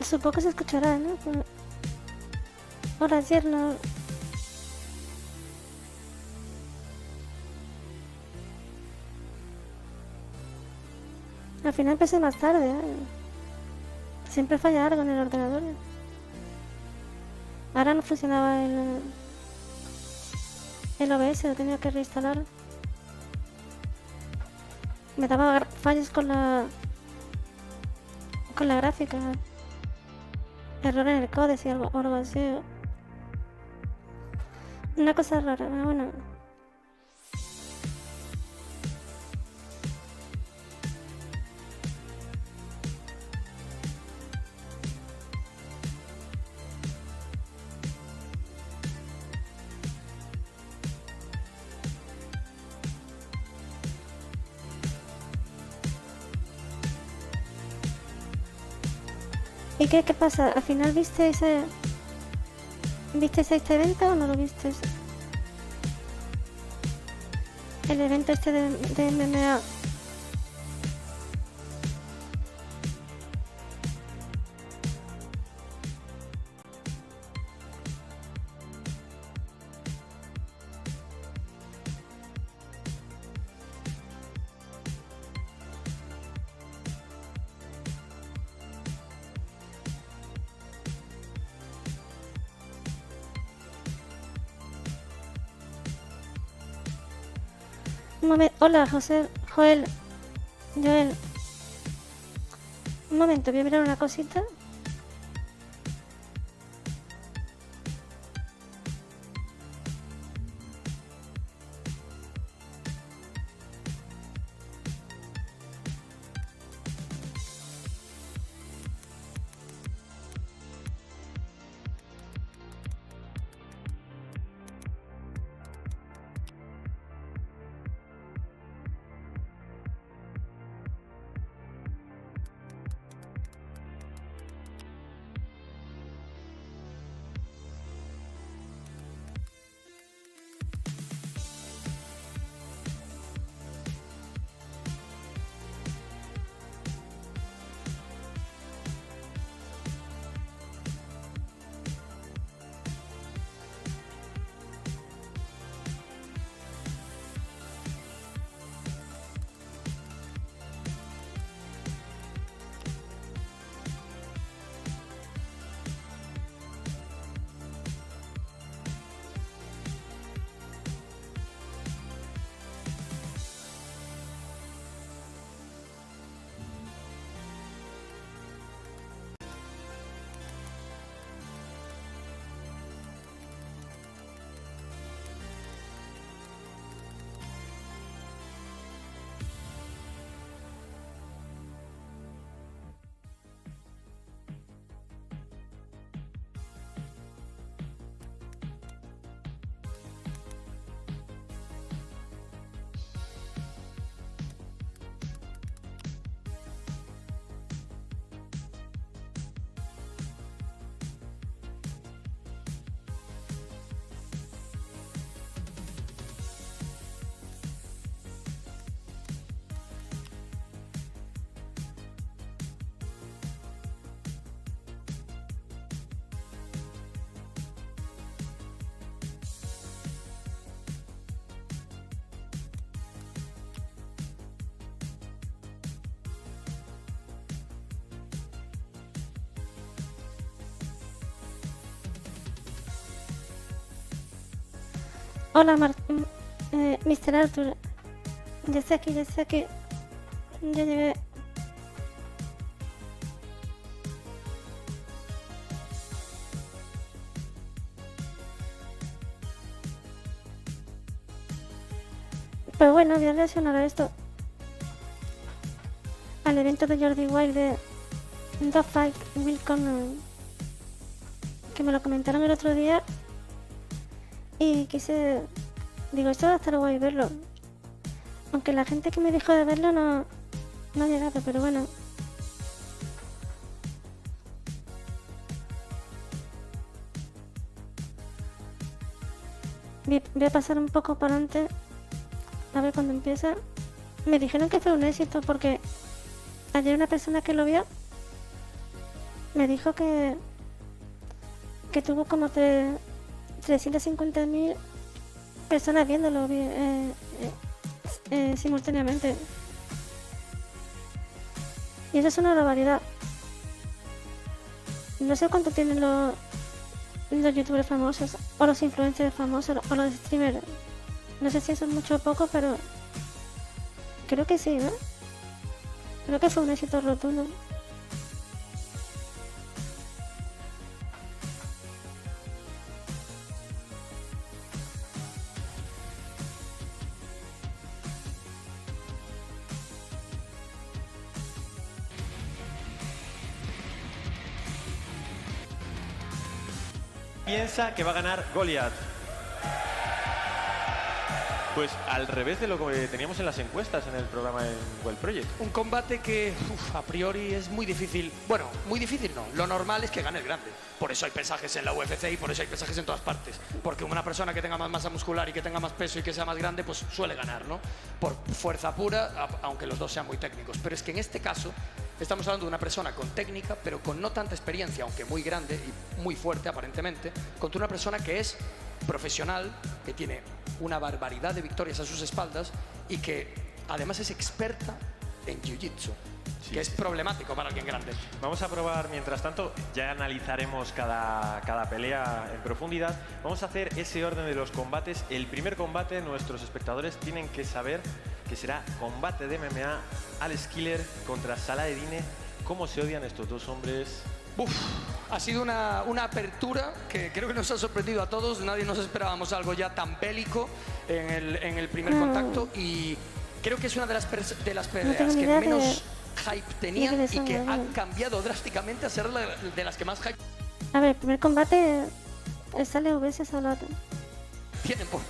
Supongo que se escuchará, ¿no? Hola, ayer no... Al final empecé más tarde, ¿eh? Siempre falla algo en el ordenador. Ahora no funcionaba el OBS, lo tenía que reinstalar. Me daba fallos con la gráfica. Error en el códice y algo así. Una cosa rara, pero bueno. ¿Y qué pasa? ¿Al final visteis este evento o no lo visteis? El evento este de MMA. Un momento. Hola, José. Joel. Joel. Un momento, voy a mirar una cosita. Hola, Mr. Arthur. Ya sé que, ya llegué. Pero bueno, voy a reaccionar a esto. Al evento de Jordi Wild de The Fight Will Come. Que me lo comentaron el otro día. Y quise... Digo, esto va a estar guay verlo. Aunque la gente que me dijo de verlo no ha llegado, pero bueno. Voy a pasar un poco para adelante. A ver cuándo empieza. Me dijeron que fue un éxito porque ayer una persona que lo vio me dijo que tuvo como 350.000 personas viéndolo simultáneamente. Y eso es una barbaridad. No sé cuánto tienen los youtubers famosos, o los influencers famosos, o los streamers. No sé si eso es mucho o poco, pero creo que sí, ¿no? Creo que fue un éxito rotundo. Piensa que va a ganar Goliath. Pues al revés de lo que teníamos en las encuestas en el programa en Well Project. Un combate que a priori es muy difícil. Bueno, muy difícil no. Lo normal es que gane el grande. Por eso hay pesajes en la UFC y por eso hay pesajes en todas partes. Porque una persona que tenga más masa muscular y que tenga más peso y que sea más grande, pues suele ganar, ¿no? Por fuerza pura, aunque los dos sean muy técnicos. Pero es que en este caso estamos hablando de una persona con técnica, pero con no tanta experiencia, aunque muy grande y muy fuerte aparentemente, contra una persona que es profesional, que tiene una barbaridad de victorias a sus espaldas y que además es experta en jiu-jitsu, que es problemático para alguien grande. Vamos a probar, mientras tanto, ya analizaremos cada pelea en profundidad. Vamos a hacer ese orden de los combates. El primer combate, nuestros espectadores tienen que saber que será combate de MMA, Alex Killer contra Saladine. ¿Cómo se odian estos dos hombres? Ha sido una apertura que creo que nos ha sorprendido a todos. Nadie nos esperábamos algo ya tan bélico en el primer contacto y creo que es una de las peleas que menos hype tenían y que han cambiado drásticamente a ser de las que más hype. A ver, el primer combate sale VS Salato. Tienen por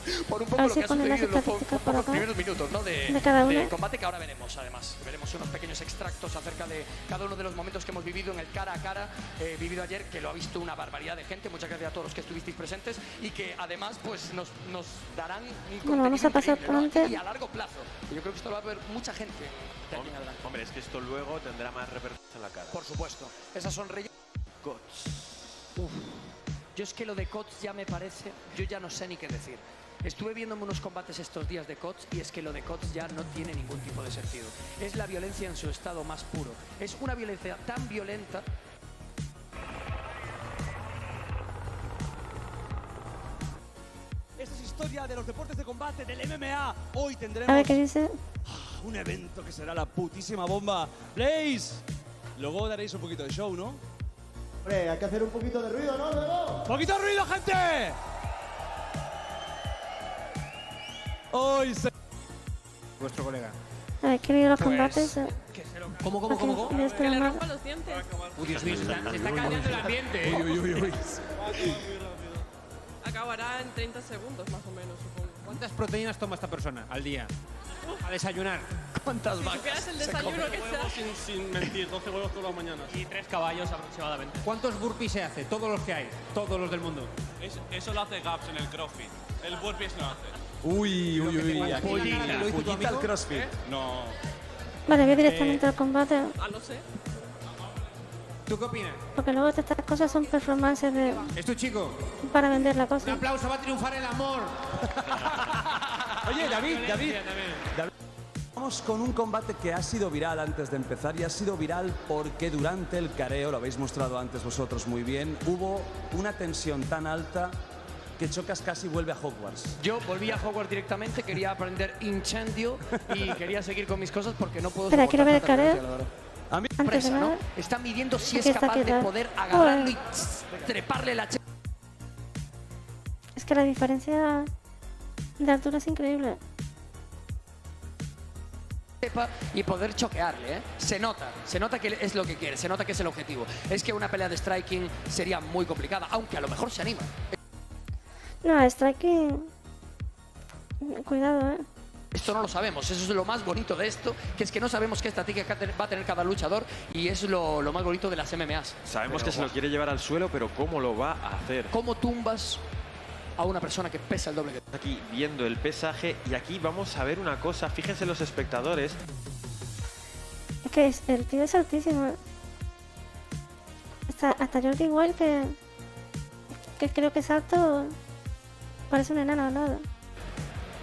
un poco lo que ha sucedido en los primeros minutos, ¿no? de combate, que ahora veremos. Además veremos unos pequeños extractos acerca de cada uno de los momentos que hemos vivido en el cara a cara vivido ayer, que lo ha visto una barbaridad de gente. Muchas gracias a todos los que estuvisteis presentes y que además pues nos darán un contenido vamos a pasar increíble, ¿no? Y a largo plazo. Yo creo que esto lo va a ver mucha gente. Hombre, es que esto luego tendrá más repercusión en la cara. Por supuesto. Esas son Yo es que lo de Cots ya me parece, yo ya no sé ni qué decir. Estuve viéndome unos combates estos días de Cots y es que lo de Cots ya no tiene ningún tipo de sentido. Es la violencia en su estado más puro. Es una violencia tan violenta. Esta es historia de los deportes de combate, del MMA. Hoy tendremos A ver qué dice. un evento que será la putísima bomba. Blaze, luego daréis un poquito de show, ¿no? Hombre, hay que hacer un poquito de ruido, ¿no? Luego. ¡Poquito de ruido, gente! Hoy se... Vuestro colega. A ver, quiero ir a los combates. ¿Cómo? Que le rompa los dientes. Uy, Dios mío, se está cambiando el ambiente. Uy. Acabará en 30 segundos más o menos, supongo. ¿Cuántas proteínas toma esta persona al día? A desayunar. ¿Cuántas Si vacas? supieras el desayuno que sea. Sin mentir, 12 huevos todas las mañanas. Y 3 caballos aproximadamente. ¿Cuántos burpees se hace? Todos los que hay. Todos los del mundo. Eso lo hace Gaps en el CrossFit. El burpees no hace. Uy. Pollita al CrossFit. No. Vale, voy directamente al combate. Ah, no sé. ¿Tú qué opinas? Porque luego estas cosas son performances ¿Es tu chico? para vender la Un cosa. aplauso, va a triunfar el amor. Oye, David. Vamos con un combate que ha sido viral antes de empezar y ha sido viral porque durante el careo, lo habéis mostrado antes vosotros muy bien, hubo una tensión tan alta que Chocas casi vuelve a Hogwarts. Yo volví a Hogwarts directamente, quería aprender incendio y quería seguir con mis cosas porque no puedo Espera, quiero ver el soportar tanta careo. violencia, la verdad. A mí Antes de Presa, ¿no? nada, Está midiendo si es Aquí está capaz de quieto. poder agarrarlo y Joder. treparle la es que la diferencia de altura es increíble. chepa y poder choquearle, ¿eh? Se nota que es lo que quiere, se nota que es el objetivo. Es que una pelea de striking sería muy complicada, aunque a lo mejor se anima. No, striking. Cuidado, Esto no lo sabemos, eso es lo más bonito de esto, que es que no sabemos qué estrategia va a tener cada luchador y es lo más bonito de las MMAs. Sabemos Pero, que se lo quiere llevar al suelo, pero ¿cómo lo va a hacer? ¿cómo tumbas a una persona que pesa el doble que tú? Aquí viendo el pesaje y aquí vamos a ver una cosa, fíjense los espectadores. Es que el tío es altísimo. hasta Jordi Wild, que creo que es alto, parece un enano al lado.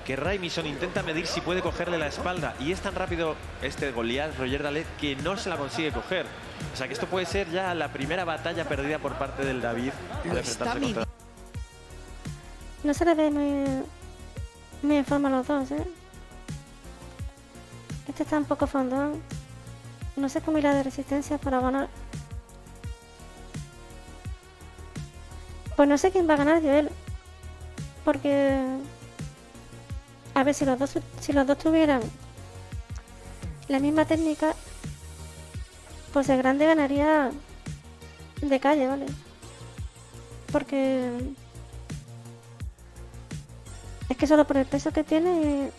Que Raimison intenta medir si puede cogerle la espalda y es tan rápido este Goliath, Roger Dalet, que no se la consigue coger. O sea que esto puede ser ya la primera batalla perdida por parte del David al enfrentarse contra... No se le ve muy en forma a los dos, ¿eh? Este está un poco fondón. No sé cómo irá de resistencia para ganar. Pues no sé quién va a ganar, Joel. Porque... A ver, si los dos tuvieran la misma técnica, pues el grande ganaría de calle, ¿vale? Porque... Es que solo por el peso que tiene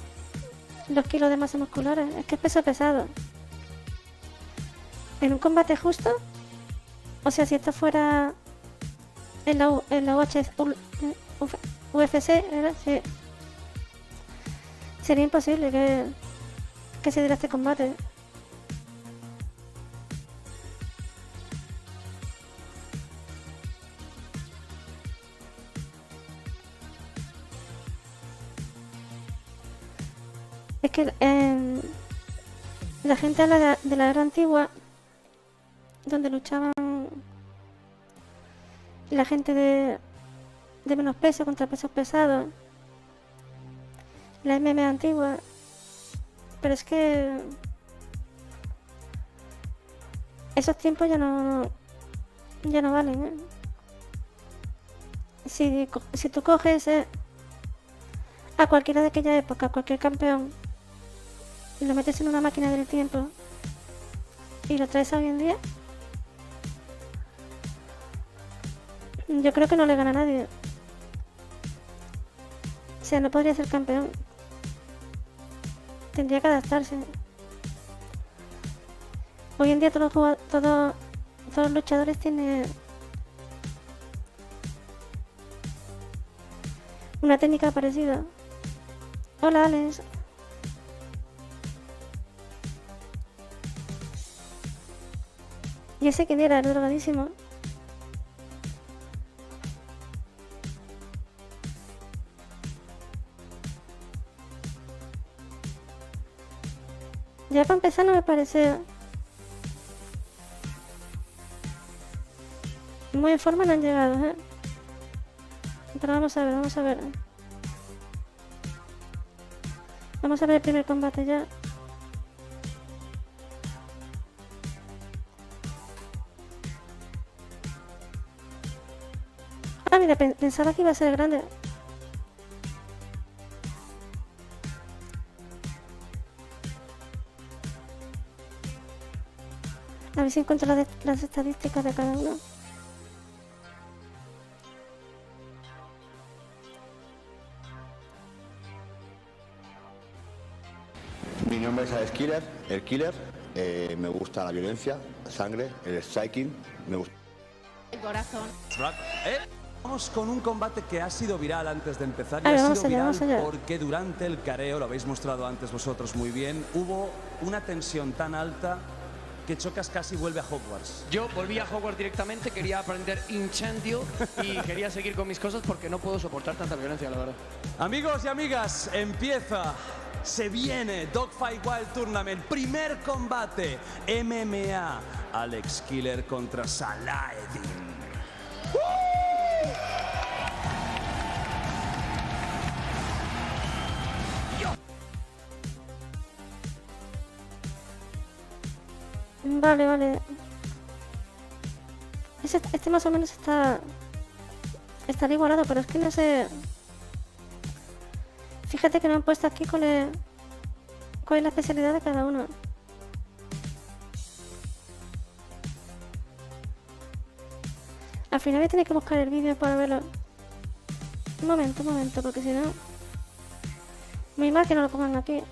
y los kilos de masa muscular, es que es peso pesado. En un combate justo, o sea, si esto fuera en la UFC, ¿verdad? Sí. Sería imposible que se diera este combate. Es que la gente de la era antigua, donde luchaban la gente de menos peso contra pesos pesados, la MMA antigua, pero es que esos tiempos ya no valen, ¿eh? Si tú coges a cualquiera de aquella época, a cualquier campeón, y lo metes en una máquina del tiempo y lo traes a hoy en día, yo creo que no le gana a nadie. O sea, no podría ser campeón. Tendría que adaptarse. Hoy en día todos los luchadores tienen una técnica parecida. Hola, Alex. Y ese que era el drogadísimo. Ya para empezar no me parece muy en forma, no han llegado, ¿eh? Pero vamos a ver. Vamos a ver el primer combate ya. Ah, mira, pensaba que iba a ser grande. A ver si encuentro las estadísticas de cada uno. Mi nombre es Alex Killer, el Killer. Me gusta la violencia, la sangre, el striking. Me gusta. El corazón. Vamos con un combate que ha sido viral antes de empezar y A ver, ha vamos sido allá, viral vamos allá. porque durante el careo, lo habéis mostrado antes vosotros muy bien, hubo una tensión tan alta que Chocas casi vuelve a Hogwarts. Yo volví a Hogwarts directamente, quería aprender incendio y quería seguir con mis cosas porque no puedo soportar tanta violencia, la verdad. Amigos y amigas, se viene Dogfight Wild Tournament, primer combate, MMA, Alex Killer contra Saladin. Vale. Este más o menos está igualado, pero es que no sé. Fíjate que me han puesto aquí cuál es la especialidad de cada uno. Al final voy a tener que buscar el vídeo para verlo. Un momento, porque si no... Muy mal que no lo pongan aquí.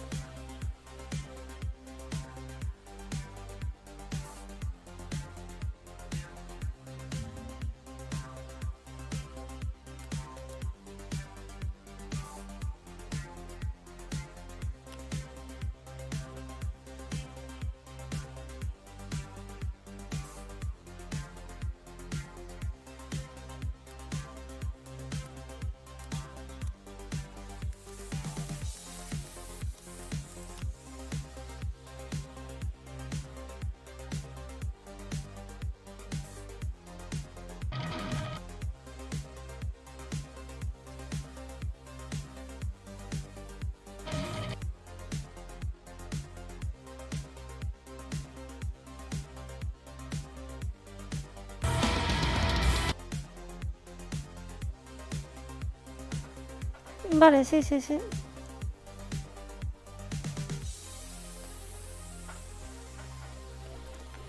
Vale, sí, sí, sí.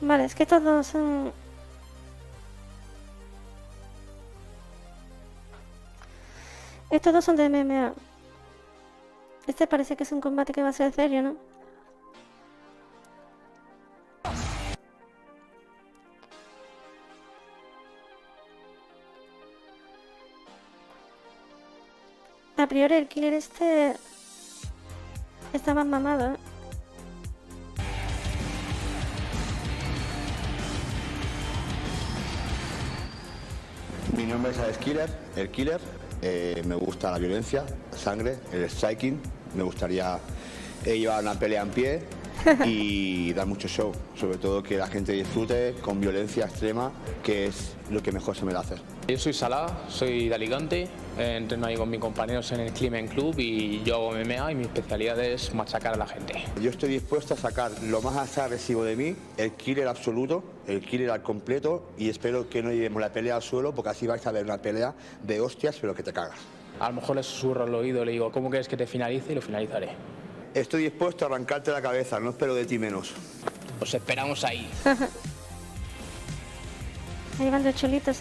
Vale, es que todos son... Estos dos son de MMA. Este parece que es un combate que va a ser serio, ¿no? A priori el killer este está más mamado, ¿eh? Mi nombre es Alex Killer, el Killer. Me gusta la violencia, sangre, el striking. Me gustaría llevar una pelea en pie y dar mucho show. Sobre todo que la gente disfrute con violencia extrema, que es lo que mejor se me da hacer. Yo soy Salah, soy de Alicante, entreno ahí con mis compañeros en el Climen Club y yo hago MMA y mi especialidad es machacar a la gente. Yo estoy dispuesto a sacar lo más agresivo de mí, el killer absoluto, el killer al completo, y espero que no llevemos la pelea al suelo, porque así vais a ver una pelea de hostias, pero que te cagas. A lo mejor le susurro al oído, le digo, ¿cómo quieres que te finalice? Y lo finalizaré. Estoy dispuesto a arrancarte la cabeza, no espero de ti menos. Os esperamos ahí. Ahí van dos chulitos,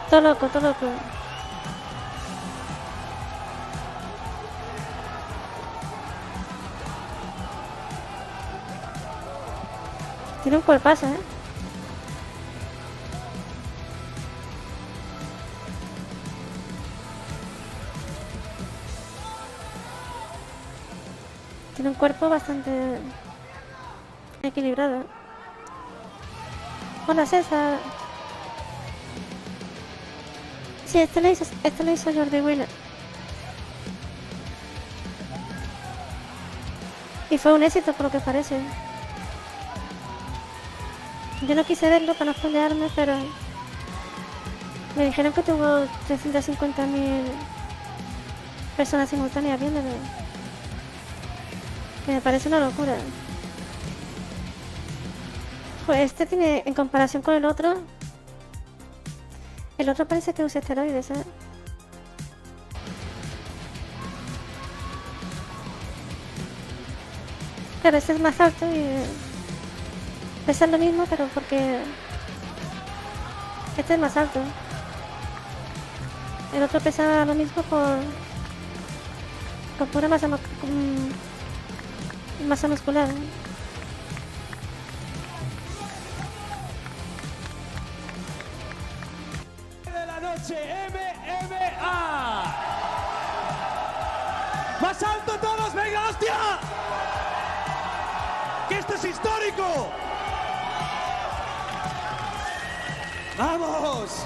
Todo loco, todo loco. Tiene un cuerpazo, ¿eh? Tiene un cuerpo bastante equilibrado. Hola, César. Sí, este lo hizo Jordi Wheeler. Y fue un éxito por lo que parece. Yo no quise verlo para no spoilearme, pero me dijeron que tuvo 350.000 personas simultáneas viéndolo. Que me parece una locura. Pues este tiene, en comparación con el otro parece que usa esteroides, ¿eh? Claro, este es más alto y pesa lo mismo, pero porque este es más alto. El otro pesa lo mismo con pura masa muscular, ¿eh? MMA. Más alto todos, venga, hostia. Que esto es histórico. Vamos.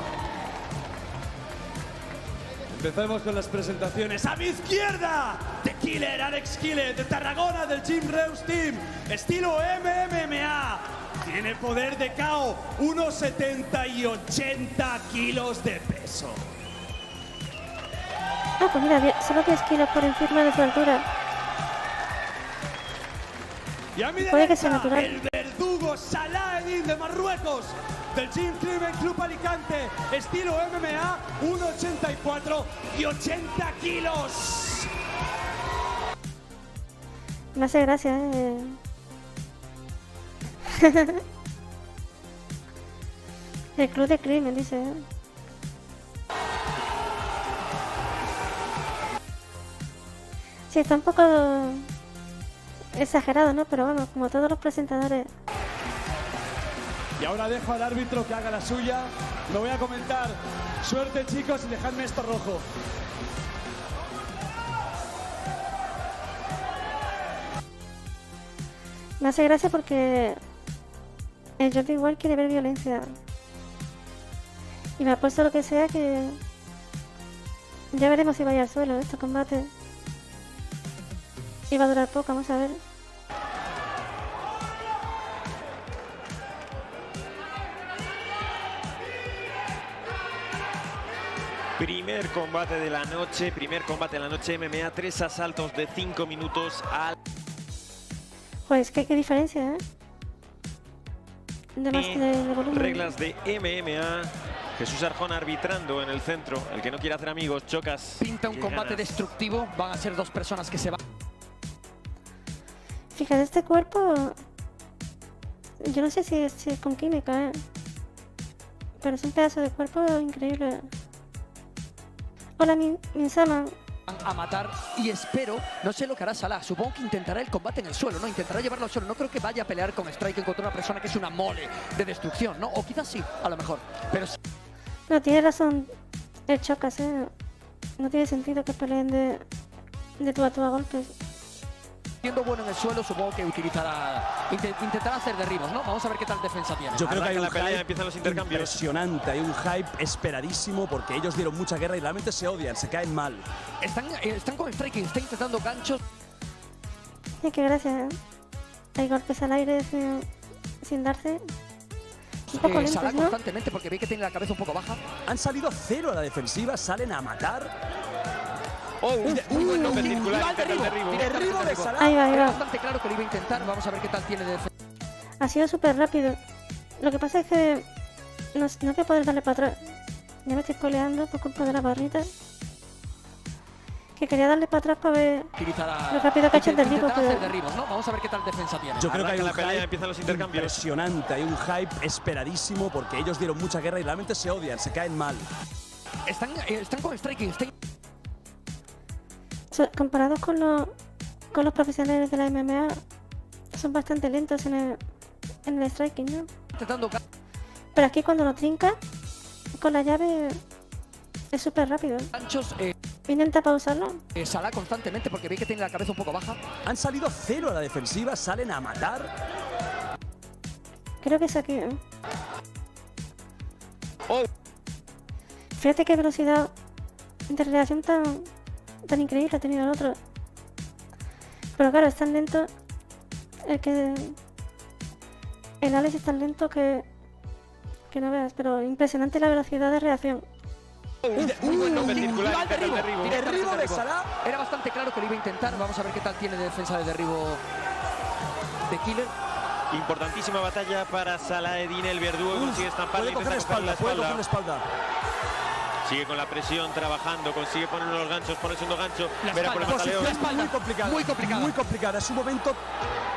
Empezamos con las presentaciones. A mi izquierda, The Killer, Alex Killer, de Tarragona, del Gym Reus Team, estilo MMA. Tiene poder de KO, 1,70 y 80 kilos de peso. Ah, pues mira, solo 10 kilos por encima de su altura. Y a mi Puede que sea derecha, natural. el verdugo Salah Eddin de Marruecos, del Gym Climen Club Alicante, estilo MMA, 1,84 y 80 kilos. Me hace gracia, El club de crimen, dice. Sí, está un poco exagerado, ¿no? Pero vamos, como todos los presentadores. Y ahora dejo al árbitro que haga la suya. Me voy a comentar. Suerte, chicos, y dejadme esto rojo. Me hace gracia porque el Jordi igual quiere ver violencia. Y me ha puesto lo que sea que... Ya veremos si vaya al suelo este combate. Y va a durar poco, vamos a ver. Primer combate de la noche, MMA, 3 asaltos de 5 minutos al... Pues qué diferencia, ¿eh? De volumen. Reglas de MMA. Jesús Arjona arbitrando en el centro. El que no quiere hacer amigos, chocas. Pinta un combate destructivo. Van a ser dos personas que se van. Fíjate, este cuerpo... Yo no sé si es con química, ¿eh? Pero es un pedazo de cuerpo increíble. Hola, Minsama. A matar y espero, no sé lo que hará Salah, supongo que intentará el combate en el suelo, ¿no? Intentará llevarlo al suelo, no creo que vaya a pelear con Striking contra una persona que es una mole de destrucción, ¿no? O quizás sí, a lo mejor, pero... No, tiene razón el Chocas, ¿eh? No tiene sentido que peleen de tú a golpes. Siendo bueno en el suelo, supongo que utilizará, intentará hacer derribos, ¿no? Vamos a ver qué tal defensa tiene. Yo creo que hay un hype empiezan los intercambios. Impresionante, hay un hype esperadísimo porque ellos dieron mucha guerra y realmente se odian, se caen mal. Están con Striking, está intentando ganchos. Sí, qué gracia, ¿eh? Hay golpes al aire sin darse. Un poco lentos, Salah ¿no? constantemente porque ve que tiene la cabeza un poco baja. Han salido 0 a la defensiva, salen a matar. Muy buen golpe circular, derribo de Salah. Ahí va, ahí Era va. bastante claro que lo iba a intentar, vamos a ver qué tal tiene de defensa. Ha sido súper rápido. Lo que pasa es que no voy a poder darle para atrás. Ya me estoy coleando por culpa de la barrita. Que quería darle para atrás para ver lo rápido que ha hecho el derribo. Intentará hacer Pero... derribos, ¿no? Vamos a ver qué tal defensa tiene. Yo creo que hay un la pelea, hype empiezan los intercambios. impresionante, hay un hype esperadísimo porque ellos dieron mucha guerra y realmente se odian, se caen mal. Están con Striking, comparados con los profesionales de la MMA, son bastante lentos en el striking, ¿no? intentando Pero aquí cuando lo trinca con la llave es súper rápido. ganchos. Intenta pausarlo. Salah constantemente porque ve que tiene la cabeza un poco baja. Han salido 0 a la defensiva, salen a matar. Creo que es aquí, ¿eh? Fíjate qué velocidad de reacción tan increíble ha tenido el otro. Pero claro, es tan lento el Alex es tan lento que no veas, pero impresionante la velocidad de reacción. Muy buen golpe circular, derribo de Salah. Era bastante claro que lo iba a intentar. Vamos a ver qué tal tiene de defensa de derribo de Killer. Importantísima batalla para Salah-Eddin, el verdugo consigue estamparle, Puede coger la espalda, Sigue con la presión, trabajando, consigue poner los ganchos, pone el segundo gancho. La Verá por el espalda, pataleo. Muy complicada. Es un momento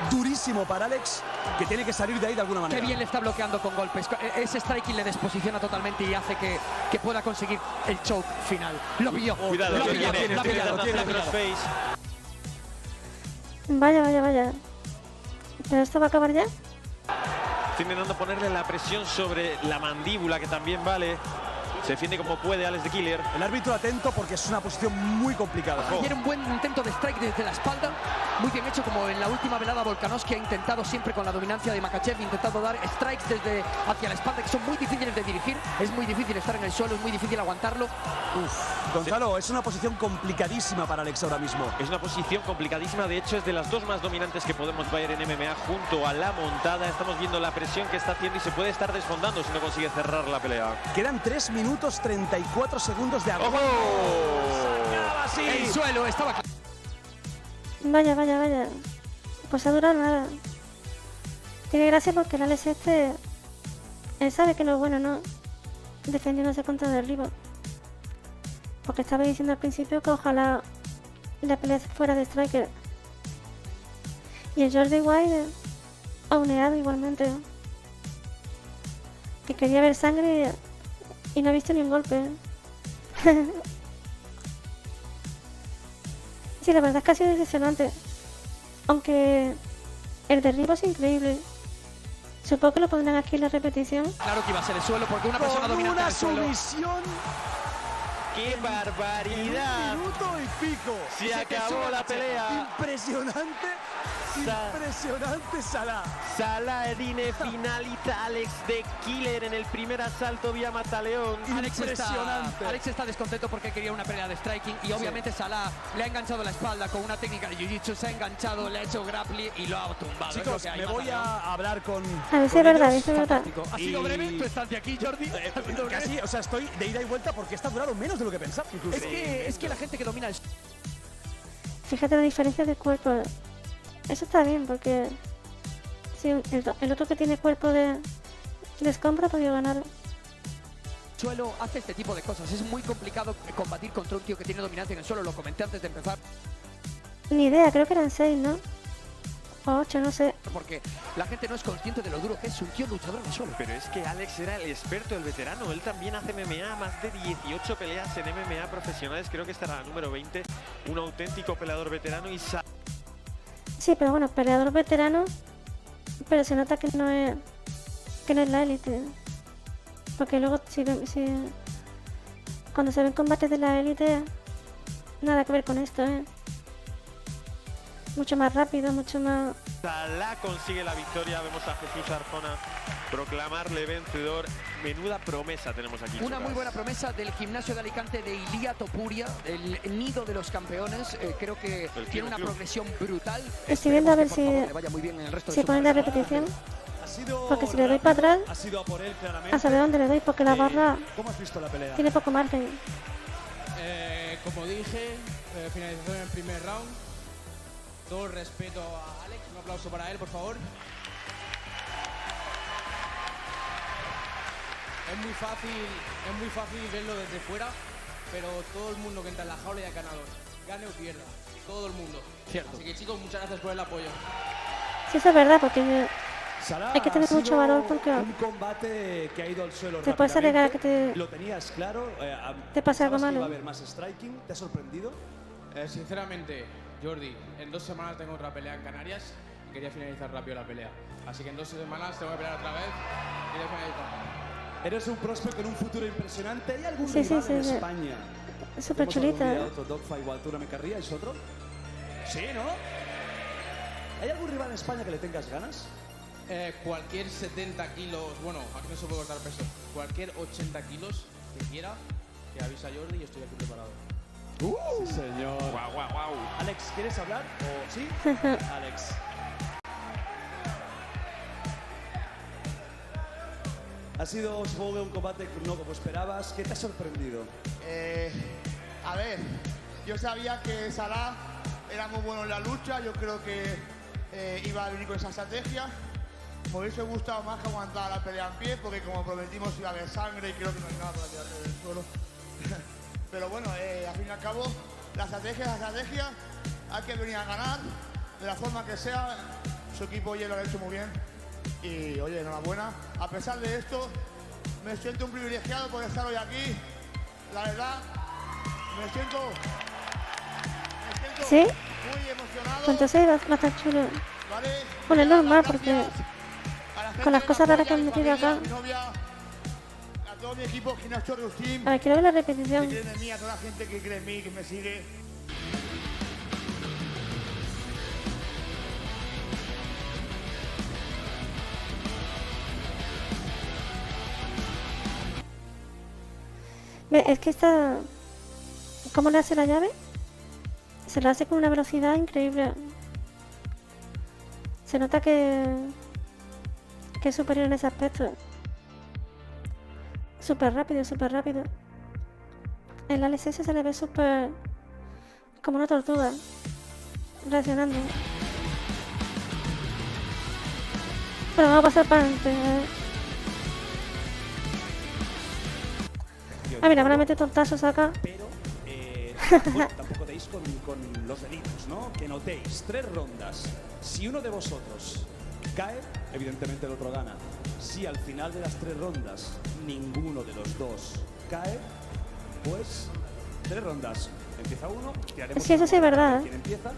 durísimo para Alex que tiene que salir de ahí de alguna manera. Qué bien le está bloqueando con golpes. Ese striking le desposiciona totalmente y hace que pueda conseguir el choke final. Lo pilló. Cuidado, lo que pilló, viene, lo ha pillado, tiene lo ha pillado. crossface. Vaya. ¿Pero esto va a acabar ya? Está intentando ponerle la presión sobre la mandíbula, que también vale. Se defiende como puede Alex de Killer. El árbitro atento porque es una posición muy complicada. Ayer un buen intento de strike desde la espalda, muy bien hecho, como en la última velada Volkanovski ha intentado siempre con la dominancia de Makhachev, intentado dar strikes desde hacia la espalda que son muy difíciles de dirigir, es muy difícil estar en el suelo, es muy difícil aguantarlo. Gonzalo, es una posición complicadísima para Alex ahora mismo. Es una posición complicadísima, de hecho es de las dos más dominantes que podemos ver en MMA junto a la montada. Estamos viendo la presión que está haciendo y se puede estar desfondando si no consigue cerrar la pelea. Quedan 3 minutos 34 segundos de agua. El suelo estaba... Vaya. Pues ha durado nada. Tiene gracia porque el Alex él sabe que no es bueno, ¿no? Defendiéndose contra derribo. Porque estaba diciendo al principio que ojalá la pelea fuera de striker. Y el Jordi White auneado igualmente. Que quería ver sangre y no ha visto ni un golpe. Sí, la verdad es que ha sido decepcionante. Aunque el derribo es increíble. Supongo que lo pondrán aquí en la repetición. Claro que iba a ser el suelo porque una persona dominante en el suelo. Sumisión. ¡Qué barbaridad! Un minuto y pico. Se acabó la pelea. Impresionante. Impresionante Salah. Salah tiene finalita Alex de Killer en el primer asalto vía Mataleón. Impresionante. Alex está descontento porque quería una pelea de striking y obviamente Salah le ha enganchado la espalda con una técnica de jiu-jitsu, se ha enganchado, le ha hecho grappling y lo ha tumbado. Es lo Chicos, que hay, me voy a hablar con. A ver si es verdad, a ver si es verdad. ¿Ha sido breve tu estancia aquí, Jordi? Casi, o sea, estoy de ida y vuelta porque está durado menos de lo que pensaba. Incluso. Es que la gente que domina el... Fíjate la diferencia de cuerpo. Eso está bien porque si el otro que tiene cuerpo de escombro ha podido ganar. suelo hace este tipo de cosas. Es muy complicado combatir contra un tío que tiene dominancia en el suelo. Lo comenté antes de empezar. Ni idea, creo que eran 6, ¿no? O 8, no sé. Porque la gente no es consciente de lo duro que es un tío luchador en el suelo. Pero es que Alex era el experto, el veterano. Él también hace MMA, más de 18 peleas en MMA profesionales. Creo que esta era la número 20. Un auténtico peleador veterano y Sí, pero bueno, peleador veterano, pero se nota que no es la élite. Porque luego cuando se ven combates de la élite, nada que ver con esto, ¿eh? Mucho más rápido, mucho más... Salah consigue la victoria. Vemos a Jesús Arzona proclamarle vencedor. Menuda promesa tenemos aquí. Una muy buena promesa del gimnasio de Alicante de Ilia Topuria, el nido de los campeones. Creo que tiene una progresión brutal. Estoy viendo a ver si ponen la repetición. Porque si le doy para atrás, a saber dónde le doy, porque la barra ¿Cómo has visto la pelea? tiene poco margen. Como dije, finalización en el primer round. Todo el respeto a Alex, un aplauso para él, por favor. Es muy fácil verlo desde fuera, pero todo el mundo que entra en la jaula ya es ganador. Gane o pierda, todo el mundo. Cierto. Así que chicos, muchas gracias por el apoyo. Sí, eso es verdad, porque Salah, hay que tener mucho valor porque un combate que ha ido al suelo te puedes alegar que te... Lo tenías claro. te pasa algo ¿Sabes que malo? iba a haber más striking? ¿Te ha sorprendido? Sinceramente, Jordi, en 2 semanas tengo otra pelea en Canarias y quería finalizar rápido la pelea. Así que en 2 semanas tengo que pelear otra vez y quería finalizar. Eres un prospect con un futuro impresionante. ¿Hay algún Sí, rival sí, en sí. España? Es súper chulita, ¿Tenemos algún ¿eh? día otro dogfight o altura me querríais otro? Sí, ¿no? ¿Hay algún rival en España que le tengas ganas? Cualquier 70 kilos, bueno, aquí no se puede cortar peso, cualquier 80 kilos que quiera, que avisa a Jordi y estoy aquí preparado. Sí, señor. Guau, guau, guau. Alex, ¿quieres hablar? ¿O sí? Alex. Ha sido, supongo, un combate no como esperabas. ¿Qué te ha sorprendido? A ver, yo sabía que Salah era muy bueno en la lucha. Yo creo que iba a venir con esa estrategia. Me hubiese gustado más que aguantar la pelea en pie, porque como prometimos iba a haber sangre y creo que no hay nada para tirarle del suelo. Pero bueno, al fin y al cabo, la estrategia es la estrategia. Hay que venir a ganar de la forma que sea. Su equipo oye lo ha hecho muy bien. Y oye, enhorabuena. A pesar de esto, me siento un privilegiado por estar hoy aquí. La verdad, me siento ¿Sí? muy emocionado. Pues entonces va a estar chulo. ¿Vale? Bueno, es normal, Gracias porque a la gente con las que cosas me raras que han apoya, metido a mi familia, acá. a mi novia, a todo mi equipo, Gimnasio Reus Team, A ver, quiero ver la que repetición. creen en mí, a toda la gente que cree en mí, que me sigue. Ve, es que esta... ¿Cómo le hace la llave? Se la hace con una velocidad increíble. Se nota que es superior en ese aspecto. Súper rápido, súper rápido. El Alex ese se le ve súper... como una tortuga. Reaccionando. Pero vamos a pasar para adelante. Ah, mira, van a meter tortazos acá. Pero bueno, tampoco deis con los delitos, ¿no? Que notéis 3 rondas. Si uno de vosotros cae, evidentemente el otro gana. Si al final de las 3 rondas ninguno de los dos cae, pues 3 rondas. Empieza uno, tiraremos Sí, eso sí es verdad, quién empieza,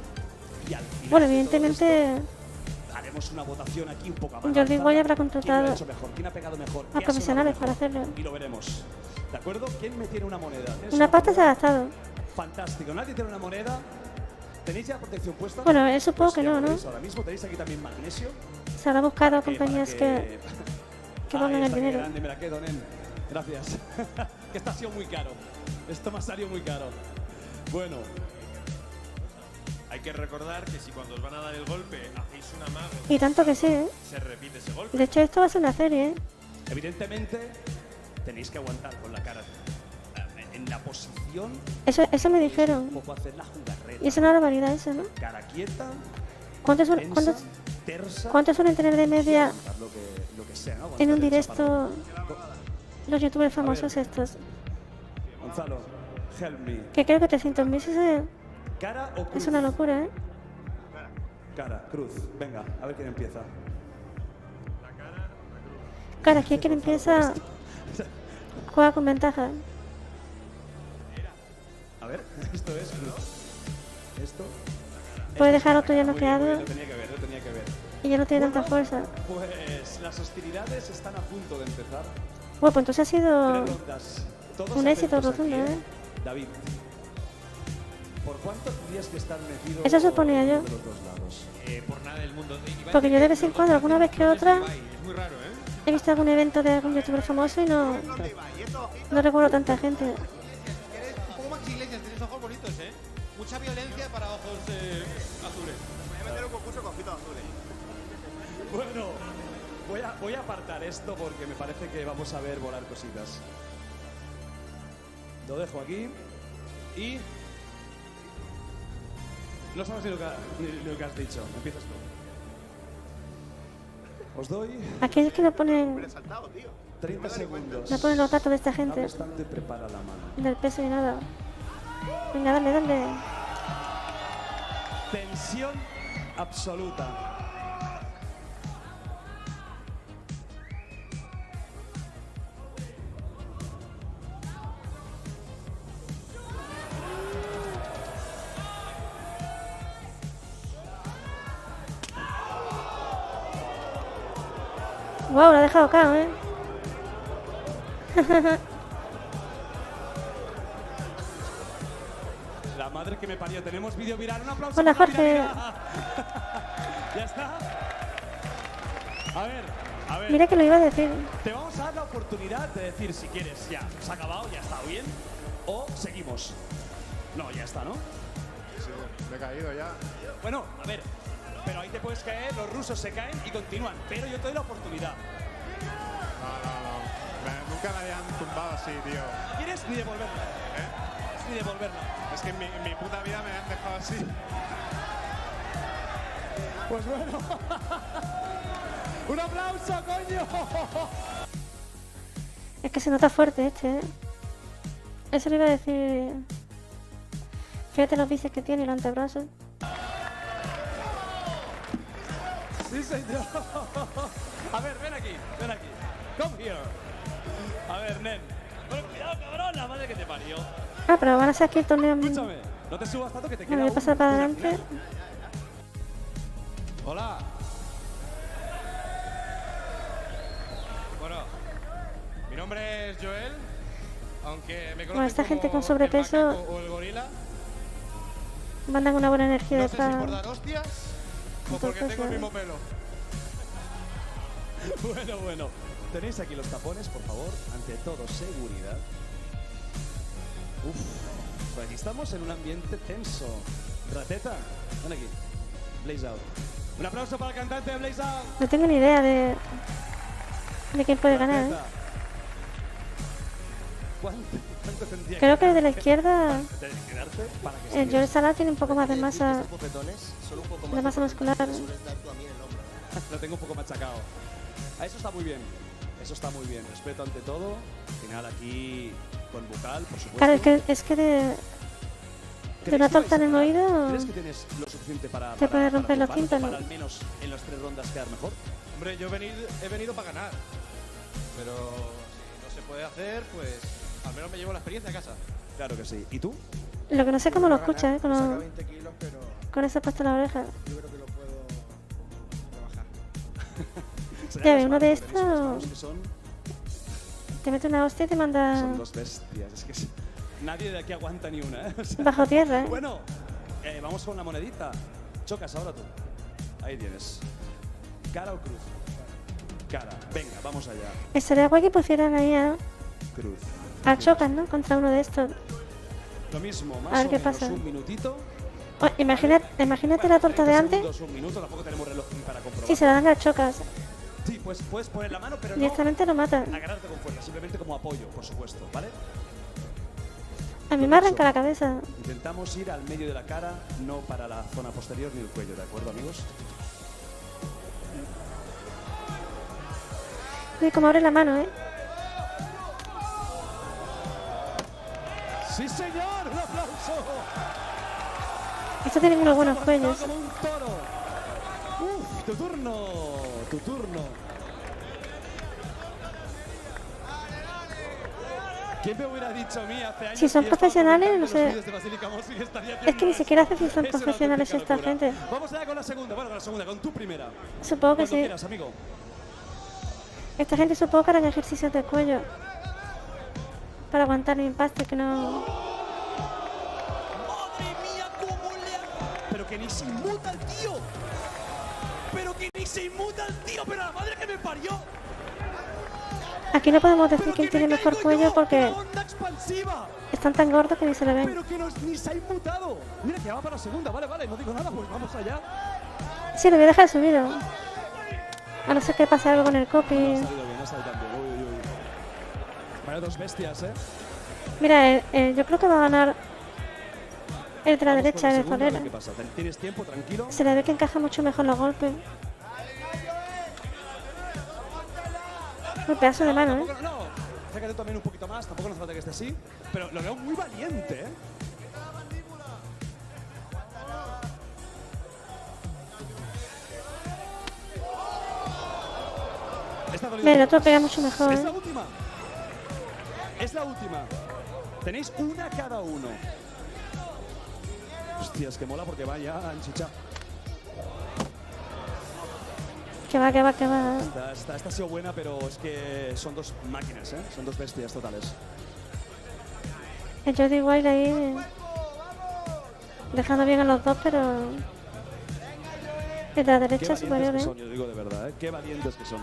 y al final Bueno, de todo evidentemente esto, haremos una votación aquí un poco más. Jordi Boy habrá ¿Quién lo contratado ha hecho mejor? ¿Quién ha pegado mejor? a ¿Quién ha profesionales sonado para mejor? hacerlo. Y lo veremos. ¿De acuerdo? ¿Quién me tiene una moneda? ¿Tienes Una pasta se ha moneda? gastado. Fantástico. Nadie tiene una moneda. ¿Tenéis ya protección puesta? Bueno, supongo que ya no, ¿no? podéis ahora mismo tenéis aquí también magnesio. Se habrá buscado Para compañías que pongan el está, qué dinero. grande, me la quedo, nen. Gracias. Que esto ha sido muy caro. Esto me ha salido muy caro. Bueno, Hay que recordar que si cuando os van a dar el golpe hacéis una mago, Y tanto que sí, ¿eh? se repite ese golpe. De hecho, esto va a ser una serie, ¿eh? evidentemente tenéis que aguantar con la cara en la posición. Eso me Un dijeron. poco hacer la jugarreta. Y es una barbaridad eso, ¿no? Cara quieta, ¿Cuántos, tensa, tersa. cuántos suelen tener de media Aguantar lo que sea, ¿no? en un Aguantar el directo chaparrón. los youtubers famosos estos? Gonzalo, help me. Que creo que 300.000 ¿Cara o cruz? es una locura, ¿eh? Cara, cruz. Venga, a ver quién empieza. Claro, aquí quien empieza juega con ventaja. A ver, esto es cruz. Esto. Puede dejar otro ya Muy bien, muy bien, noqueado lo tenía que ver, lo tenía que ver. y ya no tiene tanta Bueno, fuerza. Pues las hostilidades están a punto de empezar. Bueno, pues entonces ha sido 3 rondas. Todos un éxito atentos rotundo, aquí, ¿eh? David, ¿por cuánto tendrías que estar metido Eso suponía yo. de los dos lados? Por nada del mundo. Porque yo de vez en cuando, alguna vez que otra, Es muy raro, ¿eh? he visto algún evento de algún youtuber famoso y no recuerdo tanta gente. Un poco Max Iglesias, tienes ojos bonitos, ¿eh? Mucha violencia para ojos azules. Voy a meter un concurso con ojitos azules. Bueno, voy a apartar esto porque me parece que vamos a ver volar cositas. Lo dejo aquí y... No sabes ni lo que has dicho. Empiezas tú. Os doy Aquí es que no ponen, 30 segundos. no ponen los datos de esta No gente, obstante, prepara la mano. del peso ni nada. Venga, dale, dale. Tensión absoluta. Wow, lo ha dejado acá, ¿eh? La madre que me parió. Tenemos vídeo viral. Un aplauso. Hola, para Mira, Jorge. Mira. Ya está. A ver. Mira que lo iba a decir. Te vamos a dar la oportunidad de decir si quieres ya, se ha acabado, ya está bien, o seguimos. No, ya está, ¿no? Sí, me he caído ya. Bueno, a ver, pero ahí te puedes caer, los rusos se caen y continúan, pero yo te doy la oportunidad. No. Nunca me habían tumbado así, tío. ¿Quieres ni devolverla? Ni devolverla. Es que en mi puta vida me han dejado así. Pues bueno. ¡Un aplauso, coño! Es que se nota fuerte este, ¿eh? Eso le iba a decir. Fíjate los bíceps que tiene y los antebrazos. Sí, señor. A ver, ven aquí, ven aquí. Come here. A ver, nen. Bueno, cuidado, cabrón, la madre que te parió. Ah, pero van a ser aquí el torneo. Escúchame, no te subas tanto que te Me queda voy a pasar para adelante. Hola. Bueno, mi nombre es Joel, aunque me conocen Esta gente como con sobrepeso- el macaco o el gorila. Mandan una buena energía No sé si por detrás. dar hostias o porque tengo el mismo pelo. Bueno. Tenéis aquí los tapones, por favor. Ante todo, seguridad. Pues aquí estamos en un ambiente tenso. Rateta, ven aquí. Blaze Out. Un aplauso para el cantante de Blaze Out. No tengo ni idea de quién puede ganar, ¿eh? Rateta. ¿Cuánto tendría Creo que ganar de la izquierda de quedarte para que el sigues? Joel Salah tiene un poco más de masa, Son un poco de masa muscular. Lo tengo un poco machacado. Eso está muy bien. Eso está muy bien. Respeto ante todo. Al final aquí con vocal, por supuesto. Claro, es que de una torta en el oído ¿Crees que tienes lo suficiente para te puede romper los tumbarlo, tímpanos. para al menos en las 3 rondas quedar mejor? Hombre, yo he venido para ganar. Pero si no se puede hacer, pues al menos me llevo la experiencia a casa. Claro que sí. ¿Y tú? Lo que no sé cómo lo escucha, ¿eh? Saca 20 kilos, pero Con eso puesto en la oreja. yo creo que lo puedo trabajar. Ya ve, uno de Tenéis unas estos manos que son te mete una hostia y te manda dos bestias. Es que nadie de aquí aguanta ni una. ¿eh? O sea, bajo tierra, ¿eh? bueno, Vamos con la monedita. Chocas ahora tú. Ahí tienes. ¿Cara o cruz? Cara. Venga, vamos allá. Estaría guay que pusieran ahí a Cruz. Chocas, ¿no? Contra uno de estos. Lo mismo, más A ver o qué menos pasa. un minutito. Oh, imagínate la torta de 30 antes. segundos, un minuto, tampoco tenemos reloj para comprobar. Sí, se la dan a Chocas. Sí, pues puedes poner la mano, pero Directamente lo matan. no agarrarte con fuerza, simplemente como apoyo, por supuesto, ¿vale? A mí me arranca la cabeza. Intentamos ir al medio de la cara, no para la zona posterior ni el cuello, ¿de acuerdo, amigos? Uy, como abre la mano, ¿eh? ¡Sí, señor! ¡Un aplauso! Estos tienen unos buenos cuellos. Como un toro. ¡Uf! ¡Tu turno! ¡Tu turno! ¿Quién me hubiera dicho a mí hace años? Si son que yo estaba profesionales, comentando no sé. los vídeos de Basilica Mossi y estaría Es que ni haciendo siquiera esto? sé si son Es una profesionales auténtica esta locura. gente. Vamos allá con la segunda, bueno, con la segunda, con tu primera. Supongo que Cuando sí. quieras, amigo. Esta gente supongo que harán ejercicios de cuello. Para aguantar el impacto, que no... Pero que ni se inmuta el tío. Pero que ni se inmuta el tío, pero la madre que me parió. Aquí no podemos decir quién tiene mejor cuello porque Onda expansiva. están tan gordos que ni se le ven. Pero que ni se ha inmutado. Mira que va para la segunda, vale, no digo nada, pues vamos allá. Sí, lo voy a dejar subido. A no ser que pase algo con el copy. Ha salido bien, ha salido también. Uy, uy, uy. Vaya dos bestias, ¿eh? Mira, yo creo que va a ganar el de la Vamos derecha, con la el segunda, a Solera. ver ¿Qué pasa? ¿Tienes tiempo? Tranquilo. Se le ve que encaja mucho mejor los golpes. Un pedazo de mano, ¿eh? Tampoco, no, acércate también un poquito más, tampoco nos falta que esté así. Pero lo veo muy valiente, ¿eh? Mira, el otro pega mucho mejor, Es ¿eh? la última. Es la última. Tenéis una cada uno. Hostias, que mola porque va ya anchicha. Que va. Esta ha sido buena, pero es que son dos máquinas, ¿eh? Son dos bestias totales. El Jordi Wild ahí dejando bien a los dos, pero el de la Qué derecha es valientes superior, que ¿eh? son, yo digo de verdad, ¿eh? Qué valientes que son.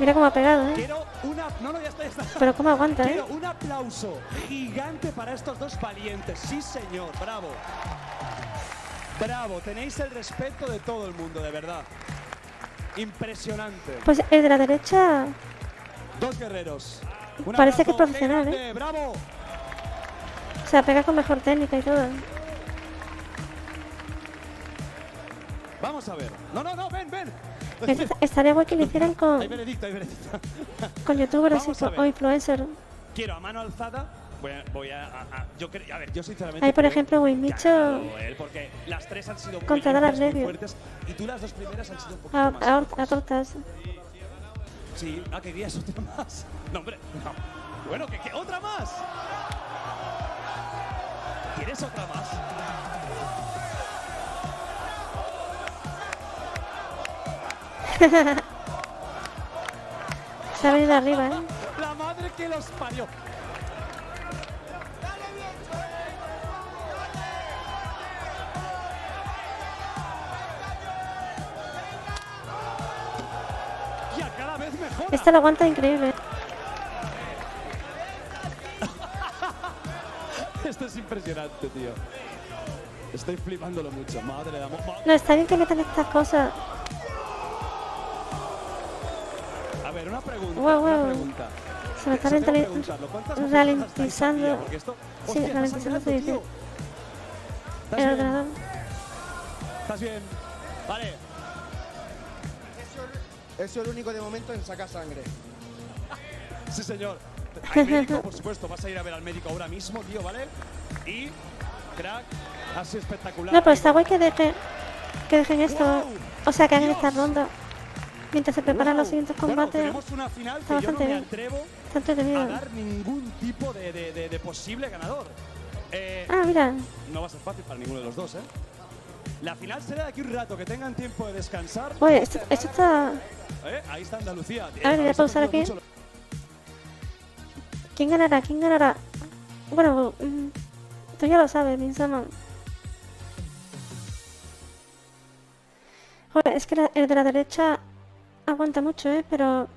Mira cómo ha pegado, ¿eh? Quiero una... No, ya está. Pero cómo aguanta, ¿eh? Quiero un aplauso gigante para estos dos valientes. Sí, señor, bravo. Bravo, tenéis el respeto de todo el mundo, de verdad. Impresionante. Pues el de la derecha Dos guerreros. Un parece que es abrazo, profesional, qué ¿eh? grande, ¡Bravo! O sea, pega con mejor técnica y todo. Vamos a ver. No, ven. Estaría guay que lo hicieran Hay veredicto. con youtubers así, Vamos a ver. o influencers. Quiero a mano alzada. Yo sinceramente. Ahí, por creo ejemplo, que Wimicho ha ganado él, porque las tres han sido muy contra Dallas limpias, muy Review. fuertes, y tú las dos primeras han sido un poquito más. A tortas. Sí, que querías otra más. No, hombre, no. Bueno, que otra más. ¿Quieres otra más? Se ha venido arriba, ¿eh? La madre que los parió. Ya cada vez mejor. Esta lo aguanta increíble. Esto es impresionante, tío. Estoy flipándolo mucho. Madre de amor. No, está bien que metan estas cosas. A ver, una pregunta. Wow. Una pregunta. Se me está Tengo que preguntarlo. ¿Cuántas veces ralentizando. estáis aquí? Porque esto... Sí, Hostia, ralentizando estás se dice. sangrando, tío. ¿Estás El bien? ordenador. ¿Estás bien? Vale. Eso es lo único de momento en sacar sangre. Sí, señor. Hay médico, por supuesto. Vas a ir a ver al médico ahora mismo, tío, ¿vale? Y, crack, ha sido espectacular. No, pero está guay que dejen esto. Wow. O sea, que hagan Dios. esta ronda. Mientras se preparan Wow. los siguientes Bueno, combates. tenemos una final Está que yo no bastante me bien. atrevo Está entretenido. a dar ningún tipo de posible ganador. Ah, mira. No va a ser fácil para ninguno de los dos, ¿eh? La final será de aquí un rato, que tengan tiempo de descansar. Oye, esto está... Ahí está Andalucía. A ver, voy a Habéis pausar aprendido aquí. mucho. ¿Quién ganará? Bueno, Tú ya lo sabes, Vincent. Joder, es que el de la derecha aguanta mucho, pero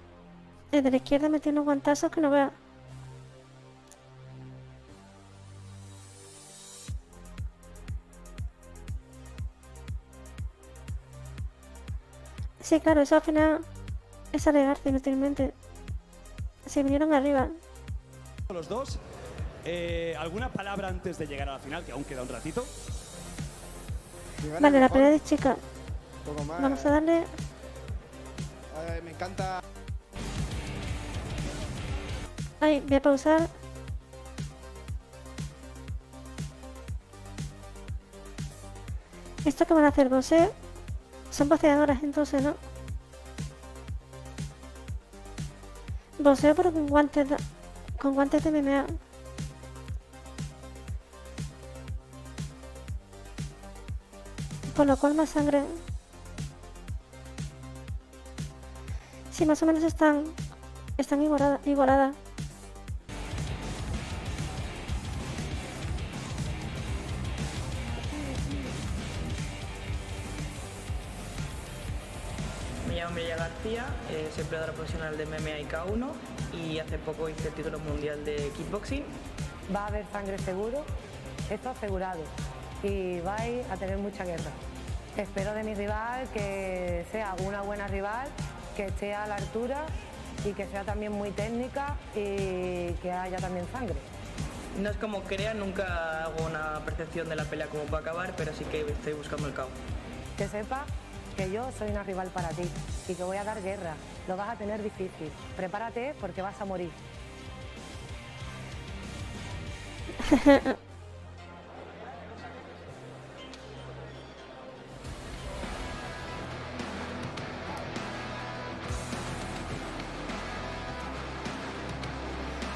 el de la izquierda me tiene unos guantazos que no vea. Sí, claro, eso al final es alegarte inútilmente. Se vinieron arriba. Los dos. ¿Alguna palabra antes de llegar a la final, que aún queda un ratito? Vale, la pelea de chica. Poco más. Vamos a darle... Me encanta. Ay, voy a pausar. Esto que van a hacer voces son boceadoras, entonces, ¿no? Voceo pero con guantes de MMA. Por lo cual más sangre. Sí, más o menos están igualadas. Me llamo Mireia García, soy peleadora profesional de MMA y K1 y hace poco hice el título mundial de kickboxing. Va a haber sangre seguro, esto asegurado, y vais a tener mucha guerra. Espero de mi rival que sea una buena rival, que esté a la altura y que sea también muy técnica y que haya también sangre. No es como crea, nunca hago una percepción de la pelea como va a acabar, pero sí que estoy buscando el KO. Que sepa que yo soy una rival para ti y que voy a dar guerra. Lo vas a tener difícil. Prepárate porque vas a morir.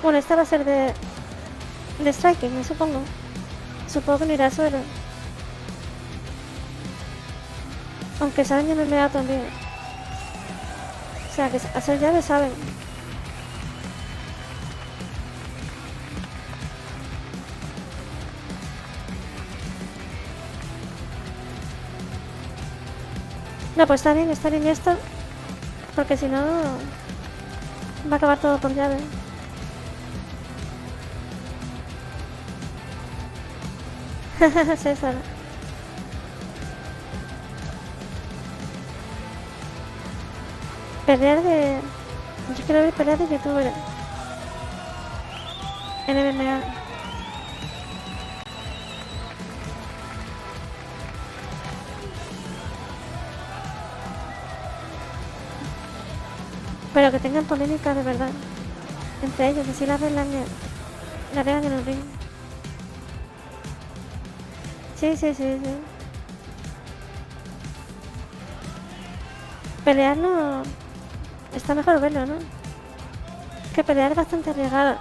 Bueno, esta va a ser de striking, supongo. Supongo que no irá a suelo. Aunque saben de MMA también. O sea, que hacer llave saben. No, pues está bien esto. Porque si no, va a acabar todo por llave. César. Pelear de... Yo quiero ver peleas de youtuber en MMA. Pero que tengan polémica de verdad entre ellos, que si la arreglan en el ring. Sí. Pelear no... Está mejor verlo, ¿no? Que pelear es bastante arriesgado.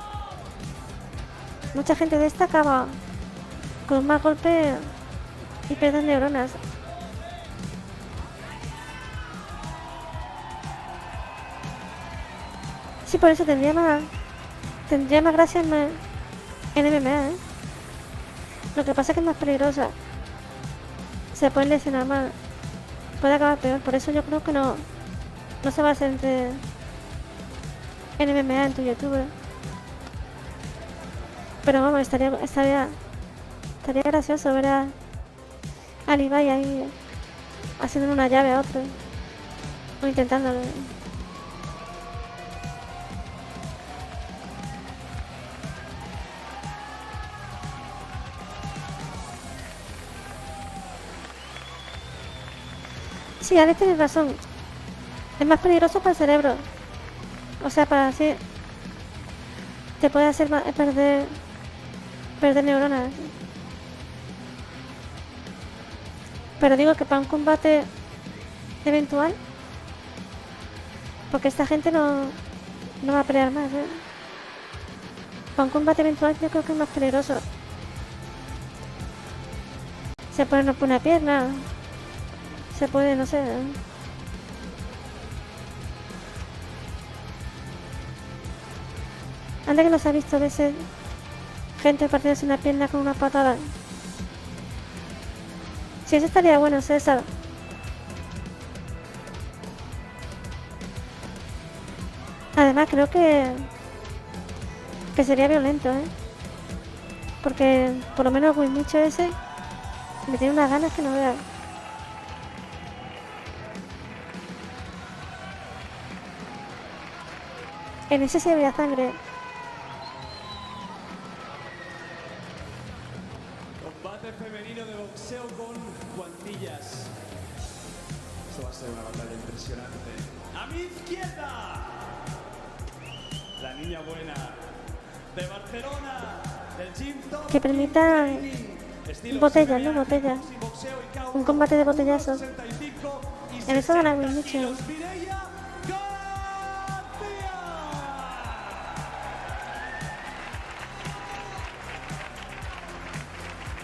Mucha gente de esta acaba con un mal golpe y pierde neuronas. Sí, por eso tendría más gracia en MMA, ¿eh? Lo que pasa es que es más peligrosa. Se puede lesionar más. Puede acabar peor. Por eso yo creo que no se va a hacer entre en MMA en tu youtuber. Pero vamos, estaría gracioso ver a Ibai ahí haciendo una llave a otro. O intentándolo. Sí, Alex tiene razón. Es más peligroso para el cerebro. O sea, para así... Te puede hacer perder neuronas. Pero digo que para un combate eventual... Porque esta gente no va a pelear más, ¿eh? Para un combate eventual yo creo que es más peligroso. Se puede romper una pierna... Se puede, no sé. Anda que los ha visto de ese gente partiéndose una pierna con una patada. Sí, eso estaría bueno, César. Además, creo que sería violento, ¿eh? Porque por lo menos el Micho ese me tiene unas ganas que no veas. En ese sí había sangre. Combate femenino de boxeo con guantillas. Esto va a ser una batalla impresionante. A mi izquierda, la niña buena de Barcelona, del Gym Top Que permita botellas, ¿no? Botellas. Un combate de botellazos. En eso gana muy mucho.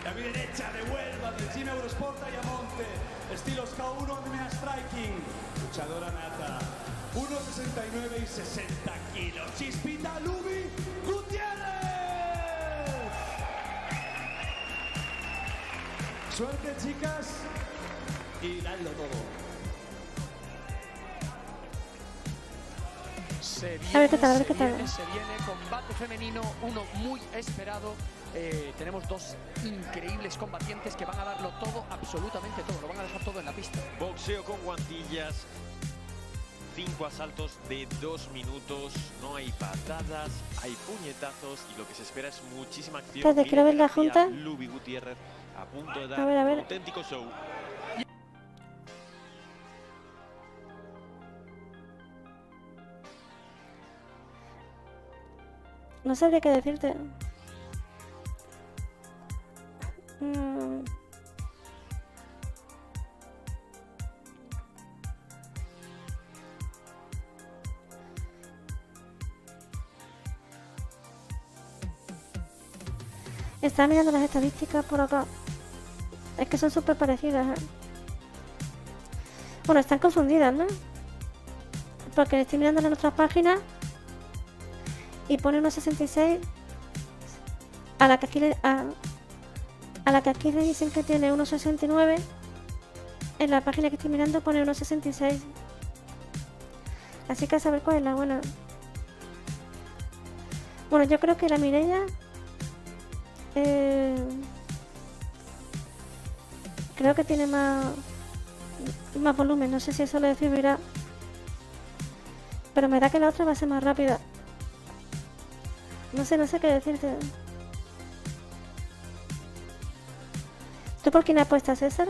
A mi derecha de Huelva, del Gym Eurosport Ayamonte, estilos K1 MMA Striking, luchadora nata, 1,69 y 60 kilos, Chispita Lubi Gutiérrez. Suerte, chicas, y dadlo todo. Se A ver qué tal, se viene combate femenino, uno muy esperado. Tenemos dos increíbles combatientes que van a darlo todo, absolutamente todo, lo van a dejar todo en la pista. Boxeo con guantillas, 5 asaltos de 2 minutos, no hay patadas, hay puñetazos y lo que se espera es muchísima acción. Espérate, quiero ver la junta. Lubi Gutiérrez a punto de dar A ver. un auténtico show. No sabría qué decirte. Estaba mirando las estadísticas por acá. Es que son súper parecidas, ¿eh? Bueno, están confundidas, ¿no? Porque estoy mirando en otras páginas y pone unos 66 a la que aquí le dicen que tiene unos 69. En la página que estoy mirando pone unos 66. Así que a saber cuál es la buena. Bueno, yo creo que la Mireia creo que tiene más volumen. No sé si eso le servirá, pero me da que la otra va a ser más rápida. No sé qué decirte. ¿Tú por quién apuestas, César?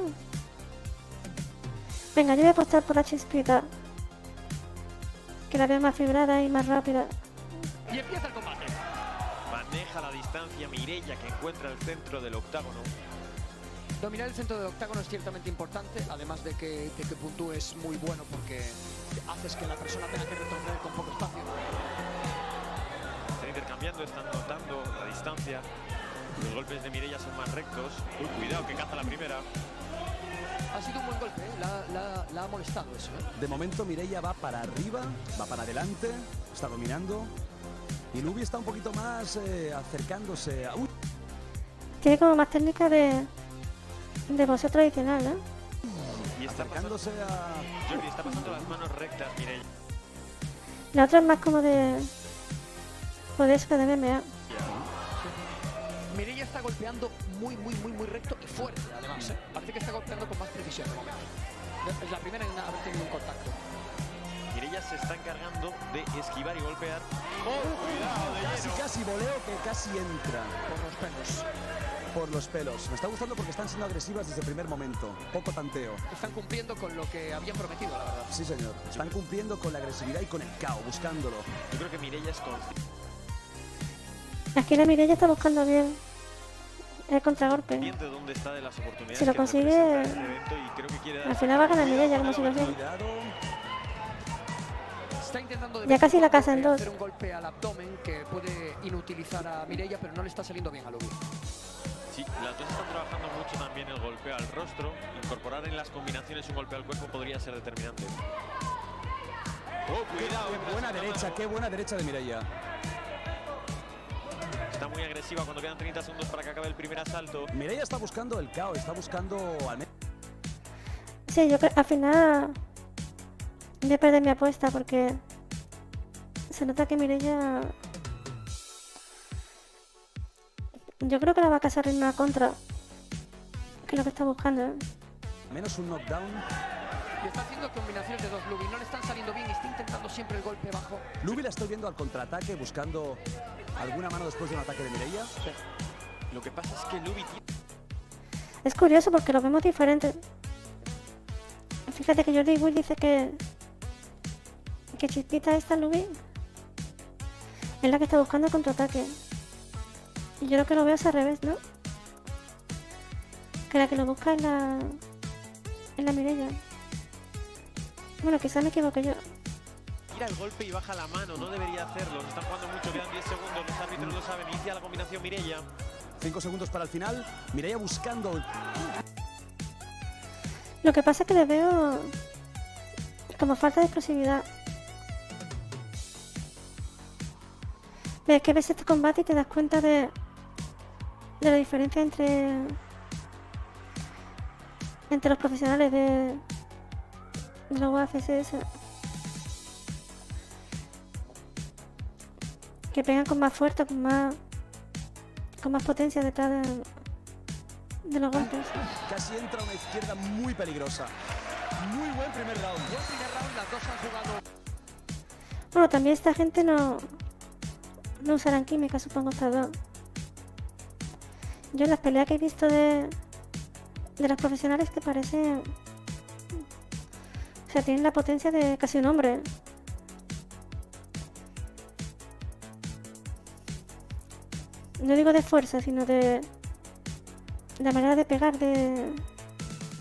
Venga, yo voy a apostar por la Chispita, que la veo más fibrada y más rápida. Y empieza el combate. Maneja la distancia Mireia, que encuentra el centro del octágono. Dominar el centro del octágono es ciertamente importante, además de que puntúe es muy bueno porque haces que la persona tenga que retroceder con poco espacio. Están intercambiando, están notando la distancia. Los golpes de Mireia son más rectos. Uy, cuidado que caza la primera. Ha sido un buen golpe, la ha molestado eso, ¿eh? De momento Mireia va para arriba, va para adelante, está dominando. Y Lubi está un poquito más acercándose a... Tiene como más técnica de boxeo tradicional, ¿no? Y está acercándose a... Jordi, está pasando las manos rectas, Mireia. La otra es más como de... Pues eso, de MMA. Mireia está golpeando muy recto y fuerte, además, ¿eh? Parece que está golpeando con más precisión de momento. Es la primera en haber tenido un contacto. Mireia se está encargando de esquivar y golpear. ¡Oh, cuidado! De lleno. Casi voleo que casi entra. Por los pelos. Por los pelos. Me está gustando porque están siendo agresivas desde el primer momento. Poco tanteo. Están cumpliendo con lo que habían prometido, la verdad. Sí, señor. Están cumpliendo con la agresividad y con el KO, buscándolo. Yo creo que Mireia es consciente. Aquí la Mireia está buscando bien el contragolpe. Dónde está de las oportunidades Si lo que consigue, representa este evento y creo que quiere dar... al final va a ganar Mireia como situación. Está intentando Ya casi la casa en dos. hacer un golpe al abdomen que puede inutilizar a Mireia, pero no le está saliendo bien a Lubi. Sí, las dos están trabajando mucho también el golpeo al rostro. Incorporar en las combinaciones un golpe al cuerpo podría ser determinante. Oh, cuidado. Qué buena derecha de Mireia. Está muy agresiva cuando quedan 30 segundos para que acabe el primer asalto. Mireia está buscando el caos, está buscando al menos. Sí, yo al final voy a perder mi apuesta porque se nota que Mireia... Yo creo que la va a casar en una contra, que es lo que está buscando, ¿eh? Menos un knockdown. Y está haciendo combinaciones de dos Lubi, no le están saliendo bien, está intentando siempre el golpe bajo. Lubi la estoy viendo al contraataque, buscando alguna mano después de un ataque de Mireia. Sí. Lo que pasa es que Lubi... Es curioso porque lo vemos diferente. Fíjate que Jordi Will dice que Chispita esta Lubi es la que está buscando el contraataque. Y yo lo que lo veo es al revés, ¿no? Que la que lo busca es la Mireia. Bueno, quizás me equivoqué yo. Tira el golpe y baja la mano, no debería hacerlo. Se están jugando mucho, quedan 10 segundos, los árbitros lo saben. Inicia la combinación Mireia. 5 segundos para el final. Mireia buscando. Lo que pasa es que le veo como falta de explosividad. Ves que ves este combate y te das cuenta de la diferencia entre los profesionales de la UFC, que pegan con más fuerza, con más potencia detrás de los golpes. Casi entra una izquierda muy peligrosa. Muy buen primer round. Buen primer round, las dos han jugado. Bueno, también esta gente no usarán química, supongo, estas dos. Yo en las peleas que he visto de las profesionales que parecen... O sea, tienen la potencia de casi un hombre. No digo de fuerza, sino de la manera de pegar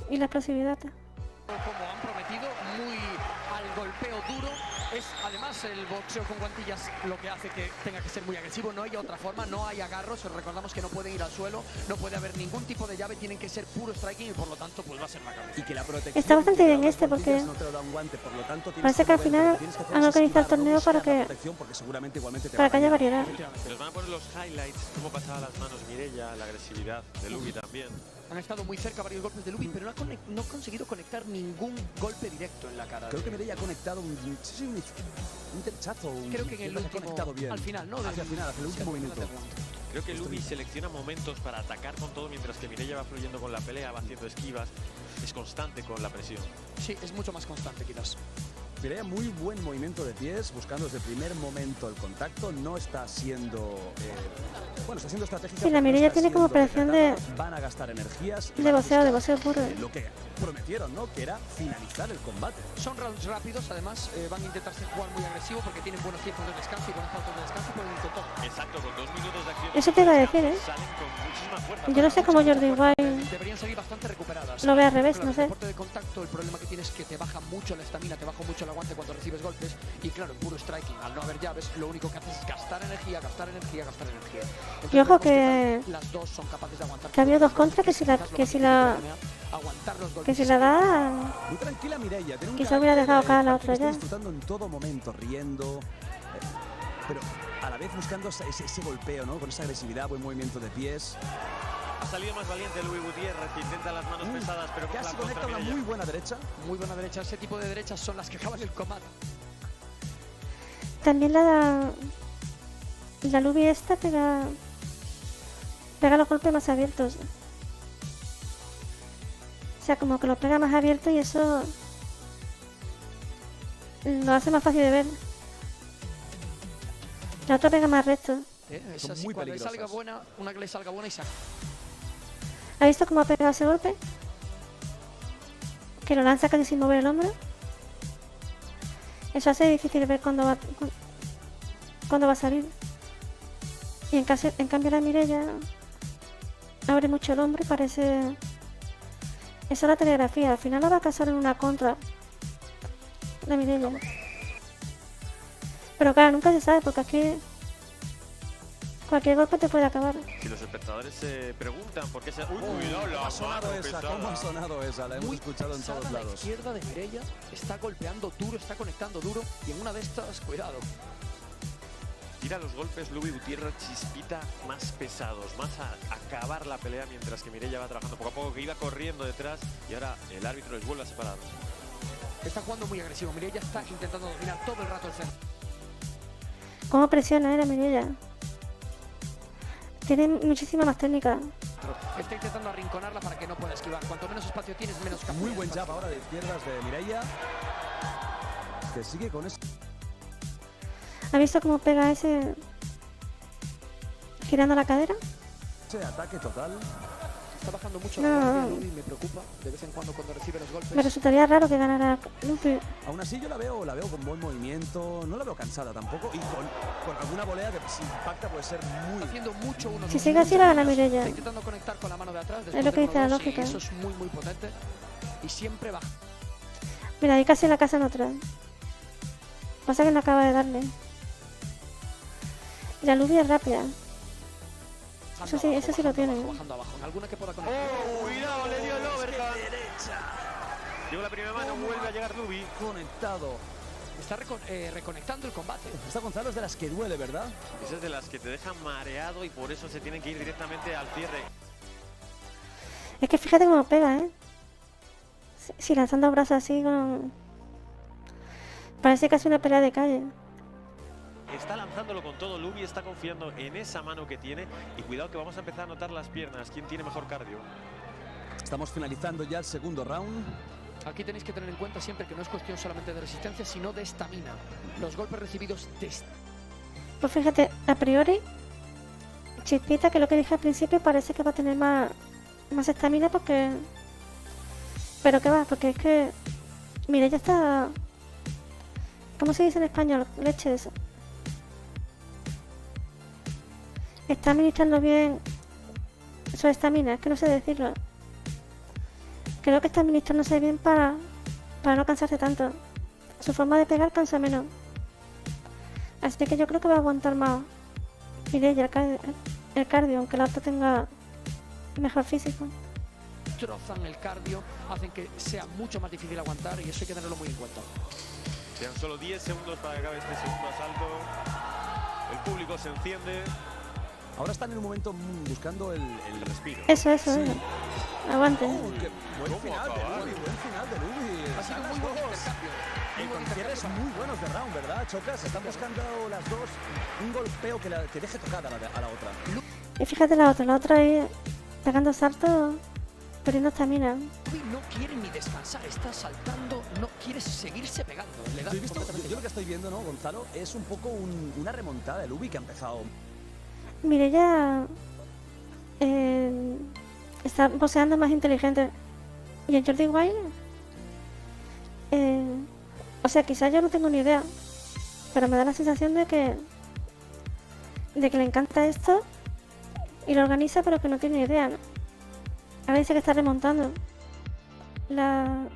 y la explosividad. Como han prometido, muy al golpeo duro. Es además el boxeo con guantillas lo que hace que tenga que ser muy agresivo. No hay otra forma, no hay agarros. Recordamos que no pueden ir al suelo, no puede haber ningún tipo de llave, tienen que ser puro striking y por lo tanto pues va a ser una cabeza. Y que la protección está bastante bien este porque no te lo da un guante, por lo tanto, parece que al final han organizado el torneo para que haya variedad. Les van a poner los highlights, cómo pasaba las manos Mireia, la agresividad de Lubi también. Han estado muy cerca varios golpes de Lubi, pero no ha conseguido conectar ningún golpe directo en la cara. Creo que Mireia ha conectado un derechazo. Creo que en el último, conectado bien. al final, ¿no? Hacia el final, hacia el último minuto. Creo que Lubi selecciona momentos para atacar con todo, mientras que Mireia va fluyendo con la pelea, va haciendo esquivas, es constante con la presión. Sí, es mucho más constante quizás. Mireia muy buen movimiento de pies, buscando desde el primer momento el contacto, no está siendo... bueno, está siendo estratégica. Sí, la Mireia tiene como operación de... Van a gastar energías. De boxeo puro. Lo que prometieron, ¿no? Que era finalizar el combate. Son rounds rápidos, además van a intentarse jugar muy agresivo porque tienen buenos tiempos de descanso y buenos pautas de descanso y pueden intentar. Exacto, con 2 minutos de acción. Eso te iba a decir, ¿eh? Salen con muchísima fuerza. Yo no sé cómo Jordi Wild deberían salir bastante recuperadas. Lo ve al revés, no sé. En el deporte de contacto, el problema que tienes es que te baja mucho la estamina, te baja mucho el aguante cuando recibes golpes. Y claro, en puro striking, al no haber llaves, lo único que haces es gastar energía, gastar energía, gastar energía. Entonces, y ojo que las dos son capaces de aguantar. Que había dos contras que si la da... Muy tranquila Mireia. Quizá hubiera dejado caer la otra ya. Disfrutando en todo momento, riendo. Pero a la vez buscando ese golpeo, ¿no? Con esa agresividad, buen movimiento de pies. Ha salido más valiente Luis Gutiérrez, que intenta las manos pesadas, pero casi conecta una muy buena derecha. Muy buena derecha. Ese tipo de derechas son las que acaban el combate. También la Lubi esta pega los golpes más abiertos. O sea, como que lo pega más abierto y eso lo hace más fácil de ver. La otra pega más recto. Es así, cuando le salga buena, una que le salga buena y saca. ¿Ha visto cómo ha pegado ese golpe? Que lo lanza casi sin mover el hombro. Eso hace difícil ver cuándo va a salir. Y en cambio la Mireia abre mucho el hombro y parece... Esa es la telegrafía. Al final la va a casar en una contra. La Mireia. Pero claro, nunca se sabe porque aquí... Cualquier golpe te puede acabar. Si los espectadores se preguntan por qué se... ¡Uy, cuidado! ¿Cómo ha sonado esa? ¿Cómo ha sonado esa? La hemos escuchado en todos lados. La izquierda de Mireia está golpeando duro, está conectando duro y en una de estas, cuidado. tira los golpes Lubi Gutiérrez chispita más pesados, más a acabar la pelea, mientras que Mireia va trabajando poco a poco, que iba corriendo detrás y ahora el árbitro les vuelve a separar. Está jugando muy agresivo. Mireia está intentando dominar todo el rato el centro. ¿Cómo presiona la Mireia? Tiene muchísima más técnica. Está intentando arrinconarla para que no pueda esquivar. Cuanto menos espacio tienes, menos capacidad. Muy buen jab ahora de izquierdas de Mireia, que sigue con eso. ¿Ha visto cómo pega ese girando la cadera? Ese ataque total. Está bajando mucho No. la guardia, Lubi, me preocupa de vez en cuando recibe los golpes. Me resultaría raro que ganara Lupi. Aún así yo la veo con buen movimiento, no la veo cansada tampoco, y con alguna volea que si impacta puede ser muy... Haciendo mucho uno. Si sigue así la gana Mireia. Está intentando conectar con la mano de atrás. Es lo que dice la y lógica. eso es muy potente. Y siempre baja. Mira, ahí casi la casa en otra. Pasa que no acaba de darle. Y la Lubi es rápida. Eso sí lo tiene. Bajando abajo. Alguna que pueda conectar. ¡Oh, cuidado! Le dio el overhand. Llegó la primera mano, vuelve a llegar Lubi. Conectado. Está reconectando el combate. Esta Gonzalo es de las que duele, ¿verdad? Esa es de las que te dejan mareado y por eso se tienen que ir directamente al cierre. Es que fíjate cómo pega, ¿eh? Si lanzando brazos así con... Parece casi una pelea de calle. Está lanzándolo con todo, Lubi está confiando en esa mano que tiene y cuidado que vamos a empezar a notar las piernas. ¿Quién tiene mejor cardio? Estamos finalizando ya el segundo round. Aquí tenéis que tener en cuenta siempre que no es cuestión solamente de resistencia, sino de estamina. Los golpes recibidos de... Pues fíjate, a priori, Chispita, que lo que dije al principio, parece que va a tener más estamina porque... Pero que va, porque es que... Mira, ya está... ¿Cómo se dice en español? Leches. Está administrando bien su estamina, es que no sé decirlo. Creo que está administrándose bien para no cansarse tanto. Su forma de pegar cansa menos. Así que yo creo que va a aguantar más Mireia el cardio, aunque la otra tenga mejor físico. Trozan el cardio, hacen que sea mucho más difícil aguantar y eso hay que tenerlo muy en cuenta. Quedan solo 10 segundos para que acabe este segundo asalto. El público se enciende. Ahora están en un momento buscando el respiro. Eso. Sí. Aguante. Buen final de Lubi. Ha sido muy buen intercambio. Con cierres muy buenos de round, ¿verdad, Chocas? Están buscando las dos un golpeo que deje tocada a la otra. Y fíjate la otra ahí pegando saltos, perdiendo estamina. Lubi no quiere ni descansar, está saltando, no quiere seguirse pegando. Le da Yo lo que estoy viendo, ¿no, Gonzalo? Es un poco una remontada de Lubi que ha empezado. Mireia está boxeando más inteligente. Y el Jordi Wild, o sea, quizás yo no tengo ni idea, pero me da la sensación de que le encanta esto y lo organiza, pero que no tiene ni idea, ¿no? Ahora dice que está remontando la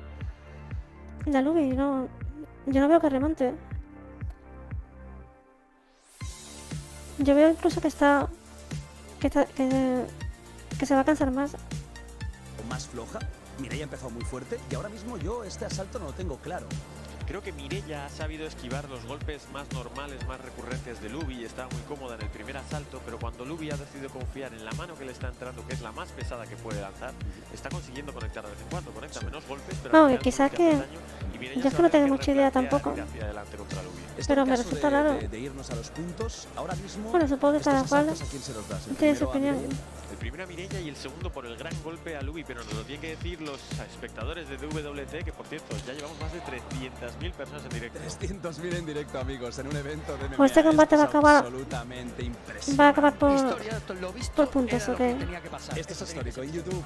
Lubi, no, yo no veo que remonte. Yo veo incluso que se va a cansar más. Más floja. Mireia ha empezado muy fuerte y ahora mismo yo este asalto no lo tengo claro. Creo que Mireia ha sabido esquivar los golpes más normales, más recurrentes de Lubi y está muy cómoda en el primer asalto, pero cuando Lubi ha decidido confiar en la mano que le está entrando, que es la más pesada que puede lanzar, está consiguiendo conectar de vez en cuando, conecta menos golpes, pero No, al final quizás hace que... daño, y Mireia Yo es se que va no a tengo tener mucha que idea replantear tampoco. ir hacia adelante contra Lubi. Pero me caso resulta raro. de irnos a los puntos, ahora mismo. Bueno, supongo que estos cada cual asaltos, ¿a quién se los das? El tiene su primero a opinión. Mireia. El primero a Mireia y el segundo por el gran golpe a Lubi, pero nos lo tienen que decir los espectadores de WT, que por cierto, ya llevamos más de 300.000 personas en directo. 300.000 en directo, amigos, en un evento de MMA. Pues este combate va a acabar. Absolutamente impresionante. Va a acabar por puntos, ¿o qué? Esto es histórico en YouTube.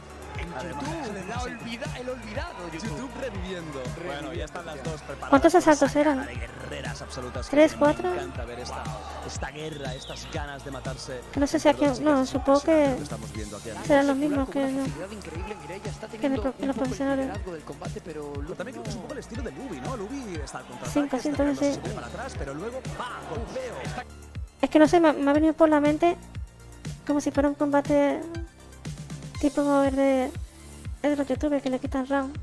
El olvidado YouTube reviviendo. Bueno, ya están las dos preparadas. ¿Cuántos asaltos Esa eran? cara de guerreras absolutas. 3, que 4. Me encanta ver esta guerra, estas ganas de matarse. Que no sé si aquí... No, supongo que Lo estamos viendo aquí. serán los mismos que increíble, Mireia está los teniendo un poco el profesionales. liderazgo del combate, pero Pero también creo que es un poco el estilo de Lubi, ¿no? Lubi está al Sí, contraataque, casi está entonces tirándose para atrás, pero luego ¡pam! Golpeo. Es que no sé, me ha venido por la mente como si fuera un combate tipo el de los youtubers que le quitan round.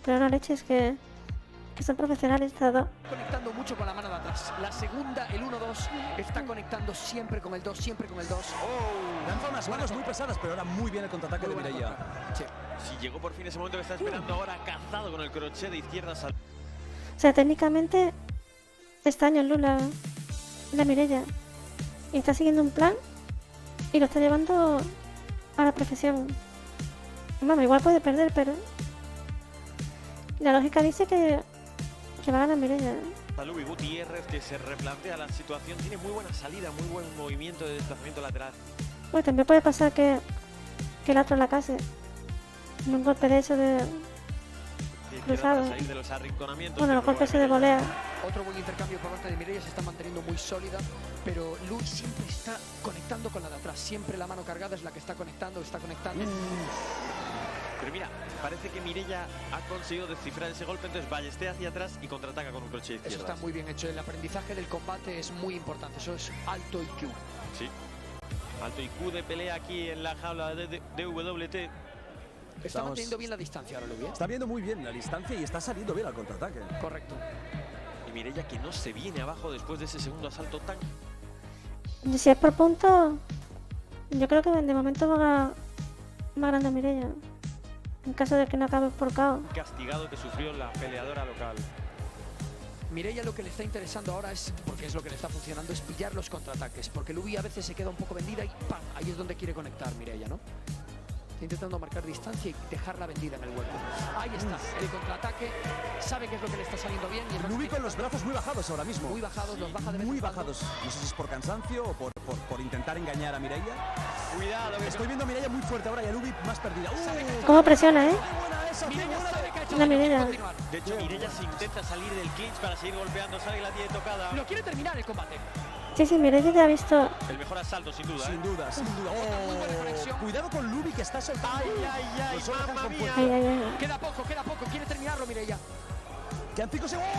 Pero no leches que que son profesionales estas dos. Conectando mucho con la mano de atrás. La segunda, el 1-2, está conectando siempre con el 2, siempre con el 2. Lanza unas manos muy pesadas, pero ahora muy bien el contraataque de Mireia. Sí. Si llegó por fin ese momento que está esperando ahora, cazado con el crochet de izquierda. O sea, técnicamente está años luz la Mireia. Y está siguiendo un plan y lo está llevando a la perfección. Vamos, igual puede perder, pero la lógica dice que va a ganar Mireia. Lubi Gutiérrez, que se replantea la situación, tiene muy buena salida, muy buen movimiento de desplazamiento lateral. Pues también puede pasar que el otro la case. En un golpe de eso de cruzado. Para salir de los arrinconamientos. Bueno, los golpes de volea. Otro buen intercambio por parte de Mireia, se está manteniendo muy sólida, pero Luis siempre está conectando con la de atrás. Siempre la mano cargada es la que está conectando. Pero mira, parece que Mireia ha conseguido descifrar ese golpe, entonces ballestea hacia atrás y contraataca con un crochet izquierda. Eso está muy bien hecho. El aprendizaje del combate es muy importante. Eso es alto IQ. Sí. Alto IQ de pelea aquí en la jaula de WT. Está manteniendo bien la distancia ahora, Lubi. Está viendo muy bien la distancia y está saliendo bien al contraataque. Correcto. Y Mireia que no se viene abajo después de ese segundo asalto tan... Si es por puntos, yo creo que de momento va ganando Mireia. En caso de que no acabe por KO. Castigado que sufrió la peleadora local. Mireia lo que le está interesando ahora es, porque es lo que le está funcionando, es pillar los contraataques. Porque Lubi a veces se queda un poco vendida y ¡pam! Ahí es donde quiere conectar Mireia, ¿no? Está intentando marcar distancia y dejarla vendida en el hueco. Ahí está, el contraataque. Sabe qué es lo que le está saliendo bien. Y Lubi con los brazos muy bajados ahora mismo. Muy bajados, los baja de vez en Muy cuando. bajados. No sé si es por cansancio o por intentar engañar a Mireia. Cuidado. Estoy viendo a Mireia muy fuerte ahora y a Lubi más perdida. ¿Cómo presiona, Mireia sabe que ha hecho La Mireia. De hecho, Mireia se intenta salir del clinch para seguir golpeando. Sale y la tiene tocada. Lo quiere terminar el combate. Sí, Mireia te ha visto. El mejor asalto, sin duda. Sin duda. Cuidado con Lubi que está soltando. Ay, mamma mía. Ay. Queda poco. Quiere terminarlo, Mireia. Quedan 5 segundos.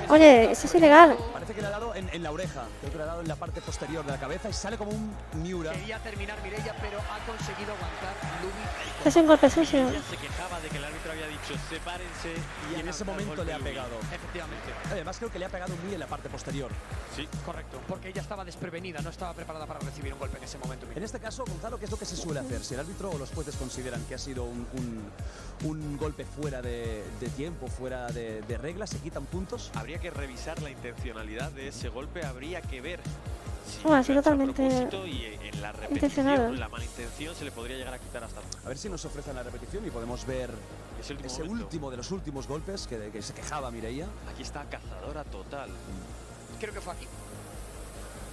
Oye, eso es ilegal. Parece que le ha dado en la oreja. Creo que le ha dado en la parte posterior de la cabeza y sale como un Miura. Quería terminar Mireia, pero ha conseguido aguantar Lubi. Es un golpe sucio. Ella se quejaba de que el árbitro había dicho sepárense. Y en ese momento le ha pegado. Efectivamente. Además creo que le ha pegado muy en la parte posterior. Sí, correcto. Porque ella estaba desprevenida, no estaba preparada para recibir un golpe en ese momento. En este caso, Gonzalo, ¿qué es lo que se suele hacer? Si el árbitro o los jueces consideran que ha sido un golpe fuera de tiempo, fuera de reglas, ¿se quitan puntos? Habría que revisar la intencionalidad de ese golpe, habría que ver si Bueno, así lo ha hecho a totalmente propósito y en la intencionado. repetición, la mala intención se le podría llegar a quitar hasta... A ver si nos ofrecen la repetición y podemos ver ese último de los últimos golpes que se quejaba Mireia. Aquí está cazadora total. Creo que fue aquí.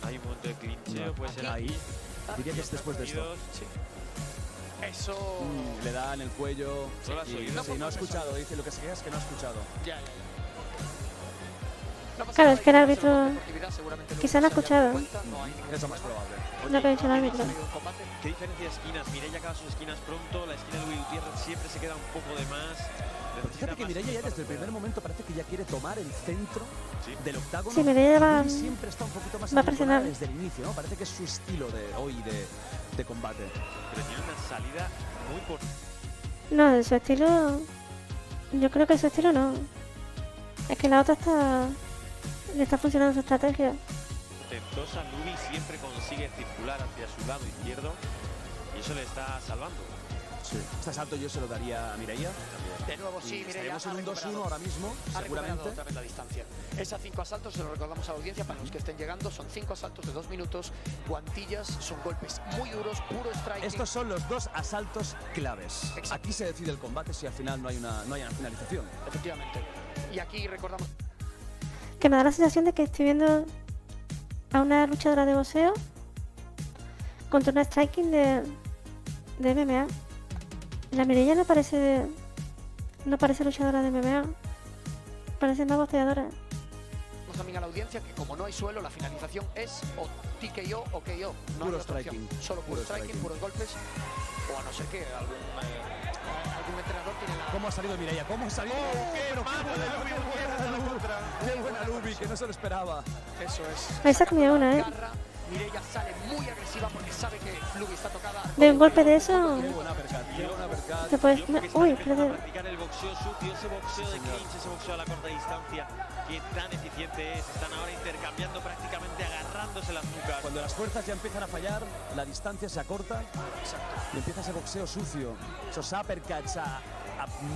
Hay un momento de clincheo, puede ser ahí. aquí. Diría que es después de esto. Sí. Eso... Le da en el cuello. ¿No lo has oído? Sí, no ha escuchado. Dice lo que se queja es que no ha escuchado. Ya. Claro, es que el árbitro quizá no ha escuchado Es lo más probable. lo que ha dicho el árbitro. ¿Qué diferencia de esquinas? Mireia acaba sus esquinas pronto, la esquina de Luis Gutiérrez siempre se queda un poco de más. Fíjate que Mireia ya desde el primer momento parece que ya quiere tomar el centro del octágono. Sí, Mireia va siempre está un poquito más a presionar desde el inicio, ¿no? Parece que es su estilo de hoy de combate. Pero tiene una salida muy por... No, de su estilo. Yo creo que su estilo no. Es que la otra le está funcionando su estrategia. Tentosa, Lubi siempre consigue circular hacia su lado izquierdo y eso le está salvando. Sí. Este salto yo se lo daría a Mireia. De nuevo sí, Mireia. Estaremos en un 2-1 ahora mismo, Ha recuperado seguramente. otra vez la distancia. Esas 5 asaltos, se lo recordamos a la audiencia para los que estén llegando, son 5 asaltos de 2 minutos, guantillas, son golpes muy duros, puro strike. Estos son los 2 asaltos claves. Exacto. Aquí se decide el combate si al final no hay una finalización. Efectivamente. Y aquí recordamos... Que me da la sensación de que estoy viendo a una luchadora de boxeo contra una striking de MMA. La Mireia no parece luchadora de MMA. Parece más boxeadora. También a la audiencia que como no hay suelo, la finalización es o TKO o KO. No puro hay otra opción. striking. Solo puro striking, puros golpes. O a no ser que algún entrenador tiene la... ¿Cómo ha salido Mireia? ¿Cómo ha salido? ¡Qué buena Lubi! Que no se lo esperaba. Eso es. Ahí se ha comido una, ¿eh? Mireia sale muy agresiva porque sabe que Lubi está tocada. De un golpe de eso. Qué buen uppercut. Te puedes. Uy, Empiezan a perdón. practicar el boxeo sucio, ese boxeo de clinch, ese boxeo a la corta distancia que tan eficiente es. Están ahora intercambiando prácticamente, agarrándose las nucas. Cuando las fuerzas ya empiezan a fallar, la distancia se acorta y empieza ese boxeo sucio. Esos uppercuts a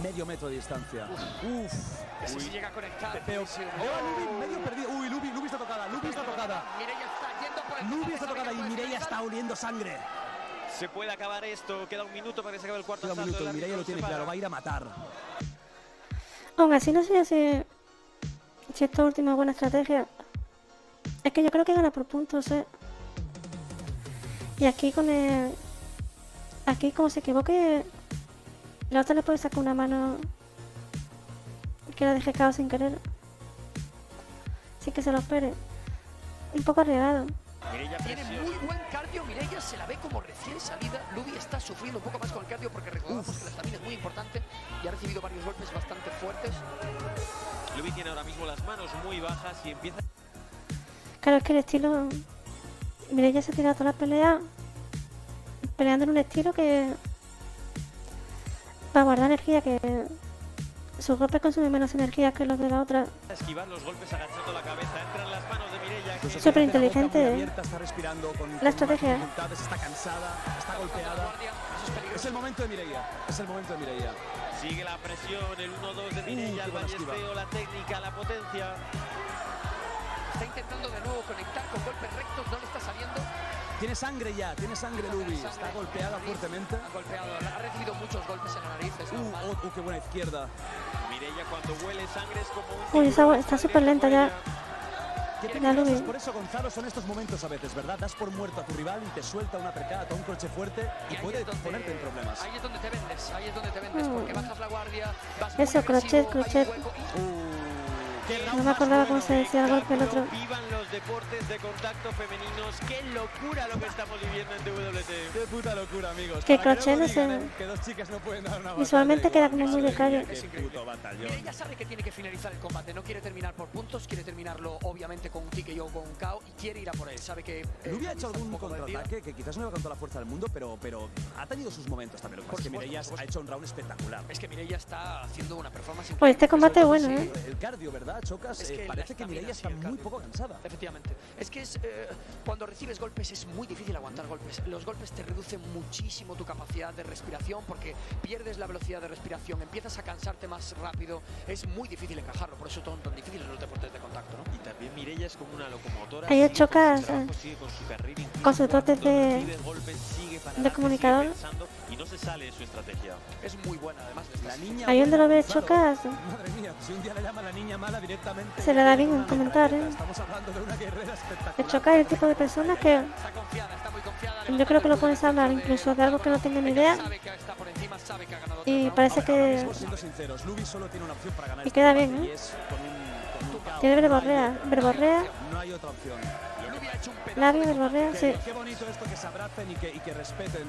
medio metro de distancia. Uf. Ese sí llega a conectar. Pero, Lubi medio perdido. Uy, Lubi está tocada. Lubi está tocada. Mireia está yendo por el Lubi está tocada y Mireia está oliendo sangre. Se puede acabar esto, queda un minuto para que se acabe el cuarto Queda un asalto. minuto y Mireia lo tiene claro, va a ir a matar. Aún así no sé si esta última es buena estrategia. Es que yo creo que gana por puntos, Y aquí con el... Aquí como se equivoque, la otra le puede sacar una mano que la deje caos sin querer. Así que se lo espere. Un poco arriesgado. Tiene muy buen cardio, Mireia se la ve como recién salida. Lubi está sufriendo un poco más con el cardio porque recordamos que la estamina es muy importante y ha recibido varios golpes bastante fuertes. Lubi tiene ahora mismo las manos muy bajas y empieza... Claro, es que el estilo... Mireia se ha tirado toda la pelea peleando en un estilo que... Para guardar energía, que... Sus golpes consumen menos energía que los de la otra. Esquivar los golpes agachando la cabeza, entran las manos de Mireia. Súper inteligente, Está respirando con la estrategia. dificultades, está cansada, está golpeada. Es el momento de Mireia. Es el momento de Mireia. Sigue la presión, el 1-2 de Mireia, el ballesteo, la técnica, la potencia. Está intentando de nuevo conectar con golpes rectos, no le está saliendo. Tiene sangre ya, tiene sangre Lubi. Está golpeada fuertemente. Ha golpeado, ha recibido muchos golpes en la nariz. Es normal. Qué buena izquierda. Mireia cuando huele sangre es como un... Uy, está súper lenta ya. La Lubi. Por eso, Gonzalo, son estos momentos a veces, ¿verdad? Das por muerto a tu rival y te suelta una uppercut o un crochet fuerte y puede ponerte en problemas. Ahí es donde te vendes, porque bajas la guardia, vas Eso, crochet. No me acordaba cómo se decía el golpe el otro. Vivan los deportes de contacto femeninos. ¡Qué locura lo que estamos viviendo en TWT! ¡Qué puta locura, amigos! Que crochet no sé. Que dos chicas no pueden dar una Visualmente queda como muy de calle. Ella sabe que tiene que finalizar el combate, no quiere terminar por puntos, quiere terminarlo obviamente con un TKO o con un KO y quiere ir a por él. Sabe que... Lubi ha hecho algún contraataque que quizás no iba con toda la fuerza del mundo, pero ha tenido sus momentos también. Lo que pasa es que Mireia ha hecho un round espectacular. Es que Mireia está haciendo una performance Pues este combate es bueno, El cardio, ¿verdad? Chocas, parece que Mireia está muy poco cansada. Efectivamente. Es que cuando recibes golpes es muy difícil aguantar golpes. Los golpes te reducen muchísimo tu capacidad de respiración porque pierdes la velocidad de respiración, empiezas a cansarte más rápido. Es muy difícil encajarlo, por eso son tan difíciles los deportes de contacto, ¿no? Y también Mireia es como una locomotora. Ahí chocas con sus dotes de comunicador. Y no se sale de su estrategia. Es muy buena, además. Ahí donde lo ves chocas. Madre mía, si un día le llama la niña mala directamente. Se le da bien en comentar, Estamos hablando de una guerrera espectacular. El chocar es el tipo de personas que yo creo que lo puedes hablar incluso de algo que no tenga ni idea y parece que Siendo sinceros, Lubi solo tiene una opción para ganar. y queda bien, Y es con un Tiene verborrea, no hay otra opción. labio, verborrea, sí. Qué bonito esto que se abracen y que respeten,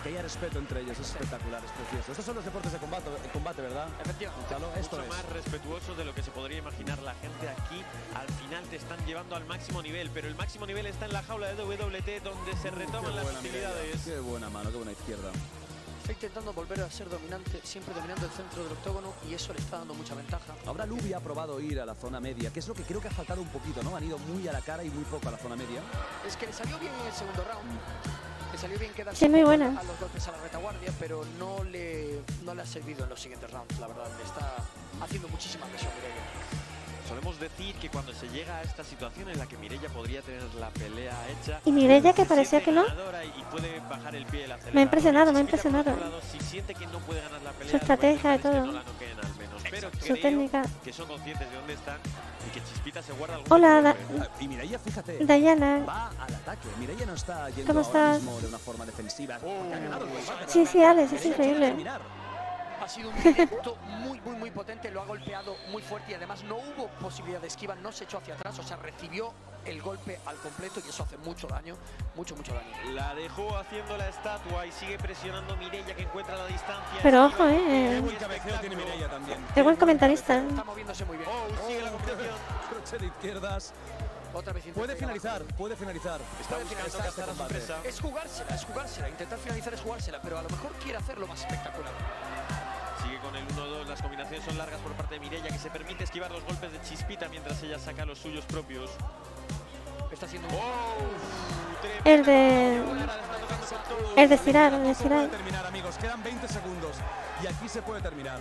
que haya respeto entre ellos, es espectacular, es precioso. Estos son los deportes de combate, ¿verdad? Efectivamente. Esto Mucho más respetuoso de lo que se podría imaginar la gente aquí. Al final te están llevando al máximo nivel, pero el máximo nivel está en la jaula de WT donde se retoman las hostilidades. Qué buena mano, qué buena izquierda. Está intentando volver a ser dominante, siempre dominando el centro del octógono y eso le está dando mucha ventaja. Ahora Lubi ha probado ir a la zona media, que es lo que creo que ha faltado un poquito, ¿no? Han ido muy a la cara y muy poco a la zona media. Es que le salió bien en el segundo round. Le salió bien quedarse Sí, muy buena. a los golpes a la retaguardia, pero no le ha servido en los siguientes rounds, la verdad. Le está haciendo muchísima presión Mireia. Solemos decir que cuando se llega a esta situación en la que Mireia podría tener la pelea hecha Y Mireia, que se parecía siente que no. ganadora y puede bajar el pie del acelerador. Me ha impresionado, me ha Si mira por impresionado. otro lado, si siente que no puede ganar la pelea, Su estrategia y lo que todo. no la noqueen al menos. Pero Su creo técnica. que son conscientes de dónde están y que Chispita se guarda algún Hola, golpe. Y Mireia, fíjate, Diana. va al ataque. Mireia no está yendo ¿Cómo ahora estás? mismo de una forma defensiva. Porque ha ganado el combate. Sí, Alex, es increíble. Ha sido un directo muy potente, lo ha golpeado muy fuerte y además no hubo posibilidad de esquiva, no se echó hacia atrás, o sea, recibió el golpe al completo y eso hace mucho daño, mucho daño. La dejó haciendo la estatua y sigue presionando Mireia que encuentra la distancia. Pero ojo, Qué buen cabeceo tiene Mireia también. Qué buen comentarista. Está moviéndose muy bien. Sigue la competición. Crochet de izquierdas. Otra vez intenta Puede ir abajo. finalizar, puede finalizar. Está buscando cazar a su presa. Es jugársela. Intentar finalizar es jugársela, pero a lo mejor quiere hacerlo más espectacular. Sigue con el 1-2, las combinaciones son largas por parte de Mireia, que se permite esquivar los golpes de Chispita mientras ella saca los suyos propios. Está haciendo El de Cirar, el de Se puede Cirar. terminar, amigos. Quedan 20 segundos. Y aquí se puede terminar.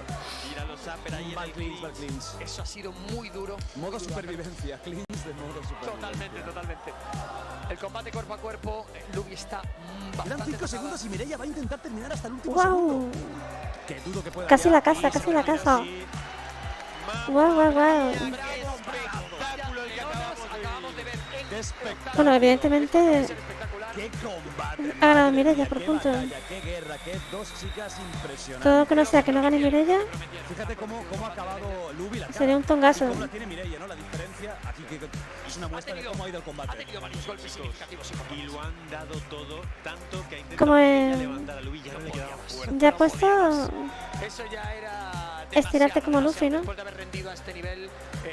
Tira los upper ahí en el clinch. Eso ha sido muy duro. Modo supervivencia. Clinch de modo supervivencia. Totalmente. El combate cuerpo a cuerpo, Lubi está bastante Quedan 5 tocada. segundos y Mireia va a intentar terminar hasta el último ¡Guau! segundo. Que dudo que pueda Casi ya. la casa, casi la casa. ¡Guau, guau, guau! ¡Qué espectáculo! Bueno, evidentemente ¡Qué combate! ha ganado Mireia por ¡Qué puntos. batalla, qué guerra! ¡Qué dos chicas impresionantes! Todo que no sea que no gane Mireia Fíjate cómo ha acabado Lubi la cara. sería un tongazo. Y cómo la tiene Mireia, ¿no? La diferencia aquí que es una muestra de cómo ha ido el combate. Ha tenido varios golpes significativos. Y lo han dado todo, tanto que ha intentado Como Mireia en- levantar a Lubi, ya no le quedaba fuerza. Ya ha puesto Eso ya era estirarte como Luffy, ¿no? Después de haber rendido a este nivel,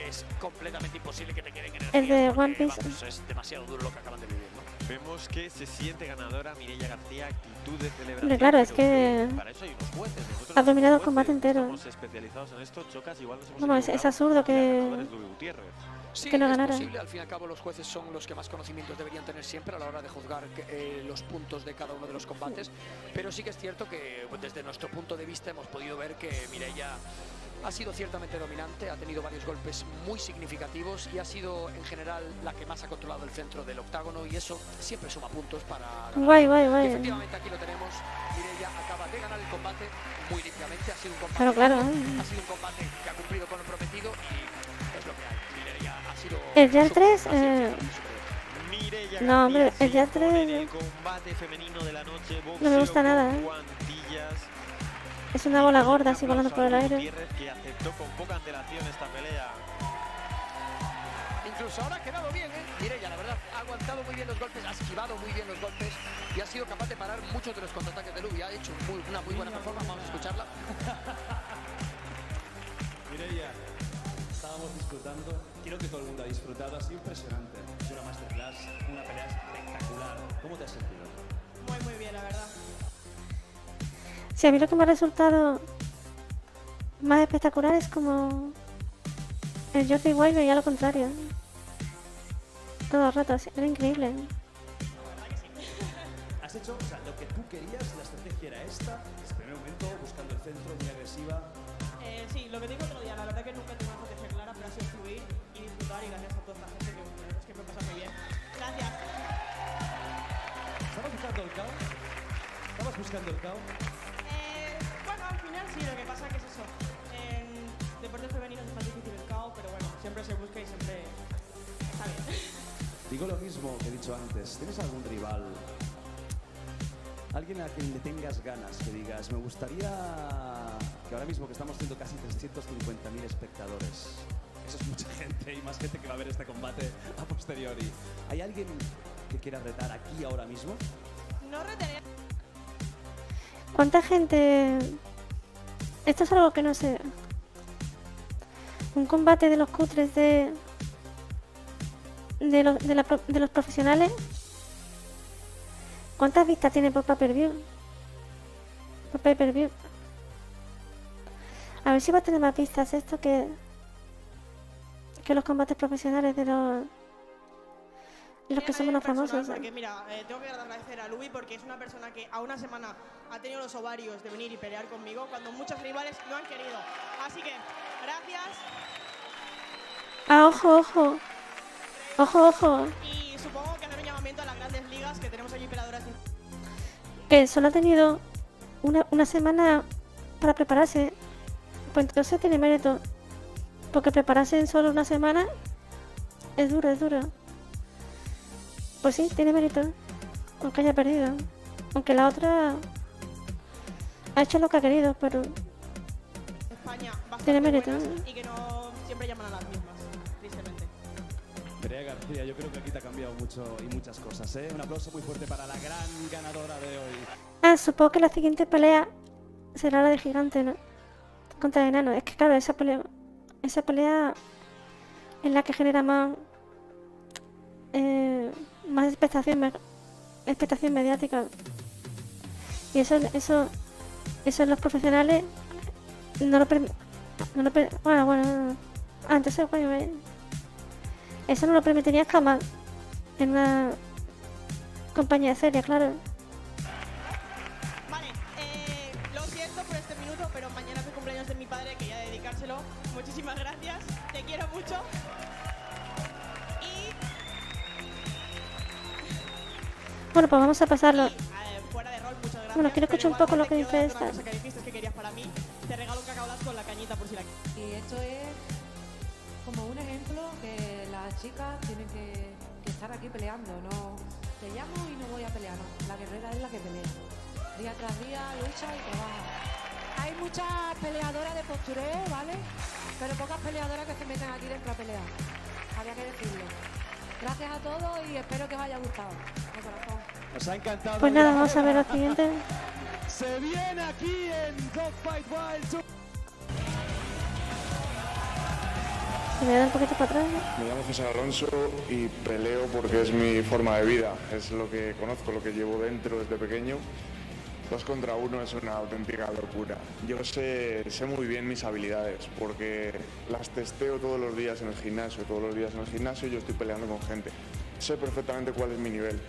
es completamente imposible que te queden en El de One Piece. Es demasiado duro lo que acaban de vivir, ¿no? Vemos que se siente ganadora Mireia García, actitud de celebración. Hombre, claro, es pero que para eso hay unos jueces. Nosotros ha dominado el somos combate jueces, entero. Estamos especializados en esto, Chocas, igual nos hemos Vamos, es equivocado. absurdo que- El ganador es Lubi Gutiérrez. Sí, que no es ganara. posible. Al fin y al cabo, los jueces son los que más conocimientos deberían tener siempre a la hora de juzgar los puntos de cada uno de los combates. Pero sí que es cierto que desde nuestro punto de vista hemos podido ver que Mireia ha sido ciertamente dominante, ha tenido varios golpes muy significativos y ha sido en general la que más ha controlado el centro del octágono, y eso siempre suma puntos para ganar. Guay, guay, Y guay. efectivamente aquí lo tenemos. Mireia acaba de ganar el combate muy limpiamente. Ha sido un combate, Claro. ha sido un combate que ha cumplido con lo prometido y es lo que hay. Mireia ha sido El Jar 3, Mireia no, hombre, García el Jar se impone en 3 el combate femenino de la noche, no me gusta boxeo nada, con ¿eh? guantillas. Es una bola gorda así volando por el aire. Gutiérrez, que aceptó con poca antelación esta pelea. Incluso ahora ha quedado bien, Mireia, la verdad, ha aguantado muy bien los golpes, ha esquivado muy bien los golpes y ha sido capaz de parar muchos de los contraataques de Lubi. Ha hecho una muy buena performance, vamos a escucharla. Mireia, estábamos disfrutando. Quiero que todo el mundo ha disfrutado. Ha sido impresionante. Es una masterclass, una pelea espectacular. ¿Cómo te has sentido? Muy bien, la verdad. Sí, a mí lo que me ha resultado más espectacular es como el Jordi Wild veía lo contrario. Todo el rato, era increíble. Has hecho, o sea, lo que tú querías, la estrategia era esta. Desde el primer momento, buscando el centro, muy agresiva. Sí, lo que te digo otro día, la verdad que nunca tengo una estrategia clara, pero ha sido fluir y disfrutar, y gracias a toda la gente que es que me pasa muy bien. Gracias. ¿Estabas buscando el caos? ¿Estabas buscando el caos? Bueno, al final sí, lo que pasa que es eso. En deportes femeninos es más difícil el caos, pero bueno, siempre se busca y siempre está bien. Digo lo mismo que he dicho antes. ¿Tienes algún rival? Alguien a quien le tengas ganas, que digas, me gustaría que ahora mismo que estamos teniendo casi 350.000 espectadores, eso es mucha gente y más gente que va a ver este combate a posteriori. ¿Hay alguien que quiera retar aquí ahora mismo? No retener. ¿Cuánta gente? Esto es algo que no sé. Un combate de los cutres de los profesionales. ¿Cuántas vistas tiene por pay-per-view? Por pay-per-view. A ver si va a tener más vistas esto que los combates profesionales de los que somos los famosos. Porque mira, tengo que agradecer a Lubi porque es una persona que a una semana ha tenido los ovarios de venir y pelear conmigo cuando muchos rivales no han querido. Así que, gracias. Ah, ojo, ojo. Ojo, ojo. Y supongo que hacer un llamamiento a las grandes ligas que tenemos allí peleadoras. Que solo ha tenido una semana para prepararse. Pues entonces tiene mérito. Porque prepararse en solo una semana es duro, es duro. Pues sí, tiene mérito. Aunque haya perdido. Aunque la otra ha hecho lo que ha querido, pero España tiene bastante mérito. buenas y que no siempre llaman a las mismas, tristemente. Mireia García, yo creo que aquí te ha cambiado mucho y muchas cosas, ¿eh? Un aplauso muy fuerte para la gran ganadora de hoy. Ah, supongo que la siguiente pelea será la de Gigante, ¿no? Contra Enano. Es que claro, esa pelea es la que genera más más expectación mediática. Y eso los profesionales no lo bueno, antes eso no lo permitiría jamás en una compañía seria, claro. Vale, lo siento por este minuto, pero mañana es el cumpleaños de mi padre, quería dedicárselo. Muchísimas gracias, te quiero mucho. Bueno, pues vamos a pasarlo. Fuera de rol, muchas gracias. Bueno, quiero escuchar un poco lo que dice esta. Una cosa que dijiste que querías para mí, te regalo un cacaolas con la cañita por si la... Y esto es como un ejemplo que las chicas tienen que estar aquí peleando, no te llamo y no voy a pelear, no. La guerrera es la que pelea. Día tras día lucha y trabaja. Hay muchas peleadoras de postureo, ¿vale? Pero pocas peleadoras que se meten aquí dentro a pelear. Había que decirlo. Gracias a todos y espero que os haya gustado. De corazón. Nos ha encantado. Pues nada, vamos a ver lo siguiente. Se viene aquí en Dogfight Wild. Me voy a dar un poquito para atrás. Me llamo César Alonso y peleo porque es mi forma de vida, es lo que conozco, lo que llevo dentro desde pequeño. 2 contra 1 es una auténtica locura. Yo sé muy bien mis habilidades porque las testeo todos los días en el gimnasio. Todos los días en el gimnasio yo estoy peleando con gente. Sé perfectamente cuál es mi nivel,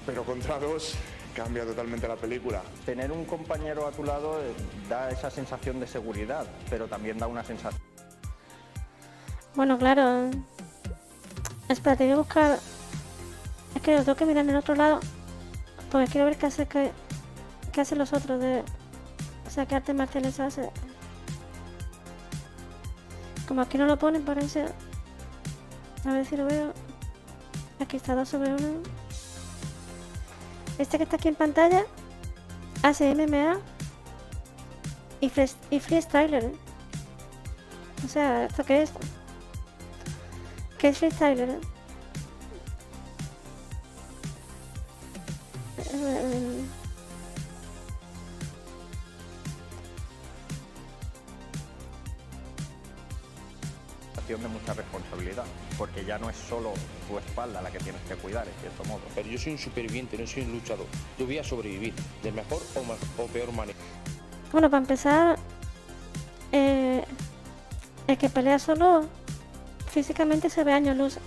pero contra 2 cambia totalmente la película. Tener un compañero a tu lado da esa sensación de seguridad, pero también da una sensación... Bueno, claro. Espera, te voy a buscar. Es que lo tengo que mirar en el otro lado. Porque quiero ver qué hacen los otros de. O sea, qué artes marciales hace. Como aquí no lo ponen, parece. A ver si lo veo. Aquí está 2 sobre 1. Este que está aquí en pantalla hace MMA y freestyler. O sea, ¿esto qué es? ¿Qué es freestyler? De mucha responsabilidad, porque ya no es solo tu espalda la que tienes que cuidar, en cierto modo. Pero yo soy un superviviente, no soy un luchador. Yo voy a sobrevivir de mejor o peor manera. Bueno, para empezar, el que pelea solo físicamente se ve años luz.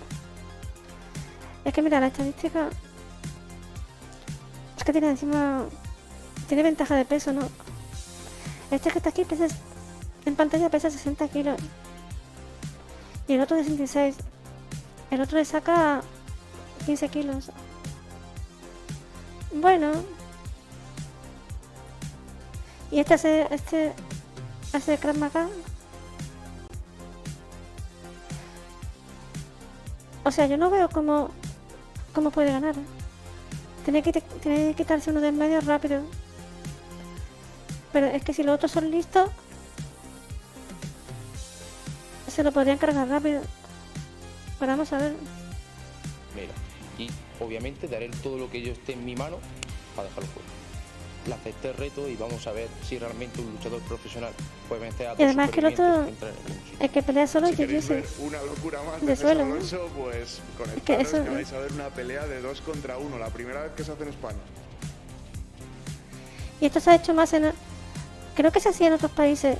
Es que mira, la estadística es que tiene encima, tiene ventaja de peso, ¿no? Este que está aquí pesa, en pantalla pesa 60 kilos. Y el otro de 66. El otro le saca 15 kilos. Bueno. Y este hace Krav Maga. O sea, yo no veo cómo puede ganar. Tiene que quitarse uno de en medio rápido. Pero es que si los otros son listos, se lo podrían cargar rápido. Pero vamos a ver. Mira, y obviamente daré todo lo que yo esté en mi mano para dejarlo fuera. Le acepté el reto y vamos a ver si realmente un luchador profesional puede vencer a Y además que el otro, el que pelea solo, Si queréis jiu-jitsu. ver una locura más De de suelo, César ¿no? Alonso, pues conectaros Que eso- que vais a ver una pelea de 2 contra 1, la primera vez que se hace en España. Y esto se ha hecho más en... Creo que se hacía en otros países.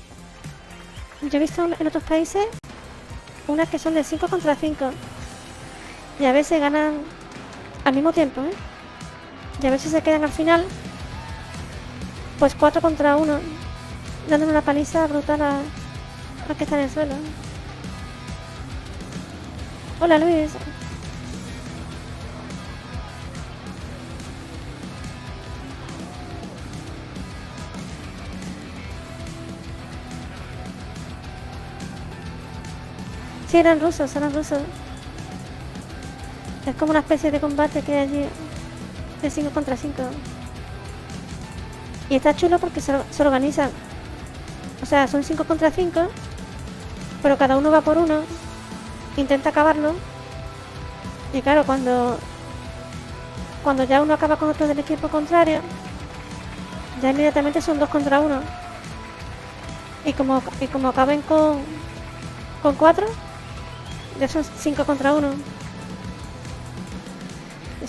Yo he visto en otros países unas que son de 5 contra 5. Y a veces ganan al mismo tiempo, ¿eh? Y a veces se quedan al final, pues 4 contra 1, dándole una paliza brutal a que está en el suelo. Hola, Luis. Sí, eran rusos, eran rusos. Es como una especie de combate que hay allí de 5 contra 5. Y está chulo porque se organizan. O sea, son 5 contra 5, pero cada uno va por uno, intenta acabarlo. Y claro, cuando ya uno acaba con otro del equipo contrario, ya inmediatamente son 2 contra 1. Y como acaben con 4, ya son 5 contra 1.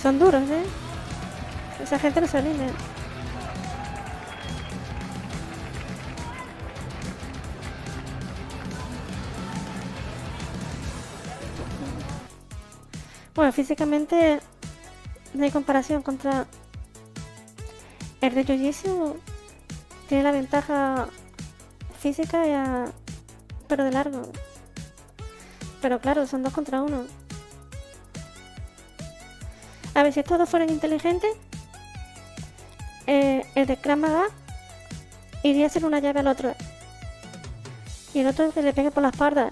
son duros, ¿eh? Esa gente no se rinde. Bueno, físicamente no hay comparación contra el de Jiu-Jitsu. Tiene la ventaja física pero de largo. Pero claro, son 2 contra 1. A ver, si estos dos fueran inteligentes, el de Krav Maga iría a hacer una llave al otro. Y el otro que le pegue por la espalda.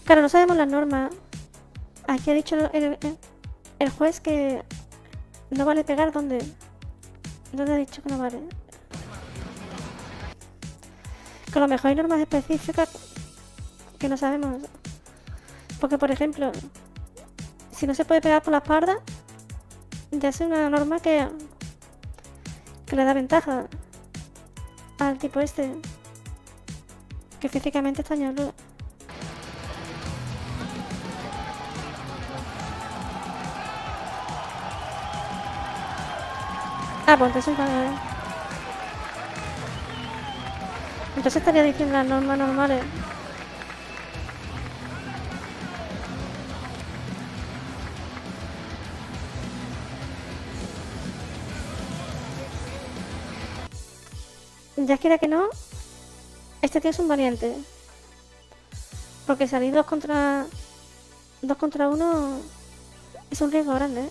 Claro, no sabemos las normas. Aquí ha dicho el juez que no vale pegar ¿dónde ha dicho que no vale? Que a lo mejor hay normas específicas que no sabemos. Porque, por ejemplo, si no se puede pegar por la espalda, ya es una norma que le da ventaja al tipo este, que físicamente está ñolo. Ah, pues entonces vale. Entonces estaría diciendo las normas normales. Ya quiera que no, este tío es un valiente. Porque salir 2 contra 1 es un riesgo grande, ¿eh?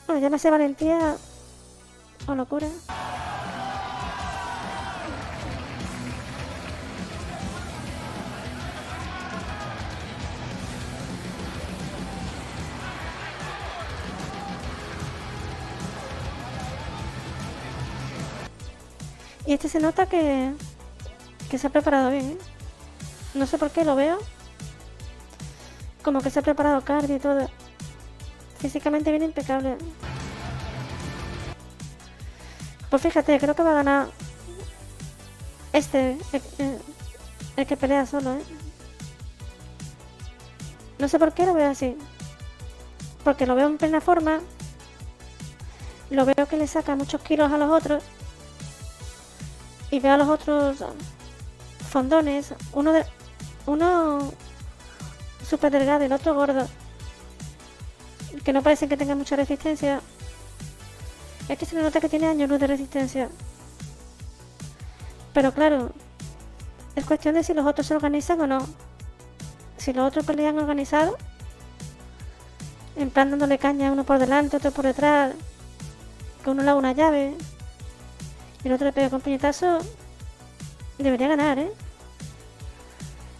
Bueno, llámese valentía o locura. Y este se nota que se ha preparado bien, ¿eh? No sé por qué lo veo. Como que se ha preparado cardio y todo. Físicamente viene impecable. Pues fíjate, creo que va a ganar este, el que pelea solo, ¿eh? No sé por qué lo veo así. Porque lo veo en plena forma. Lo veo que le saca muchos kilos a los otros. Y veo a los otros fondones. Uno súper delgado y el otro gordo. Que no parecen que tengan mucha resistencia. Es que se le nota que tiene años luz de resistencia. Pero claro, es cuestión de si los otros se organizan o no. Si los otros pelean organizados, en plan dándole caña uno por delante, otro por detrás, que uno le haga una llave y el otro le pega con puñetazo, debería ganar, ¿eh?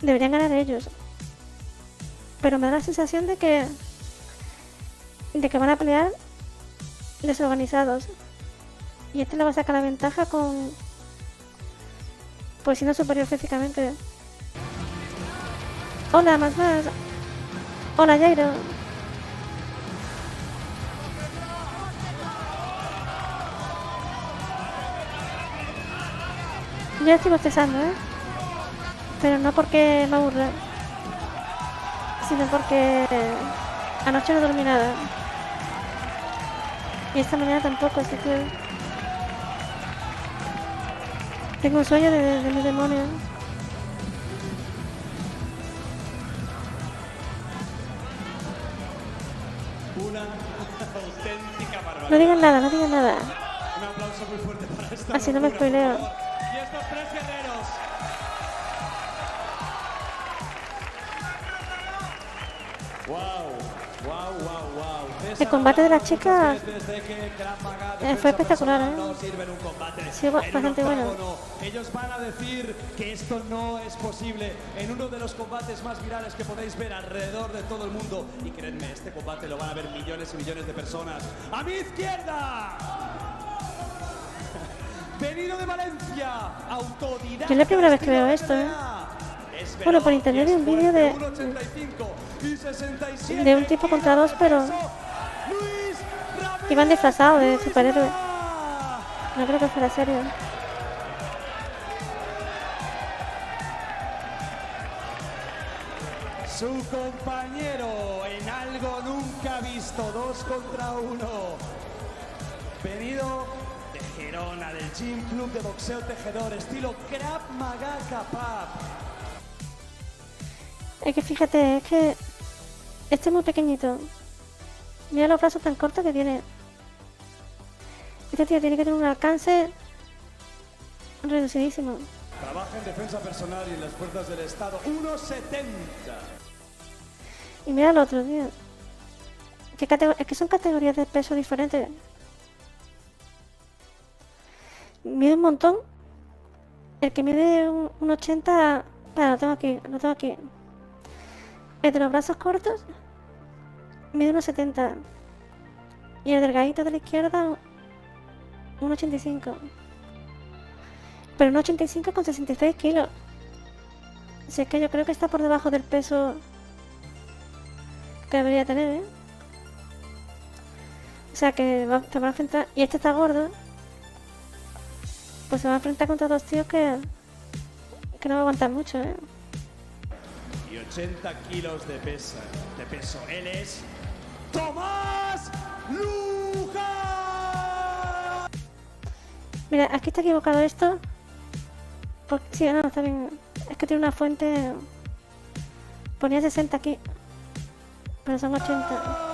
Deberían ganar ellos. Pero me da la sensación de que van a pelear desorganizados. Y este le va a sacar la ventaja pues siendo superior físicamente. Hola, más. Hola, Jairo. Yo estoy bostezando, ¿eh? Pero no porque me aburre, sino porque anoche no dormí nada. Y esta mañana tampoco, así que tengo un sueño de mi demonio. Una auténtica barbaridad. No digan nada, no digan nada. Un aplauso muy fuerte para esta Así no me locura, spoileo. por favor. Y estos 3 guerreros. El combate de la chica fue espectacular, ¿eh? Sí, bastante bueno. Ellos van a decir que esto no es posible en uno de los combates más virales que podéis ver alrededor de todo el mundo. Y créanme, este combate lo van a ver millones y millones de personas. ¡A mi izquierda! Venido de Valencia, autodidacta. Yo es la primera vez que veo esto, ¿eh? Bueno, por internet vi un vídeo de un tipo contra 2, pero Iban disfrazados de superhéroes. No creo que fuera serio. Su compañero en algo nunca visto, 2 contra 1. Venido de Gerona, del Gym Club de Boxeo Tejedor, estilo Krav Maga Kapap. Es que fíjate, es que este es muy pequeñito. Mira los brazos tan cortos que tiene. Este tío tiene que tener un alcance reducidísimo. Trabaja en defensa personal y en las fuerzas del Estado. 1,70. Y mira el otro, tío. Es que son categorías de peso diferentes. Mide un montón. El que mide un 80... Para, lo tengo aquí. El de los brazos cortos mide unos 70. Y el delgadito de la izquierda, 1,85. Pero un 85 con 66 kilos. Si es que yo creo que está por debajo del peso que debería tener, ¿eh? O sea que te va a enfrentar. Y este está gordo. Pues se va a enfrentar contra dos tíos que no va a aguantar mucho, ¿eh? Y 80 kilos de peso. Él es Tomás Luján. Mira, aquí está equivocado esto. Sí, no, está bien. Es que tiene una fuente. Ponía 60 aquí. Pero son 80.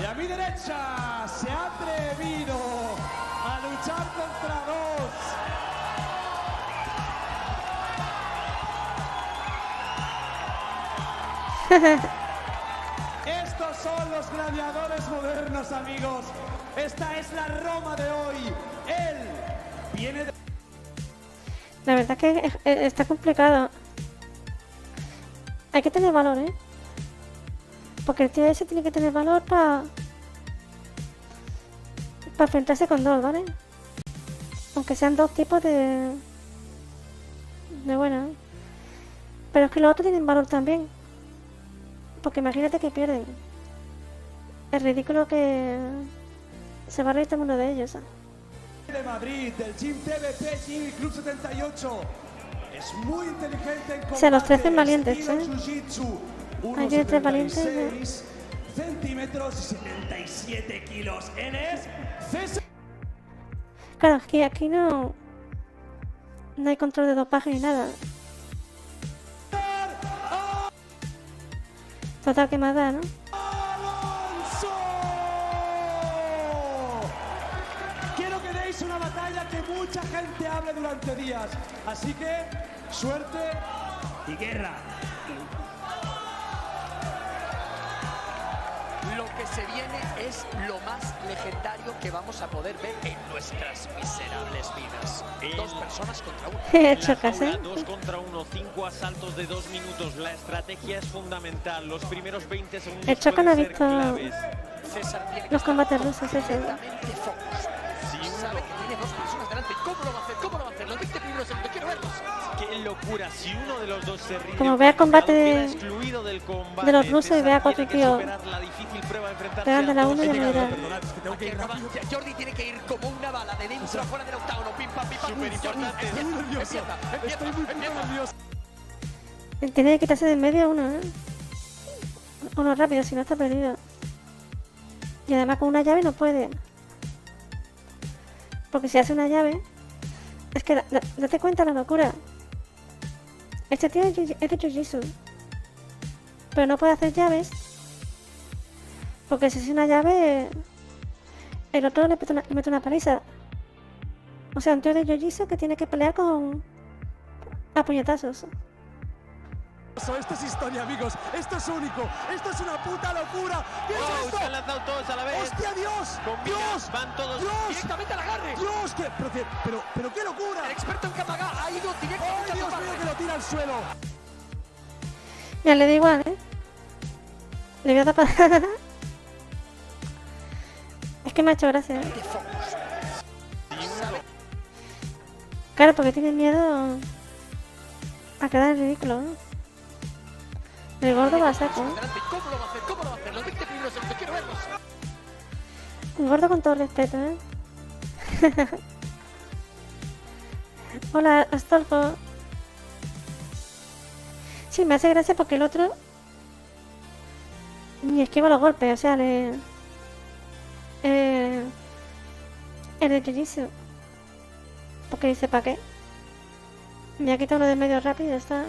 Y a mi derecha se ha atrevido a luchar contra dos. Estos son los gladiadores modernos, amigos. Esta es la Roma de hoy. Él viene de... La verdad que está complicado. Hay que tener valor, ¿eh? Porque el tío ese tiene que tener valor para enfrentarse con dos, ¿vale? Aunque sean dos tipos de bueno. Pero es que los otros tienen valor también. Porque imagínate que pierden. Es ridículo que se va a reír todo el mundo de ellos, ¿eh? De Madrid, del Gym TVP, Gym Club 78. Es muy inteligente en combate. O sea, los 13 valientes, ¿eh? Hay que 3 valientes. Centímetros y 77 kilos. Él es César. Claro, aquí no hay control de dopaje ni nada. Total quemada, ¿no? Quiero que deis una batalla que mucha gente hable durante días. Así que, suerte y guerra. Lo que se viene es lo más legendario que vamos a poder ver en nuestras miserables vidas. Dos personas contra uno. Chocas, ¿eh? 2 contra 1, 5 asaltos de 2 minutos. La estrategia es fundamental. Los primeros 20 segundos El Choca no ha pueden ser visto claves. los combates rusos, ese. Sabe que tiene dos personas delante. ¿Cómo lo va a hacer? ¿Cómo lo va a hacer? Los 20 primeros segundos, quiero verlos. ¡Qué locura! Si uno de los dos se rinde, Como vea combate de los rusos y vea a 4 tíos pegándole a uno y me dirá. Jordi tiene que ir como una bala de dentro a fuera del octágono. Pim, pam, pim, pam. Súper importante. Estoy muy nervioso. Tiene que quitarse de en medio uno, ¿eh? Uno rápido, si no está perdido. Y además con una llave no puede. Porque si hace una llave... Es que date cuenta la locura. Este tío es de Jiu-Jitsu. Pero no puede hacer llaves. Porque si hace una llave... El otro le mete una paliza. O sea, un tío de Jiu-Jitsu que tiene que pelear a puñetazos. Esto es historia, amigos. Esto es único. Esto es una puta locura. ¿Qué es esto? Se han lanzado todos a la vez. ¡Hostia, Dios! Dios, van todos directamente al agarre. Dios, pero qué locura. El experto en Kamaga ha ido directamente a Dios mío, que lo tira al suelo. Ya le da igual, ¿eh? Le voy a tapar. Es que me ha hecho gracia, ¿eh? Claro, porque tiene miedo a quedar en ridículo, ¿no? El gordo va a saco. ¿Cómo lo va a hacer? ¿Cómo lo va a hacer? Los 20 primeros segundos, quiero verlos. El gordo con todo respeto, ¿eh? Hola, Astolfo. Sí, me hace gracia porque el otro ni esquiva los golpes, o sea, el de Jiu-Jitsu. Porque dice, ¿para qué? Me ha quitado uno de medio rápido y ya está.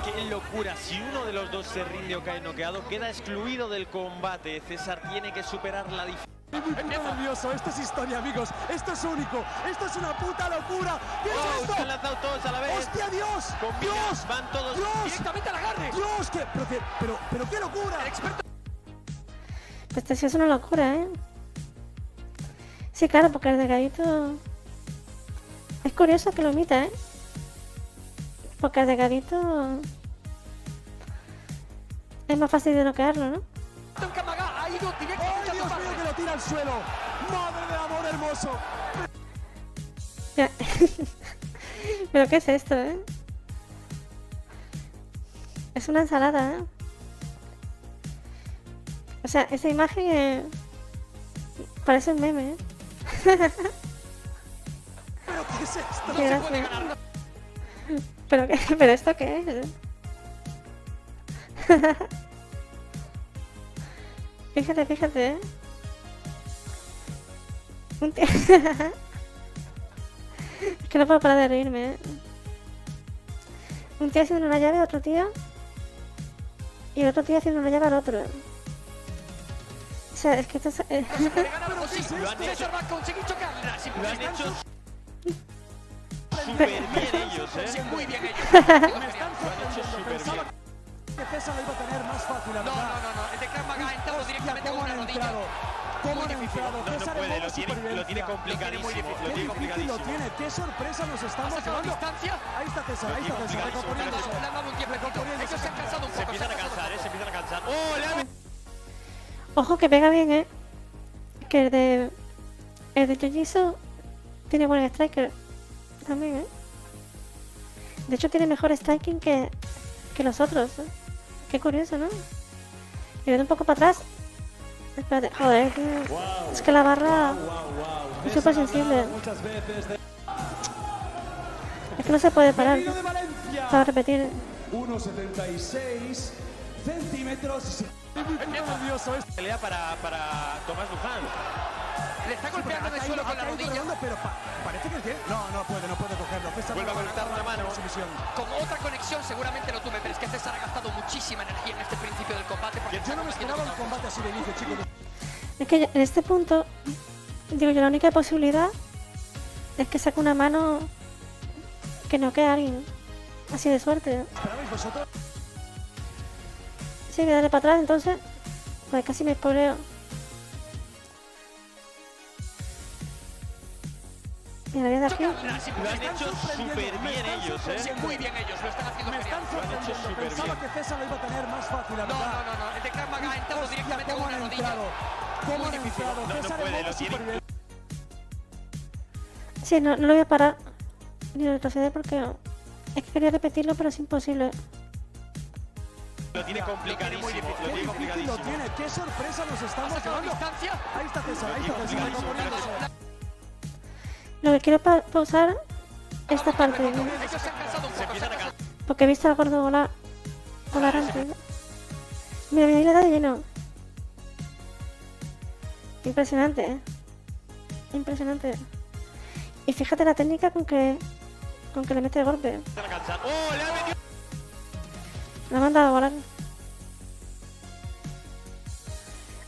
¡Qué locura! Si uno de los dos se rinde o cae noqueado, queda excluido del combate. César tiene que superar la diferencia. Estoy muy nervioso, esto es historia, amigos. Esto es único, esto es una puta locura. ¿Qué es esto? Se han lanzado todos a la vez. ¡Hostia, Dios! Dios, van todos directamente al agarre. ¡Dios! Pero qué locura. Pues esto sí es una locura, ¿eh? Sí, claro, porque el delgadito... Es curioso que lo imita, ¿eh? Porque el delgadito... Es más fácil de noquearlo, ¿no? Ha ido directo. ¡Ay, Dios mío, que lo tira al suelo! ¡Madre de amor hermoso! Ya. ¿Pero qué es esto, eh? Es una ensalada, ¿eh? O sea, esa imagen parece un meme, ¿eh? ¿Pero qué es esto? Qué gracia. ¿Pero esto qué es? Fíjate, ¿eh? Un tío... Es que no puedo parar de reírme, ¿eh? Un tío haciendo una llave a otro tío y el otro tío haciendo una llave al otro. O sea, es que esto es... César va a conseguir chocar. Lo han hecho súper bien ellos, ¿eh? Muy bien ellos. Lo han hecho súper bien. Que César lo iba a tener más fácil, la No, verdad. el de Krav Maga ha entrado directamente con una rodilla. ¿Cómo han entrado? No puede, lo tiene complicadísimo. Lo tiene complicadísimo. Lo tiene, qué sorpresa nos estamos llevando. Distancia. Ahí está César, recomponiéndose. Le han dado un tiempo. Ellos se han cansado un poco. Se empiezan a cansar. ¡Oh, le han... Ojo que pega bien, ¿eh? Que el de Jiu-Jitsu tiene buen striker también, ¿eh? De hecho tiene mejor striking que los otros, ¿eh? Qué curioso, ¿no? Y vete un poco para atrás. Espérate, joder, es que la barra es súper sensible. Es que no se puede parar para repetir. 1,76 centímetros. Nervioso esto. Pelea para Tomás Luján. Le está golpeando en el suelo con la rodilla. Pero parece que tiene... No puede cogerlo. César vuelve a conectar una mano. Con otra conexión seguramente lo tuve, pero es que César ha gastado muchísima energía en este principio del combate. Porque yo no me esperaba un combate así de inicio, chicos. Es que en este punto, digo yo, la única posibilidad es que saque una mano que noquee a alguien. Así de suerte. ¿Esperabais vosotros? Sí, voy a darle para atrás entonces. Pues casi me spoileo. Mira, voy a dar aquí. Lo han hecho súper bien ellos, ¿eh? Muy bien ellos, lo están haciendo genial. Lo han hecho súper Pensaba bien. que César lo iba a tener más fácil, la verdad. No. El de Krav Maga ha entrado directamente con una rodilla. ¿Cómo han entrado? No puede, lo tiene. Sí, no lo voy a parar ni retroceder porque es que quería repetirlo, pero es imposible. Lo tiene complicadísimo. Lo tiene complicadísimo. Lo tiene, qué sorpresa nos estamos llevando. Ahí está César, recomponiéndose. Lo que quiero pausar esta parte, ¿no? Porque he visto al gordo volar antes. Mira, ahí le da de lleno. Impresionante, ¿eh? Impresionante. Y fíjate la técnica con que le mete el golpe. Lo ha mandado a volar.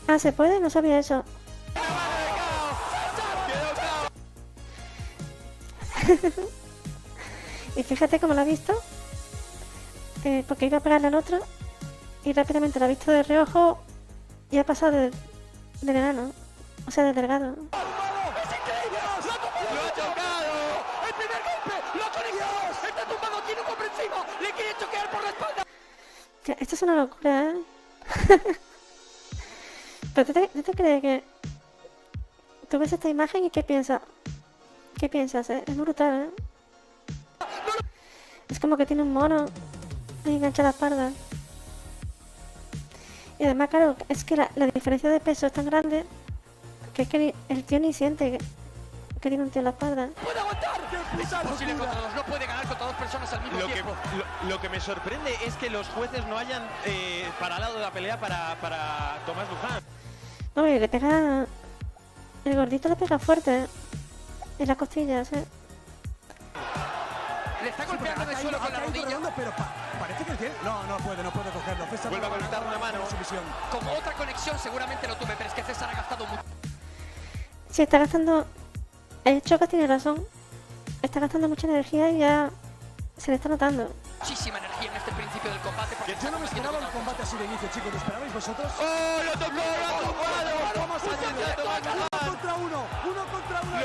Ah, ¿se puede? No sabía eso. Y fíjate cómo lo ha visto. Porque iba a pegarle al otro y rápidamente lo ha visto de reojo y ha pasado del enano. O sea, del delgado. Le quiere choquear por la espalda. Tía, esto es una locura, ¿eh? Pero ¿tú te crees que tú ves esta imagen y qué piensas? ¿Qué piensas, eh? Es brutal, ¿eh? Es como que tiene un mono ahí enganchado a la espalda. Y además, claro, es que la diferencia de peso es tan grande que es que el tío ni siente que tiene un tío en la espalda. ¡Puede aguantar! Es imposible contra dos, no puede ganar contra dos personas al mismo tiempo. Lo que me sorprende es que los jueces no hayan parado la pelea para Tomás Luján. No, y le pega... El gordito le pega fuerte, en las costillas, Le está golpeando en el suelo con la rodilla. Pero parece que tiene... No puede cogerlo. César vuelve a conectar una mano. Como otra conexión seguramente lo tuve, pero es que César ha gastado mucho. Sí, está gastando... El Choca tiene razón. Está gastando mucha energía y ya se le está notando. Muchísima energía en este principio del combate. Yo no me esperaba un combate así de inicio, chicos. ¿Lo esperabais vosotros? ¡Oh, lo tocó! ¿Cómo ha salido? Uno contra uno.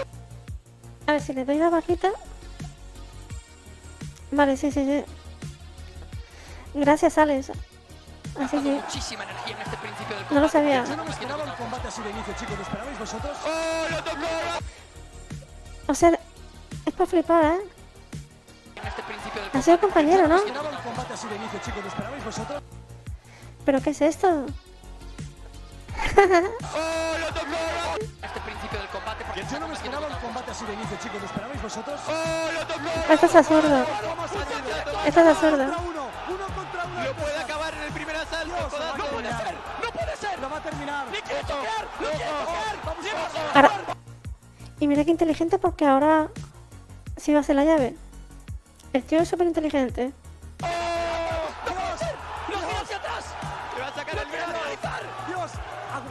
A ver si le doy la barrita. Vale, sí. Gracias, Alex. Así sí. Muchísima energía en este principio del combate. No lo sabía. Yo no me esperaba un combate así de inicio, chicos. ¿Lo esperabais vosotros? ¡Oh, lo tocó! O sea, es para flipar, ¿eh? En este principio del Ha sido compañero, ¿no? Yo no me esperaba un combate así de inicio, chicos. ¿Lo esperabais vosotros? ¿Pero qué es esto? ¡Oh, lo tocó! Este principio del combate. Yo no me esperaba un combate así de inicio, chicos. ¿Lo esperabais vosotros? ¡Oh, lo tocó! Esto es absurdo. Esto es absurdo. Uno contra uno. Lo puede acabar en el primer asalto. ¡No puede ser! ¡No puede ser! Lo va a terminar. ¡Le quiere tocar! ¡Lo quiere tocar! ¡Vamos a Ahora... Y mira qué inteligente porque ahora sí va a hacer la llave. El tío es súper inteligente. ¡No puede ser! ¡Lo gira hacia atrás! ¡Le va a sacar el brazo! Dios,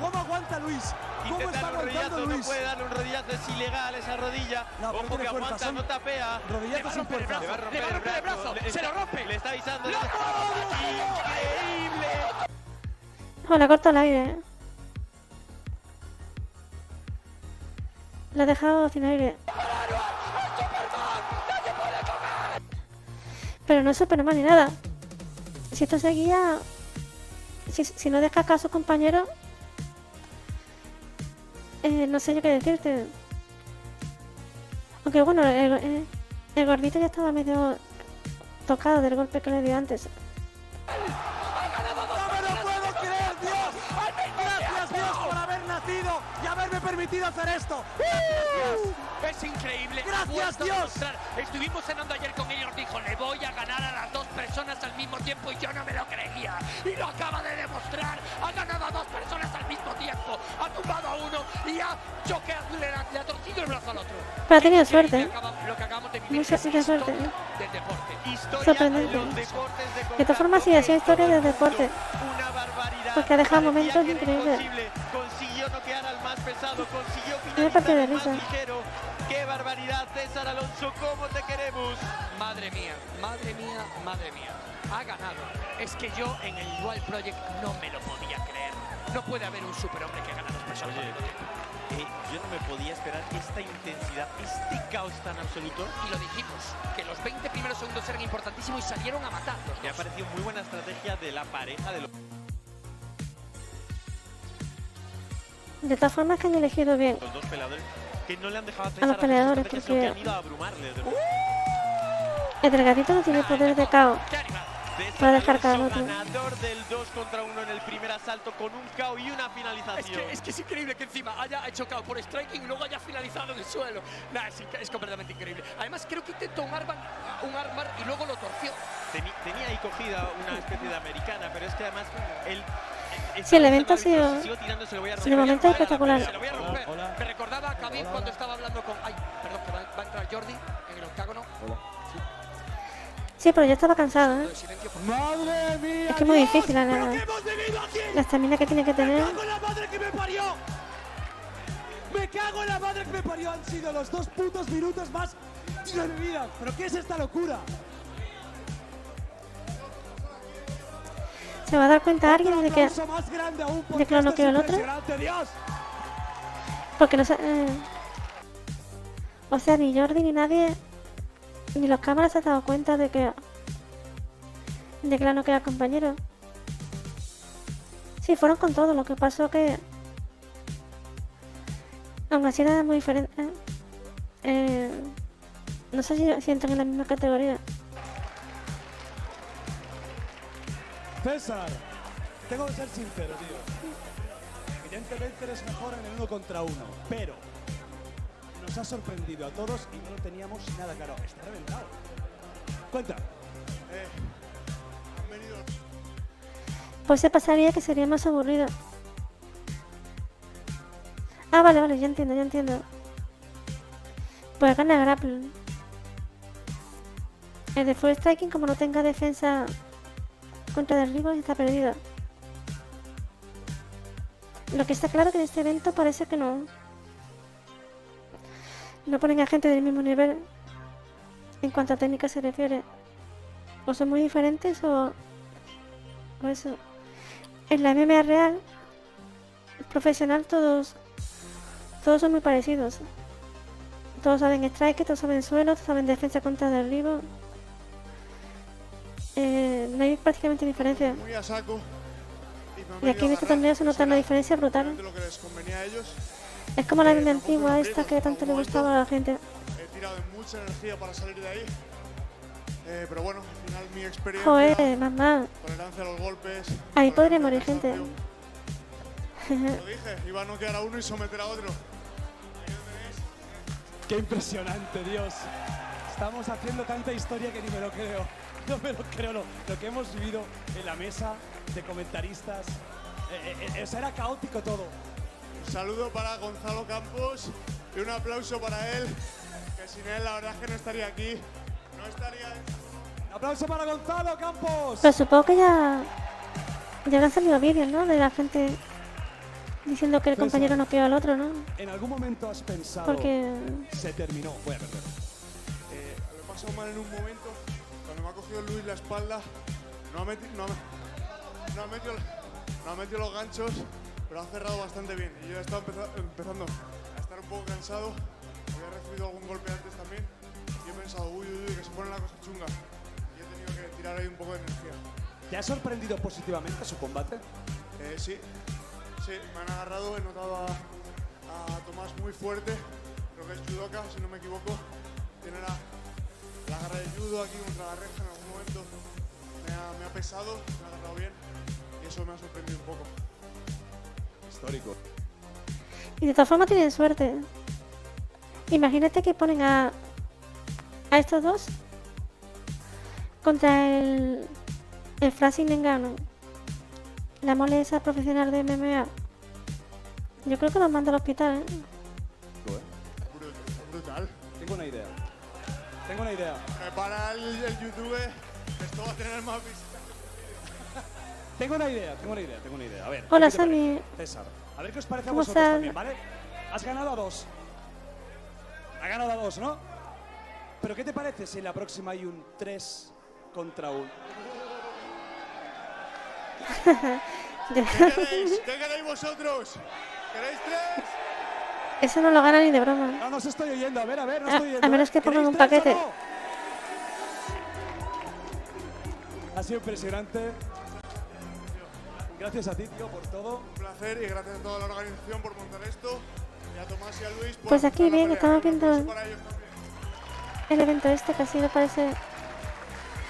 ¿cómo aguanta Luis? ¿Cómo Intenta está un aguantando rodillazo, Luis? no puede darle un rodillazo, es ilegal esa rodilla. No, pero Ojo tiene que fuerza, aguanta, son no tapea. rodillazos sin fuerza. Le va a romper, Le va a romper el brazo. Se lo rompe. Le está avisando. ¡Loco! ¡Increíble! Oh, le corta el aire. Le ha dejado sin aire. Pero no es Superman ni nada. Si esto seguía... Si no deja caso a su compañero... no sé yo qué decirte. Aunque bueno, el gordito ya estaba medio tocado del golpe que le dio antes. Y haberme permitido hacer esto. Es increíble. Gracias, Dios. Estuvimos cenando ayer con ellos. Dijo, le voy a ganar a las dos personas al mismo tiempo y yo no me lo creía. Y lo acaba de demostrar. Ha ganado a dos personas al mismo tiempo. Ha tumbado a uno y ha choqueado, le ha torcido el brazo al otro. Pero ha tenido suerte. Lo que acabamos de vivir Mucha es suerte. del deporte. Sorprendente. De todas formas, sí, ha sido historia del deporte. Una barbaridad. Porque ha dejado momentos Parecía que era increíbles. imposible. Consiguió noquear al más pesado, consiguió Me parte finalizar de al más risa. ligero. ¡Qué barbaridad, César Alonso! ¿Cómo te queremos? Madre mía, madre mía, madre mía. Ha ganado. Es que yo en el Dual Project no me lo podía creer. No puede haber un superhombre que gane a dos personas al mismo tiempo. Yo no me podía esperar esta intensidad, este caos tan absoluto. Y lo dijimos, que los 20 primeros segundos eran importantísimos y salieron a matarlos. Me ha parecido muy buena estrategia de la pareja de los... De todas formas que han elegido bien Los dos peleadores que no le han dejado a los peleadores porque han porque ido a abrumarle. el delgadito no tiene poder de KO para dejar caer al otro. Ganador del 2 contra 1 en el primer asalto con un KO y una finalización. Es que es increíble que encima haya hecho KO por striking y luego haya finalizado en el suelo. Nah, es completamente increíble. Además creo que intentó un armbar y luego lo torció. Tenía ahí cogida una especie de americana, pero es que además Sí, el evento ha sido de momento espectacular. Se lo voy a romper. Me recordaba a Khabib cuando estaba hablando con... Ay, perdón, que va a entrar Jordi en el octágono. Sí, pero yo estaba cansado, ¿eh? ¡Madre mía! Es que es muy difícil la estamina que tiene que tener. ¡Me cago en la madre que me parió! ¡Me cago en la madre que me parió! Han sido los 2 putos minutos más de mi vida. ¿Pero qué es esta locura? ¿Se va a dar cuenta alguien de que lo noqueó el otro? Porque no sé... O sea, ni Jordi ni nadie, ni los cámaras se han dado cuenta de que la noqueó al compañero. Sí, fueron con todo, lo que pasó que... Aún así era muy diferente. No sé si entran en la misma categoría. César, tengo que ser sincero, tío. Evidentemente eres mejor en el 1 contra 1, pero nos ha sorprendido a todos y no lo teníamos nada claro. Está reventado. Cuenta. Han venido. Pues se pasaría que sería más aburrido. Ah, vale, ya entiendo. Pues gana Grapple. El de Full Striking, como no tenga defensa contra derribos, está perdido. Lo que está claro que en este evento parece que no ponen a gente del mismo nivel en cuanto a técnica se refiere. O son muy diferentes o eso. En la MMA real, profesional, todos son muy parecidos. Todos saben strike, todos saben suelo, todos saben defensa contra derribo. No hay prácticamente diferencia. Muy a saco. Y aquí en este torneo se nota una diferencia brutal. Lo que les convenía a ellos. Es como la MMA antigua esta que tanto le gustaba a la gente. He tirado de mucha energía para salir de ahí. Pero bueno, al final mi experiencia. Joder, mamá. Tolerancia a los golpes. Ahí podría morir gente. Lo dije, iba a noquear a uno y someter a otro. Qué impresionante, Dios. Estamos haciendo tanta historia que ni me lo creo. No me lo creo, lo que hemos vivido en la mesa de comentaristas. Eso era caótico todo. Un saludo para Gonzalo Campos y un aplauso para él, que sin él la verdad es que no estaría aquí. No estaría... Un aplauso para Gonzalo Campos. Pero supongo que ya habrán salido vídeos, ¿no? De la gente diciendo que el compañero no pegó al otro, ¿no? ¿En algún momento has pensado Porque se terminó? Voy a perder. Lo he pasado mal en un momento, cuando me ha cogido Luis la espalda, no ha metido los ganchos, pero ha cerrado bastante bien. Y yo he estado empezando a estar un poco cansado, había recibido algún golpe antes también, y he pensado, uy, que se pone la cosa chunga. Y he tenido que tirar ahí un poco de energía. ¿Te ha sorprendido positivamente su combate? Sí, me han agarrado, he notado a Tomás muy fuerte, creo que es judoka, si no me equivoco. Tiene la garra de judo aquí contra la reja en algún momento. Me ha pesado, me ha agarrado bien y eso me ha sorprendido un poco. Histórico. Y de todas formas tienen suerte. Imagínate que ponen a estos dos contra el Francis Ngannou, la mole esa profesional de MMA. Yo creo que los manda al hospital, ¿eh? Brutal. Tengo una idea. Para el YouTube, esto va a tener más visitas. Tengo una idea. A ver. Hola, Sammy. César. A ver qué os parece a ¿Cómo vosotros estás? también, ¿vale? Has ganado a 2. Ha ganado a 2, ¿no? Pero ¿qué te parece si en la próxima hay un 3 contra 1? ¿Qué queréis vosotros? ¿Queréis 3? Eso no lo gana ni de broma. No, no os estoy oyendo. A ver, no estoy oyendo. A menos que pongan un ¿Queréis 3 paquete. o no? Ha sido impresionante. Gracias a ti, tío, por todo. Un placer y gracias a toda la organización por montar esto. Y a Tomás y a Luis por Pues aquí montar la bien, pelea. estamos Un aplauso viendo para ellos también. el evento este que ha sido, parece...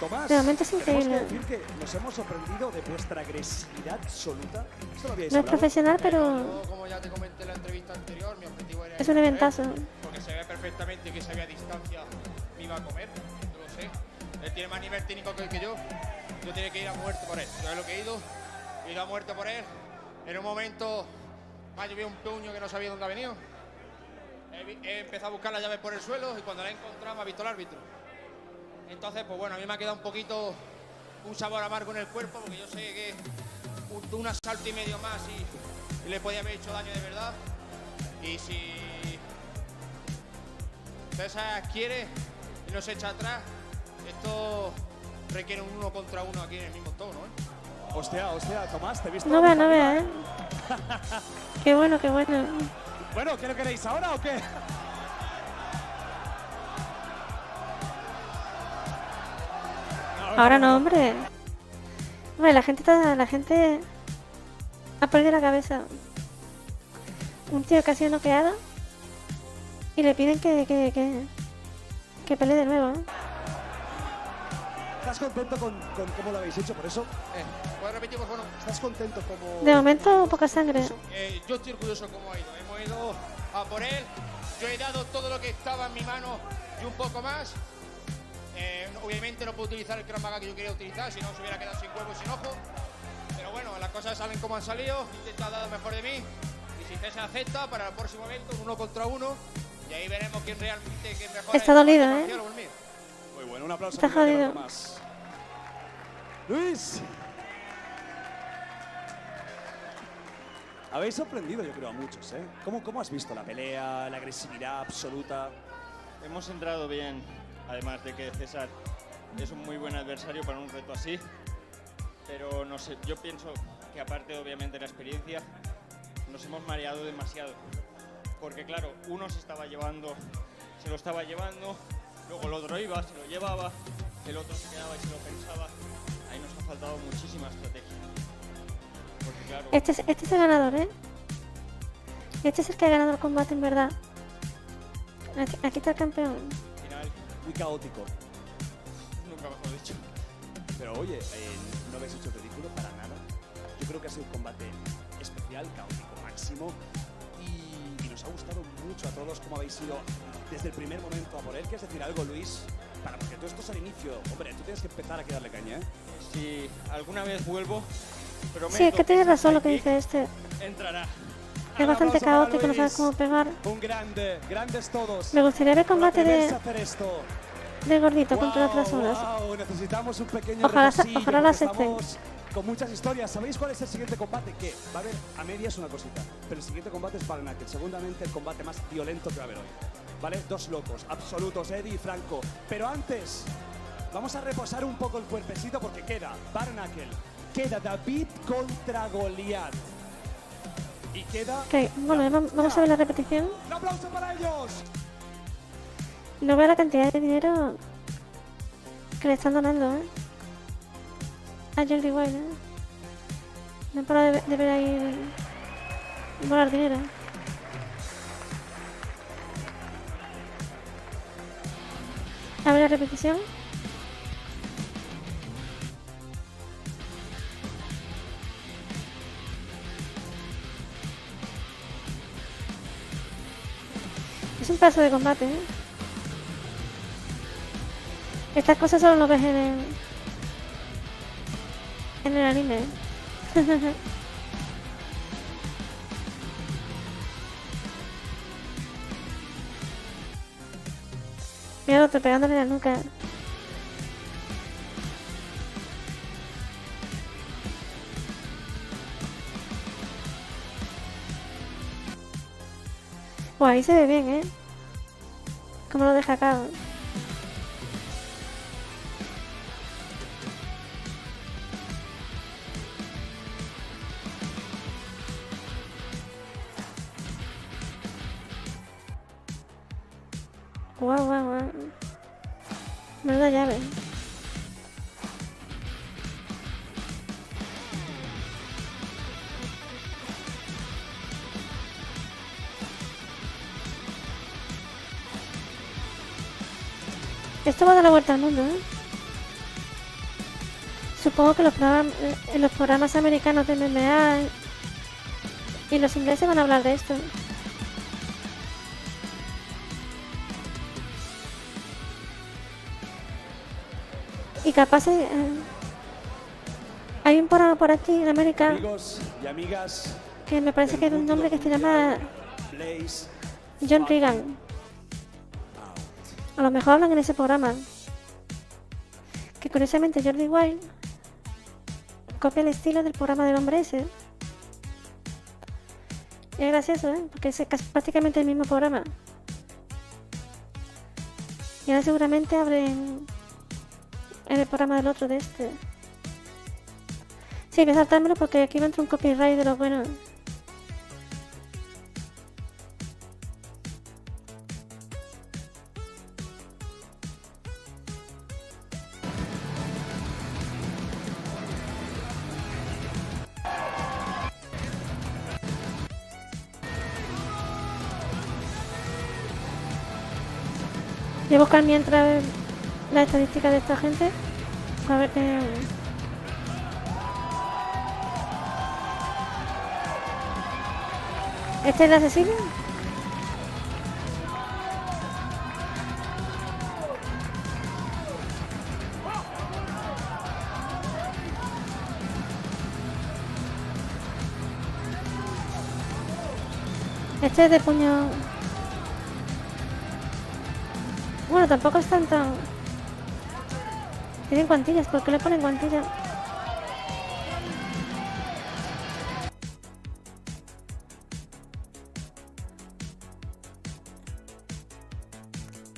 Tomás, De momento es tenemos increíble. que decir que nos hemos sorprendido de vuestra agresividad absoluta. Esto lo habíais No es hablado. profesional, pero Yo, como ya te comenté en la entrevista anterior, mi objetivo era es un eventazo. porque se ve perfectamente que sabía a distancia me iba a comer, yo lo sé. Él tiene más nivel técnico que yo tenía que ir a muerte por él. Yo es lo que he ido a muerte por él. En un momento me ha llovido un puño que no sabía dónde ha venido. He empezado a buscar la llave por el suelo y cuando la he encontrado me ha visto el árbitro. Entonces, pues bueno, a mí me ha quedado un sabor amargo en el cuerpo porque yo sé que un asalto y medio más y le podía haber hecho daño de verdad. Y si César quiere y no se echa atrás, esto requiere un 1 contra 1 aquí en el mismo tono, ¿eh? Hostia, Tomás, te he visto. No vea, ¿eh? Qué bueno, qué bueno. Bueno, ¿qué lo queréis ahora o qué? Ahora no, hombre. Hombre, la gente ha perdido la cabeza. Un tío que ha sido noqueado y le piden que pelee de nuevo, ¿eh? ¿Estás contento con cómo lo habéis hecho? Por eso. ¿Puedes repetir, por favor? ¿Estás contento como...? De momento, poca sangre. Yo estoy orgulloso cómo ha ido. Hemos ido a por él. Yo he dado todo lo que estaba en mi mano y un poco más. Obviamente no puedo utilizar el Krav Maga que yo quería utilizar, si no se hubiera quedado sin huevo y sin ojo. Pero bueno, las cosas salen como han salido. He intentado dar lo mejor de mí. Y si César acepta, para el próximo evento, 1 contra 1. Y ahí veremos quién realmente es mejor. Está dolido, Muy bueno, un aplauso. Está jodido. Luis. Habéis sorprendido, yo creo, a muchos, ¿eh? ¿Cómo has visto la pelea, la agresividad absoluta? Hemos entrado bien, además de que César es un muy buen adversario para un reto así. Pero no sé, yo pienso que aparte obviamente de la experiencia, nos hemos mareado demasiado. Porque claro, uno se lo estaba llevando, luego el otro iba, se lo llevaba, el otro se quedaba y se lo pensaba. Ahí nos ha faltado muchísima estrategia. Porque claro... Este es el ganador, ¿eh? Este es el que ha ganado el combate en verdad. Aquí está el campeón. Final. Muy caótico. Nunca mejor dicho. Pero oye, no habéis hecho ridículo para nada. Yo creo que ha sido un combate especial, caótico máximo. Y nos ha gustado mucho a todos cómo habéis ido desde el primer momento a por él. ¿Quieres decir algo, Luis? Porque todo esto es al inicio. Hombre, tú tienes que empezar a darle caña, ¿eh? Si alguna vez vuelvo, prometo Sí, es que tienes razón lo que dice este. entrará. Es bastante caótico, no sabes cómo pegar. Un grandes todos. Me gustaría ver combate hacer esto. de gordito contra otras personas. Wow, necesitamos un pequeño Ojalá repasillo, las porque acepten. estamos con muchas historias. ¿Sabéis cuál es el siguiente combate? Que va a haber a medias una cosita, pero el siguiente combate es Barnacle, seguramente el combate más violento que va a haber hoy. ¿Vale? Dos locos, absolutos, Eddie y Franco. Pero antes, vamos a reposar un poco el cuerpecito porque queda Barnacle, queda David contra Goliat. Y queda... Ok, bueno, vamos a ver la repetición. ¡Un aplauso para ellos! No veo la cantidad de dinero que le están donando, ¿eh? A Jordi Wild, ¿eh? No paro de ver ahí volar dinero. A ver la repetición. Es un paso de combate, ¿eh? Estas cosas solo lo ves en el anime. Mira el otro pegándole en la nuca. Pues ahí se ve bien, ¿eh? Como lo deja acá. Guau. Menuda llave. Esto va a dar la vuelta al mundo, ¿eh? Supongo que en los programas americanos de MMA y los ingleses van a hablar de esto. Y capaz hay un programa por aquí en América, amigos y amigas, que me parece que es un nombre que se llama Blaze John Regan. A lo mejor hablan en ese programa. Que curiosamente Jordi Wild copia el estilo del programa del hombre ese. Y es gracioso, ¿eh? Porque es prácticamente el mismo programa. Y ahora seguramente abren en el programa del otro de este. Sí, voy a saltármelo porque aquí me entra un copyright de lo bueno. Voy a buscar mientras la estadística de esta gente. A ver, ¿este es el asesino? Este es de puño. Bueno, tampoco están tan... Tienen guantillas, ¿por qué le ponen guantillas?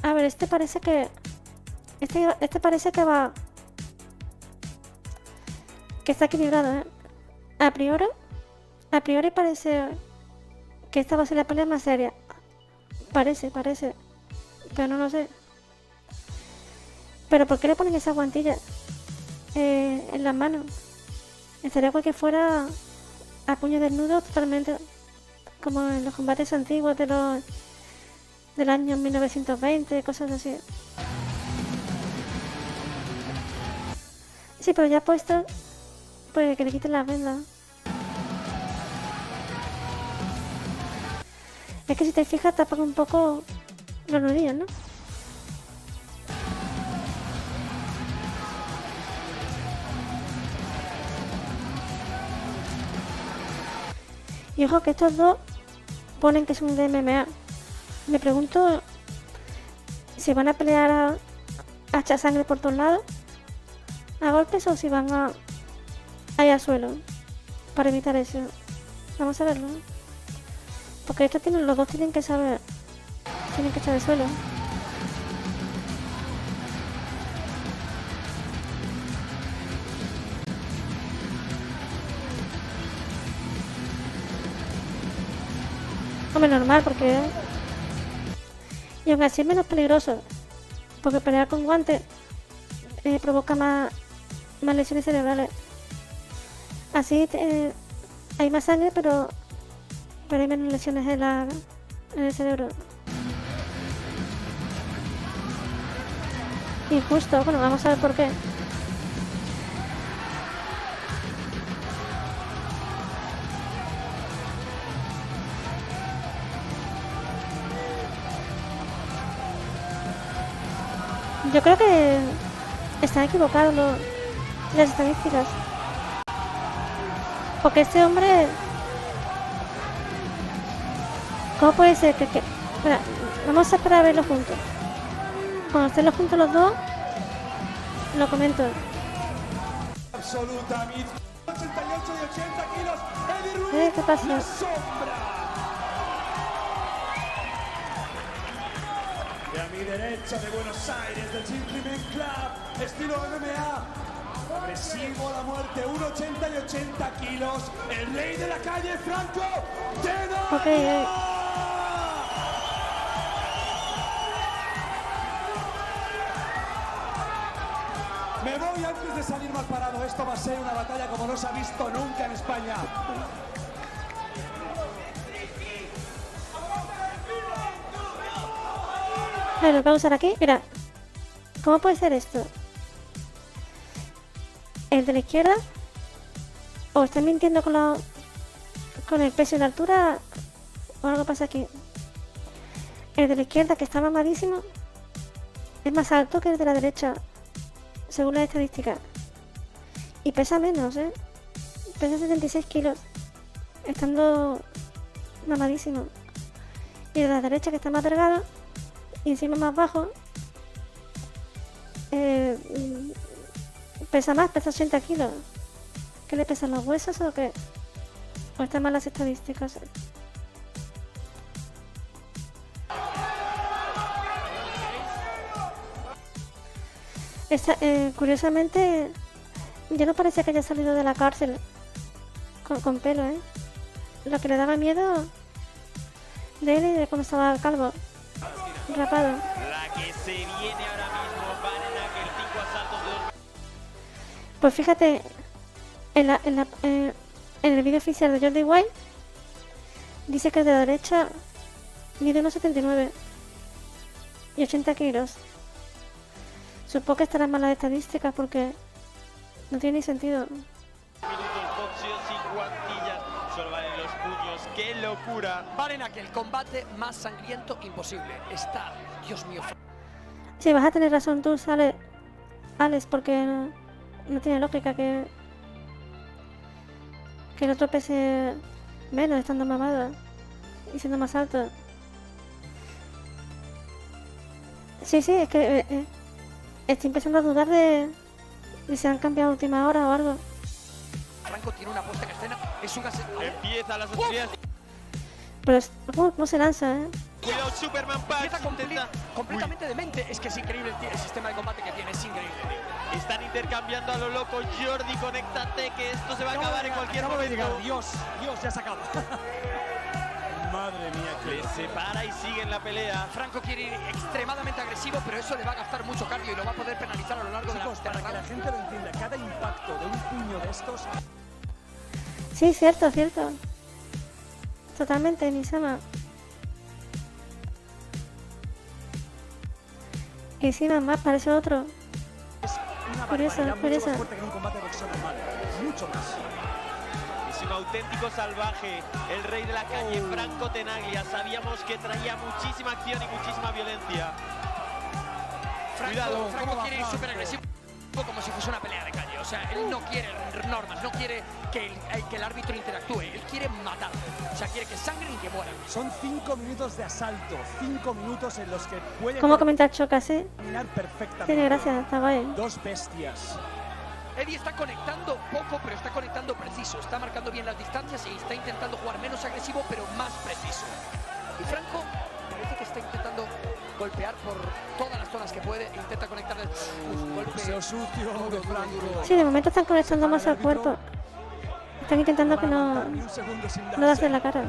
A ver, este parece que... Este parece que va... Que está equilibrado, ¿eh? A priori parece... Que esta va a ser la pelea más seria. Parece. Pero no lo sé. ¿Pero por qué le ponen esa guantilla en las manos? Estaría igual que fuera a puño desnudo totalmente. Como en los combates antiguos del año 1920, cosas así. Sí, pero ya puesto, pues que le quiten las vendas. Es que si te fijas tapan un poco los nudillos, ¿no? Y ojo que estos dos ponen que son de MMA. Me pregunto si van a pelear a echar sangre por todos lados, a golpes, o si van a ir al suelo para evitar eso. Vamos a verlo, ¿no? Porque los dos tienen que saber, tienen que echar al suelo. Hombre, normal, porque... Y aún así es menos peligroso, porque pelear con guantes provoca más lesiones cerebrales. Así hay más sangre, pero hay menos lesiones en el cerebro. Injusto, bueno, vamos a ver por qué. Yo creo que están equivocados las estadísticas. Porque este hombre... ¿Cómo puede ser que... Espera, vamos a esperar a verlo juntos. Cuando estén juntos los dos, lo comento. Absoluta, 88 y 80 kilos, Eddie Ruiz, ¿Qué pasa? la sombra. Y a mi derecha de Buenos Aires, del Gentleman Club, estilo MMA, agresivo a la muerte, 1,80 y 80 kilos, el rey de la calle, Franco Tena. Okay. Me voy antes de salir mal parado. Esto va a ser una batalla como no se ha visto nunca en España. A ver, lo vamos a usar aquí. Mira, ¿cómo puede ser esto? El de la izquierda, o está mintiendo con el peso y la altura, o algo pasa aquí. El de la izquierda, que está mamadísimo, es más alto que el de la derecha, según las estadísticas. Y pesa menos, Pesa 76 kilos, estando mamadísimo. Y el de la derecha, que está más delgado y encima más bajo, pesa más, pesa 80 kilos. ¿Qué le pesan los huesos o qué? ¿O están mal las estadísticas? Curiosamente, ya no parece que haya salido de la cárcel con pelo, Lo que le daba miedo de él y de cuando estaba calvo, rapado. La que se viene ahora mismo para aquel 5 asaltos de... Pues fíjate, en el vídeo oficial de Jordi White dice que el de la derecha mide 1,79 y 80 kilos. Supongo que estarán mal las estadísticas porque No tiene ni sentido. Minutos, boxeo sin guantillas, solo valen los puños. ¡Qué locura! Valen aquel combate más sangriento imposible. Está, Dios mío. Sí, vas a tener razón tú, Alex, porque no tiene lógica que el otro pese menos estando mamado y siendo más alto. Sí, es que estoy empezando a dudar de si se han cambiado a última hora o algo. Franco tiene una puesta en escena, es un Empieza las hostilidades. Pero ¿cómo se lanza, Cuidado, Superman Punch. Completamente demente. Es que es increíble el sistema de combate que tiene, es increíble, tío. Están intercambiando a lo loco. Jordi, conéctate, que esto se va a acabar en cualquier momento. Dios, ya se acaba. Madre mía, le separa y sigue en la pelea. Franco quiere ir extremadamente agresivo, pero eso le va a gastar mucho cardio y lo va a poder penalizar a lo largo de la para que la gente lo entienda, cada impacto de un puño de estos... Sí, cierto. Totalmente, Misama. Y encima más parece otro. Curioso. Mucho más fuerte que en un combate de boxeo normal. Mucho más. Es un auténtico salvaje, el rey de la calle, Franco Tenaglia. Sabíamos que traía muchísima acción y muchísima violencia. Cuidado, Franco quiere ir súper agresivo, como si fuese una pelea de calle. O sea, él no quiere normas, no quiere que el árbitro interactúe. Él quiere matar. O sea, quiere que sangren y que mueran. Son 5 minutos de asalto, 5 minutos en los que puede... ¿Cómo comentar Chocas, terminar perfectamente. Tiene gracia, está guay. Dos bestias. Eddie está conectando poco, pero está conectando preciso. Está marcando bien las distancias y está intentando jugar menos agresivo, pero más preciso. Y Franco parece que está intentando golpear por todas las zonas que puede. Intenta conectar el golpe. Sucio de Franco. Sí, de momento están conectando más al cuerpo. Están intentando que no darse en la cara.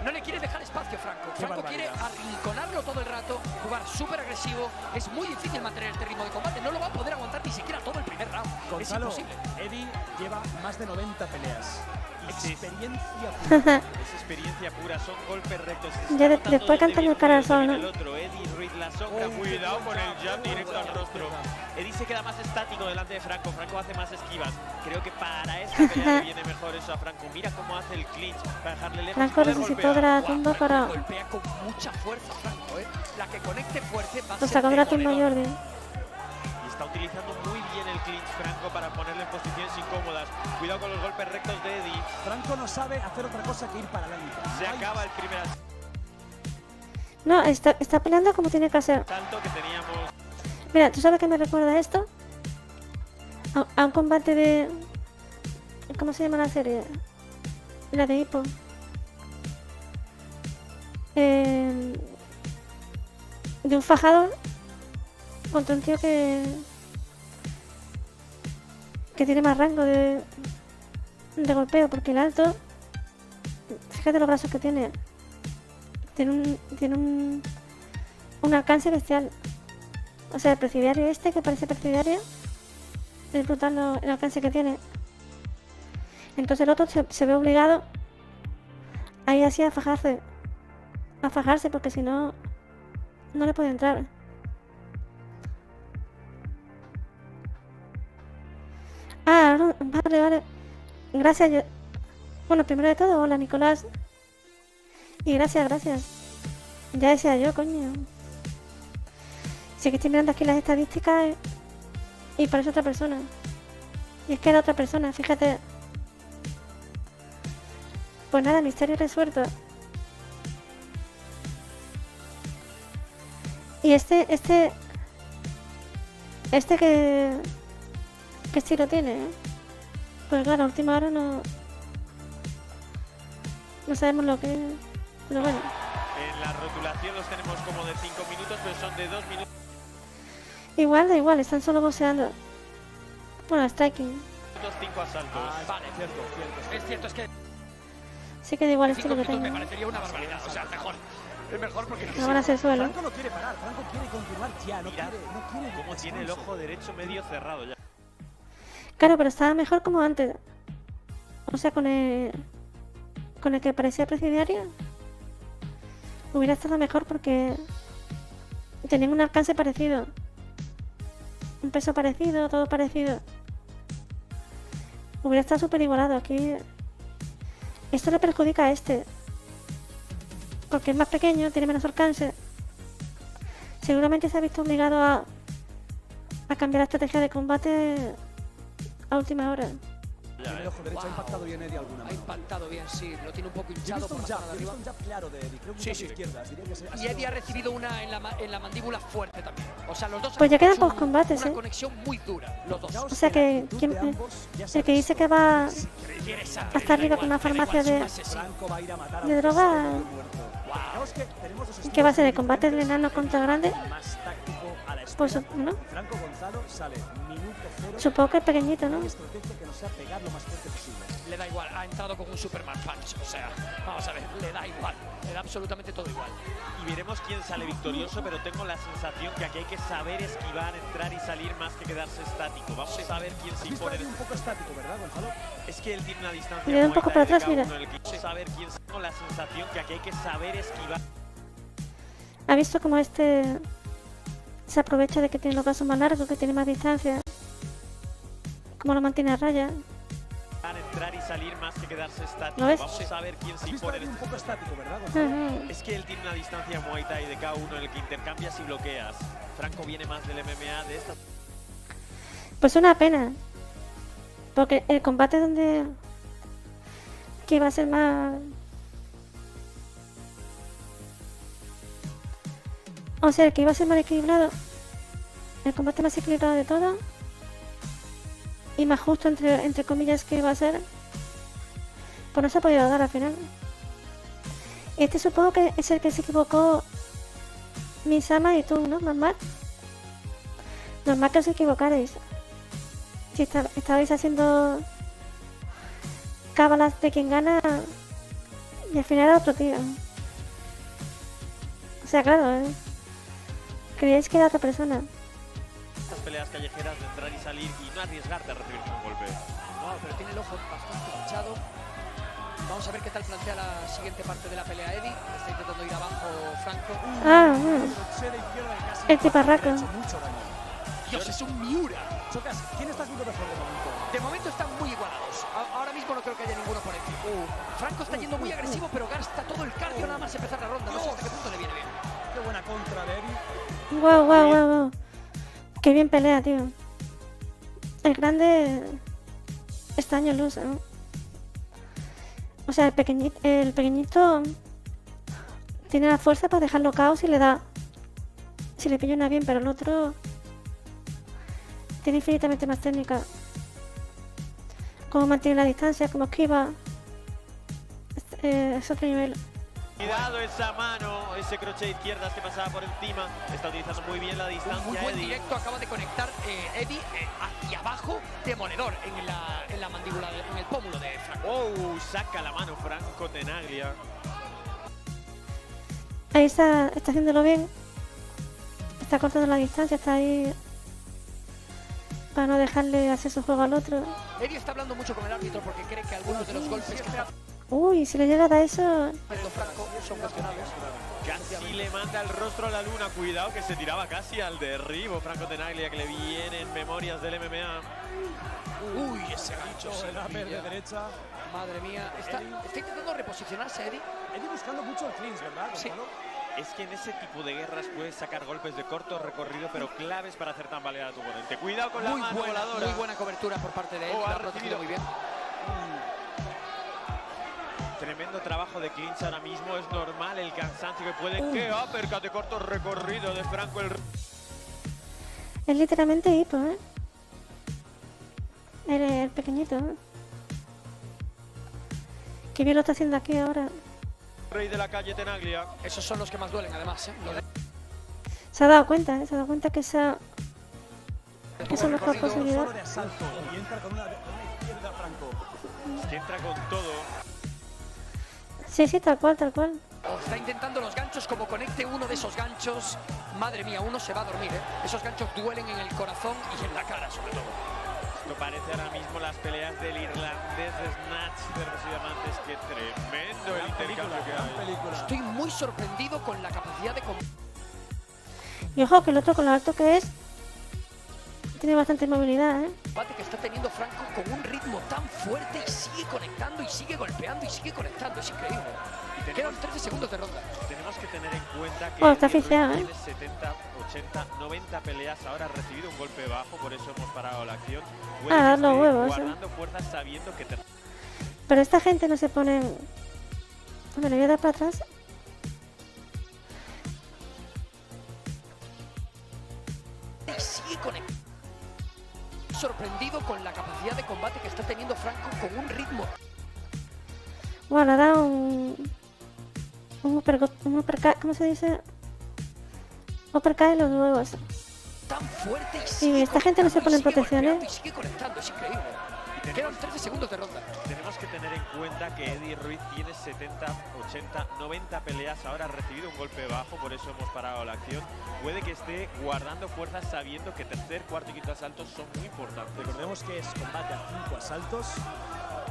No le quiere dejar espacio, Franco. Franco quiere arrinconarlo todo el rato, jugar súper agresivo. Es muy difícil mantener este ritmo de combate. No lo va a poder aguantar ni siquiera todo el primer round. Gonzalo, es imposible. Eddie lleva más de 90 peleas. Experiencia pura. Es experiencia pura, son golpes rectos. Ya después cantan el cara al sol, ¿no? El otro, Eddie Ruiz la sombra. Cuidado con el jab directo al rostro. Eddie se queda más estático delante de Franco. Franco hace más esquivas. Creo que para esta pelea le viene mejor eso a Franco. Mira cómo hace el clinch para dejarle lejos. Franco resucitó de la tumba para... Golpea con mucha fuerza, Franco, La que conecte fuerte va a Lo ser sacó de la tumba Jordi. Y está utilizando muy bien el clinch Franco para ponerle en posiciones incómodas. Cuidado con los golpes rectos de Eddie. Franco no sabe hacer otra cosa que ir para adelante. Se acaba el primer No, está peleando como tiene que hacer. salto que teníamos. Mira, ¿tú sabes qué me recuerda esto? A un combate de... ¿Cómo se llama la serie? La de Hippo. De un fajador contra un tío que tiene más rango de golpeo, porque el alto, fíjate los brazos que tiene un alcance bestial. O sea, el presidiario este, que parece presidiario, es brutal el alcance que tiene. Entonces el otro se ve obligado a ir así a fajarse, porque si no, no le puede entrar. Ah, no, vale. Gracias. Bueno, primero de todo, hola Nicolás. Y gracias. Ya decía yo, coño. Sí que estoy mirando aquí las estadísticas y parece otra persona. Y es que era otra persona, fíjate. Pues nada, misterio resuelto. Y este ¿qué estilo tiene? Pues claro, a última hora no sabemos lo que es. Pero bueno. En la rotulación los tenemos como de 5 minutos, pero son de 2 minutos. Igual, da igual, están solo boxeando. Bueno, striking. 5 asaltos. Vale, cierto. Es cierto, es que Sí que da igual el 5 estilo que minutos me tenga. parecería una barbaridad. O sea, mejor. Es mejor porque No van a ser suelo. Franco no quiere parar, Franco quiere continuar ya, no quiere Cómo tiene el ojo derecho medio cerrado ya. Claro, pero estaba mejor como antes. O sea, con el que parecía presidiario. Hubiera estado mejor porque tenían un alcance parecido. Un peso parecido, todo parecido. hubiera estado súper igualado. Aquí esto le perjudica a este, porque es más pequeño, tiene menos alcance. Seguramente se ha visto obligado a cambiar la estrategia de combate a última hora. Tiene el ojo derecho, ha impactado bien Eddie alguna Ha mano. impactado bien, sí. Lo tiene un poco Yo he hinchado visto por un la jab, zona de he visto arriba. un jab claro de Eddie, creo que un Sí, jab sí. de izquierdas, diría que ha Y sido Eddie ha recibido una en la mandíbula fuerte también. O sea, los dos Pues ya han quedan hecho pocos combates, una ¿eh? conexión muy dura, los dos. O sea que el que dice que va hasta arriba con una farmacia de droga, ¿qué va a ser el combate del enano contra el grande? Pues no, Franco Gonzalo sale minuto cero. supongo que es pequeñito, ¿no? Hay estrategia que nos sea pegar lo más fuerte posible. Le da igual, ha entrado con un Superman Punch. O sea, vamos a ver, le da igual. Le da absolutamente todo igual. Y veremos quién sale victorioso, pero tengo la sensación que aquí hay que saber esquivar, entrar y salir más que quedarse estático. Vamos a ver quién se impone. Un poco estático, ¿verdad, Gonzalo? Es que él tiene una distancia Le da un muy poco grande para atrás, de cada mira. uno, en el que vamos a saber quién. Tengo la sensación que aquí hay que saber esquivar. ¿Ha visto cómo este se aprovecha de que tiene los brazos más largos, que tiene más distancia? ¿Cómo lo mantiene a raya? Entrar y salir más que quedarse estático. ¿Lo ves? Vamos a ver quién se impone. Un poco estático, ¿verdad, Ujú. Es que él tiene una distancia Muay Thai de K1 en el que intercambias y bloqueas. Franco viene más del MMA de esta. Pues una pena, porque el combate donde que iba a ser más, o sea, el que iba a ser más equilibrado, el combate más equilibrado de todo y más justo entre comillas que iba a ser, pues no se ha podido dar al final. Este supongo que es el que se equivocó Misama y tú, ¿no? Normal que os equivocaréis. Si estabais haciendo cábalas de quien gana y al final era otro tío. O sea, claro, creíais que era otra persona. Estas peleas callejeras de entrar y salir y no arriesgarte a recibir un golpe. No, pero tiene el ojo bastante hinchado. Vamos a ver qué tal plantea la siguiente parte de la pelea Eddie. Está intentando ir abajo Franco. Ah, el tiparraco. Dios, es un Miura. Chocas, ¿quién estás viendo mejor de momento? De momento están muy igualados. Ahora mismo no creo que haya ninguno por encima. Franco está yendo muy agresivo, pero gasta todo el cardio nada más empezar la ronda. No sé hasta qué punto le viene bien. Qué buena contra de Eddie. Wow. Qué bien pelea, tío. El grande está años luz, ¿no? O sea, el pequeñito tiene la fuerza para dejarlo caos y le da. Si le pilla bien, pero el otro tiene infinitamente más técnica. Cómo mantiene la distancia, cómo esquiva. Es otro nivel. Cuidado esa mano, ese crochet izquierdas que pasaba por encima. Está utilizando muy bien la distancia. Muy buen Eddie. directo acaba de conectar Eddie hacia abajo, demoledor en la mandíbula, en el pómulo de Franco. Oh, saca la mano Franco Tenaglia. Ahí está haciéndolo bien. Está cortando la distancia, está ahí para no dejarle hacer su juego al otro. Eddie está hablando mucho con el árbitro porque cree que algunos de los golpes que está Uy, si le llega a dar eso. haciendo Franco son cuestionables. Casi le manda el rostro a la luna. Cuidado que se tiraba casi al derribo Franco Tenaglia, que le vienen memorias del MMA. Uy, ese gancho se la de pilla. derecha. Madre mía, está intentando reposicionarse Eddie. Eddie buscando mucho el clinch, ¿verdad, Gonzalo? Es que en ese tipo de guerras puedes sacar golpes de corto recorrido, pero claves para hacer tambalear a tu oponente. Cuidado con la mano voladora. Muy buena cobertura por parte de Eddie, ha lo ha protegido muy bien. Tremendo trabajo de clinch ahora mismo. Es normal el cansancio que puede. ¡Qué uppercut de corto recorrido de Franco! Es literalmente hipo, ¿eh? El pequeñito, ¿eh? Qué bien lo está haciendo aquí ahora. Rey de la calle Tenaglia. Esos son los que más duelen, además. Se ha dado cuenta, ¿eh? Se ha dado cuenta que esa es la mejor posibilidad. Solo de asalto y entra con una izquierda Franco. Es que entra con todo. Sí, tal cual. Está intentando los ganchos, como conecte uno de esos ganchos. Madre mía, uno se va a dormir, ¿eh? Esos ganchos duelen en el corazón y en la cara, sobre todo. Esto parece ahora mismo las peleas del irlandés de Snatch, cerdos y diamantes. Qué tremendo el intercambio que hay. Estoy muy sorprendido con la capacidad de... Y ojo, que el otro con lo alto que es, Tiene bastante movilidad, ¿eh? Combate que está teniendo Franco con un ritmo tan fuerte y sigue conectando y sigue golpeando y sigue conectando. Es increíble. Quedan 13 segundos de ronda. Tenemos que tener en cuenta que Oh, está Eddie asfixiado, Ruiz ¿eh? tiene 70, 80, 90 peleas. Ahora ha recibido un golpe bajo, por eso hemos parado la acción. Puede Ah, que los esté huevos, guardando fuerzas sabiendo que Pero esta gente no se pone... Me lo voy a dar para atrás. Y sigue conectando. Sorprendido con la capacidad de combate que está teniendo Franco con un ritmo. Bueno, ahora un uppercut, ¿cómo se dice? Uppercut en los huevos. Tan fuerte y Y sigue esta gente no se pone en protecciones. y sigue conectando. Es increíble. Quedan 13 segundos de ronda. tenemos que tener en cuenta que Eddie Ruiz tiene 70, 80, 90 peleas. Ahora ha recibido un golpe bajo, por eso hemos parado la acción. Puede que esté guardando fuerzas sabiendo que tercer, cuarto y quinto asaltos son muy importantes. Recordemos que es combate a 5 asaltos.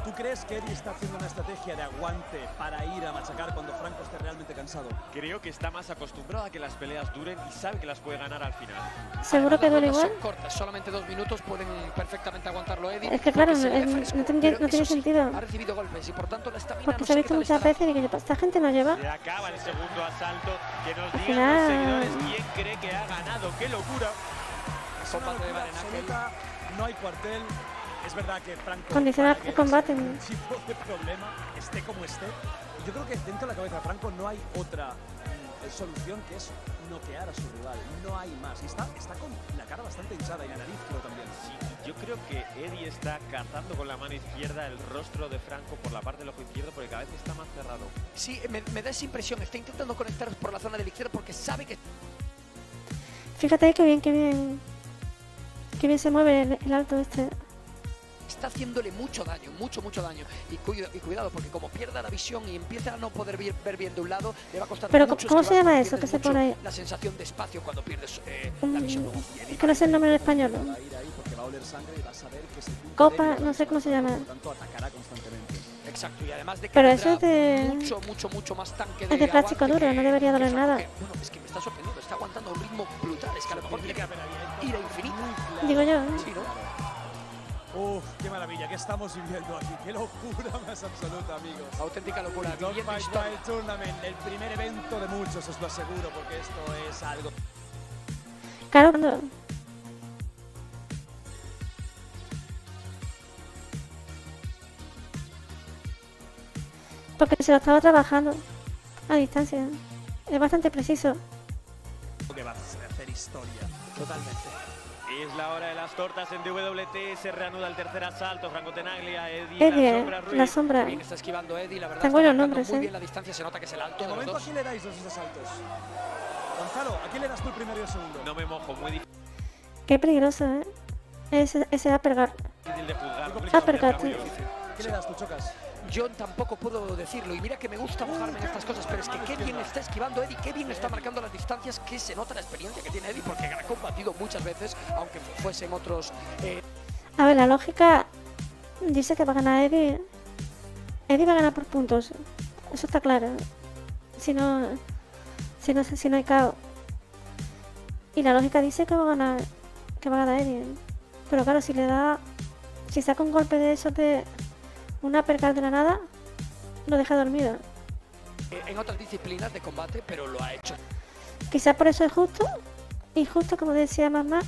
¿Tú crees que Eddie está haciendo una estrategia de aguante para ir a machacar cuando Franco esté realmente cansado? Creo que está más acostumbrado a que las peleas duren y sabe que las puede ganar al final. Seguro que duele igual. Son cortas, solamente 2 minutos pueden perfectamente aguantarlo Eddie. Es que claro, porque se ve no fresco, tiene pero eso sí, sentido. ha recibido golpes y por tanto la estamina Porque no se ha sé visto qué tal muchas estará. veces y que esta gente no lleva. Se acaba el segundo asalto. Que nos Al digan final- los seguidores quién cree que ha ganado. ¡Qué locura! Es una locura absoluta, no hay cuartel. Es verdad que Franco Condicionar para que el combate. sin ningún tipo de problema, esté como esté. Yo creo que dentro de la cabeza de Franco no hay otra solución que es noquear a su rival. No hay más. Y está con la cara bastante hinchada y la nariz creo también. Sí, yo creo que Eddie está cazando con la mano izquierda el rostro de Franco por la parte del ojo izquierdo porque cada vez está más cerrado. Sí, me da esa impresión. Está intentando conectar por la zona de la izquierda porque sabe que Fíjate que bien, que bien se mueve el alto este. está haciéndole mucho daño, mucho daño. Y cuidado, porque como pierda la visión y empieza a no poder ver bien de un lado, le va a costar Pero mucho ¿cómo se esquivar, llama porque eso que pierdes se mucho pone ahí? la sensación de espacio cuando pierdes la visión. Que no sé el nombre en español. Va a ir ahí porque va a oler sangre y va a saber que es el punto Copa, débil de no sé cómo se llama. Por lo tanto, atacará constantemente. Exacto, y además de que Pero tendrá eso es de... mucho más tanque Es de plástico aguante duro, no debería doler Franco, nada. que, bueno, es que me está sorprendiendo, está aguantando un ritmo brutal, es que a lo mejor tiene que ir a infinito. Digo yo, ¿eh? Sí, ¿no? Uf, qué maravilla, ¿qué estamos viviendo aquí? Qué locura más absoluta, amigos. Auténtica locura. Dog viviendo Fight historia. Style Tournament, el primer evento de muchos, os lo aseguro, porque esto es algo... Claro, cuando... Porque se lo estaba trabajando a distancia. Es bastante preciso. que va a hacer historia, totalmente. Es la hora de las tortas en DWT, se reanuda el tercer asalto, Franco Tenaglia, Eddie, Eddie, la sombra, Ruiz. la sombra. Bien, está esquivando Eddie, la verdad Están está buenos marcando nombres, muy ¿eh? bien la distancia, se nota que es el alto De de los momento, ¿a dos. quién le dais los dos asaltos? Gonzalo, ¿a quién le das tú el primero y el segundo? No me mojo, muy difícil Qué peligroso, ¿eh? Ese uppercut. de juzgar. Uppercut, sí. ¿Qué le das tú, Chocas? Yo tampoco puedo decirlo, y mira que me gusta mojarme en estas cosas, pero es que qué bien está esquivando Eddie, qué bien está marcando las distancias, que se nota la experiencia que tiene Eddie, porque ha combatido muchas veces, aunque fuesen otros... A ver, la lógica dice que va a ganar Eddie. Eddie va a ganar por puntos. Eso está claro. Si no hay KO. Y la lógica dice que va a ganar Eddie. Pero claro, si saca un golpe de esos de una uppercut de la nada, lo deja dormido. en otras disciplinas de combate, pero lo ha hecho. Quizás por eso es justo. Y justo como decía mamá,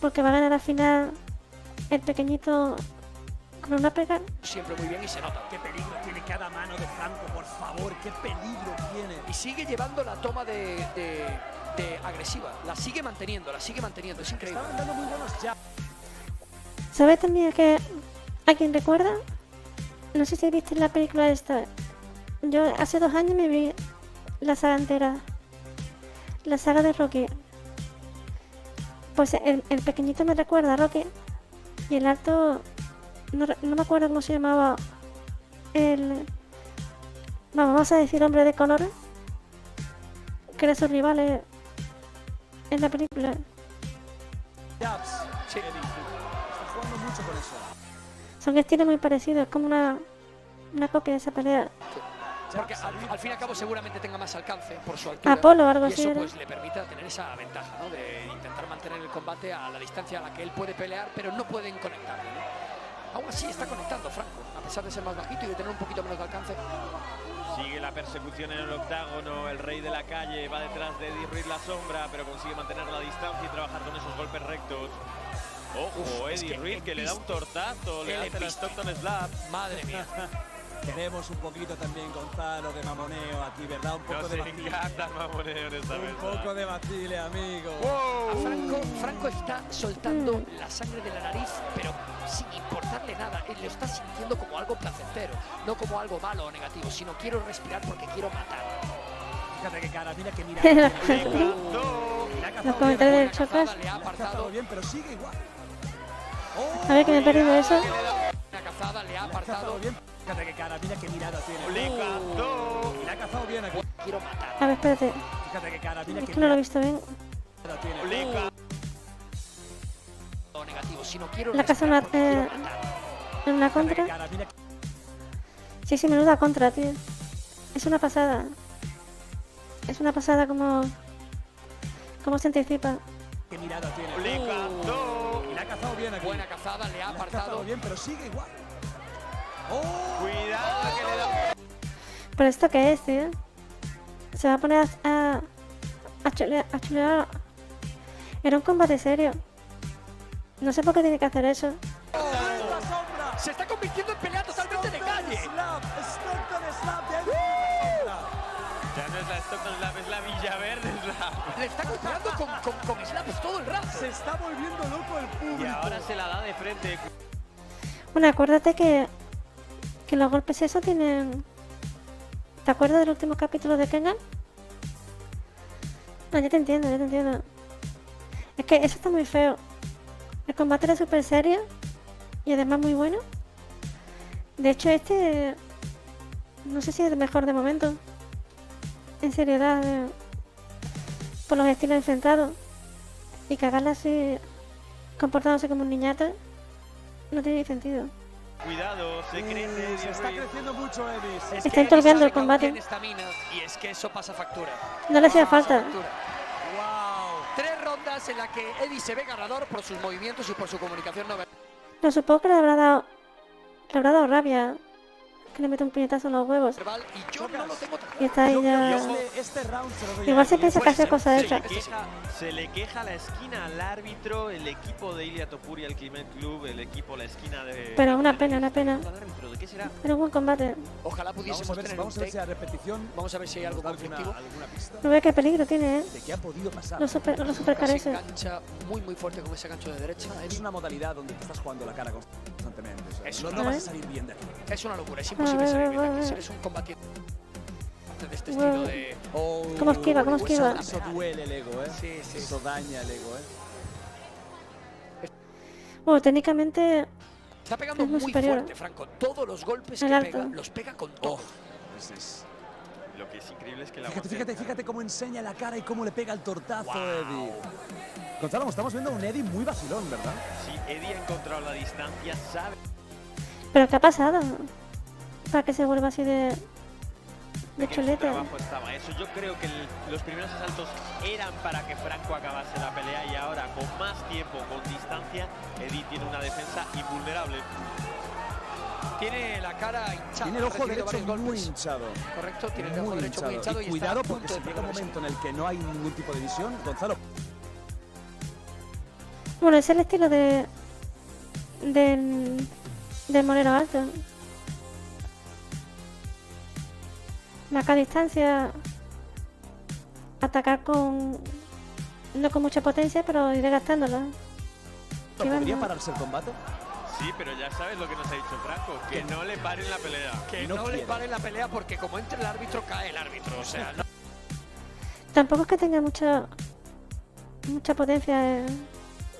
porque va a ganar al final el pequeñito con una uppercut. Siempre muy bien y se nota. Qué peligro tiene cada mano de Franco, por favor, qué peligro tiene. Y sigue llevando la toma de agresiva, la sigue manteniendo, es increíble. Estaban dando muy buenos jabs. ¿Sabes también a quién recuerda? No sé si viste la película esta. Yo hace 2 años me vi la saga entera. La saga de Rocky. Pues el pequeñito me recuerda a Rocky. Y el alto... No me acuerdo cómo se llamaba. Vamos a decir hombre de color. Que era su rival en la película. Jabs. Sí. Está jugando mucho con eso. Son estilos muy parecidos. Es como una copia de esa pelea. porque al fin y al cabo seguramente tenga más alcance por su altura. Apolo o algo y así eso era. pues le permite tener esa ventaja, ¿no? De intentar mantener el combate a la distancia a la que él puede pelear, pero no pueden conectarle, ¿no? Aún así está conectando Franco, a pesar de ser más bajito y de tener un poquito menos de alcance. Sigue la persecución en el octágono, el rey de la calle va detrás de Eddie Ruiz la sombra, pero consigue mantener la distancia y trabajar con esos golpes rectos. Ojo, Eddie Ruiz que le da un tortazo, le hace la Stockton Slap. Madre mía. Queremos un poquito también, Gonzalo, de mamoneo aquí, ¿verdad? Un poco de Nos vacile. encanta el mamoneo en esta mesa. Un poco de vacile, amigo. A Franco está soltando la sangre de la nariz, pero sin importarle nada. Él lo está sintiendo como algo placentero, no como algo malo o negativo, sino quiero respirar porque quiero matar. Fíjate qué cara, mira que mira. Los comentarios del Chocas. Le ha apartado bien, pero sigue igual. A ver que me he perdido eso. Una cazada, le ha apartado. Fíjate qué cara, mira qué mirada tiene. Le cazó. Le ha cazado bien aquí. Quiero matar. A ver, espérate. Fíjate qué cara, mira Es qué que no lo he visto bien. mirada tiene. Negativo, sino quiero La casa en una contra. Sí, menuda contra, tío. Es una pasada. Es una pasada como se anticipa. Qué mirada tiene. Le cazó. Le ha cazado bien aquí. Buena cazada, le ha Le ha apartado. cazado bien, pero sigue igual. Cuidado que le da. ¿Pero esto qué es, tío? Se va a poner a chulear. Era un combate serio. No sé por qué tiene que hacer eso. Se está convirtiendo en pelea totalmente de calle. Stockton Slap. Ya no es la Stockton Slap, es la Villaverde Slap. Le está golpeando con slaps todo el rato. Se está volviendo loco el público. Y ahora se la da de frente. Bueno, acuérdate que los golpes esos tienen... ¿Te acuerdas del último capítulo de Kengan? No, ya te entiendo. Es que eso está muy feo. El combate era súper serio y además muy bueno. De hecho, este... No sé si es el mejor de momento. En seriedad, por los estilos enfrentados. Y cagarla así, comportándose como un niñato, no tiene ni sentido. Cuidado, se crece. Se está creciendo mucho, Eddie. Está entorpeando el combate. Y es que eso pasa factura. No le hacía falta. Wow. 3 rondas en las que Eddie se ve ganador por sus movimientos y por su comunicación no verbal. Pero supongo que le habrá dado rabia que le mete un puñetazo en los huevos. Y yo no lo tengo tan Y está ahí ya... Este round se lo doy Igual a se Eddie. piensa que hace cosas hechas. Se le queja la esquina al árbitro, el equipo de Ilia Topuria, el Clement Club, el equipo, la esquina de... Pero una pena. ¿Al árbitro de qué será? Era un buen combate. Ojalá pudiésemos tener Vamos a ver si hay repetición. Vamos a ver si hay algo conflictivo. ¿Alguna pista? No ve qué peligro tiene, ¿De qué ha podido pasar? Lo super Se carece. engancha muy fuerte con ese gancho de derecha. Es una modalidad donde te estás jugando la cara constantemente. O sea, Eso no vas a salir bien de aquí. Es una locura, es imposible salir bien de aquí. Eres un combatiente de este estilo de... ¿Cómo esquiva? Eso duele el ego, ¿eh? Sí. Eso daña el ego, ¿eh? Bueno, técnicamente Está pegando es muy muy superior. fuerte, Franco. Todos los golpes El que alto. pega, los pega con todo. Lo que es increíble es que la Fíjate cómo enseña la cara y cómo le pega el tortazo, Eddie. Gonzalo, estamos viendo un Eddie muy vacilón, ¿verdad? Sí, Eddie ha encontrado la distancia, sabe... ¿Pero qué ha pasado? Para que se vuelva así de que en su chulete. trabajo estaba eso. Yo creo que los primeros asaltos eran para que Franco acabase la pelea y ahora con más tiempo, con distancia, Eddie tiene una defensa invulnerable. Tiene la cara hinchada. Tiene el ha ojo recibido derecho varios muy golpes. hinchado. Correcto, tiene el ojo Muy derecho muy hinchado y cuidado está a porque punto si de llega un perderse. momento en el que no hay ningún tipo de visión, Gonzalo. Bueno, es el estilo del Monero Alto. Marcar distancia, atacar no con mucha potencia, pero ir gastándola. ¿Podría pararse el combate? Sí, pero ya sabes lo que nos ha dicho Franco, que no le paren la pelea. Que no le paren la pelea porque como entre el árbitro, cae el árbitro. O sea, no. Tampoco es que tenga mucha potencia,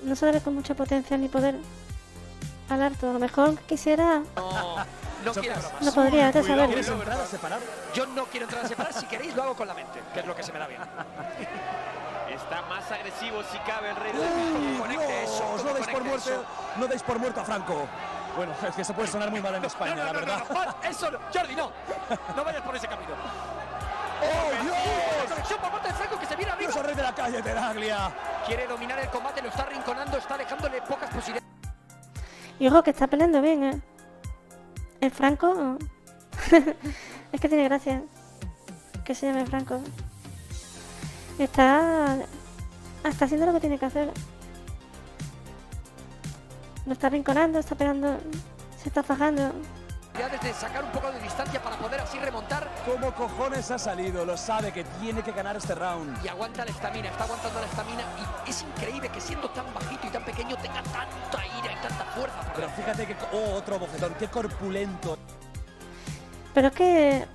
no se debe con mucha potencia ni poder al harto. A lo mejor quisiera... No quiero bromas. No podría, te saber. ¿Quieres entrar a separar? Yo no quiero entrar a separar. Si queréis, lo hago con la mente, que es lo que se me da bien. Está más agresivo si cabe el rey de la calle. Conecte eso. No deis por muerto a Franco. Bueno, es que eso puede sonar muy mal en España, la verdad. No, eso no. Jordi, no. No vayas por ese camino. ¡Oh, Dios! Conexión por parte de Franco que se viene arriba. ¡Dios, el rey de la calle, Tenaglia! Quiere dominar el combate, lo está arrinconando, está dejándole pocas posibilidades. Y ojo que está peleando bien, ¿eh? El Franco... es que tiene gracia que se llame Franco. Está haciendo lo que tiene que hacer. Lo está arrinconando, está pegando, se está fajando. De sacar un poco de distancia para poder así remontar. ¿Cómo cojones ha salido? Lo sabe que tiene que ganar este round. Y aguanta la estamina, está aguantando la estamina. Y es increíble que siendo tan bajito y tan pequeño tenga tanta ira y tanta fuerza. Pero fíjate que... ¡Oh, otro bofetón! ¡Qué corpulento! Pero es que...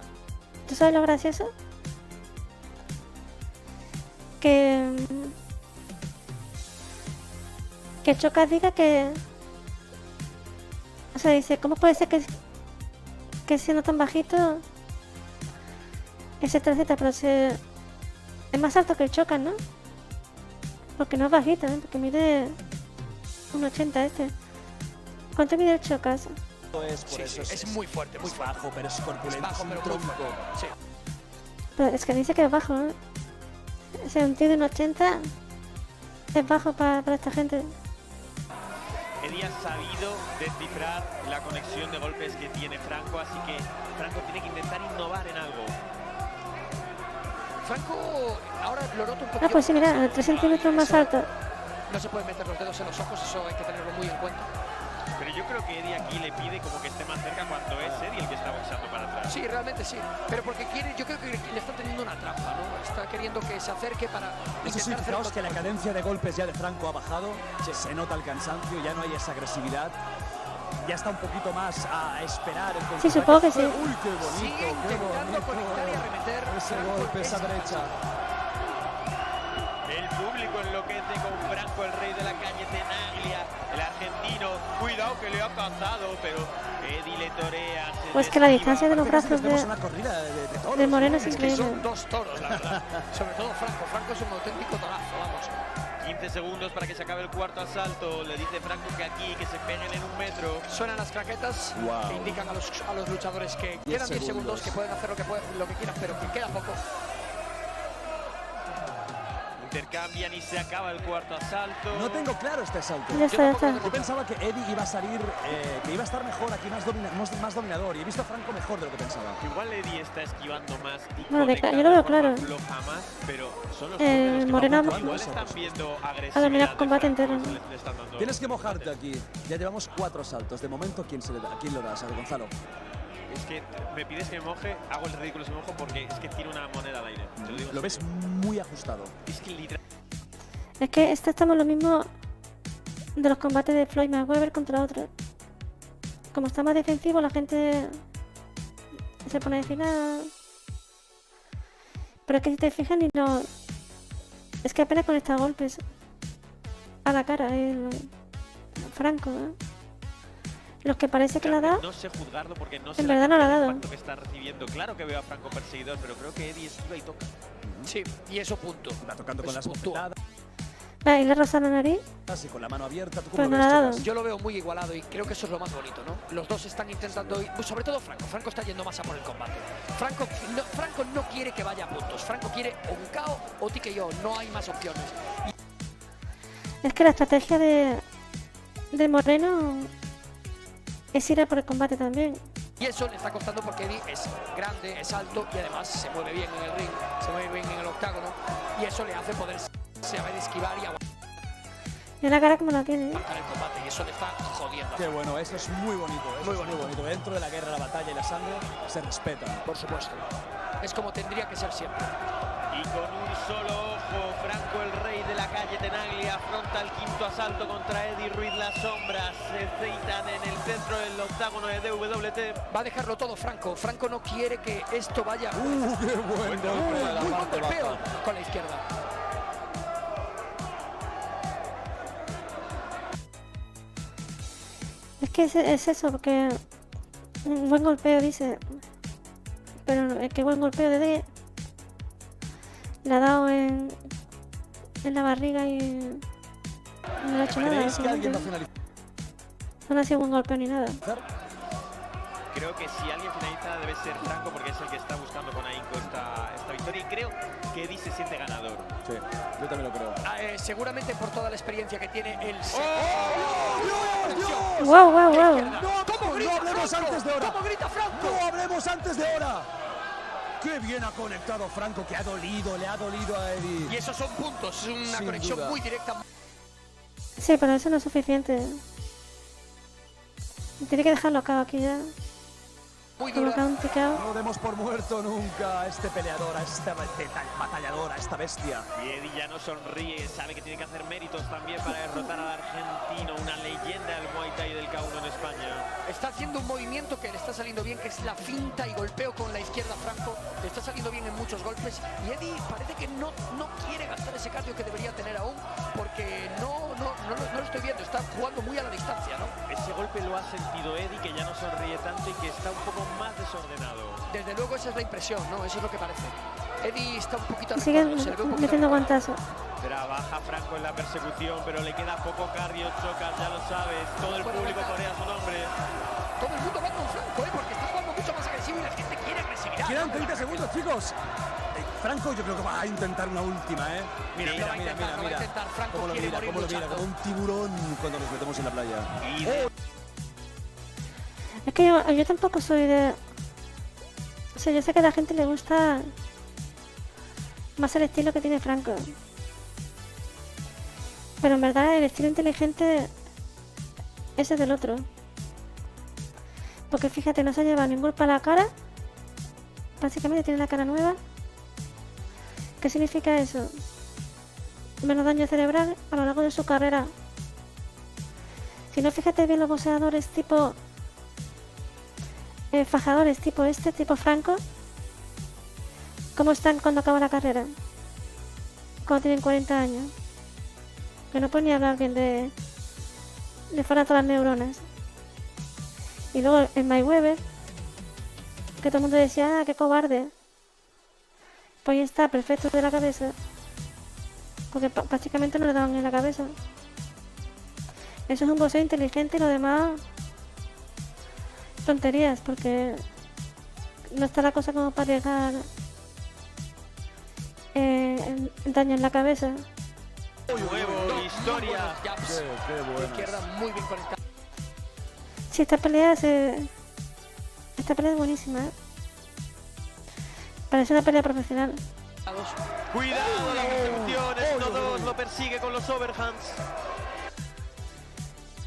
¿Tú sabes lo gracioso? Que Chocas diga que... O sea, dice, ¿cómo puede ser que siendo tan bajito ese 3Z, pero es más alto que el Chocas, ¿no? Porque no es bajito, ¿eh? Porque mide 1,80 este. ¿Cuánto mide el Chocas? Es muy fuerte, muy bajo, pero es corpulento. Es bajo, pero tronco. muy fuerte. Sí. Pero es que dice que es bajo, ¿eh? O sea, un tío de 1,80 es bajo para esta gente. Eddie ha sabido descifrar la conexión de golpes que tiene Franco, así que Franco tiene que intentar innovar en algo. Franco ahora lo noto un poquito. Ah, pues sí, mira, 3 centímetros más alto. No se puede meter los dedos en los ojos, eso hay que tenerlo muy en cuenta. Pero yo creo que Eddie aquí le pide como que esté más cerca cuando es Eddie el que está boxeando para atrás. Sí, realmente sí. Pero porque quiere, yo creo que le está teniendo una trampa, ¿no? Está queriendo que se acerque para Eso sí, fijaos que la cadencia de golpes ya de Franco ha bajado. Se nota el cansancio, ya no hay esa agresividad. Ya está un poquito más a esperar el Sí, supongo que sí. Uy, qué bonito, Sigue qué intentando conectar y arremeter. Ese golpe, esa derecha. El público enloquece con Franco, el rey de la calle Tenaglia, el argentino. Cuidado que le ha cazado, pero Eddie le torea. Pues que la distancia de los brazos de Moreno es que increíble. son dos toros, la verdad. Sobre todo Franco. Franco es un auténtico torazo, vamos. 15 segundos para que se acabe el cuarto asalto. Le dice Franco que aquí, que se peguen en 1 metro. Suenan las claquetas que indican a los luchadores que 10 quedan 10 segundos, que pueden hacer lo que quieran, pero que queda poco. Intercambian y se acaba el cuarto asalto. No tengo claro este asalto. Ya está, ya está. Yo pensaba que Eddie iba a salir, que iba a estar mejor aquí, más dominador. Y he visto a Franco mejor de lo que pensaba. Igual Eddie está esquivando más y Bueno, yo lo veo claro. jamás, pero son los que Moreno igual están viendo a agresividad. dominar combate entero. Le están dando Tienes que mojarte aquí. Ya llevamos 4 saltos. De momento, ¿a quién lo das? A ver, Gonzalo. Es que me pides que me moje, hago el ridículo si me mojo porque es que tiro una moneda al aire. Te lo digo. Lo ves muy ajustado. Es que literal. Es que estamos lo mismo de los combates de Floyd Mayweather contra otros. Como está más defensivo, la gente se pone a decir nada. Pero es que si te fijas ni no. Es que apenas conecta golpes a la cara el Franco, ¿eh? Los que parece que la da. No sé juzgarlo porque no sé en verdad no la ha el dado. impacto que está recibiendo. Claro que veo a Franco perseguidor, pero creo que Eddie esquiva y toca. Sí, y eso punto. Va tocando con las puntúa. bofetadas. Y le roza la nariz. Así con la mano abierta. ¿Tú Pero cómo no lo la ha ves, dado. Yo lo veo muy igualado y creo que eso es lo más bonito, ¿no? Los dos están intentando ir, sobre todo Franco. Franco está yendo más a por el combate. Franco no quiere que vaya a puntos. Franco quiere o un KO o TKO. No hay más opciones. Es que la estrategia de Moreno es ir a por el combate también. Y eso le está costando porque Eddie es grande, es alto y además se mueve bien en el ring, se mueve bien en el octágono. Y eso le hace poder saber esquivar y aguantar Y la cara como la tiene. el combate. Y eso le está jodiendo. Qué bueno, eso es muy bonito. Eso es muy bonito. Dentro de la guerra, la batalla y la sangre se respeta. Por supuesto. Es como tendría que ser siempre. Y con un solo ojo, Franco, el rey de la calle Tenaglia, afronta el quinto asalto contra Eddie Ruiz. Las sombras se citan en el centro del octágono de DWT. Va a dejarlo todo Franco. Franco no quiere que esto vaya. ¡Qué buen golpe de la Muy buen parte golpeo baja! con la izquierda. Es que es eso, porque un buen golpeo dice. Pero es que buen golpeo de D le ha dado en la barriga y no le ha hecho nada. ¿Creéis que alguien va a finalizar? Eso no ha sido un golpe ni nada. Creo que si alguien finaliza debe ser Franco porque es el que está buscando con ahínco esta victoria y creo que Eddie se siente ganador. Sí, yo también lo creo. Seguramente por toda la experiencia que tiene el... ¡Wow, wow, wow! ¿Cómo grita, no hablemos Franco? antes de hora! ¿Cómo grita Franco? ¡No hablemos antes de hora! ¡Qué bien ha conectado Franco! Que le ha dolido a Eddie. Y esos son puntos, es una Sin conexión duda. muy directa. Sí, pero eso no es suficiente. Tiene que dejarlo acá aquí ya. Muy Como que han picado. No demos por muerto nunca a este peleador, a esta batalladora, a esta bestia. Y Eddie ya no sonríe, sabe que tiene que hacer méritos también para derrotar al argentino, una leyenda del Muay Thai del K1 en España. Está haciendo un movimiento que le está saliendo bien, que es la finta y golpeo con la izquierda Franco. Le está saliendo bien en muchos golpes. Y Eddie parece que no quiere gastar ese cardio que debería tener aún, porque no lo estoy viendo. Está jugando muy a la distancia, ¿no? Ese golpe lo ha sentido Eddie, que ya no sonríe tanto y que está un poco más desordenado. Desde luego esa es la impresión, ¿no? Eso es lo que parece. Eddie está un poquito Sigue arrancado, se le ve un poquito metiendo arrancado. guantazos. Trabaja Franco en la persecución, pero le queda poco cardio, Chocas, ya lo sabes. Todo el público corea su nombre. Todo el mundo va con Franco, porque está jugando mucho más agresivo y la gente quiere agresividad. Quedan 30 segundos, chicos. Franco yo creo que va a intentar una última, ¿eh? Mira. Cómo lo mira, como un tiburón cuando nos metemos en la playa. Es que yo tampoco soy de... O sea, yo sé que a la gente le gusta más el estilo que tiene Franco. Pero en verdad el estilo inteligente ese es del otro. Porque fíjate, no se ha llevado ningún golpe a la cara. Básicamente tiene la cara nueva. ¿Qué significa eso? Menos daño cerebral a lo largo de su carrera. Si no, fíjate bien los boxeadores tipo... fajadores tipo tipo Franco. ¿Cómo están cuando acaba la carrera? Cuando tienen 40 años. Que no pueden ni hablar bien de... Le fueran todas las neuronas. Y luego en Mayweather, que todo el mundo decía, qué cobarde. Pues ahí está, perfecto de la cabeza. Porque prácticamente no le daban en la cabeza. Eso es un boxeo inteligente y lo demás... tonterías, porque no está la cosa como para llegar daño en la cabeza. Nuevo, historia. Qué buena. Izquierda muy bien conectada. Sí, esta pelea es buenísima, ¿eh? Parece una pelea profesional. Cuidado la persecución, esto 2 lo persigue con los overhands.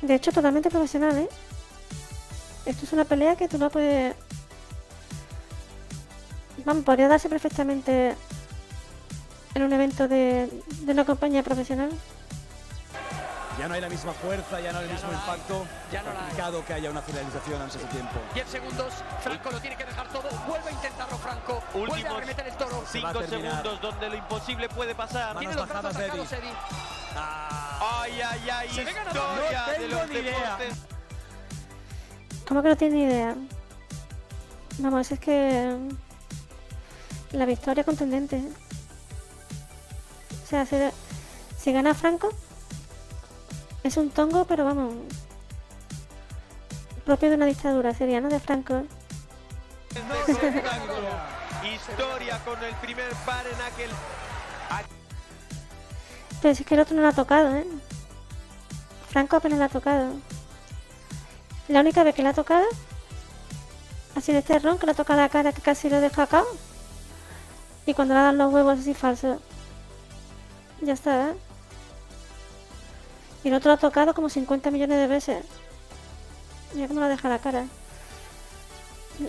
De hecho, totalmente profesional, ¿eh? Esto es una pelea que tú no puedes... Vamos, podría darse perfectamente en un evento de una compañía profesional. Ya no hay la misma fuerza, ya no hay el mismo impacto. Ya no la hay. Complicado que haya una finalización antes de tiempo. 10 segundos, Franco lo tiene que dejar todo. Vuelve a intentarlo Franco. Vuelve a Últimos remeter el toro. 5 segundos donde lo imposible puede pasar. Tiene los brazos sacados, Eddie. Ay, Se ve ganador. historia No de tengo los ni idea. deportes. ¿Cómo que no tiene ni idea? Vamos, es que... La victoria contundente, ¿eh? O sea, si gana Franco... Es un tongo, pero vamos... Propio de una dictadura sería, ¿no? De Franco. Historia con el primer par en aquel... Pero si es que el otro no lo ha tocado, ¿eh? Franco apenas lo ha tocado. La única vez que lo ha tocado ha sido este ron, que le ha tocado la cara, que casi lo deja acá. Y cuando le dan los huevos así falsos. Ya está, ¿eh? Y el otro lo ha tocado como 50 millones de veces. Mira cómo lo deja la cara.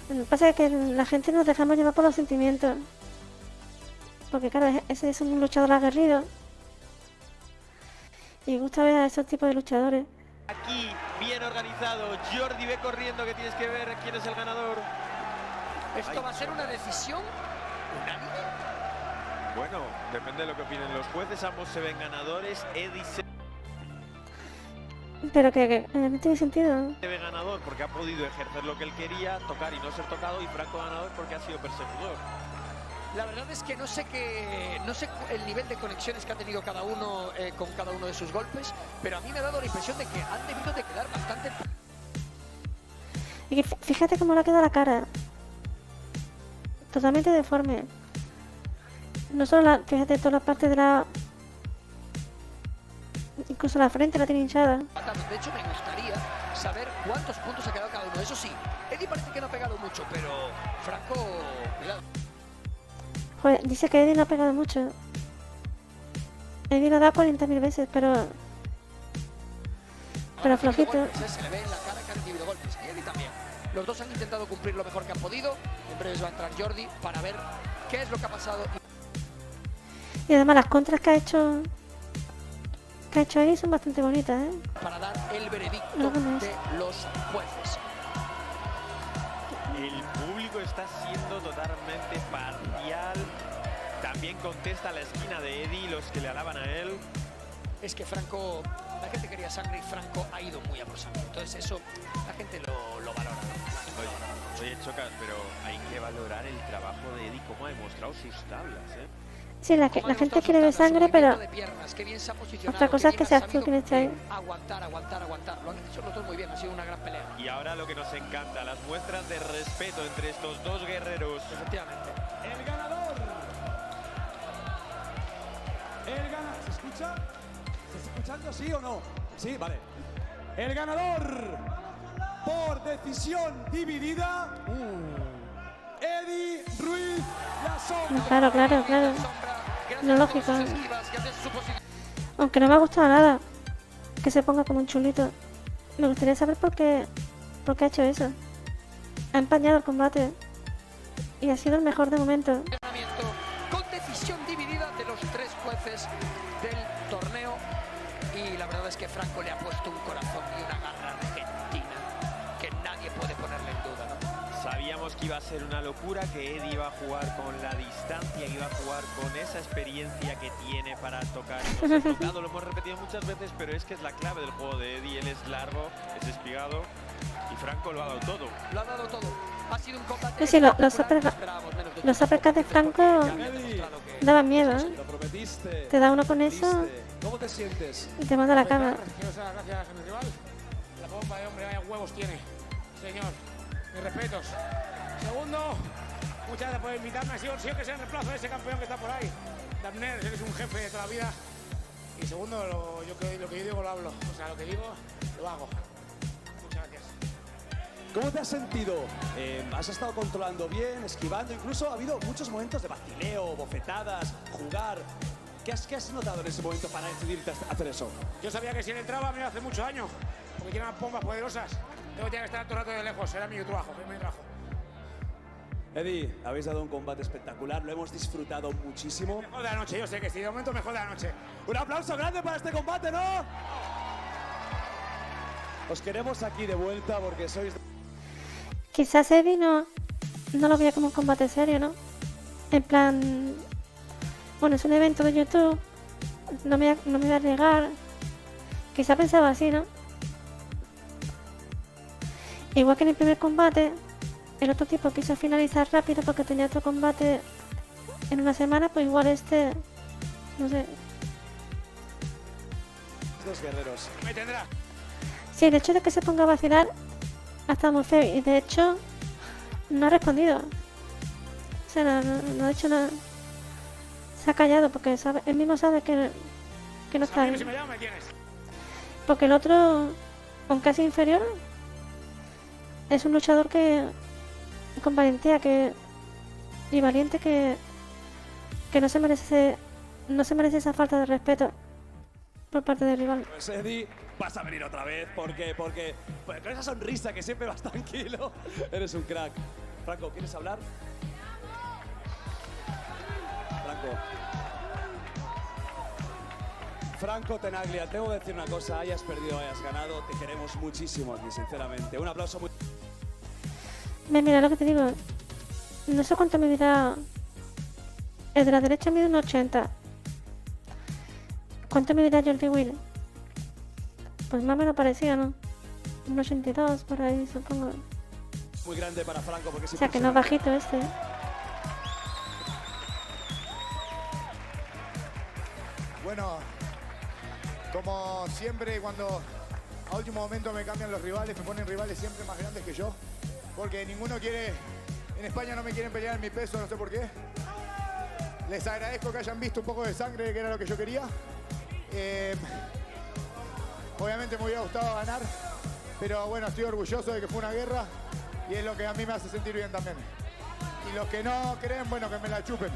Lo que pasa es que la gente nos dejamos llevar por los sentimientos. Porque claro, ese es un luchador aguerrido. Y me gusta ver a esos tipos de luchadores. Aquí, bien organizado. Jordi ve corriendo, que tienes que ver quién es el ganador. ¿Esto va a ser una decisión unánime? Bueno, depende de lo que opinen los jueces. Ambos se ven ganadores. Eddie se Pero que no tiene sentido. ve ganador porque ha podido ejercer lo que él quería, tocar y no ser tocado. Y Franco ganador porque ha sido perseguidor. La verdad es que no sé el nivel de conexiones que ha tenido cada uno con cada uno de sus golpes, pero a mí me ha dado la impresión de que han debido de quedar bastante Y fíjate cómo le ha quedado la cara. Totalmente deforme. No solo la... Fíjate, toda la parte de la... Incluso la frente la tiene hinchada. De hecho, me gustaría saber cuántos puntos ha quedado cada uno. Eso sí, Eddie parece que no ha pegado mucho, pero Franco... Cuidado. Joder, dice que Eddie no ha pegado mucho. Eddie lo da 40.000 veces, pero flojito. Se le ve en la cara que ha recibido golpes. Y Eddie también. Los dos han intentado cumplir lo mejor que han podido. En breve va a entrar Jordi para ver qué es lo que ha pasado. Y además las contras que ha hecho Eddie son bastante bonitas, ¿eh? Para dar el veredicto de los jueces. El público está siendo totalmente parcial. También contesta la esquina de Eddie, los que le alaban a él. Es que Franco, la gente quería sangre y Franco ha ido muy a por sangre. Entonces eso la gente lo valora. Oye, Chocas, pero hay que valorar el trabajo de Eddie, cómo ha demostrado sus tablas, ¿eh? Sí, la gente quiere ver sangre, pero otra cosa es que seas tú quien esté ahí. Aguantar. Lo han hecho los dos muy bien, ha sido una gran pelea. Y ahora lo que nos encanta, las muestras de respeto entre estos dos guerreros. Efectivamente. El ganador. ¿Se escucha? ¿Se está escuchando, sí o no? Sí, vale. El ganador por decisión dividida, Eddie Ruiz La Sombra. Claro. No lógico. Aunque no me ha gustado nada que se ponga como un chulito. Me gustaría saber por qué ha hecho eso. Ha empañado el combate y ha sido el mejor de momento. Con decisión dividida de los tres jueces del torneo. Y la verdad es que Franco le ha puesto un corazón y una garra argentina que nadie puede ponerle en duda, ¿no? Sabíamos que iba a ser una locura, que Eddie iba a jugar con la distancia, que iba a jugar con esa experiencia que tiene para tocar. Nos ha tocado, lo hemos repetido muchas veces, pero es que es la clave del juego de Eddie. Él es largo, es espigado y Franco lo ha dado todo. Lo ha dado todo. Ha sido un combate. Sí, los uppercuts de Franco daban miedo, ¿eh? Te da uno con eso. ¿Cómo te sientes? Y te manda a la cama. Gracias a mi rival. La bomba de hombre, vaya huevos tiene. Señor, mis respetos. Segundo, muchas gracias por invitarme. Ha sido que sea el reemplazo de ese campeón que está por ahí. Damner, eres un jefe de toda la vida. Y segundo, lo que yo digo lo hablo. O sea, lo que digo, lo hago. Muchas gracias. ¿Cómo te has sentido? ¿Has estado controlando bien, esquivando? Incluso ha habido muchos momentos de vacileo, bofetadas, jugar. ¿Qué has notado en ese momento para decidirte a hacer eso? Yo sabía que si él entraba me iba hace muchos años, porque tiene unas bombas poderosas. Tengo que estar todo el rato de lejos, era mi trabajo, mi trabajo. Eddie, habéis dado un combate espectacular, lo hemos disfrutado muchísimo. Mejor de la noche, yo sé que sí, de momento mejor de la noche. Un aplauso grande para este combate, ¿no? Os queremos aquí de vuelta porque sois... Quizás Eddie no lo veía como un combate serio, ¿no? En plan... Bueno, es un evento de YouTube, no me voy a arriesgar. Quizá pensaba así, ¿no? Igual que en el primer combate, el otro tipo quiso finalizar rápido porque tenía otro combate en una semana, pues igual no sé. Dos guerreros. Me tendrá. Sí, el hecho de que se ponga a vacilar ha estado muy feo y de hecho no ha respondido. O sea, no ha hecho nada. Se ha callado porque él mismo sabe que no está bien. Si me llamas, me tienes. Porque el otro, aunque es inferior, es un luchador con valentía y valiente que no se merece esa falta de respeto por parte del rival. Pues Eddie, vas a venir otra vez porque con esa sonrisa que siempre vas tranquilo, eres un crack. Franco, ¿quieres hablar? Franco Tenaglia, tengo que decir una cosa, hayas perdido, hayas ganado, te queremos muchísimo aquí, sinceramente. Un aplauso muy... Mira lo que te digo, no sé cuánto medirá, el de la derecha mide 1,80. ¿Cuánto medirá Jordi Will? Pues más o menos parecido, ¿no? 1,82 por ahí, supongo. Muy grande para Franco porque es... O sea que no es bajito este. Bueno, como siempre cuando a último momento me cambian los rivales, me ponen rivales siempre más grandes que yo. Porque ninguno quiere, en España no me quieren pelear en mi peso, no sé por qué. Les agradezco que hayan visto un poco de sangre, que era lo que yo quería. Obviamente me hubiera gustado ganar, pero bueno, estoy orgulloso de que fue una guerra y es lo que a mí me hace sentir bien también. Y los que no creen, bueno, que me la chupen.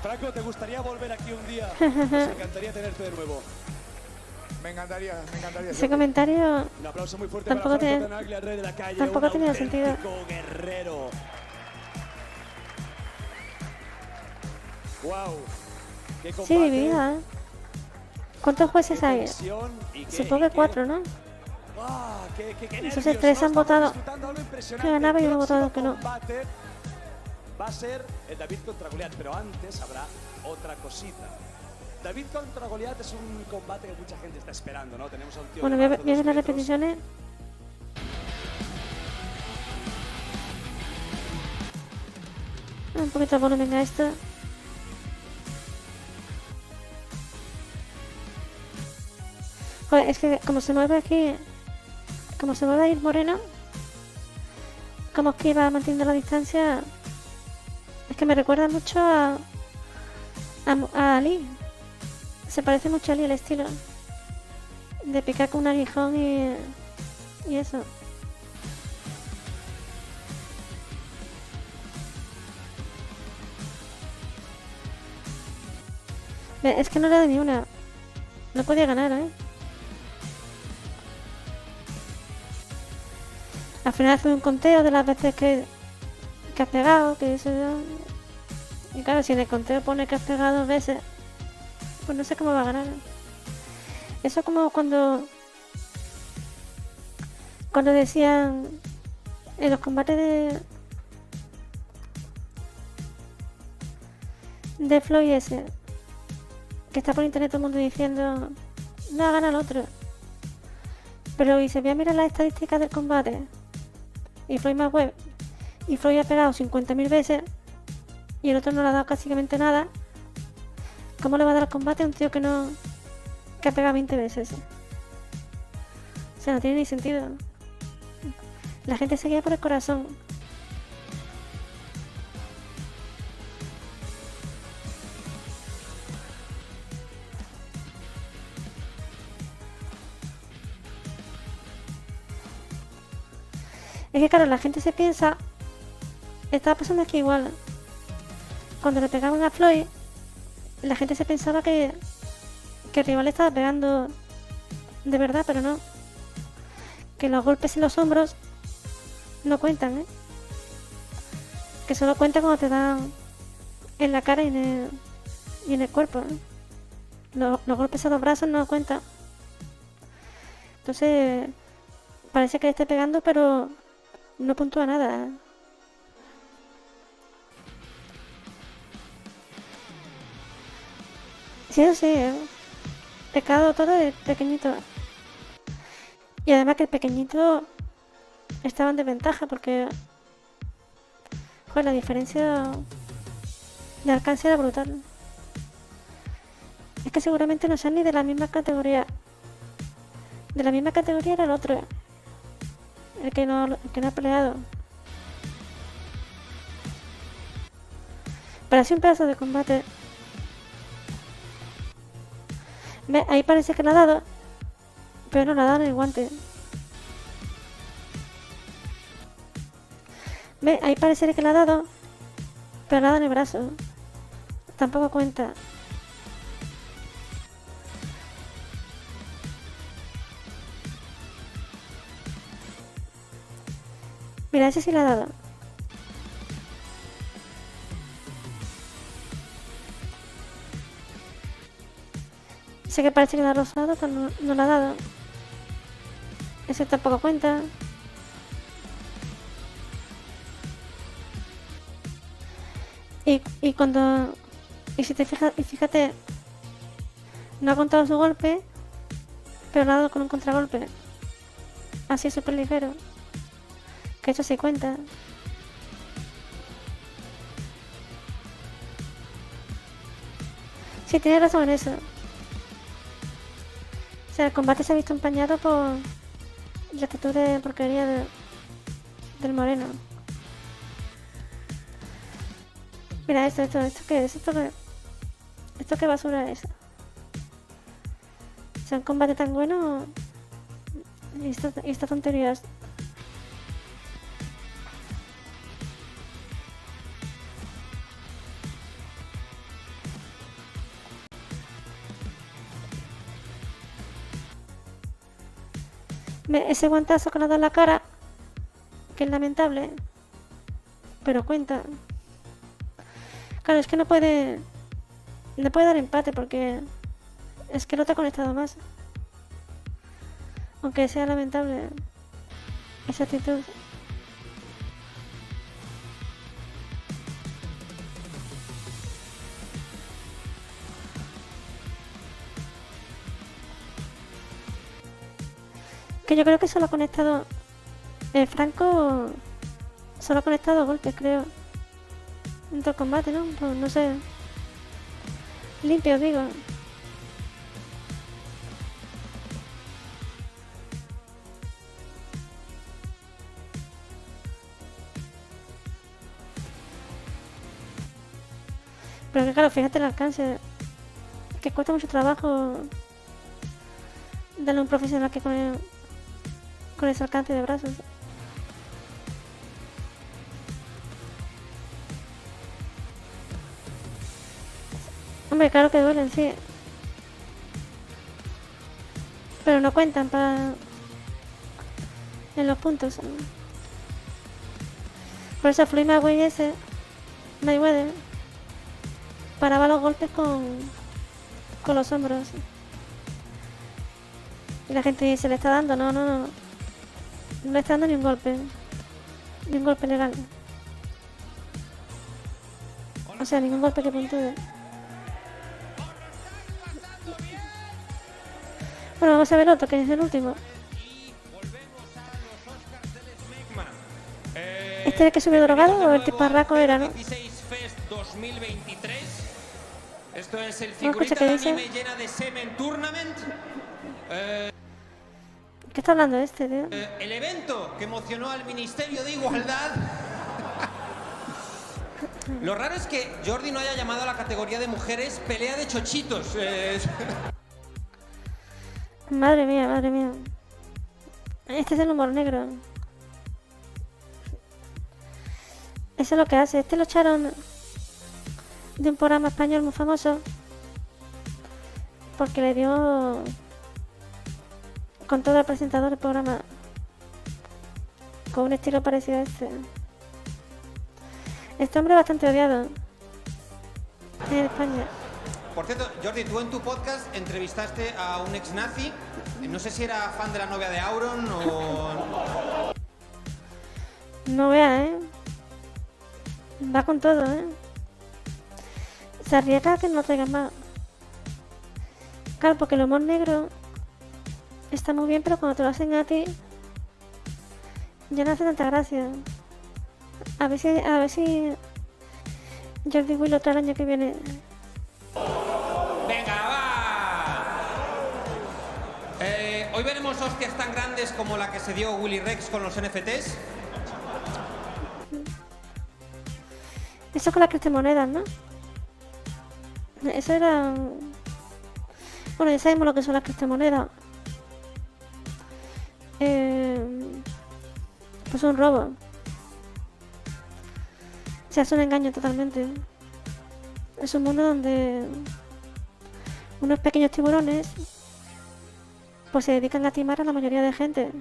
Franco, ¿te gustaría volver aquí un día? Nos encantaría tenerte de nuevo. Me encantaría. Ese comentario Un aplauso muy fuerte tampoco para Franco tiene, Tenaglia, el rey de la calle. tampoco un tenía sentido. auténtico guerrero. Wow. Qué combate. Sí, dividida, ¿eh? ¿Cuántos jueces hay? tensión y qué- Supongo que 4, ¿no? Ah, qué Esos nervios, 3 ¿no? han Estamos votado disfrutando algo impresionante. que ganaba y El uno ha votado que próximo no. combate va a ser el David contra Goliat, pero antes habrá otra cosita. David contra Goliat es un combate que mucha gente está esperando, ¿no? Tenemos a un tío Bueno, de voy a más de ver 2 las metros. repeticiones. Un poquito de volumen a esto. Joder, es que como se mueve aquí, como se mueve ahí Moreno, como que iba manteniendo la distancia, es que me recuerda mucho a Ali. Se parece mucho a Ali el estilo de picar con un aguijón y eso. Ve, es que no le da ni una. No podía ganar, ¿eh? Al final fue un conteo de las veces que has pegado, que eso. Y claro, si en el conteo pone que has pegado 2 veces, pues no sé cómo va a ganar. Eso como cuando decían en los combates de Floyd ese, que está por internet todo el mundo diciendo no, gana el otro, pero y se voy a mirar las estadísticas del combate y Floyd Mayweather, y Floyd ha pegado 50.000 veces y el otro no le ha dado prácticamente nada. ¿Cómo le va a dar el combate a un tío que ha pegado 20 veces? O sea, no tiene ni sentido. La gente se guía por el corazón. Es que claro, la gente se piensa, estaba pasando aquí igual, cuando le pegaban a Floyd, la gente se pensaba que el rival estaba pegando de verdad, pero no, que los golpes en los hombros no cuentan, ¿eh? Que solo cuenta cuando te dan en la cara y en el cuerpo, ¿eh? Los golpes a los brazos no cuentan. Entonces parece que le esté pegando, pero no puntúa nada. Sí, eso sí, pecado todo de pequeñito. Y además que el pequeñito estaba en desventaja porque joder, la diferencia de alcance era brutal. Es que seguramente no sean ni de la misma categoría. De la misma categoría era el otro, el que no ha peleado. Pero así un pedazo de combate. Ahí parece que le ha dado, pero no le ha dado en el guante. Ahí parece que le ha dado, pero le ha dado en el brazo. Tampoco cuenta. Mira, ese sí le ha dado. Sé que parece que le ha rozado, pero no le ha dado. Ese tampoco cuenta. Y cuando... Y si te fijas, y fíjate, no ha contado su golpe, pero le ha dado con un contragolpe. Así súper ligero. Que eso sí cuenta. Sí, tienes razón en eso. O sea, el combate se ha visto empañado por la actitud de porquería del moreno. Mira esto ¿qué es? ¿Esto qué basura es? O sea, un combate tan bueno y estas tonterías. Ese guantazo que le ha dado en la cara, que es lamentable, pero cuenta. Claro, es que no puede dar empate porque es que no te ha conectado más. Aunque sea lamentable esa actitud. Que yo creo que solo ha conectado Franco, solo ha conectado golpes, creo, dentro del combate, ¿no? Pues no sé, limpio, digo. Pero que claro, fíjate el alcance, que cuesta mucho trabajo darle a un profesional que con ese alcance de brazos. Hombre, claro que duelen, sí. Pero no cuentan en los puntos. Por eso Floyd Mayweather paraba los golpes con los hombros. Y la gente dice, le está dando, no le está dando ni un golpe legal. O sea, ningún golpe que puntúe. Bueno, vamos a ver otro, que es el último. ¿Este es el que subió drogado o el tiparraco era, no? 16 Fest 2023. Esto es el No, escucha, figurita ¿qué de dice? anime llena de semen tournament. ¿Qué está hablando este, tío? El evento que emocionó al Ministerio de Igualdad. Lo raro es que Jordi no haya llamado a la categoría de mujeres pelea de chochitos. Madre mía. Este es el humor negro. Eso es lo que hace. Este lo echaron de un programa español muy famoso porque le dio con todo el presentador del programa con un estilo parecido a este. Este hombre es bastante odiado en España. Por cierto, Jordi, tú en tu podcast entrevistaste a un ex nazi. No sé si era fan de la novia de Auron o... No vea, va con todo, Se arriesga a que no traigan más. Claro, porque el humor negro está muy bien, pero cuando te lo hacen a ti ya no hace tanta gracia. A ver si Jordi Will otra el año que viene. ¡Venga, va! Hoy veremos hostias tan grandes como la que se dio Willy Rex con los NFTs. Eso con las criptomonedas, ¿no? Eso era... Bueno, ya sabemos lo que son las criptomonedas. Pues un robo. O sea, es un engaño totalmente. Es un mundo donde unos pequeños tiburones pues se dedican a timar a la mayoría de gente.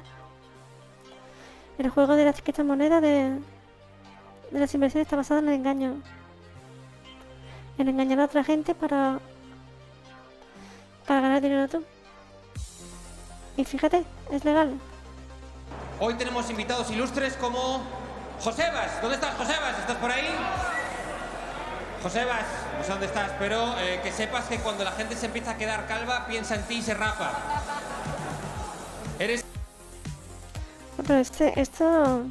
El juego de las criptomonedas de las inversiones está basado en el engaño. En engañar a otra gente para ganar dinero tú. Y fíjate, es legal. Hoy tenemos invitados ilustres como Josebas. ¿Dónde estás, Josebas? ¿Estás por ahí? Josebas, no sé dónde estás, pero que sepas que cuando la gente se empieza a quedar calva, piensa en ti y se rapa. Eres... Pero esto...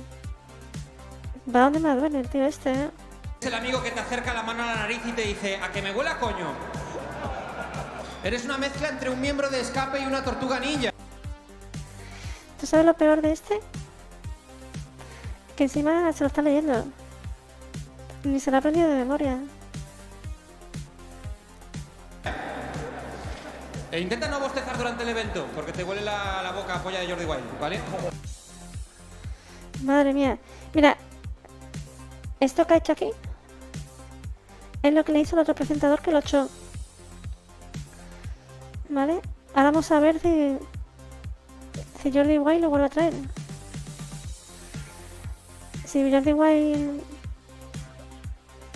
Va donde me duele el tío este, Es el amigo que te acerca la mano a la nariz y te dice, ¿a que me huele a coño? Eres una mezcla entre un miembro de Escape y una tortuga ninja. ¿Tú sabes lo peor de este? Que encima se lo está leyendo. Ni se lo ha aprendido de memoria. E intenta no bostezar durante el evento, porque te huele la boca a polla de Jordi Wild, ¿vale? Madre mía. Mira, esto que ha hecho aquí es lo que le hizo el otro presentador que lo echó. ¿Vale? Ahora vamos a ver si Jordi Wild lo vuelve a traer. Si Jordi Wild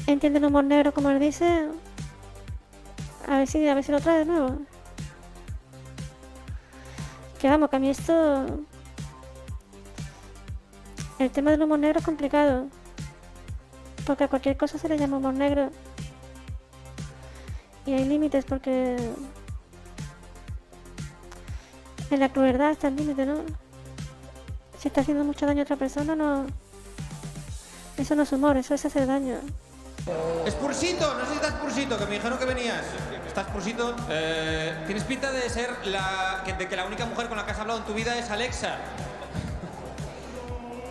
entiende el humor negro como él dice, a ver si lo trae de nuevo. Que vamos, que a mí esto... El tema del humor negro es complicado. Porque a cualquier cosa se le llama humor negro. Y hay límites porque... En la crueldad está el límite, ¿no? Si está haciendo mucho daño a otra persona, no... Eso no es humor, eso es hacer daño. Spursito, no sé si estás Spursito, que me dijeron que venías. ¿Estás Spursito? Tienes pinta de ser de que la única mujer con la que has hablado en tu vida es Alexa.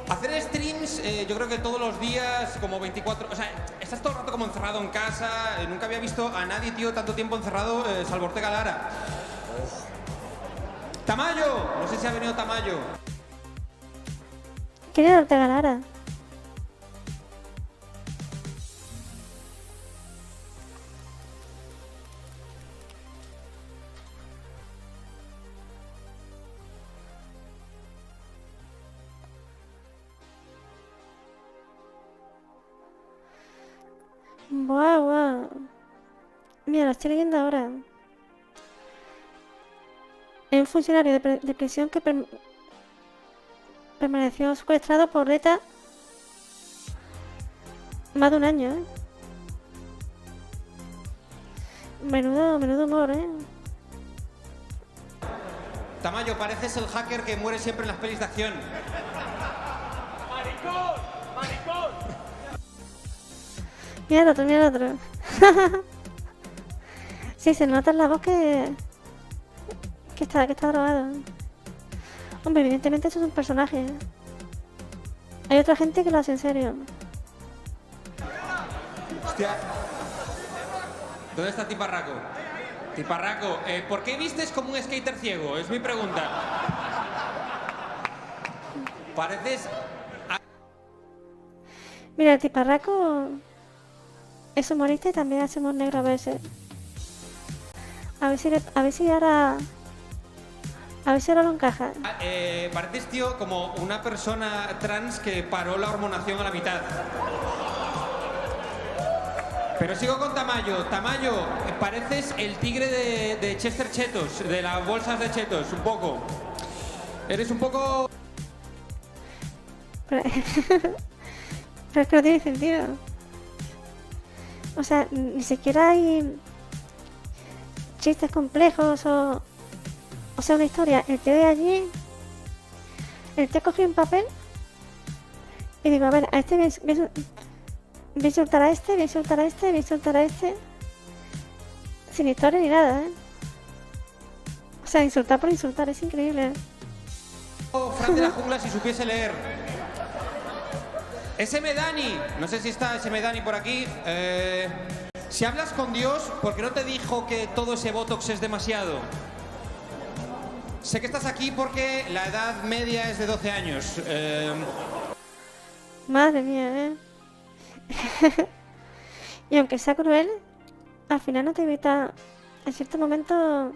Hacer streams, yo creo que todos los días, como 24... O sea, estás todo el rato como encerrado en casa. Nunca había visto a nadie, tío, tanto tiempo encerrado, salvo Ortega Lara. ¡Tamayo! No sé si ha venido Tamayo. ¿Quién era Ortega Lara? Buah. Mira, lo estoy leyendo ahora. Es un funcionario de prisión que permaneció secuestrado por ETA más de un año, ¿eh? Menudo humor, ¿eh? Tamayo, pareces el hacker que muere siempre en las pelis de acción. ¡Maricón! ¡Maricón! Mira el otro. Sí, se nota en la voz que está drogado. Hombre, evidentemente eso es un personaje, ¿eh? Hay otra gente que lo hace en serio. Hostia. ¿Dónde está Tiparraco? Tiparraco, ¿por qué vistes como un skater ciego? Es mi pregunta. Pareces... Mira, el Tiparraco es humorista y también hace humor negro a veces. A ver si ahora lo encaja. Pareces, tío, como una persona trans que paró la hormonación a la mitad. Pero sigo con Tamayo. Tamayo, pareces el tigre de Chester Chetos, de las bolsas de Chetos, un poco. Eres un poco... Pero es que no tiene sentido. O sea, ni siquiera hay chistes complejos o sea, una historia. El tío de allí, el tío cogió un papel y digo, a ver, a este voy a insultar a este, voy a insultar a este, voy a insultar a este. Sin historia ni nada, ¿eh? O sea, insultar por insultar, es increíble. Fran de la Jungla si supiese leer. SM Dani, no sé si está SM Dani por aquí. Si hablas con Dios, ¿por qué no te dijo que todo ese botox es demasiado? Sé que estás aquí porque la edad media es de 12 años. Madre mía, ¿eh? Y aunque sea cruel, al final no te evita... En cierto momento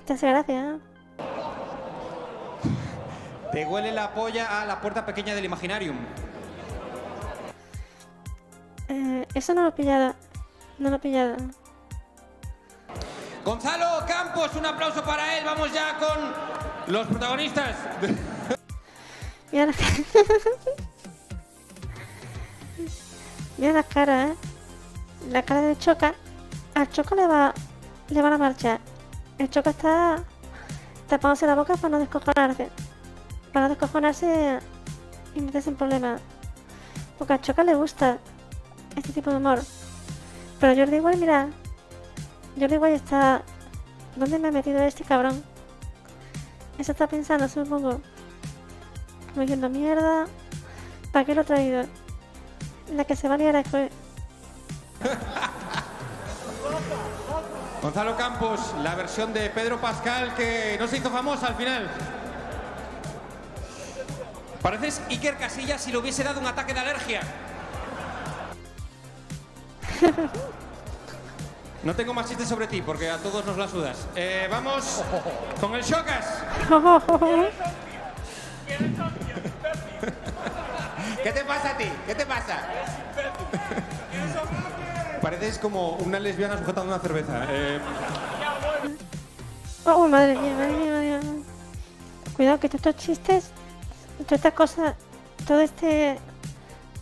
te hace gracia, ¿eh? Te huele la polla a la puerta pequeña del Imaginarium. Eso no lo he pillado. No lo he pillado. Gonzalo Campos, un aplauso para él. Vamos ya con los protagonistas. Mira la cara. Mira la cara, ¿eh? La cara del Choca. Al Choca le va la marcha. El Choca está tapándose la boca para no descojonarse. Para no descojonarse y meterse en problemas. Porque al Choca le gusta este tipo de humor. Pero Jordi Wild, mira. Jordi Wild está ¿dónde me ha metido este cabrón? Eso está pensando, supongo. Como diciendo, mierda, ¿para qué lo he traído? La que se va a liar después. Gonzalo Campos, la versión de Pedro Pascal que no se hizo famosa al final. Pareces Iker Casillas si le hubiese dado un ataque de alergia. No tengo más chistes sobre ti porque a todos nos la sudas. Vamos con el Shocas. ¿Qué te pasa a ti? ¿Qué te pasa? Pareces como una lesbiana sujetando una cerveza. Oh, madre mía, madre mía, madre mía. Cuidado que todos estos chistes, todas estas cosas, todo este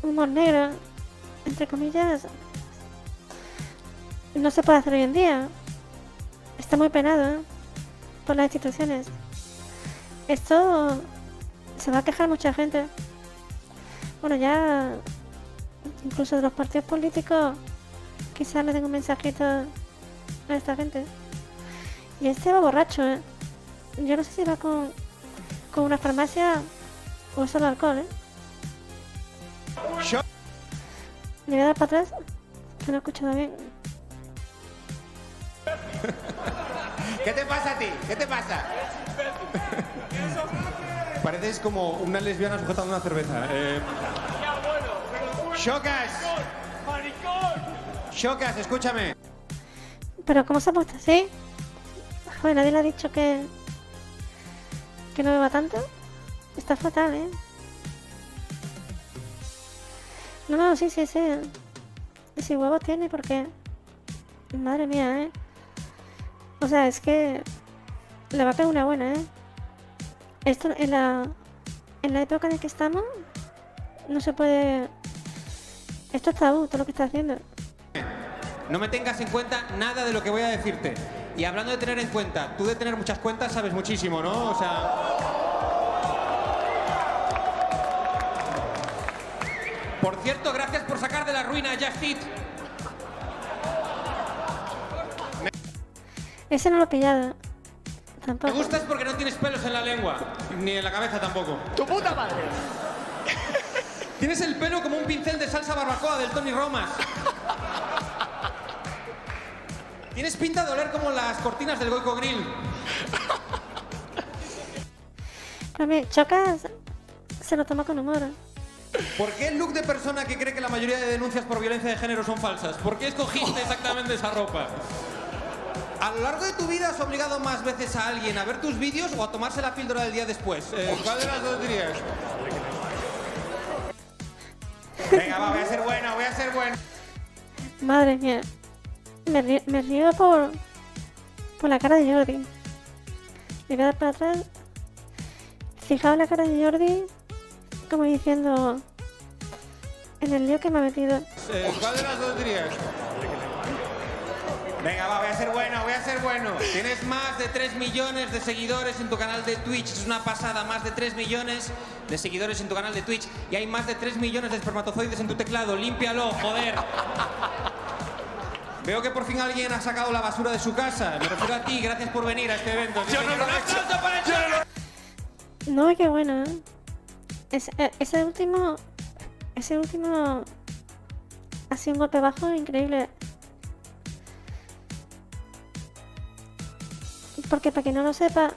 humor negro, entre comillas, no se puede hacer hoy en día. Está muy penado por las instituciones. Esto se va a quejar mucha gente. Bueno, ya incluso de los partidos políticos quizás le den un mensajito a esta gente. Y este va borracho, ¿eh? Yo no sé si va con una farmacia o solo alcohol, ¿eh? Le voy a dar para atrás, que no he escuchado bien. ¿Qué te pasa a ti? ¿Qué te pasa? Pareces como una lesbiana sujetando una cerveza. Shocas. Shocas, escúchame. Pero ¿cómo se ha puesto así? Joder, nadie le ha dicho que no beba tanto. Está fatal, ¿eh? No, sí. Sí, huevos tiene porque... Madre mía, ¿eh? O sea, es que... Le va a pegar una buena, ¿eh? Esto en la época en la que estamos... No se puede... Esto es tabú, todo lo que está haciendo. No me tengas en cuenta nada de lo que voy a decirte. Y hablando de tener en cuenta, tú de tener muchas cuentas sabes muchísimo, ¿no? O sea... Por cierto, gracias por sacar de la ruina a Just Eat. Ese no lo he pillado. Tampoco. Me gustas porque no tienes pelos en la lengua. Ni en la cabeza tampoco. ¡Tu puta madre! Tienes el pelo como un pincel de salsa barbacoa del Tony Romas. Tienes pinta de oler como las cortinas del Goico Grill. A mí, Chocas se lo toma con humor. ¿Por qué el look de persona que cree que la mayoría de denuncias por violencia de género son falsas? ¿Por qué escogiste exactamente esa ropa? ¿A lo largo de tu vida has obligado más veces a alguien a ver tus vídeos o a tomarse la píldora del día después? ¿Cuál de las dos dirías? Venga, va, voy a ser bueno. Madre mía. Me río por la cara de Jordi. Le voy a dar para atrás. Fijaos la cara de Jordi como diciendo en el lío que me ha metido. ¿Cuál de las dos dirías? Venga, va, voy a ser bueno. Tienes más de 3 millones de seguidores en tu canal de Twitch. Es una pasada, más de 3 millones de seguidores en tu canal de Twitch. Y hay más de 3 millones de espermatozoides en tu teclado. Límpialo, joder. Veo que por fin alguien ha sacado la basura de su casa. Me refiero a ti, gracias por venir a este evento. Yo no lo he hecho. No, qué bueno, ¿eh? Ese último ha sido un golpe bajo increíble. Porque para quien no lo sepa,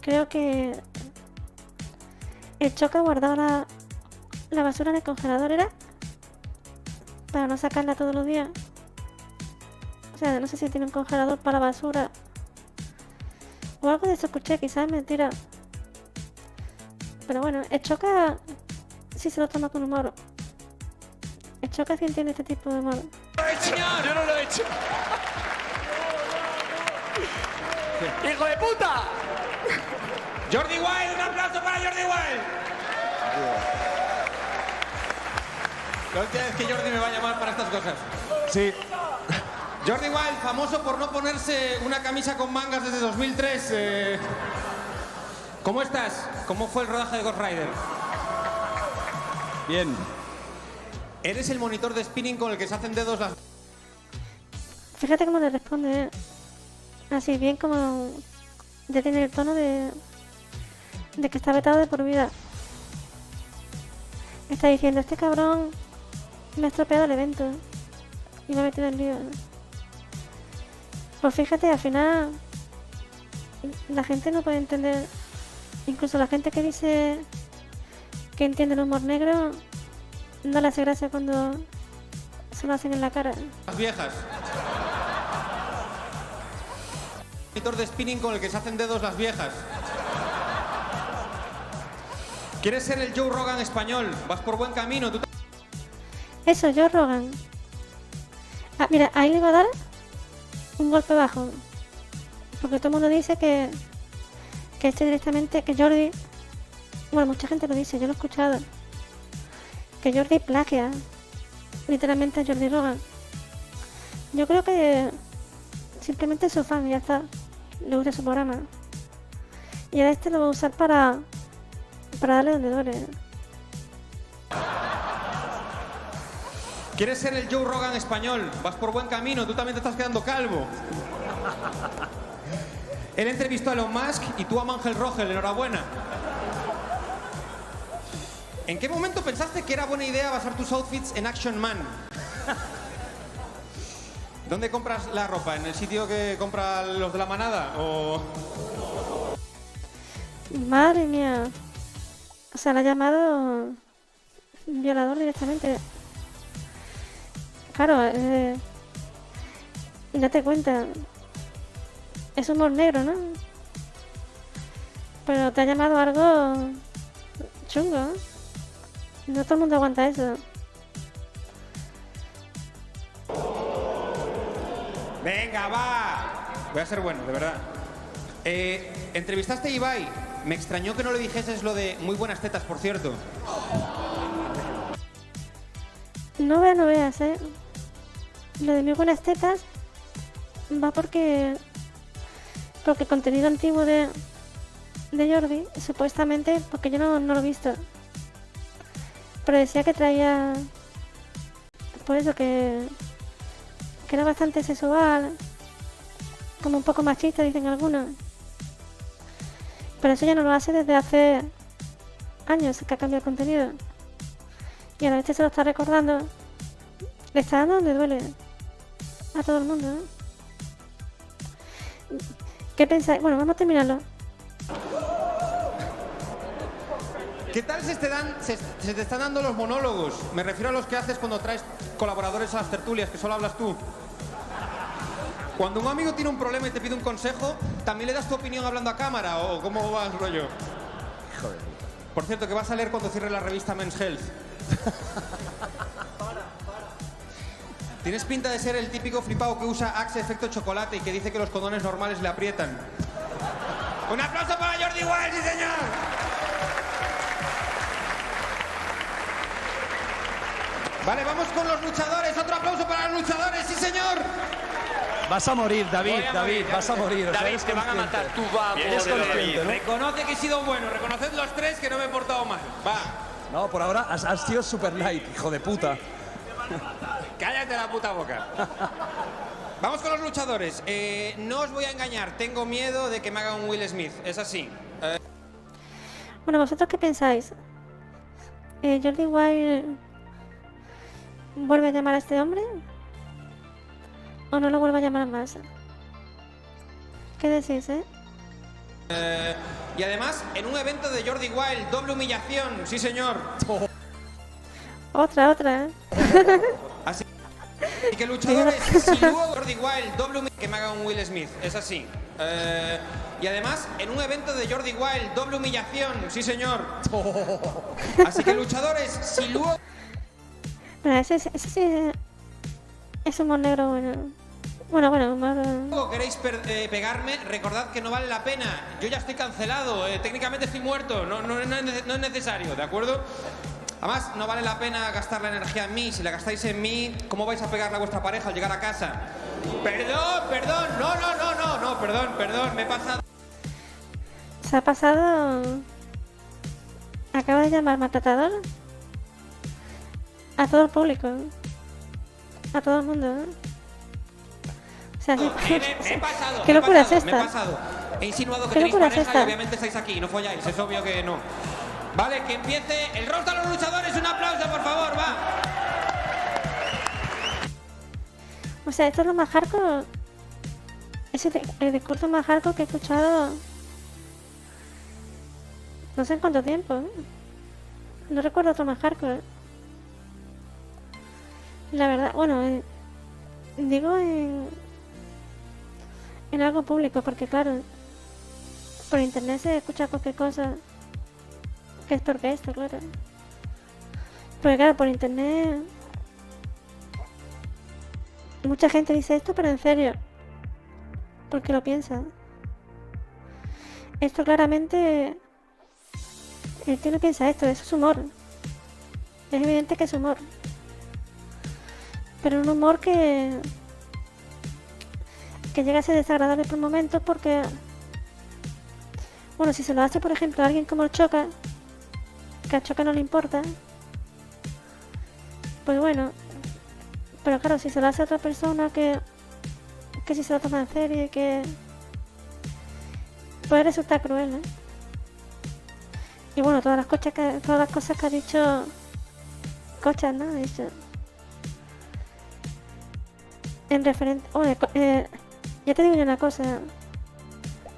creo que el Choca guardaba la basura en el congelador, ¿era? Para no sacarla todos los días. O sea, no sé si tiene un congelador para basura o algo de eso escuché, quizás es mentira. Pero bueno, el Choca sí se lo toma con humor. El Choca sí entiende este tipo de humor. Yo no lo he hecho. ¡Hijo de puta! Jordi Wild, un aplauso para Jordi Wild. La última vez que Jordi me va a llamar para estas cosas. Sí. Jordi Wild, famoso por no ponerse una camisa con mangas desde 2003. ¿Cómo estás? ¿Cómo fue el rodaje de Ghost Rider? Bien. Eres el monitor de spinning con el que se hacen dedos las... Fíjate cómo le responde, ¿eh? Así bien como ya tiene el tono de que está vetado de por vida. Está diciendo, este cabrón me ha estropeado el evento y me ha metido en lío. Pues fíjate, al final la gente no puede entender, incluso la gente que dice que entiende el humor negro, no le hace gracia cuando se lo hacen en la cara. Las viejas. Monitor de spinning con el que se hacen dedos las viejas. ¿Quieres ser el Joe Rogan español? Vas por buen camino. Eso, Joe Rogan. Ah, mira, ahí le va a dar un golpe bajo. Porque todo el mundo dice que directamente, que Jordi... Bueno, mucha gente lo dice, yo lo he escuchado. Que Jordi plagia literalmente a Jordi Rogan. Yo creo que simplemente es su fan y ya está. Le gusta su programa. Y ahora este lo va a usar para darle donde duele. ¿Quieres ser el Joe Rogan español? Vas por buen camino, tú también te estás quedando calvo. Él entrevistó a Elon Musk y tú a Ángel Rogel, enhorabuena. ¿En qué momento pensaste que era buena idea basar tus outfits en Action Man? ¿Dónde compras la ropa? ¿En el sitio que compran los de la manada? ¿O...? Madre mía. O sea, le ha llamado violador directamente. Claro, date cuenta. Es humor negro, ¿no? Pero te ha llamado algo chungo, ¿eh? No todo el mundo aguanta eso. Venga, va. Voy a ser bueno, de verdad. Entrevistaste a Ibai. Me extrañó que no le dijeses lo de muy buenas tetas, por cierto. No veas, ¿eh? Lo de muy buenas tetas va porque el contenido antiguo de Jordi, supuestamente, porque yo no lo he visto, pero decía que traía, por eso que era bastante sexual, como un poco machista, dicen algunos, pero eso ya no lo hace desde hace años que ha cambiado el contenido, y ahora este se lo está recordando, le está dando donde duele a todo el mundo, ¿eh? ¿Qué pensáis? Bueno, vamos a terminarlo. ¿Qué tal se te están dando los monólogos? Me refiero a los que haces cuando traes colaboradores a las tertulias, que solo hablas tú. Cuando un amigo tiene un problema y te pide un consejo, ¿también le das tu opinión hablando a cámara o cómo va el rollo? Joder. Por cierto, ¿qué vas a leer cuando cierre la revista Men's Health? Tienes pinta de ser el típico flipado que usa Axe efecto chocolate y que dice que los condones normales le aprietan. ¡Un aplauso para Jordi Wild, sí señor! Vale, vamos con los luchadores. Otro aplauso para los luchadores, sí señor. Vas a morir, David, vas a morir. David, te van a matar. Tú vas Eres consciente, ¿no? Reconoce que he sido bueno. Reconoced los tres que no me he portado mal. Va. No, por ahora has sido super light, hijo de puta. Cállate la puta boca. Vamos con los luchadores. No os voy a engañar. Tengo miedo de que me haga un Will Smith. Es así. Bueno, ¿vosotros qué pensáis? ¿Jordi Wild vuelve a llamar a este hombre? ¿O no lo vuelve a llamar más? ¿Qué decís, Y además, en un evento de Jordi Wild, doble humillación. Sí, señor. Otra, Así que luchadores, si luego Jordi Wild, doble humillación, que me haga un Will Smith. Es así. Y además, en un evento de Jordi Wild, doble humillación. Sí, señor. Así que luchadores, si luego... Bueno, ese sí es humor negro, bueno. Bueno, humor... ¿Queréis pegarme? Recordad que no vale la pena. Yo ya estoy cancelado. Técnicamente estoy muerto. No es necesario, ¿de acuerdo? Además, no vale la pena gastar la energía en mí. Si la gastáis en mí, ¿cómo vais a pegarle a vuestra pareja al llegar a casa? Perdón. No, perdón. Me he pasado. Se ha pasado... Acaba de llamar maltratador a todo el público. A todo el mundo, ¿eh? O sea, Me he pasado. ¿Qué locura es Me he esta? pasado. He insinuado que ¿Qué tenéis locura es pareja y esta? obviamente estáis aquí. No folláis, es obvio que no. Vale, que empiece el roast a los luchadores. Un aplauso, por favor, va. O sea, esto es lo más hardcore. Es el discurso más hardcore que he escuchado. No sé en cuánto tiempo. No recuerdo otro más hardcore. La verdad, bueno, digo en algo público, porque claro, por internet se escucha cualquier cosa que es peor que esto, claro. Porque claro, por internet mucha gente dice esto, pero en serio, porque lo piensa. Esto claramente, el tío no piensa esto, eso es humor. Es evidente que es humor. Pero un humor que llega a ser desagradable por momentos porque, bueno, si se lo hace por ejemplo a alguien como el Choca, que a Choca no le importa, pues bueno, pero claro, si se lo hace a otra persona que si se lo toma en serio y que puede resultar cruel, ¿eh? Y bueno, todas las cosas que ha dicho Cochas, ¿no? Ha dicho en referente, bueno, ya te digo yo una cosa,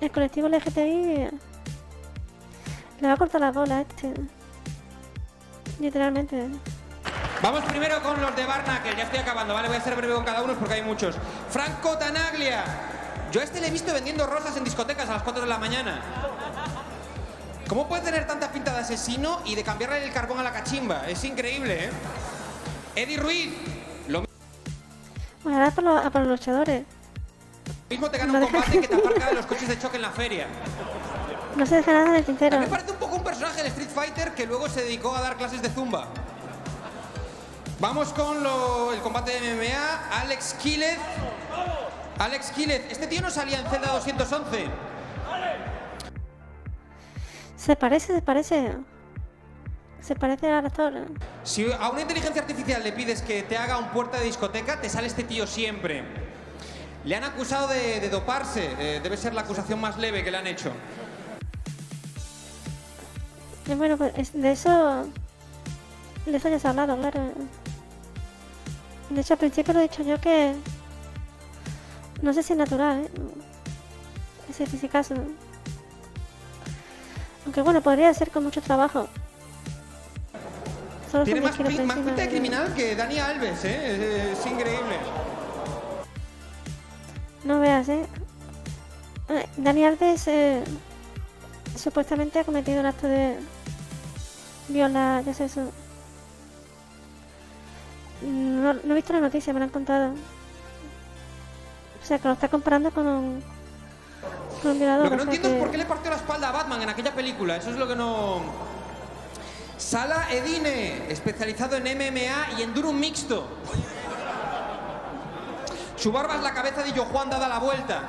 el colectivo LGTBI le va a cortar las bolas literalmente. Vamos primero con los de Barnacle. Ya estoy acabando, ¿vale? Voy a ser breve con cada uno porque hay muchos. Franco Tanaglia. Yo a este le he visto vendiendo rosas en discotecas a las 4 de la mañana. ¿Cómo puede tener tanta pinta de asesino y de cambiarle el carbón a la cachimba? Es increíble, ¿eh? Eddie Ruiz. Lo Bueno, ahora para los luchadores. mismo te gana un combate que te aparca de los coches de choque en la feria. No se deja nada en el tintero. A mí me parece un poco un personaje de Street Fighter que luego se dedicó a dar clases de zumba. Vamos con el combate de MMA. Alex Quílez. Alex Quílez. Este tío no salía en Zelda 211. Se parece al actor. Si a una inteligencia artificial le pides que te haga un puerta de discoteca, te sale este tío siempre. Le han acusado de doparse. Debe ser la acusación más leve que le han hecho. Y bueno, pues de eso ya se ha hablado, claro. De hecho, al principio lo he dicho yo que no sé si es natural, ese fisicazo. Aunque bueno, podría ser con mucho trabajo. Solo Tiene más kilos pinta encima de criminal que Dani Alves, ¿eh? Es increíble. No veas, Dani Alves supuestamente ha cometido un acto de violar, ya sé eso. No he visto la noticia, me lo han contado. O sea, que lo está comparando con un violador. Lo que no o sea entiendo es por qué le partió la espalda a Batman en aquella película. Eso es lo que no... Sala Edine, especializado en MMA y enduro mixto. Su barba es la cabeza de Jojuan dada la vuelta.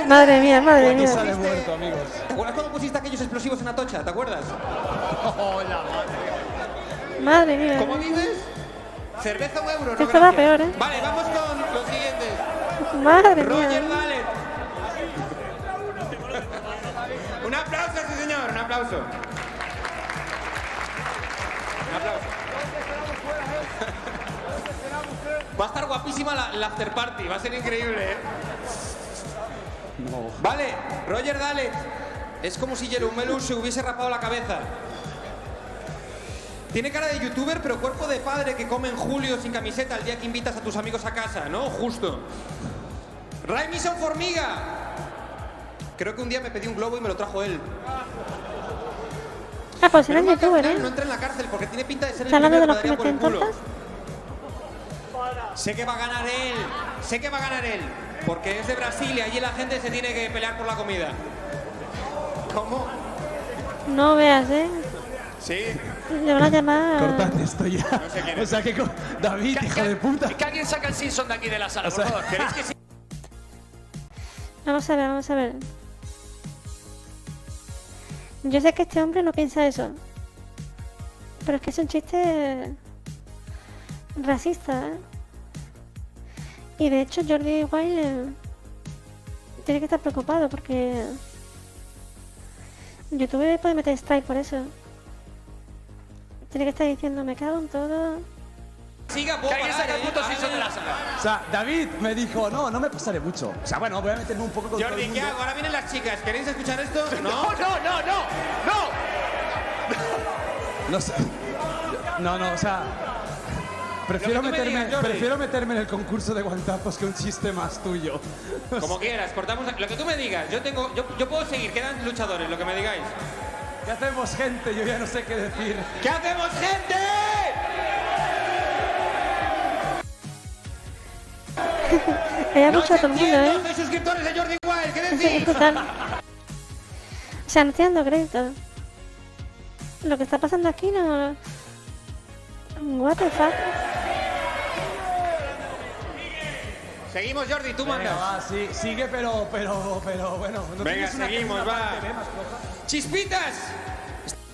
Madre mía, madre ¿Cuándo mía. sale muerto, amigos? ¿Te acuerdas cuando pusiste aquellos explosivos en Atocha? ¿Te acuerdas? Madre mía. ¿Cómo dices? Cerveza o euro, no Esto va gracias. peor, ¿eh? Vale, vamos con los siguientes. Madre Roger mía. Dalet. Un aplauso, sí señor, un aplauso. Un aplauso. Va a estar guapísima la after party, va a ser increíble, ¿eh? No. Vale, Roger Dalet. Es como si Jerome Melus se hubiese rapado la cabeza. Tiene cara de youtuber, pero cuerpo de padre que come en julio sin camiseta el día que invitas a tus amigos a casa, ¿no? Justo. Raimison Formiga. Creo que un día me pedí un globo y me lo trajo él. Ah, pues era Menos mal que al youtuber, final no entra en la cárcel porque tiene pinta de ser el ¿Está hablando primero de que los que daría por el meten culo. tortas? Sé que va a ganar él. Sé que va a ganar él. Porque es de Brasil y allí la gente se tiene que pelear por la comida. ¿Cómo? No veas, Sí. Le van a llamar. Cortad esto ya. No sé quién es. O sea que David, hijo de puta. Que alguien saque el Simpson de aquí de la sala, O sea, por favor. ¿Queréis que sí? Vamos a ver, vamos a ver. Yo sé que este hombre no piensa eso. Pero es que es un chiste racista, ¿eh? Y de hecho Jordi Wild tiene que estar preocupado porque YouTube puede meter strike por eso. Tiene que estar diciendo, me cago en todo. Siga, Que alguien saque el puto siso de la sala. O sea, David me dijo, no me pasaré mucho. O sea, bueno, voy a meterme un poco con todo Jordi, el ¿qué mundo. hago? Ahora vienen las chicas. ¿Queréis escuchar esto? No. No sé. No, o sea... Prefiero Lo que tú me digas, Jordi. meterme en el concurso de guantazos que un chiste más tuyo. Como quieras, cortamos. Lo que tú me digas. Yo puedo seguir. Quedan luchadores, lo que me digáis. ¿Qué hacemos, gente? Yo ya no sé qué decir. ¿Qué hacemos, gente? Hay mucho a todo el mundo, ¿eh? Soy suscriptores de Jordi Wild. ¿Qué Es decís? total. O sea, no estoy dando crédito. Lo que está pasando aquí no... What the fuck. Seguimos, Jordi, tú Venga, mandas. va, sí, sigue, pero bueno. ¿no Venga, tienes una seguimos, segunda va. parte, más floja? ¡Chispitas!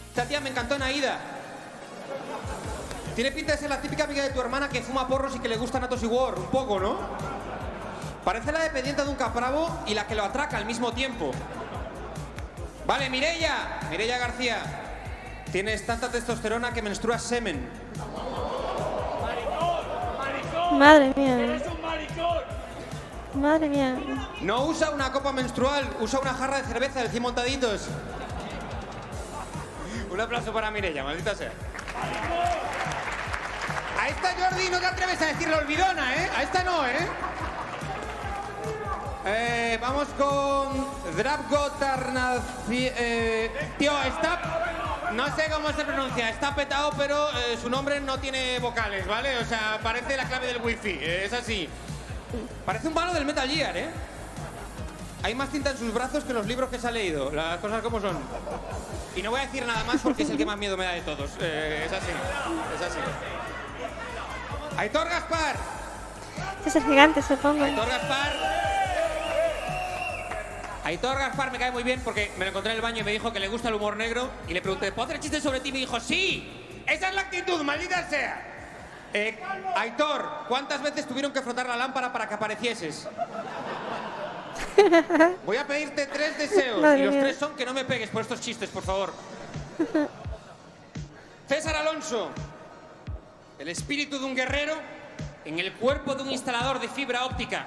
Esta tía me encantó en Aida. Tiene pinta de ser la típica amiga de tu hermana que fuma porros y que le gusta Natos y War, un poco, ¿no? Parece la dependiente de un capravo y la que lo atraca al mismo tiempo. Vale, Mireia García. Tienes tanta testosterona que menstruas semen. Madre mía. ¡Eres un maricón! Madre mía. No usa una copa menstrual, usa una jarra de cerveza de 100 montaditos. Un aplauso para Mireia, maldita sea. A esta, Jordi, no te atreves a decirle olvidona, ¿eh? A esta no, ¿eh? Vamos con Drapgo Tarnaci... tío, está... No sé cómo se pronuncia, está petado, pero su nombre no tiene vocales, ¿vale? O sea, parece la clave del wifi, es así. Parece un malo del Metal Gear, ¿eh? Hay más tinta en sus brazos que en los libros que se ha leído, las cosas como son. Y no voy a decir nada más porque es el que más miedo me da de todos. Es así. Aitor Gaspar. Este es el gigante, supongo. Aitor Gaspar me cae muy bien porque me lo encontré en el baño y me dijo que le gusta el humor negro y le pregunté, ¿puedo hacer chistes sobre ti? Y me dijo, ¡sí! ¡Esa es la actitud, maldita sea! Aitor, ¿cuántas veces tuvieron que frotar la lámpara para que aparecieses? Voy a pedirte 3 deseos Madre y los mía. 3 son que no me pegues por estos chistes, por favor. César Alonso, el espíritu de un guerrero en el cuerpo de un instalador de fibra óptica.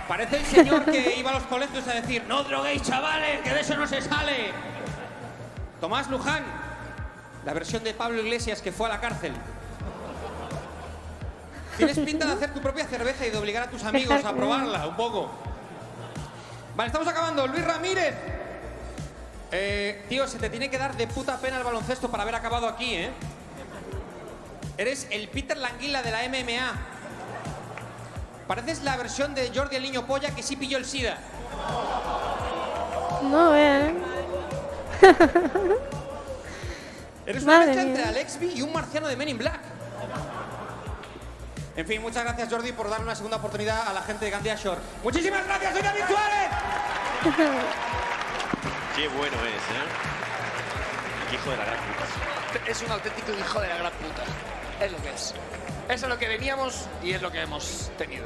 Parece el señor que iba a los colegios a decir no droguéis, chavales, que de eso no se sale. Tomás Luján, la versión de Pablo Iglesias que fue a la cárcel. Tienes pinta de hacer tu propia cerveza y de obligar a tus amigos a probarla un poco. Vale, estamos acabando. Luis Ramírez. Tío, se te tiene que dar de puta pena el baloncesto para haber acabado aquí, ¿eh? Eres el Peter Languila de la MMA. Pareces la versión de Jordi el niño polla que sí pilló el SIDA. No, Eres una Madre mezcla mía. entre Alexby y un marciano de Men in Black. En fin, muchas gracias, Jordi, por dar una segunda oportunidad a la gente de Gandía Shore. ¡Muchísimas gracias! ¡Soy David Suárez! Qué bueno es, ¿eh? El hijo de la gran puta. Es un auténtico hijo de la gran puta. Es lo que es. Eso es lo que veníamos y es lo que hemos tenido.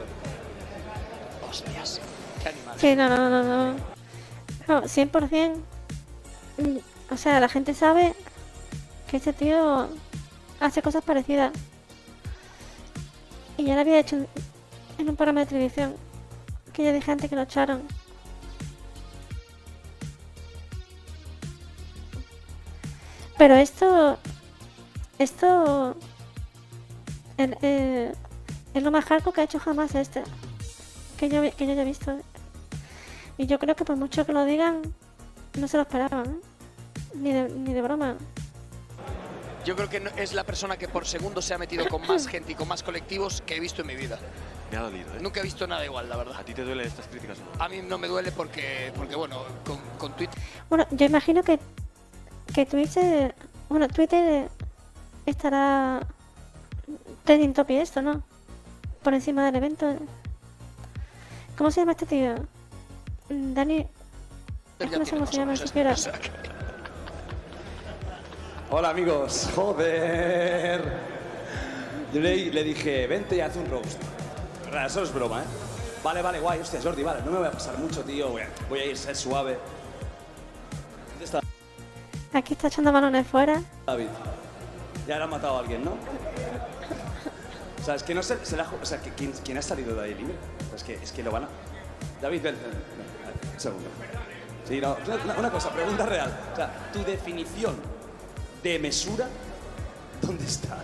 Hostias. Qué animal. Sí, no. No, 100%. O sea, la gente sabe que este tío hace cosas parecidas. Y ya lo había hecho en un programa de televisión. Que ya dije antes que lo echaron. Pero esto es lo más hardcore que ha hecho jamás este. Que yo haya visto. Y yo creo que por mucho que lo digan, no se lo esperaban, ¿eh? Ni de broma. Yo creo que es la persona que por segundo se ha metido con más gente y con más colectivos que he visto en mi vida. Me ha dolido, ¿eh? Nunca he visto nada igual, la verdad. ¿A ti te duelen estas críticas o no? A mí no me duele porque bueno, con Twitter... Bueno, yo imagino que Twitter estará trending topic esto, ¿no? Por encima del evento. ¿Cómo se llama este tío? Dani... Es que no sé cómo se llama ni siquiera. Hola amigos, joder. Yo le dije, vente y haz un roast. Verdad, eso es broma, ¿eh? Vale, guay, hostia, Jordi, vale, no me voy a pasar mucho, tío. Voy a ir ser suave. ¿Dónde está Aquí está echando balones fuera. David? Ya le han matado a alguien, ¿no? O sea, es que no se la... O sea, ¿quién ha salido de ahí libre? O sea, es que lo van a... David, ven, un segundo. Sí, no, una cosa, pregunta real. O sea, tu definición de mesura, ¿dónde está?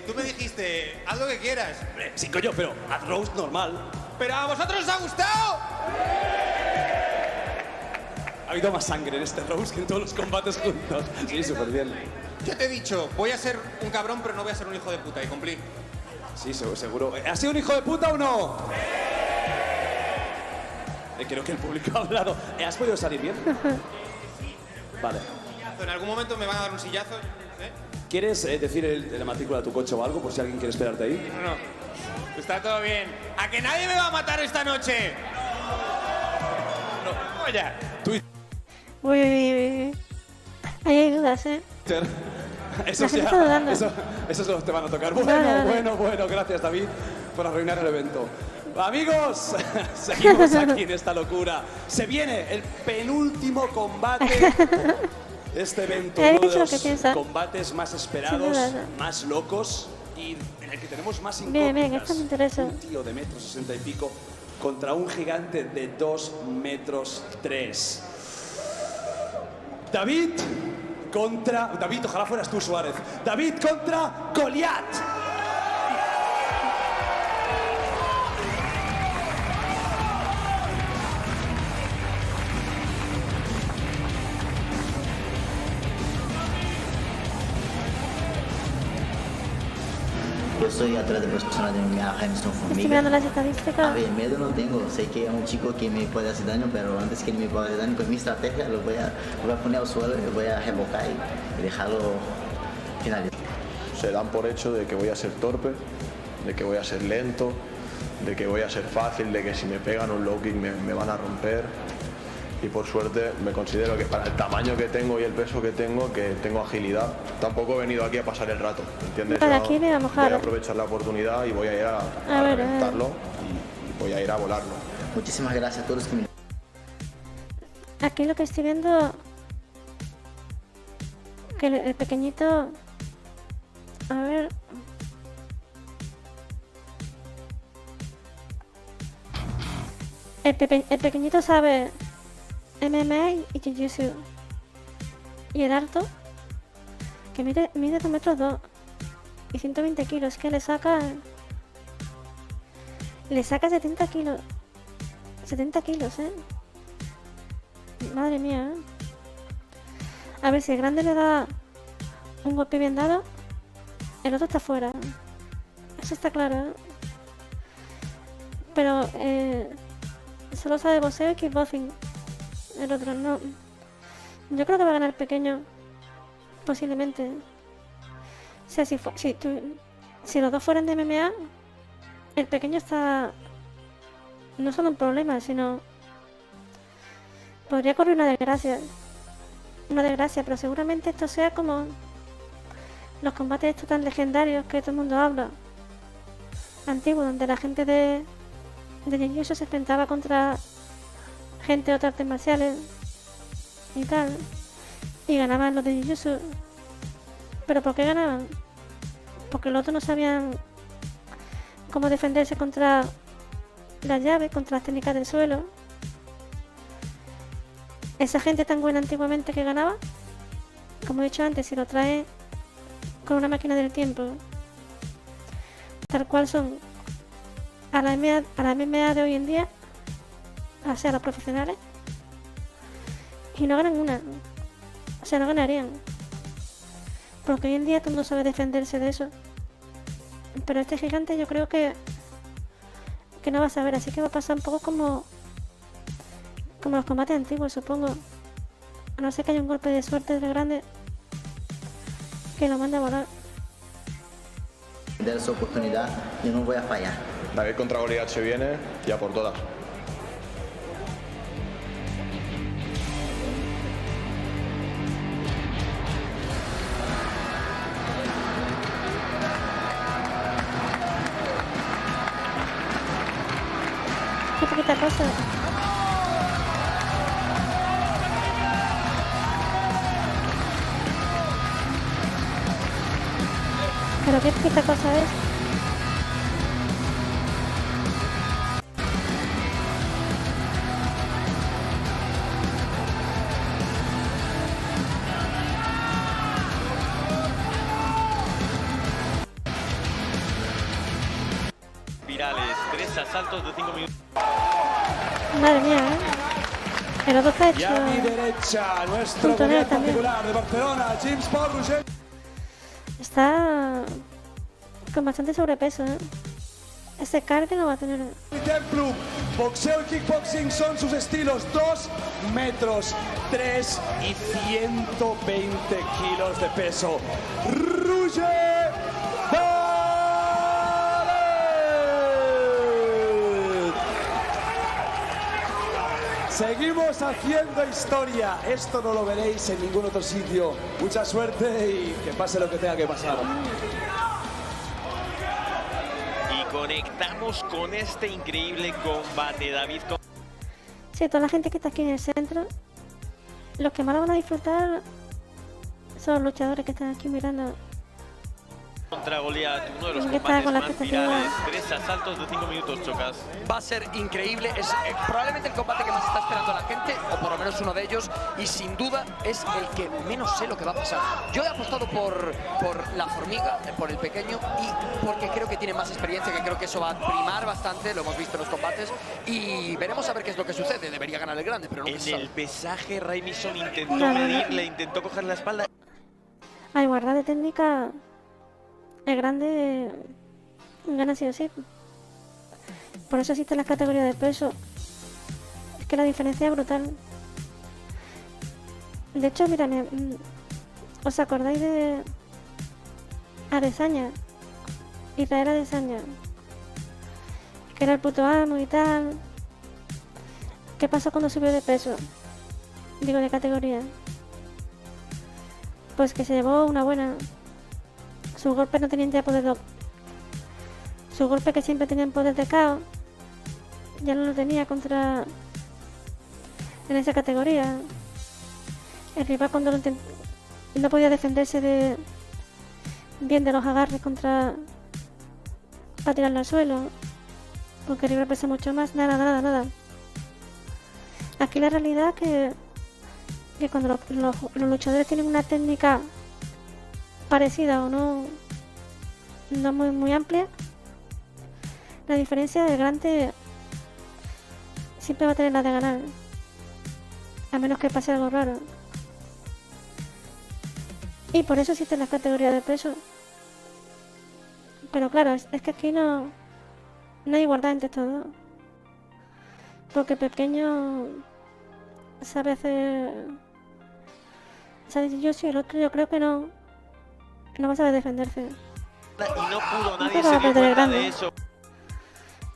Tú me dijiste, haz lo que quieras. Hombre, sí, coño, pero haz roast normal. ¿Pero a vosotros os ha gustado? Ha habido más sangre en este roast que en todos los combates juntos. Sí, súper bien. Yo te he dicho, voy a ser un cabrón, pero no voy a ser un hijo de puta, y cumplí. Sí, seguro. ¿Has sido un hijo de puta o no? Creo que el público ha hablado. ¿Has podido salir bien? Vale. En algún momento me van a dar un sillazo, ¿eh? ¿Quieres decir la matrícula de tu coche o algo, por si alguien quiere esperarte ahí? No. Está todo bien. ¿A que nadie me va a matar esta noche? No. Oye. Uy. Ahí hay dudas, ¿eh? Eso La gente está dudando. Esos te van a tocar. Vale. Bueno, gracias David por arruinar el evento. Amigos, seguimos aquí en esta locura. Se viene el penúltimo combate de este evento, uno de los combates más esperados, más locos y en el que tenemos más incógnitas. Bien, esto me interesa. Un tío de 1,60 m y pico contra un gigante de 2,3 metros. David, ojalá fueras tú, Suárez. David contra Goliat. Yo soy atleta profesional de MMA, Jameson Estoy Formiga. mirando las estadísticas. A ver, miedo no tengo. Sé que es un chico que me puede hacer daño, pero antes que me pueda hacer daño, con mi estrategia lo voy a poner al suelo y voy a revocar y dejarlo finalizar. Se dan por hecho de que voy a ser torpe, de que voy a ser lento, de que voy a ser fácil, de que si me pegan un low kick me van a romper. Y por suerte me considero que para el tamaño que tengo y el peso que tengo agilidad. Tampoco he venido aquí a pasar el rato, ¿entiendes? Para aquí me vamos a voy a aprovechar la oportunidad y voy a ir a reventarlo y voy a ir a volarlo. Muchísimas gracias a todos los que me... Aquí lo que estoy viendo, que el pequeñito, a ver, el pequeñito sabe MMA y Jiu-Jitsu, y el alto, que mide 2,2 metros y 120 kilos, que le saca 70 kilos, madre mía, A ver, si el grande le da un golpe bien dado, el otro está fuera. Eso está claro, ¿eh? Pero solo sabe boxeo y kickboxing. El otro no. Yo creo que va a ganar el pequeño. Posiblemente. O sea, si los dos fueran de MMA, el pequeño está... No solo un problema, sino... Podría correr una desgracia. Una desgracia, pero seguramente esto sea como... Los combates estos tan legendarios que todo el mundo habla. Antiguos, donde la gente de Jiu-Jitsu se enfrentaba contra gente de otras artes marciales y tal, y ganaban los de Jiu-Jitsu. ¿Pero por qué ganaban? Porque los otros no sabían cómo defenderse contra las llaves, contra las técnicas del suelo. Esa gente tan buena antiguamente que ganaba, como he dicho antes, si lo trae con una máquina del tiempo, tal cual son a la MMA de hoy en día, o sea, los profesionales, y no ganan una, o sea, no ganarían, porque hoy en día todo el mundo sabe defenderse de eso, pero este gigante yo creo que no va a saber, así que va a pasar un poco como los combates antiguos, supongo, a no ser que haya un golpe de suerte del grande que lo mande a volar. De esa oportunidad, yo no voy a fallar. David contra Goliat se viene ya por todas. Qué poquita cosa. Pero qué poquita cosa es. Virales, 3 asaltos de 5 minutos. Madre mía, ¿eh? El otro está hecho. Y a mi derecha, nuestro goleador particular de Barcelona, James Paul Roger. Está con bastante sobrepeso, ¿eh? Ese carga no va a tener. Templum, boxeo y kickboxing son sus estilos. 2 metros 3 y 120 kilos de peso. Roger Valet. Seguimos haciendo historia. Esto no lo veréis en ningún otro sitio. Mucha suerte y que pase lo que tenga que pasar. Conectamos con este increíble combate, David. Sí, toda la gente que está aquí en el centro, los que más lo van a disfrutar son los luchadores que están aquí mirando. Contra Goliat, uno de los ¿Qué tal combates con la más expectativa? virales. 3 asaltos de 5 minutos, Chocas. Va a ser increíble, es probablemente el combate que más está esperando la gente, o por lo menos uno de ellos, y sin duda es el que menos sé lo que va a pasar. Yo he apostado por la formiga, por el pequeño, y porque creo que tiene más experiencia, que creo que eso va a primar bastante, lo hemos visto en los combates, y veremos a ver qué es lo que sucede. Debería ganar el grande, pero no En se sabe. el pesaje, Raimison intentó No. medirle, intentó coger la espalda. A igualdad de técnica, el grande gana sí o sí. Por eso existen las categorías de peso. Es que la diferencia es brutal. De hecho, mira, ¿os acordáis de Adesanya? Israel Adesanya, que era el puto amo y tal. ¿Qué pasó cuando subió de peso? Digo, de categoría. Pues que se llevó una buena. Sus golpes no tenían ya poder. Su golpe que siempre tenían poder de KO, ya no lo tenía contra. En esa categoría. El rival cuando no podía defenderse de. Bien de los agarres contra. Para tirarlo al suelo. Porque el rival pesa mucho más. Nada. Aquí la realidad es que cuando los luchadores tienen una técnica parecida o no muy amplia, la diferencia del grande siempre va a tener la de ganar, a menos que pase algo raro. Y por eso existen las categorías de peso. Pero claro, es que aquí no hay igualdad entre estos dos, porque el pequeño sabe hacer, yo sí, el otro yo creo que no va a saber defenderse. Y no pudo, nadie que se va a dio perder el cuenta grande. de eso.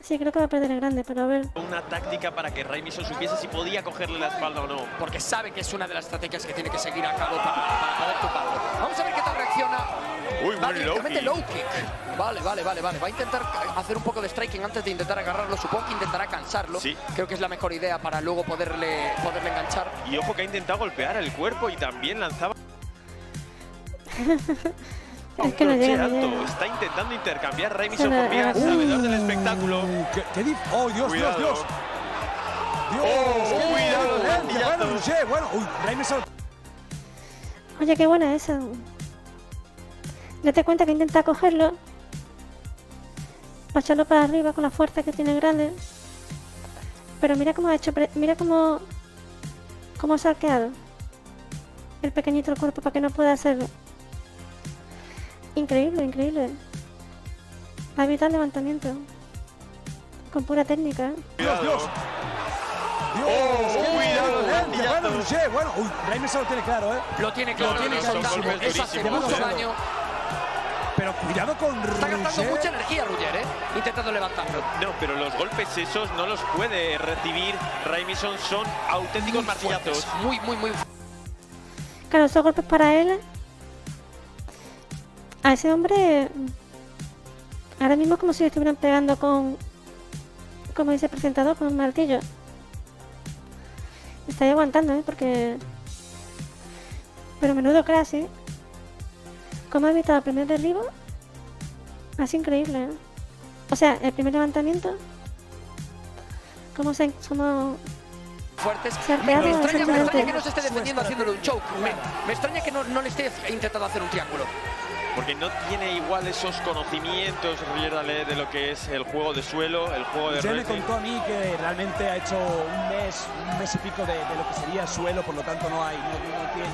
Sí, creo que va a perder el grande, pero a ver. Una táctica para que Raimison supiese si podía cogerle la espalda o no. Porque sabe que es una de las estrategias que tiene que seguir a cabo para poder tumbarlo. Vamos a ver qué tal reacciona. Uy, Va buen directamente low low kick. Vale. Va a intentar hacer un poco de striking antes de intentar agarrarlo. Supongo que intentará cansarlo. Sí. Creo que es la mejor idea para luego poderle enganchar. Y ojo que ha intentado golpear el cuerpo y también lanzaba. Es que no llega, alto. no llega. Está intentando intercambiar Raimison Se por vía le- sabedor del espectáculo. ¿Qué ¡Oh, Dios, Cuidado. Dios! Oh, cuidado, Bueno, Roger, bueno. Uy, Raimison. Oye, qué buena esa. Date cuenta que intenta cogerlo, para echarlo para arriba con la fuerza que tiene grande. Pero mira cómo ha hecho, mira cómo se ha quedado el pequeñito el cuerpo para que no pueda hacerlo. Increíble. Va a evitar levantamiento con pura técnica. Dios. Bueno, Roger, bueno. Uy, Raimison lo tiene claro, ¿eh? Lo tiene claro. Eso hace mucho daño. Pero cuidado con Está gastando Roger. mucha energía, Roger, intentando levantarlo. No, pero los golpes esos no los puede recibir Raimison, son auténticos martillazos. Muy. Claro, esos golpes para él. A ese hombre ahora mismo es como si le estuvieran pegando con como dice el presentador, con un martillo. Está ahí aguantando, porque... Pero menudo crash, ¿Cómo ha evitado el primer derribo? Es increíble, O sea, el primer levantamiento... ¿Cómo se... fuertes. Se Me ha extraña que no se esté defendiendo haciéndole un choke. Me extraña que no le esté intentando hacer un triángulo. Porque no tiene igual esos conocimientos, Roger Dalet, de lo que es el juego de suelo, el juego de Ya me wrestling. contó a mí que realmente ha hecho un mes y pico de lo que sería suelo, por lo tanto no tiene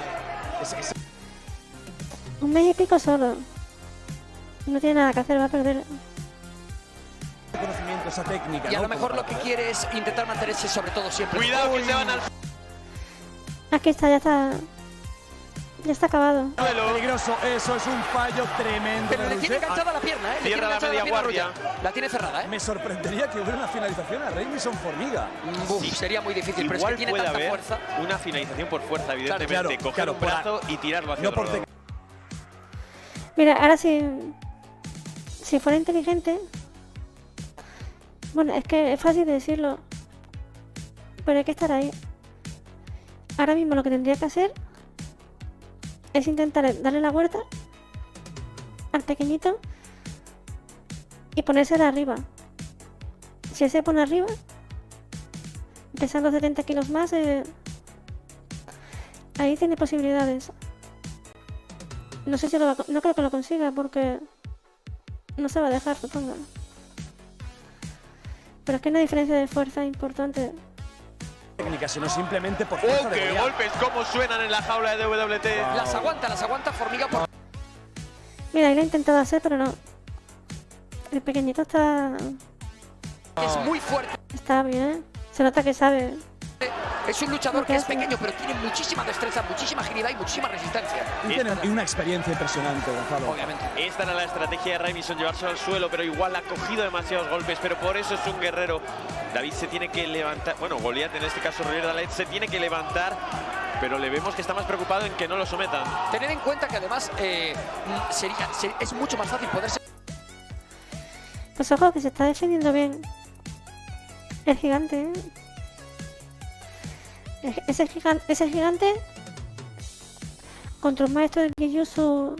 ese Un mes y pico solo. No tiene nada que hacer, va a perder. conocimiento, esa técnica. Y a ¿no? lo mejor lo que quiere es intentar mantenerse sobre todo siempre. Cuidado que se van al... Aquí está, ya está. Ya está acabado. Peligroso, eso es un fallo tremendo. Pero le tiene enganchada la pierna, Le tiene Cierra la enganchada media pierna a guardia. Roger. La tiene cerrada, Me sorprendería que hubiera una finalización a Remison Formiga. Sería muy difícil, pero es que Igual tiene puede tanta haber fuerza. una finalización por fuerza, evidentemente. Coger un brazo y tirarlo hacia otro lado. Mira, ahora si fuera inteligente... Bueno, es que es fácil de decirlo. Pero hay que estar ahí. Ahora mismo lo que tendría que hacer es intentar darle la vuelta al pequeñito y ponerse de arriba. Si él se pone arriba, pesando 70 kilos más, ahí tiene posibilidades. No sé si no creo que lo consiga porque no se va a dejar, supongo. Pero es que hay una diferencia de fuerza importante. Técnica, sino simplemente por fuerza de ¡Qué Goliat. golpes! ¿Cómo suenan en la jaula de WT? Las aguanta Formiga por... Mira, ahí lo he intentado hacer, pero no. El pequeñito está... Es muy fuerte. Está bien. Se nota que sabe. Es un luchador que es pequeño, pero tiene muchísima destreza, muchísima agilidad y muchísima resistencia. Y una experiencia impresionante, Gonzalo. Obviamente. Esta era la estrategia de Remison, llevarse al suelo, pero igual ha cogido demasiados golpes, pero por eso es un guerrero. David se tiene que levantar, bueno, Goliat en este caso, Roger Dalet, se tiene que levantar, pero le vemos que está más preocupado en que no lo sometan. Tened en cuenta que además es mucho más fácil poderse... Pues ojo, que se está defendiendo bien. El gigante, Ese gigante contra un maestro de Jiu-Jitsu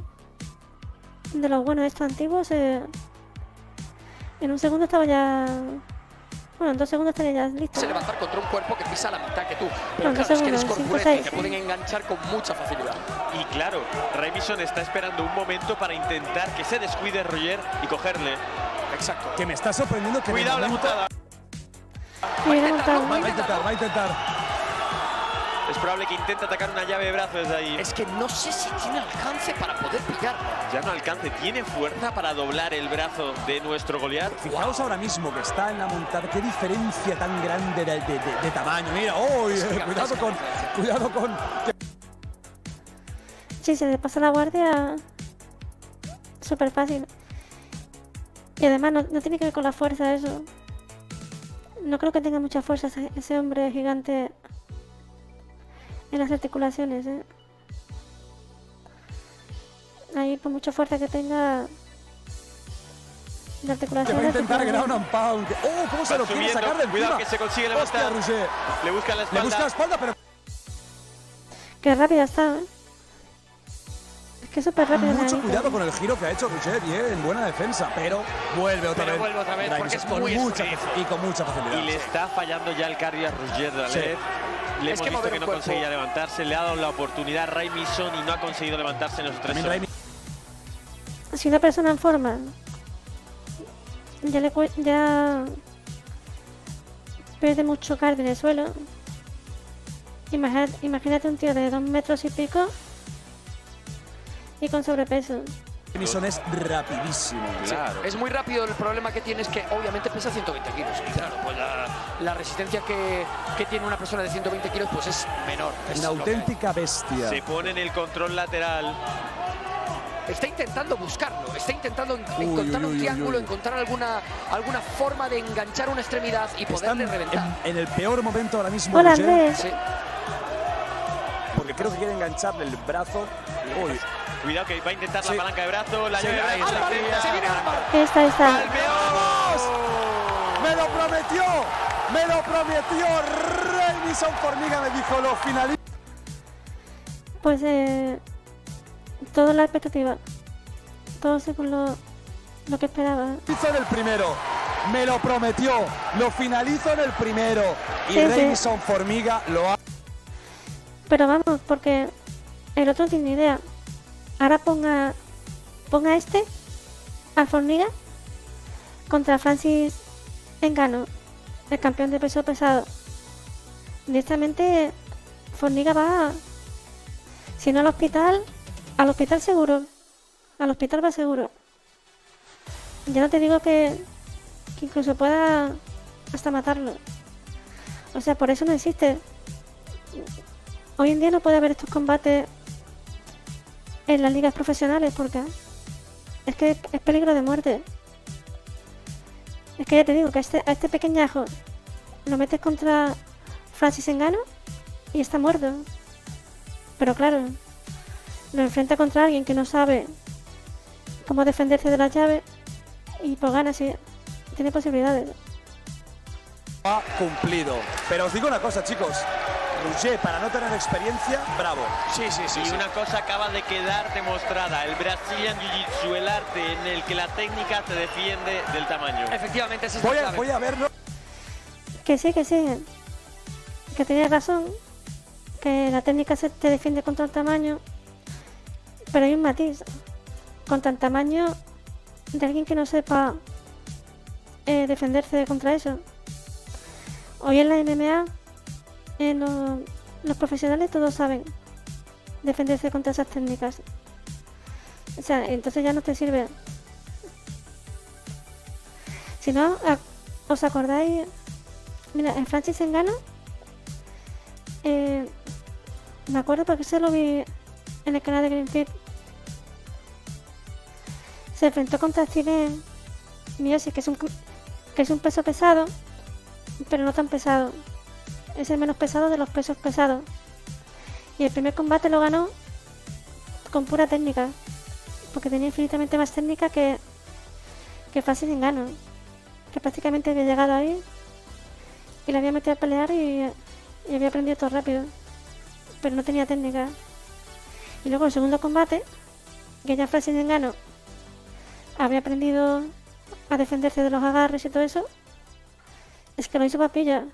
de los buenos estos antiguos, en un segundo estaba ya... Bueno, en 2 segundos estaría ya listo. Se levantar contra un cuerpo que pisa la mitad que tú. Pero No, claro, es que eres 5, corpulento y 6. te pueden enganchar con mucha facilidad. Y claro, Remison está esperando un momento para intentar que se descuide Roger y cogerle. Exacto. Que me está sorprendiendo que... Cuidado la montada. Va a intentar. Es probable que intente atacar una llave de brazo desde ahí. Es que no sé si tiene alcance para poder pillarlo. Ya no alcance, tiene fuerza para doblar el brazo de nuestro Goliat. Fijaos ahora mismo que está en la montada, qué diferencia tan grande de tamaño. Mira, cuidado con... Sí, se le pasa la guardia súper fácil. Y además no tiene que ver con la fuerza eso. No creo que tenga mucha fuerza ese hombre gigante en las articulaciones, Ahí por mucha fuerza que tenga de articulaciones. Que va a intentar ground and pound. ¡Oh, cómo se lo quiere sacar de encima! Cuidado que se consigue levantar. Hostia, le busca la espalda. Le busca la espalda, pero... Qué rápida está, Es que es súper rápido. Mucho cuidado con el giro que ha hecho Roger, bien, buena defensa, pero vuelve otra vez. Porque es con muy mucha facilidad. Y le está fallando ya el cardio a Roger Dalet. Sí. Le Es hemos que visto mover que un no cuerpo- conseguía levantarse, le ha dado la oportunidad a Remison y no ha conseguido levantarse en los 3 segundos. Si una persona en forma ya pierde mucho cardio en el suelo, imagínate un tío de 2 metros y pico y con sobrepeso. Remison es rapidísimo. Claro. Es muy rápido, el problema que tiene es que obviamente pesa 120 kilos. Y claro, pues la resistencia que tiene una persona de 120 kilos pues es menor. Es Una lo que auténtica bestia. Se pone en el control lateral. está intentando buscarlo, está intentando encontrar un triángulo, encontrar alguna forma de enganchar una extremidad y poderle reventar. En el peor momento ahora mismo. Hola, Roger, Andrés. Sí. Porque creo que quiere engancharle el brazo. Uy. Cuidado que va a intentar Sí. la palanca de brazo, la Sí, llave de ahí brazo. está. ¡Se viene Álvaro! Ahí está. ¡Me lo prometí! Remison Formiga me dijo lo finalizo. Pues todo la expectativa, todo según lo que esperaba. Hizo en el primero, me lo prometió, lo finalizo en el primero y Sí, Remison Formiga lo ha... Pero vamos, porque el otro no tiene ni idea. Ahora ponga a Formiga contra Francis Ngannou, el campeón de peso pesado. Directamente Formiga va, si no al hospital seguro. Al hospital va seguro. Ya no te digo que incluso pueda hasta matarlo. O sea, por eso no existe. Hoy en día no puede haber estos combates en las ligas profesionales porque es que es peligro de muerte. Es que ya te digo que a este pequeñajo lo metes contra Francis Ngannou y está muerto. Pero claro, lo enfrenta contra alguien que no sabe cómo defenderse de las llaves y pues gana, sí, tiene posibilidades. Ha cumplido. Pero os digo una cosa, chicos. Roger, para no tener experiencia, bravo. Sí. Y una cosa acaba de quedar demostrada, el Brazilian Jiu-Jitsu, el arte en el que la técnica te defiende del tamaño. Efectivamente, ese es Voy a verlo. Que sí, que tienes razón, que la técnica te defiende contra el tamaño, pero hay un matiz, contra el tamaño de alguien que no sepa defenderse contra eso. Hoy en la MMA, los profesionales todos saben defenderse contra esas técnicas. O sea, entonces ya no te sirve. Si no, ¿os acordáis? Mira, en Francis Ngannou, me acuerdo porque se lo vi en el canal de Greenfield. Se enfrentó contra Steven Miocic, que es un peso pesado, pero no tan pesado. Es el menos pesado de los pesos pesados. Y el primer combate lo ganó con pura técnica, porque tenía infinitamente más técnica que Francis Ngannou, que prácticamente había llegado ahí y le había metido a pelear y había aprendido todo rápido, pero no tenía técnica. Y luego el segundo combate, que ya Francis Ngannou había aprendido a defenderse de los agarres y todo eso, es que lo hizo papilla.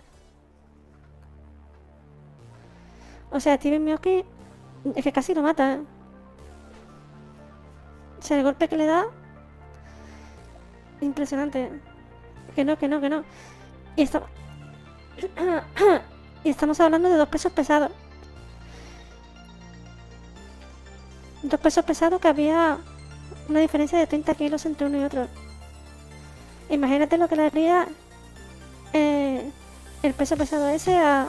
O sea, Steven Miocic es que casi lo mata, ¿eh? O sea, el golpe que le da, impresionante. Que no. Y estamos hablando de dos pesos pesados. Dos pesos pesados que había una diferencia de 30 kilos entre uno y otro. Imagínate lo que le daría el peso pesado ese al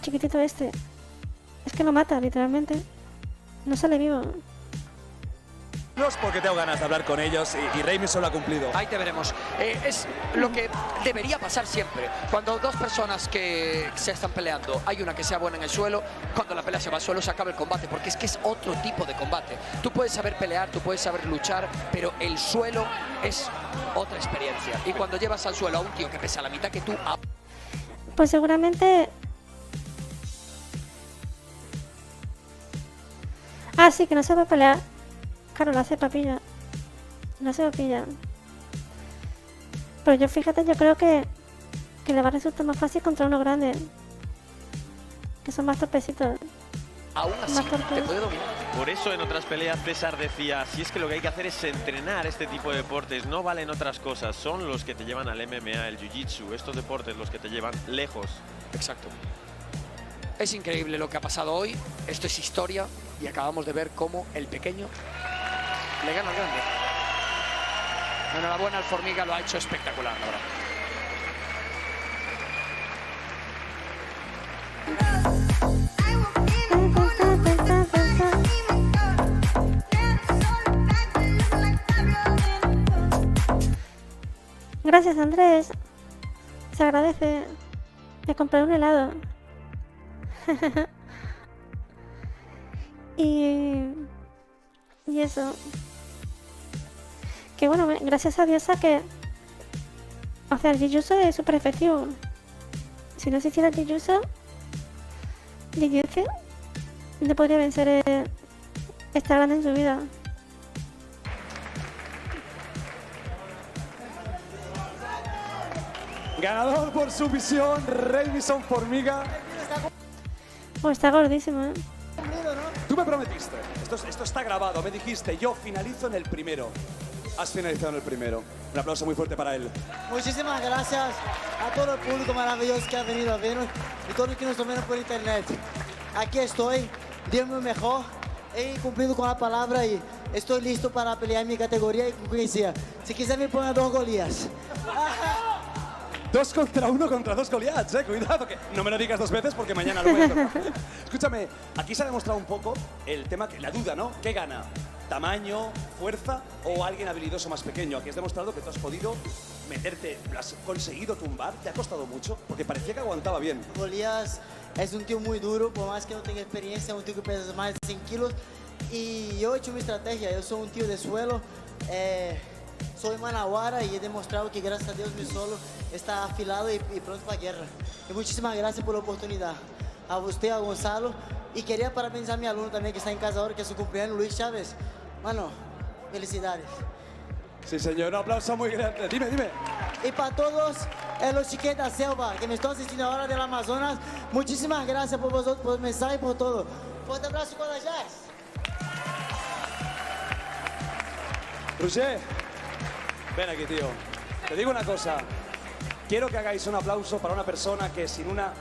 chiquitito este. Es que lo mata, literalmente. No sale vivo. Porque tengo ganas de hablar con ellos y Remison lo ha cumplido. Ahí te veremos. Es lo que debería pasar siempre. Cuando dos personas que se están peleando, hay una que sea buena en el suelo, cuando la pelea se va al suelo se acaba el combate, porque es que es otro tipo de combate. Tú puedes saber pelear, tú puedes saber luchar, pero el suelo es otra experiencia. Y cuando llevas al suelo a un tío que pesa la mitad que tú... Pues seguramente... Ah, sí, que no se va a pelear. Claro, lo hace papilla. No se papilla. Pero yo, fíjate, yo creo que le va a resultar más fácil contra uno grande. Que son más torpecitos. Aún así, te puede dominar. Por eso en otras peleas César decía, si es que lo que hay que hacer es entrenar este tipo de deportes, no valen otras cosas, son los que te llevan al MMA, el Jiu-Jitsu, estos deportes los que te llevan lejos. Exacto. Es increíble lo que ha pasado hoy, esto es historia y acabamos de ver cómo el pequeño le gana al grande. Enhorabuena al Formiga, lo ha hecho espectacular, la verdad. Gracias, Andrés. Se agradece. Me compré un helado. y eso. Que bueno, gracias a Dios que O sea, el jiu-jitsu es súper efectivo. Si no se hiciera el jiu-jitsu no podría vencer esta grande en su vida. Ganador por sumisión, Remison Formiga. Oh, está gordísimo, ¿eh? Tú me prometiste, esto está grabado, me dijiste, yo finalizo en el primero. Has finalizado en el primero. Un aplauso muy fuerte para él. Muchísimas gracias a todo el público maravilloso que ha venido a vernos y todos los que nos ven por internet. Aquí estoy, diéndome mejor, he cumplido con la palabra y estoy listo para pelear en mi categoría y con quien sea. Si quiser me ponen 2 Golias. 2 contra 1 contra 2 Goliaths, cuidado, que no me lo digas 2 veces porque mañana lo voy a tocar. Escúchame, aquí se ha demostrado un poco el tema, la duda, ¿no? ¿Qué gana? ¿Tamaño, fuerza o alguien habilidoso más pequeño? Aquí has demostrado que tú has podido meterte, lo has conseguido tumbar, ¿te ha costado mucho? Porque parecía que aguantaba bien. Golias es un tío muy duro, por más que no tenga experiencia, es un tío que pesa más de 100 kilos. Y yo he hecho mi estrategia, yo soy un tío de suelo, soy managuara y he demostrado que gracias a Dios mi suelo está afilado y pronto para la guerra. Y muchísimas gracias por la oportunidad. A usted, a Gonzalo. Y quería parabenizar a mi alumno también que está en casa ahora, que es su cumpleaños, Luis Chávez. Mano, felicidades. Sí, señor, un aplauso muy grande. Dime. Y para todos los chiquetes da selva que me están asistiendo ahora del Amazonas, muchísimas gracias por vosotros, por el mensaje y por todo. Fuerte abrazo con la Jazz. Roger, ven aquí, tío. Te digo una cosa. Quiero que hagáis un aplauso para una persona que sin una,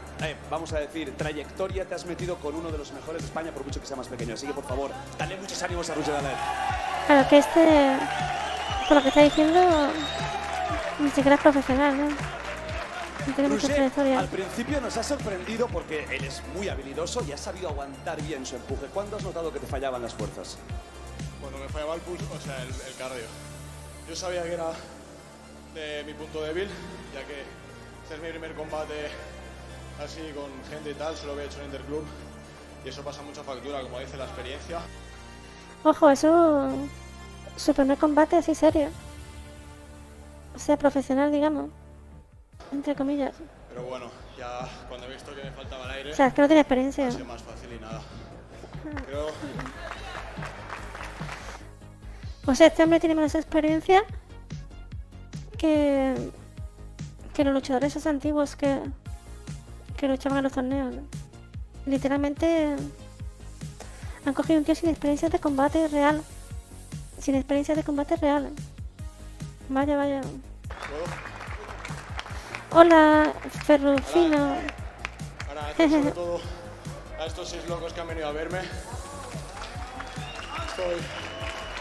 vamos a decir, trayectoria te has metido con uno de los mejores de España, por mucho que sea más pequeño. Así que, por favor, dale muchos ánimos a Roger Dalet. Claro que por lo que está diciendo, ni siquiera es profesional, ¿no? No tiene mucha Roger, trayectoria. al principio nos ha sorprendido porque él es muy habilidoso y ha sabido aguantar bien su empuje. ¿Cuándo has notado que te fallaban las fuerzas? Cuando me fallaba el pulso, o sea, el cardio. Yo sabía que era de mi punto débil, ya que este es mi primer combate así con gente y tal, solo había hecho en Interclub y eso pasa mucha factura, como dice la experiencia. Ojo, eso su primer combate así serio. O sea, profesional, digamos. Entre comillas. Pero bueno, ya cuando he visto que me faltaba el aire, O sea, es que no tiene experiencia. ha sido más fácil y nada. Creo... O sea, este hombre tiene menos experiencia que los luchadores esos antiguos que luchaban en los torneos. Literalmente han cogido un tío sin experiencia de combate real. Sin experiencia de combate real. Vaya. Hola, Ferrufino. Agradecer sobre todo a estos 6 locos que han venido a verme. Estoy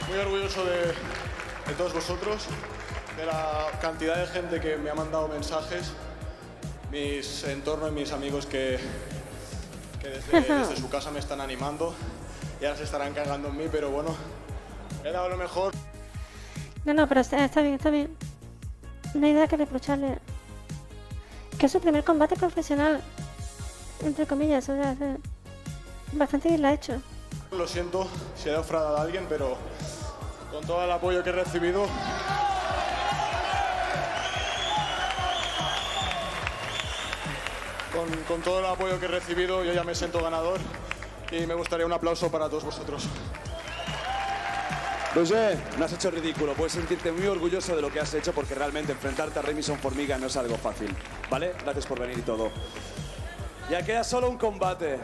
muy orgulloso de todos vosotros, de la cantidad de gente que me ha mandado mensajes, mis entornos y mis amigos que desde su casa me están animando y ahora se estarán cagando en mí, pero bueno, he dado lo mejor. No, pero está bien. No hay nada que reprocharle. Que es su primer combate profesional, entre comillas, o sea, bastante bien lo ha hecho. Lo siento si he defraudado a alguien, pero con todo el apoyo que he recibido, con todo el apoyo que he recibido, yo ya me siento ganador y me gustaría un aplauso para todos vosotros. Roger, no has hecho ridículo, puedes sentirte muy orgulloso de lo que has hecho porque realmente enfrentarte a Remison Formiga no es algo fácil, ¿vale? Gracias por venir y todo. Ya queda solo un combate.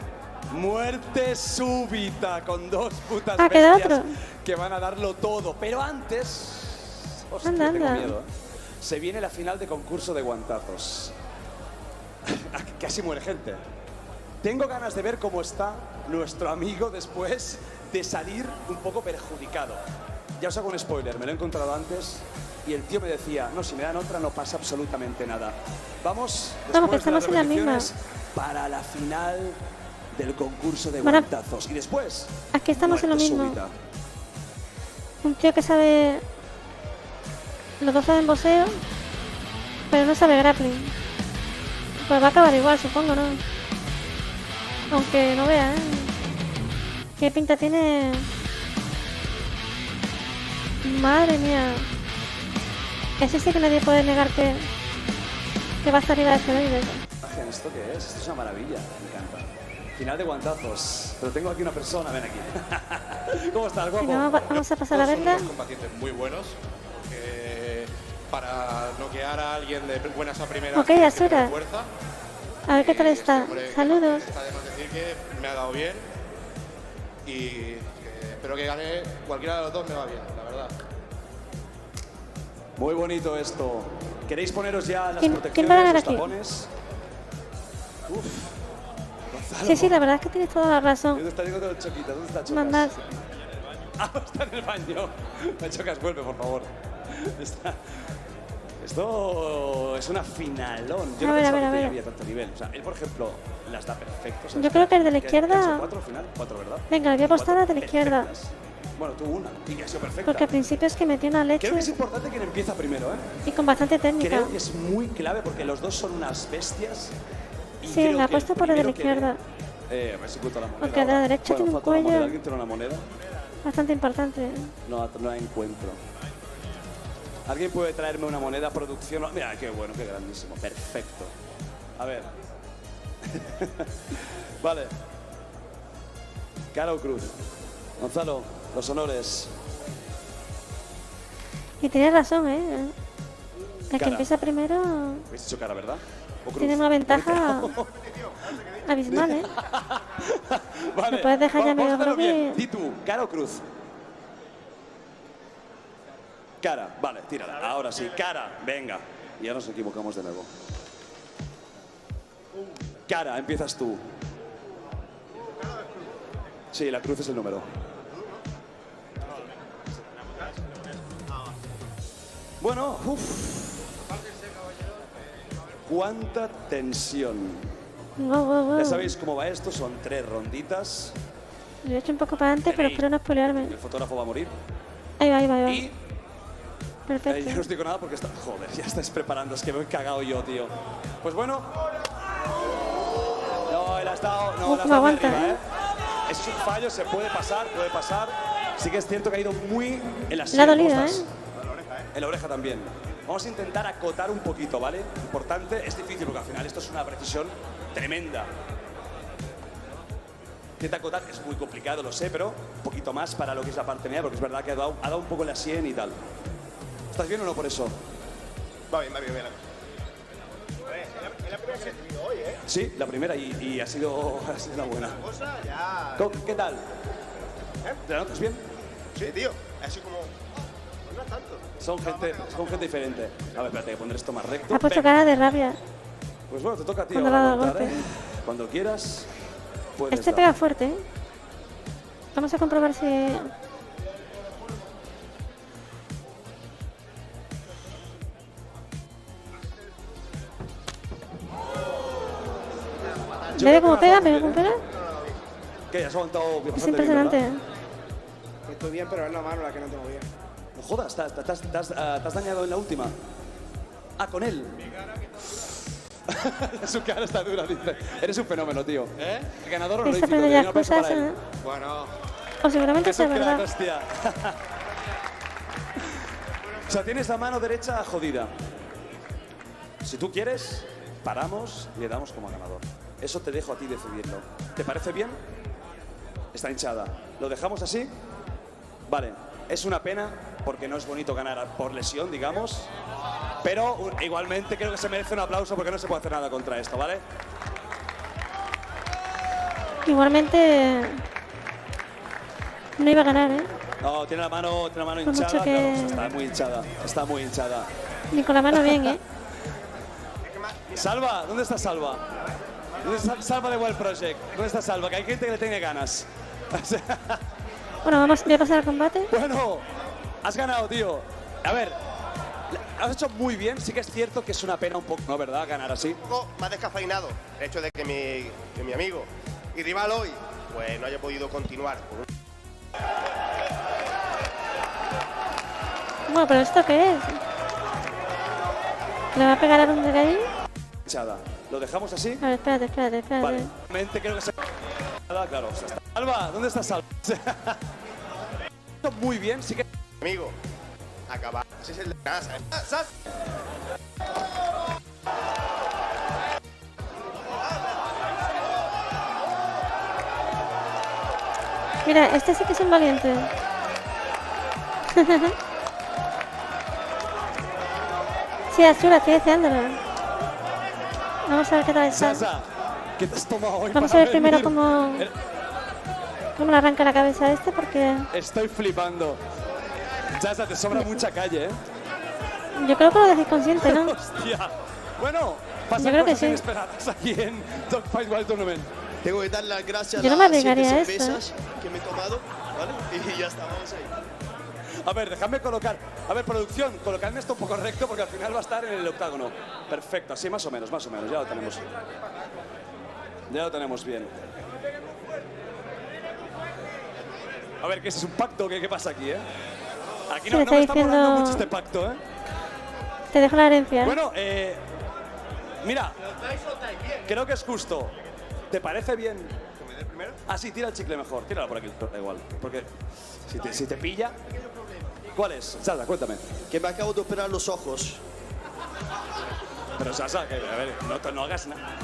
Muerte súbita con 2 putas queda bestias otro. que van a darlo todo. Pero antes... Hostia, Anda. tengo miedo, ¿eh? Se viene la final de concurso de guantazos. Casi muere gente. Tengo ganas de ver cómo está nuestro amigo después de salir un poco perjudicado. Ya os hago un spoiler, me lo he encontrado antes y el tío me decía, no, si me dan otra no pasa absolutamente nada. Vamos, Vamos, que después de las estamos en la misma. repeticiones, para la final del concurso de Bueno, guantazos. Y después, Aquí estamos en lo muerte mismo. súbita. Un tío que sabe... Los dos saben boxeo, pero no sabe grappling. Pues va a acabar igual, supongo, ¿no? Aunque no vea, ¿eh? ¿Qué pinta tiene? Madre mía. Ese sí que nadie puede negar que que va a estar arriba de esteroides. ¿Esto qué es? Esto es una maravilla, me encanta. Final de guantazos. Pero tengo aquí una persona, ven aquí. ¿Cómo estás, guapo? Bueno, vamos a pasar a verla. Son unos combatientes muy buenos. Para noquear a alguien de buenas a primeras. Ok, tiene que Asura. tener fuerza. A ver qué tal está. Hombre, Saludos. está de más decir que me ha dado bien. Y espero que gane cualquiera de los dos, me va bien, la verdad. Muy bonito esto. ¿Queréis poneros ya las ¿Quién protecciones, va a ganar los aquí? tapones? Uf. Gonzalo. Sí, sí, la verdad es que tienes toda la razón. ¿Dónde está Diego Choquita? ¿Dónde está Chocas? Mandad. Ah, está en el baño. Chocas, vuelve, por favor. Esto es una finalón. Yo A no ver, a pensaba ver, que a ver. había tanto nivel. O sea, él, por ejemplo, las da perfecto. Yo creo que el de la izquierda- ¿Cuatro al final? Cuatro, ¿verdad? Venga, le voy a apostar a la de la izquierda. Perfectas. Bueno, tú una. Y que ha sido perfecta. Porque al principio es que metió una leche Creo que es importante quien empieza primero, ¿eh? y con bastante técnica. Creo que es muy clave porque los dos son unas bestias. Y Sí, creo me que el apuesto por el de la primero que izquierda. a ver si encuentro la moneda. Porque la ahora. derecha Bueno, tiene un falta una moneda. cuello ¿Alguien tiene una moneda? bastante importante. No la encuentro. ¿Alguien puede traerme una moneda? Producción. Mira, qué bueno, qué grandísimo. Perfecto. A ver. Vale. Cara o cruz. Gonzalo, los honores. Y tienes razón, ¿eh? El que Cara. empieza primero Habéis dicho cara, ¿verdad? ¿O cruz? tiene una ventaja abismal, ¿eh? Vale. Me puedes dejar ya Vamos a medio hacerlo bien. groggy. Di tú, cara o cruz. Cara, vale, tírala. Ahora sí, cara, venga. Y ya nos equivocamos de nuevo. Cara, empiezas tú. Sí, la cruz es el número. Bueno, uff. Cuánta tensión. Wow, wow, wow. Ya sabéis cómo va esto, son 3 ronditas. Lo he hecho un poco para adelante, pero espero no spoilearme. El fotógrafo va a morir. Ahí va, ahí va, ahí va. Y Perfecto. yo no os digo nada porque está... Joder, ya estáis preparando, es que me he cagado yo, tío. Pues bueno. No, él ha estado... No, él ha Cómo estado muy aguanta, arriba, ¿eh? Es un fallo, se puede pasar, puede pasar. Sí que es cierto que ha ido muy en la Le ha dolido, costas. En la oreja también. Vamos a intentar acotar un poquito, ¿vale? Importante, es difícil porque al final esto es una precisión tremenda. Intenta acotar, es muy complicado, lo sé, pero un poquito más para lo que es la parte media, porque es verdad que ha dado un poco en la sien y tal. ¿Estás bien o no por eso? Va bien, va bien. Es la primera que he tenido hoy, ¿eh? Sí, la primera y ha sido una buena. Cosa ya... ¿Qué tal? ¿Te la notas bien? Sí, tío. Así como... No es tanto. Son gente diferente. A ver, espérate, que pondré esto más recto. Ha puesto Venga. cara de rabia. Pues bueno, te toca a ti Cuando ahora le ha dado aguantar, golpe. Cuando quieras, puedes Este dar. pega fuerte, ¿eh? Vamos a comprobar si... ¿Ve cómo pega? ¿Ve cómo pega? ¿Qué? ¿Has aguantado Es bastante bien, impresionante. verdad? Estoy bien, pero es la mano la que no tengo bien. No jodas, te has dañado en la última. Ah, con él. Su cara está dura, dice. Eres un fenómeno, tío. ¿Eh? El ganador Está honorífico. aprendiendo Un ya aplauso cosas, para él. ¿eh? Bueno. O seguramente Eso sea crack, verdad. hostia. O sea, tienes la mano derecha jodida. Si tú quieres, paramos y le damos como ganador. Eso te dejo a ti decidirlo. ¿Te parece bien? Está hinchada. ¿Lo dejamos así? Vale. Es una pena porque no es bonito ganar por lesión, digamos. Pero igualmente creo que se merece un aplauso porque no se puede hacer nada contra esto, ¿vale? Igualmente... No iba a ganar, ¿eh? No, tiene la mano Por mucho hinchada. que- Claro, está muy hinchada. Está muy hinchada. Ni con la mano bien, ¿eh? Salva, ¿dónde está Salva? ¿Dónde está Salva de Wild Project? ¿Dónde está Salva? Que hay gente que le tiene ganas. Bueno, voy a pasar al combate. Bueno, has ganado, tío. A ver, has hecho muy bien. Sí que es cierto que es una pena un poco, ¿no? ¿Verdad? Ganar así. Un poco más descafeinado el hecho de que mi amigo y rival hoy pues no haya podido continuar. Bueno, pero ¿esto qué es? ¿Le va a pegar a un de ahí? Hinchada. ¿Lo dejamos así? A ver, espérate. Vale. Realmente creo que se... Claro, o sea, está- Salva, ¿dónde está Salva? Muy bien, sí que... Amigo, acabar. Ese es el de casa. Mira, este sí que es un valiente. Sí, Azul, estoy deseándolo. Vamos a ver qué tal está. Sasa, ¿qué te has tomado hoy Vamos a para ver primero venir? cómo le arranca la cabeza a este, porque Estoy flipando. Sasa, te sobra mucha calle, ¿eh? yo creo que lo dejé consciente, ¿no? Hostia. Bueno, Yo pasan creo que cosas sí. inesperadas aquí en Dogfight World Tournament. Tengo que dar las gracias Yo no a me las 7 arriesgaría a esto, cervezas que me he tomado, ¿vale? Y ya está, vamos ahí. A ver, dejadme colocar. A ver, producción, colocadme esto un poco recto porque al final va a estar en el octágono. Perfecto, así más o menos, ya lo tenemos. Ya lo tenemos bien. A ver, ¿qué es un pacto? ¿Qué pasa aquí, eh? Aquí Sí, no, me no me está está molando diciendo- mucho este pacto, ¿eh? te dejo la herencia. Bueno, mira, creo que es justo. ¿Te parece bien? Ah, sí, tira el chicle mejor. Tíralo por aquí, da igual. Porque si te pilla... ¿Cuál es? Sasa, cuéntame. Que me acabo de operar los ojos. Pero Sasa, que, a ver, no hagas nada.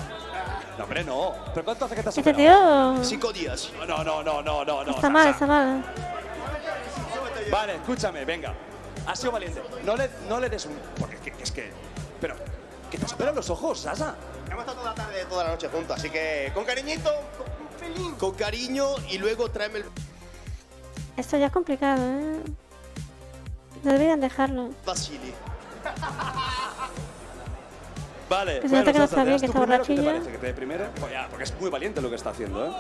No, hombre, no. ¿Pero cuánto hace que te has Este operado? tío 5 días. No. está mal, Sasa. está mal. Vale, escúchame, venga. Has sido valiente. No le des un... Porque es que... Pero, ¿que te has operado los ojos, Sasa? Hemos estado toda la tarde, toda la noche juntos, así que con cariñito, con pelín. Con cariño y luego tráeme el... Esto ya es complicado, ¿eh? No deberían dejarlo. Basili. Vale, Que se nota que no Sasa, está ¿te bien, das que tú está primero? ¿Qué te borrachillo. parece? ¿Que te dé primero? Pues ya, porque es muy valiente lo que está haciendo, ¿eh?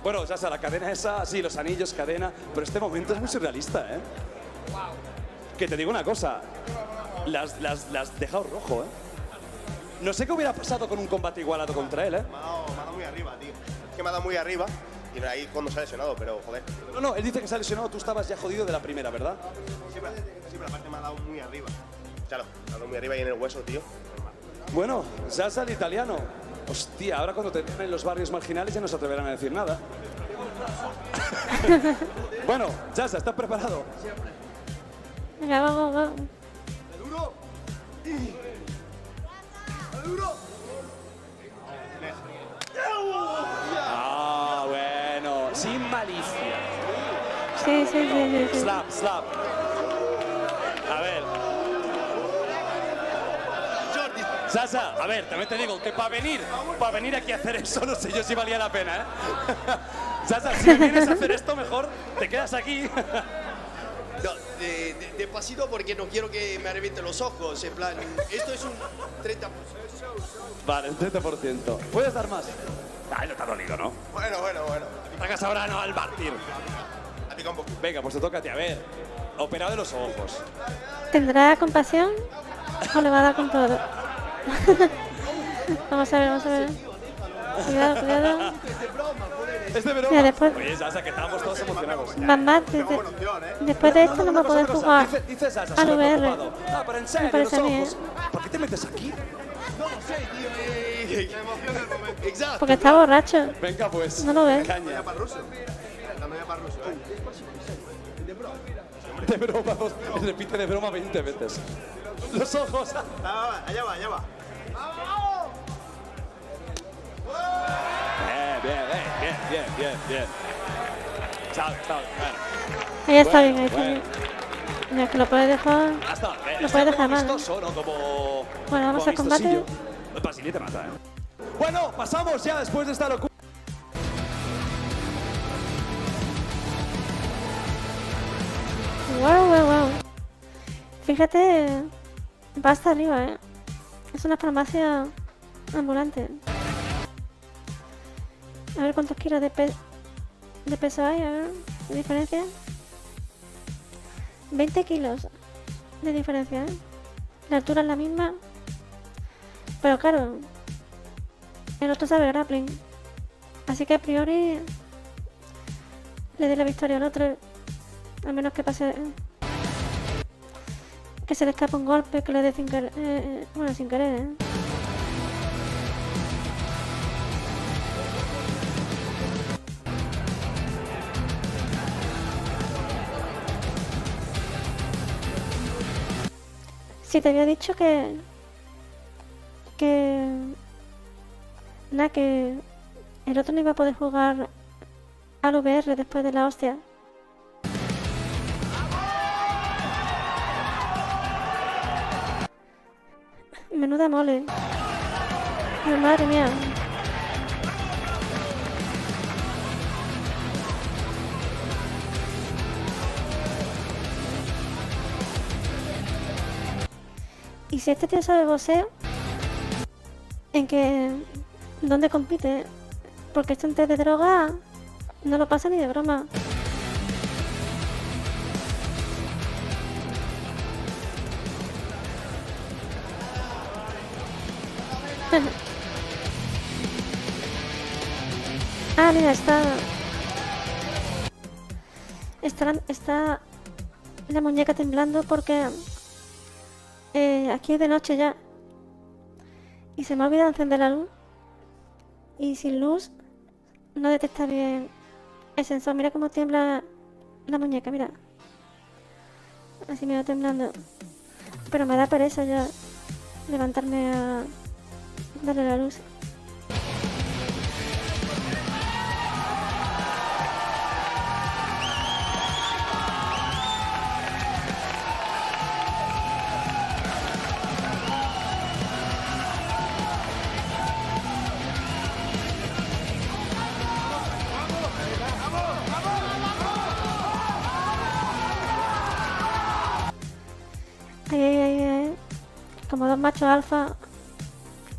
Bueno, Sasa, la cadena esa, sí, los anillos, cadena, pero este momento es muy surrealista, ¿eh? Que te digo una cosa, las has dejado rojo, ¿eh? No sé qué hubiera pasado con un combate igualado contra él, ¿eh? Me ha dado muy arriba, tío. Es que me ha dado muy arriba y ahí cuando se ha lesionado, pero joder. No, él dice que se ha lesionado, tú estabas ya jodido de la primera, ¿verdad? Sí, pero aparte me ha dado muy arriba. Claro, me ha dado muy arriba y en el hueso, tío. Bueno, Sasa el italiano. Hostia, ahora cuando te vean en los barrios marginales ya no se atreverán a decir nada. Bueno, Sasa, ¿estás preparado? Venga, vamos. ¡Duro! ¡Duro! Ah, bueno, sin malicia. Sí. Slap. A ver. Sasa, a ver, también te digo que para venir aquí a hacer eso, no sé yo si valía la pena, ¿eh? Sasa, si vienes a hacer esto, mejor te quedas aquí. No, despacito porque no quiero que me revienten los ojos. En plan, esto es un 30%. Vale, el 30%. ¿Puedes dar más? Ay, no te ha dolido, ¿no? Bueno. Tragas ahora no al mártir. A pica un poco. Venga, pues te toca a ti. A ver, operado de los ojos. ¿Tendrá compasión o le va a dar con todo? Vamos a ver. Cuidado. Es de broma. Mira, después- Oye, Sasa, que estábamos todos emocionados. Bambam, después de esto no me puedes jugar Dice Sasa, al súper VR. preocupado. Ah, pero en Me serio, los parece a mí, ojos. ¿Por qué te metes aquí? No lo sé, tío. La emoción del momento. Exacto. Porque está borracho. Venga, pues. No lo ves. Caña. Ya para ruso. Dando ya para ruso, De broma, repite de broma 20 veces. Los ojos. Allá va. Bien. Sabe, bueno. Ahí está bien, Bueno. Mira, es que lo puedes dejar. Hasta, Lo puedes dejar mal. amistoso, ¿no? Como... Bueno, vamos como al combate. amistosillo. El Basili te mata, ¿eh? Bueno, pasamos ya después de esta locura. Wow. Fíjate, va hasta arriba, ¿eh? Es una farmacia ambulante. A ver cuántos kilos de peso hay, a ver, ¿de diferencia? 20 kilos de diferencia, ¿eh? La altura es la misma. Pero claro, el otro sabe grappling. Así que a priori le dé la victoria al otro. Al menos que pase... que se le escape un golpe, que le dé sin querer. Bueno, sin querer, ¿eh? Sí, te había dicho que el otro no iba a poder jugar al VR después de la hostia. Menuda mole. Pero madre mía. Y si este tío sabe boxeo, ¿dónde compite? Porque este antes de droga no lo pasa ni de broma. Ah, mira, está la muñeca temblando porque aquí es de noche ya. Y se me ha olvidado encender la luz. Y sin luz no detecta bien el sensor. Mira cómo tiembla la muñeca, mira. Así me va temblando. Pero me da pereza ya levantarme a darle la luz. Como dos machos alfa.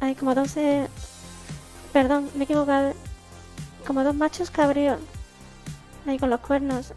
Hay como dos... Perdón, me he equivocado. Como dos machos cabríos. Ahí con los cuernos.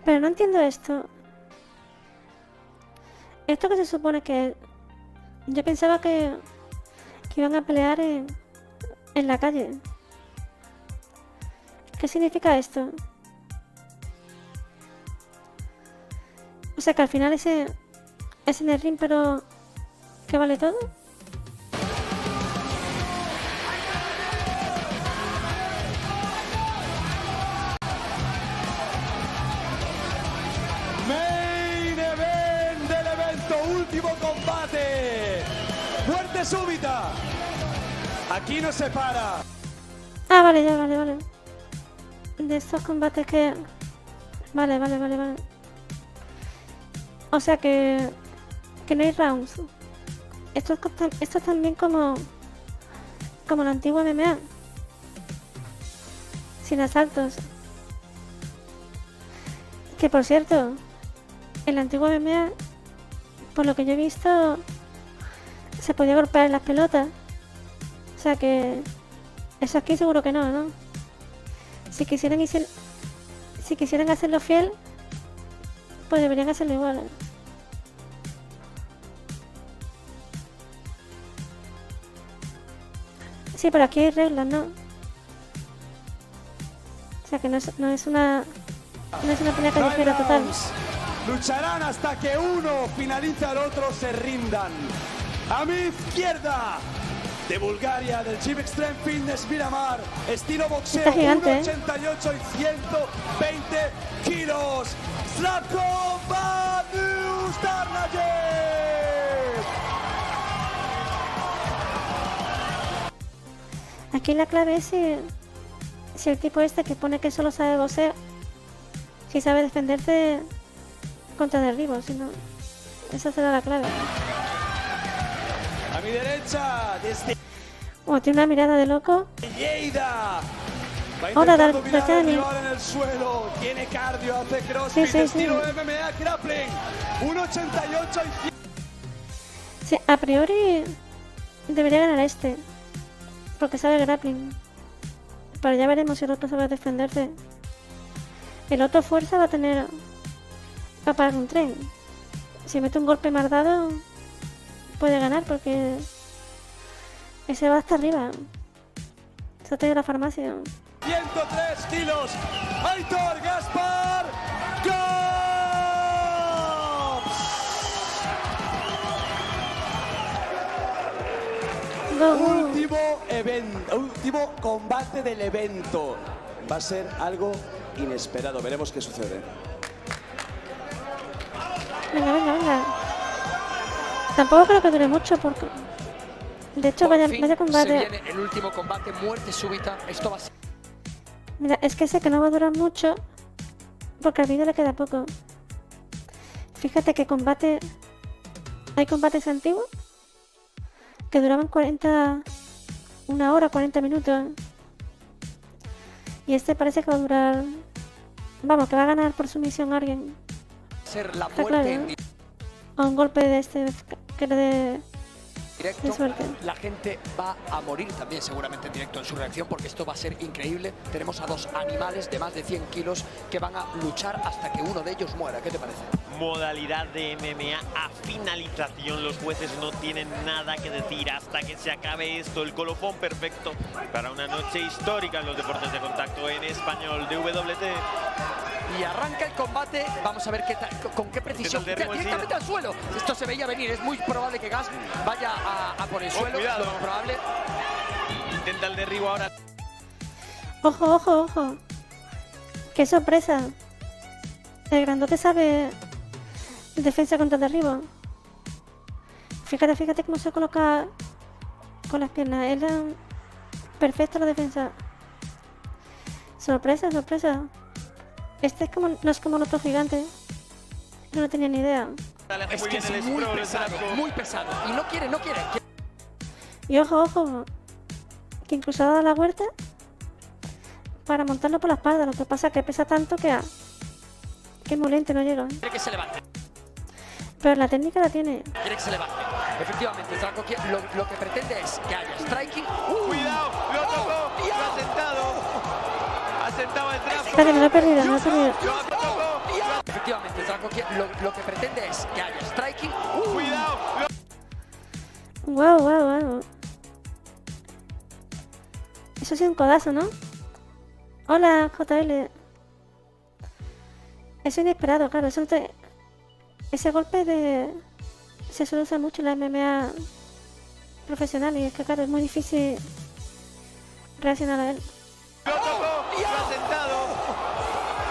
Pero no entiendo esto. Esto que se supone que... Yo pensaba que iban a pelear en la calle. ¿Qué significa esto? O sea que al final es en el ring, pero... ¿que vale todo? Último combate. Muerte súbita. Aquí no se para. Ah, vale, ya, vale. De estos combates que... Vale. O sea que no hay rounds. Esto es también como la antigua MMA. Sin asaltos. Que por cierto, en la antigua MMA... Por lo que yo he visto, se podía golpear en las pelotas. O sea que... Eso aquí seguro que no, ¿no? Si quisieran hacerlo fiel, pues deberían hacerlo igual. Sí, pero aquí hay reglas, ¿no? O sea que no es una pelea callejera total. Lucharán hasta que uno finalice al otro, se rindan. A mi izquierda, de Bulgaria, del Gym Extreme Fitness Miramar, estilo boxeo, está gigante, 1,88 y 120 kilos. Slavko Starnajev. Aquí la clave es si el tipo este que pone que solo sabe boxeo, si sabe defenderse contra derribos, si no, esa será la clave. A mi derecha, desde tiene una mirada de loco. Lleida. Va Ahora intentando mirar al Dani. rival en el suelo. Tiene cardio, hace crossfit, Sí. estilo MMA grappling. 1,88 y 100. Sí, a priori debería ganar este, porque sabe grappling. Pero ya veremos si el otro sabe defenderse. El otro fuerza va a tener... para parar un tren. Si mete un golpe más dado, puede ganar porque ese va hasta arriba. Se ha traído la farmacia. 103 kilos. Aitor Gaspar. Último combate del evento. Va a ser algo inesperado. Veremos qué sucede. Venga, venga, venga. Tampoco creo que dure mucho porque... De hecho, vaya Se combate. viene el último combate, muerte súbita. Esto va a ser... Mira, es que sé que no va a durar mucho porque al vídeo le queda poco. Fíjate que combate... Hay combates antiguos que duraban 1 hora, 40 minutos. Y este parece que va a durar... Vamos, que va a ganar por sumisión a alguien. ser la Está muerte claro, en ¿no? A un golpe de este que le dé directo. de suerte. La gente va a morir también seguramente en directo en su reacción porque esto va a ser increíble. Tenemos a 2 animales de más de 100 kilos que van a luchar hasta que uno de ellos muera. ¿Qué te parece? Modalidad de MMA a finalización. Los jueces no tienen nada que decir hasta que se acabe esto. El colofón perfecto para una noche histórica en los deportes de contacto en español de WT. Y arranca el combate. Vamos a ver con qué precisión. Directamente al suelo. Esto se veía venir. Es muy probable que Gas vaya a por el suelo. Cuidado. Lo probable. Intenta el derribo ahora. Ojo, ojo, ojo. Qué sorpresa. El grandote sabe defensa contra derribo. Fíjate, fíjate cómo se coloca con las piernas. Es perfecta la defensa. Sorpresa, sorpresa. Este es como, no es como el otro gigante. No tenía ni idea. Es que es muy pesado. Y no quiere. Y ojo, ojo. Que incluso ha dado la vuelta para montarlo por la espalda. Lo que pasa es que pesa tanto que es muy lento, no llega. Quiere que se levante. Pero la técnica la tiene. Quiere que se levante. Efectivamente, Draco lo que pretende es que haya striking. ¡Cuidado! ¡Lo tocó! ¡Lo ha sentado! ¡Ha sentado el Draco! Espérate, no lo he perdido, no lo he perdido. Efectivamente, Draco lo que pretende es que haya striking. ¡Cuidado! Wow, wow, wow. Eso ha sido un codazo, ¿no? Hola, JL. Es inesperado, claro. Ese golpe se suele usar mucho en la MMA profesional y es que, claro, es muy difícil reaccionar a él. ¡Lo tocó! ¡Lo ha sentado!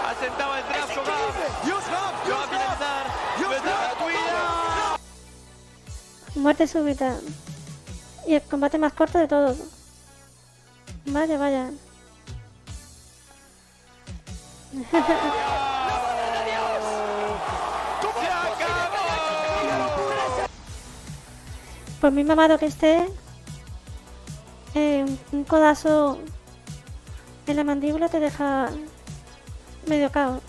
¡Ha sentado el Draco! ¡Lo va a finalizar! ¡Cuidado! Muerte súbita. Y el combate más corto de todos. Vaya, vaya. Por muy mamado que esté, un codazo en la mandíbula te deja medio cao.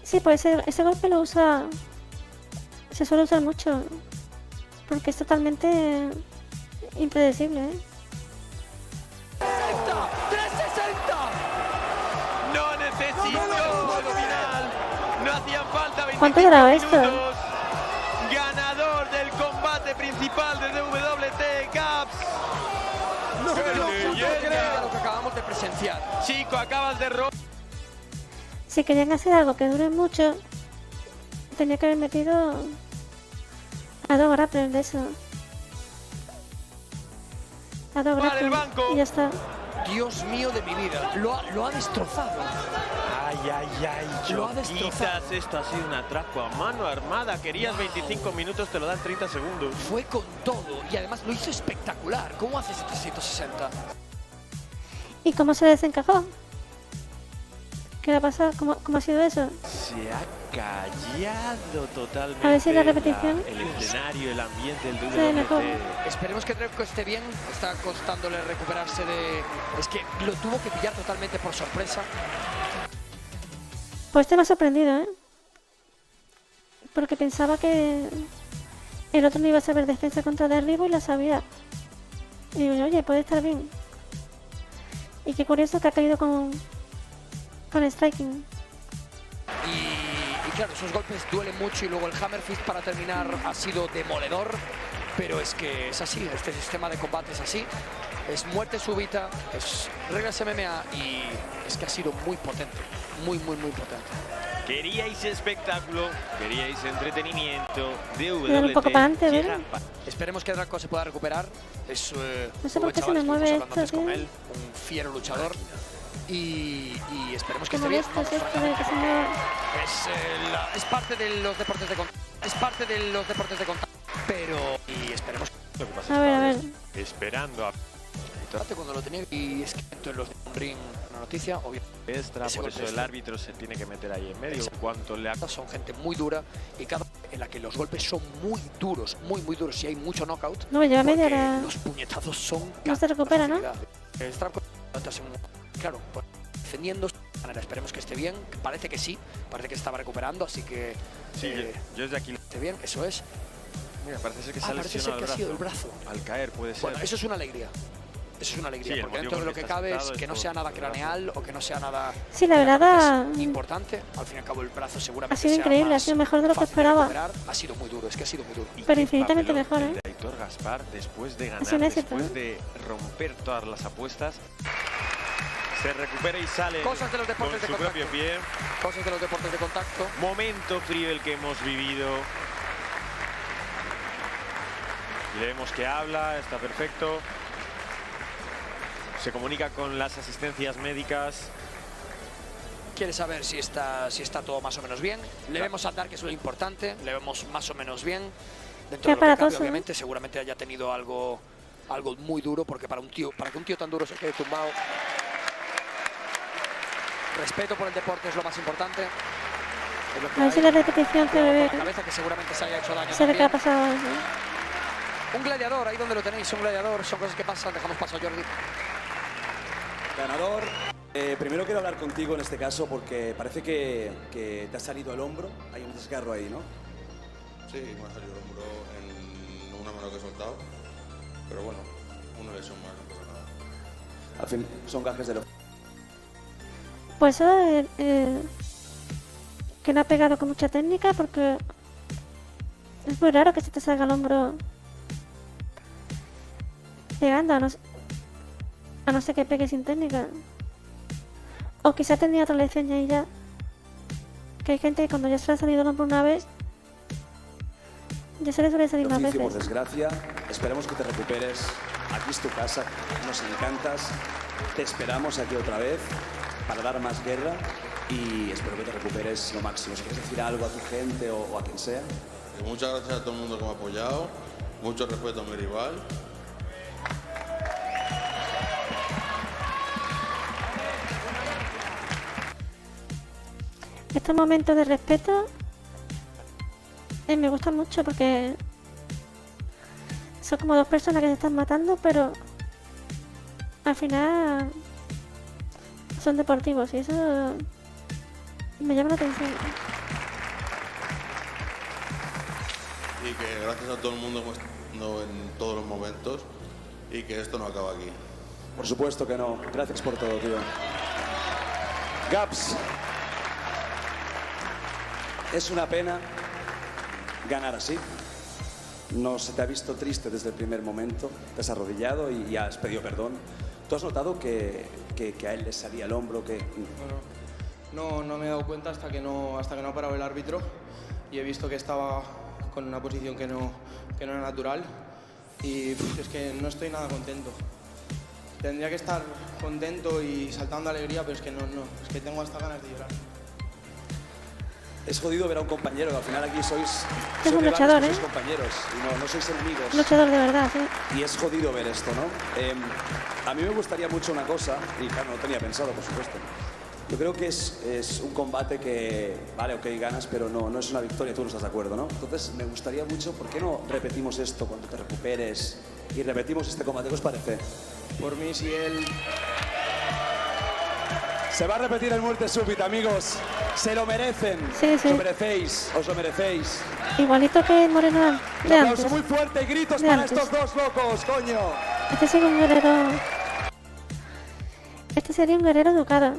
Sí, pues ese golpe lo usa, se suele usar mucho, porque es totalmente impredecible, ¿eh? 360. No necesito final. No hacían falta 25 ¿Cuánto duraba minutos. esto? Ganador del combate principal de WT Caps. No llega lo que acabamos de presenciar. Chico, acabas de robar. Si querían hacer algo que dure mucho, tenía que haber metido a 2 grapplers de eso. A 2 grapplers y ya está. Dios mío de mi vida, lo ha destrozado. Ay, ay, ay, Lo ha destrozado. Choquitas, esto ha sido un atraco a mano armada. Querías 25 minutos, te lo dan 30 segundos. Fue con todo y además lo hizo espectacular. ¿Cómo hace 760? ¿Y cómo se desencajó? ¿Qué le ha pasado? ¿Cómo ha sido eso? Se ha callado totalmente. A ver si la repetición. El escenario, el ambiente, el Sí, mejor. WT. Esperemos que Drevko esté bien. Está costándole recuperarse de... Es que lo tuvo que pillar totalmente por sorpresa. Pues este me ha sorprendido, ¿eh? Porque pensaba que el otro no iba a saber defensa contra derribo y la sabía. Y digo, oye, puede estar bien. Y qué curioso que ha caído con striking. Y claro, esos golpes duelen mucho y luego el Hammer Fist para terminar ha sido demoledor, pero es que es así, este sistema de combate es así, es muerte súbita, es reglas MMA y es que ha sido muy potente, muy potente. Queríais espectáculo, queríais entretenimiento, Dar un poco para adelante, llega ¿verdad? Esperemos que Draco se pueda recuperar. Es No sé un por qué se chaval, me mueve estuvimos hablando antes esto, con tío. él, un fiero luchador y esperemos que Qué esté bien. molesto es esto de que se mueva. Es parte de los deportes de contacto. Es parte de los deportes de contacto. Pero y esperemos Lo que pasa A ver, es a que ver. estaba esperando a cuando lo tenía y es que en los de un ring una noticia obvio. extra, Ese por golpe eso el extra. árbitro se tiene que meter ahí en medio. Cuanto le Son gente muy dura y cada en la que los golpes son muy duros y hay mucho knockout. No, lleva media porque hora. los puñetazos son No se recupera, ¿no? Claro, pues, defendiendo de manera, esperemos que esté bien, parece que sí, parece que estaba recuperando, así que Sí, yo desde aquí esté bien, eso es. Mira, parece ser que se ha parece lesionado ser que ha sido el brazo. Al caer puede ser. Bueno, eso es una alegría. Eso es una alegría, Sí, el porque motivo dentro de por lo el que que está cabe es sentado que es no por sea nada el brazo. craneal o que no sea nada... Sí, la verdad es importante, al fin y al cabo el brazo seguramente ha sido sea increíble, ha más sido mejor de lo que fácil de esperaba. recuperar. Ha sido muy duro, es que ha sido muy duro. Pero infinitamente Papelón mejor, el ¿eh? de Aitor Gaspar, después de Ha sido un ganar, éxito, después ¿eh? de romper todas las apuestas, se recupera y sale Cosas de los deportes con de su contacto. propio pie. Cosas de los deportes de contacto. Momento frío el que hemos vivido. Le vemos que habla, está perfecto. Se comunica con las asistencias médicas. Quiere saber si está todo más o menos bien. Le vemos andar, que es lo importante. Le vemos más o menos bien. Dentro de lo que cabe, aparatoso, ¿eh? obviamente, seguramente haya tenido algo muy duro, porque para que un tío tan duro se quede tumbado. Respeto por el deporte es lo más importante. Es lo que A ver si hay. la repetición se Cuidado ve. con la cabeza, que seguramente se haya hecho daño Se ve que ha también. pasado eso. Un gladiador, ahí donde lo tenéis, un gladiador. Son cosas que pasan. Dejamos paso a Jordi. Ganador, primero quiero hablar contigo en este caso porque parece que te ha salido el hombro. Hay un desgarro ahí, ¿no? Sí, me ha salido el hombro en una mano que he soltado. Pero bueno, una lesión más, no pasa nada. Al fin, son gajes de lo... Pues eso, que no ha pegado con mucha técnica porque es muy raro que se te salga el hombro pegando, a no ser que pegue sin técnica. O quizá tenía otra lección y ya. Que hay gente que cuando ya se le ha salido el hombro una vez, ya se le suele salir más Nos hicimos veces. desgracia, esperemos que te recuperes. Aquí es tu casa, nos encantas. Te esperamos aquí otra vez para dar más guerra y espero que te recuperes lo máximo. Si quieres decir algo a tu gente o a quien sea. Muchas gracias a todo el mundo que me ha apoyado. Mucho respeto a mi rival. Estos momentos de respeto me gustan mucho porque son como dos personas que se están matando, pero al final son deportivos y eso me llama la atención. Y que gracias a todo el mundo que hemos estado en todos los momentos y que esto no acaba aquí. Por supuesto que no. Gracias por todo, tío. Gaps. Es una pena ganar así. No se te ha visto triste desde el primer momento. Te has arrodillado y has pedido perdón. ¿Tú has notado que a él le salía el hombro? Que... No me he dado cuenta hasta que no ha parado el árbitro y he visto que estaba con una posición que no era natural y es que no estoy nada contento. Tendría que estar contento y saltando de alegría, pero es que no, es que tengo hasta ganas de llorar. Es jodido ver a un compañero, que al final aquí sois Es un luchador, sois compañeros y no sois enemigos. Luchador de verdad, sí. Y es jodido ver esto, ¿no? A mí me gustaría mucho una cosa, y claro, no lo tenía pensado, por supuesto. Yo creo que es un combate que, vale, ok, ganas, pero no es una victoria, tú no estás de acuerdo, ¿no? Entonces me gustaría mucho, ¿por qué no repetimos esto cuando te recuperes y repetimos este combate? ¿Qué os parece? Por mí, si él... Se va a repetir el muerte súbita, amigos. Se lo merecen. Sí, sí. Lo merecéis, os lo merecéis. Igualito que el Moreno Un de aplauso antes. muy fuerte y gritos De para antes. estos dos locos, coño. Este sería un guerrero. Este sería un guerrero educado.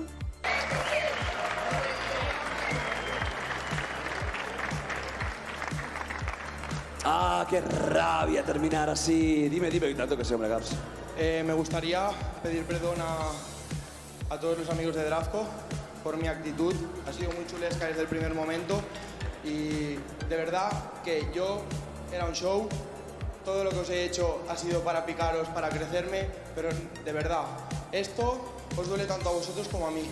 qué rabia terminar así. Dime, que tanto que sí, hombre, Gabs. Me gustaría pedir perdón a todos los amigos de Drafco por mi actitud. Ha sido muy chulesca desde el primer momento y de verdad que yo era un show. Todo lo que os he hecho ha sido para picaros, para crecerme, pero de verdad, esto os duele tanto a vosotros como a mí.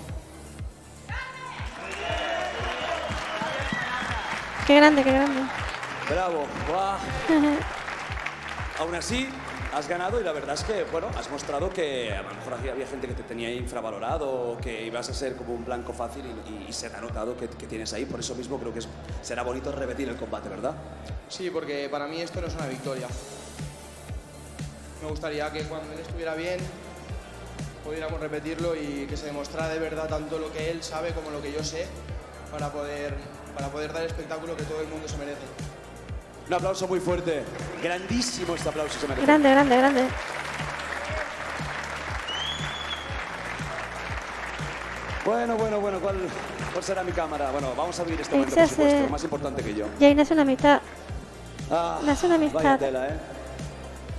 Qué grande, qué grande. Bravo. ¡Buah! Aún así, has ganado y la verdad es que, bueno, has mostrado que a lo mejor había gente que te tenía infravalorado o que ibas a ser como un blanco fácil y se te ha notado que tienes ahí. Por eso mismo creo que será bonito repetir el combate, ¿verdad? Sí, porque para mí esto no es una victoria. Me gustaría que cuando él estuviera bien pudiéramos repetirlo y que se demostrara de verdad tanto lo que él sabe como lo que yo sé para poder dar el espectáculo que todo el mundo se merece. Un aplauso muy fuerte. Grandísimo este aplauso se merece. Grande, grande, grande. Bueno, ¿cuál será mi cámara? Bueno, vamos a abrir este momento, Ese por supuesto, es, más importante que yo. Ya nace una amistad. Nace una Vaya amistad. tela, ¿eh?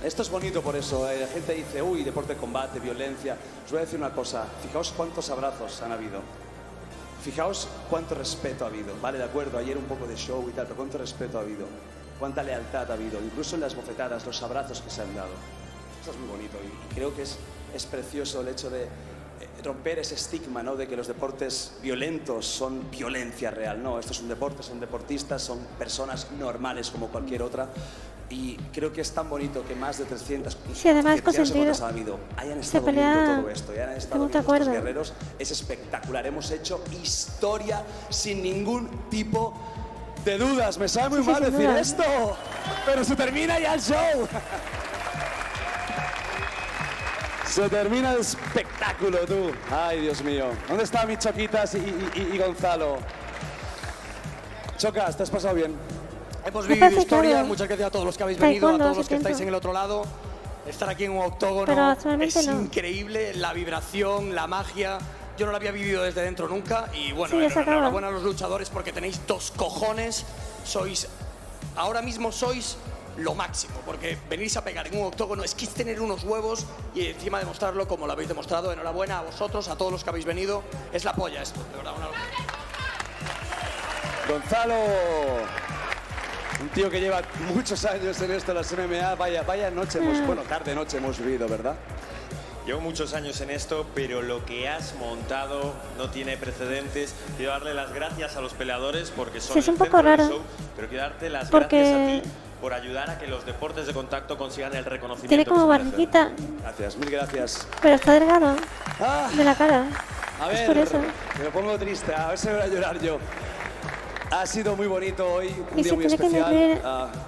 Esto es bonito por eso. La gente dice, uy, deporte de combate, violencia. Os voy a decir una cosa. Fijaos cuántos abrazos han habido. Fijaos cuánto respeto ha habido. Vale, de acuerdo, ayer un poco de show y tal, pero cuánto respeto ha habido. Cuánta lealtad ha habido. Incluso en las bofetadas, los abrazos que se han dado. Esto es muy bonito y creo que es precioso el hecho de romper ese estigma, ¿no? De que los deportes violentos son violencia real. No, esto es un deporte, son deportistas, son personas normales como cualquier otra. Y creo que es tan bonito que más de 300, Sí, además, que no sé cuántas consentido. ha habido, hayan Se estado viendo pelea todo esto y hayan de estado mutuo viendo estos acuerdo. guerreros. Es espectacular. Hemos hecho historia sin ningún tipo de dudas. Me sabe muy Sí, mal sin decir duda. esto, pero se termina ya el show. Se termina el espectáculo, tú. Ay, Dios mío. ¿Dónde están mis Choquitas y Gonzalo? Chocas, ¿te has pasado bien? Hemos Me vivido parece historia, claro. muchas gracias a todos los que habéis venido, a Taekwondo todos los que hace estáis tiempo. en el otro lado. Estar aquí en un octógono Pero actualmente es no. increíble, la vibración, la magia. Yo no la había vivido desde dentro nunca y bueno, Sí, ya se acaba. enhorabuena a los luchadores porque tenéis dos cojones, ahora mismo sois lo máximo, porque venís a pegar en un octógono es que es tener unos huevos y encima demostrarlo como lo habéis demostrado. Enhorabuena a vosotros, a todos los que habéis venido, es la polla esto, de verdad, una locura. Gonzalo, un tío que lleva muchos años en esto, las MMA, vaya noche, tarde-noche hemos vivido, ¿verdad? Llevo muchos años en esto, pero lo que has montado no tiene precedentes. Quiero darle las gracias a los peleadores porque son Sí, es el un poco centro del raro. show, pero quiero darte las Porque- gracias a ti por ayudar a que los deportes de contacto consigan el reconocimiento. Tiene como que se merecen. barriguita, Gracias, mil gracias. pero está delgado. Ah. De la cara. A Es ver, por eso. me pongo triste, a ver si me voy a llorar yo. Ha sido muy bonito hoy, un Y día se muy tiene que especial. medir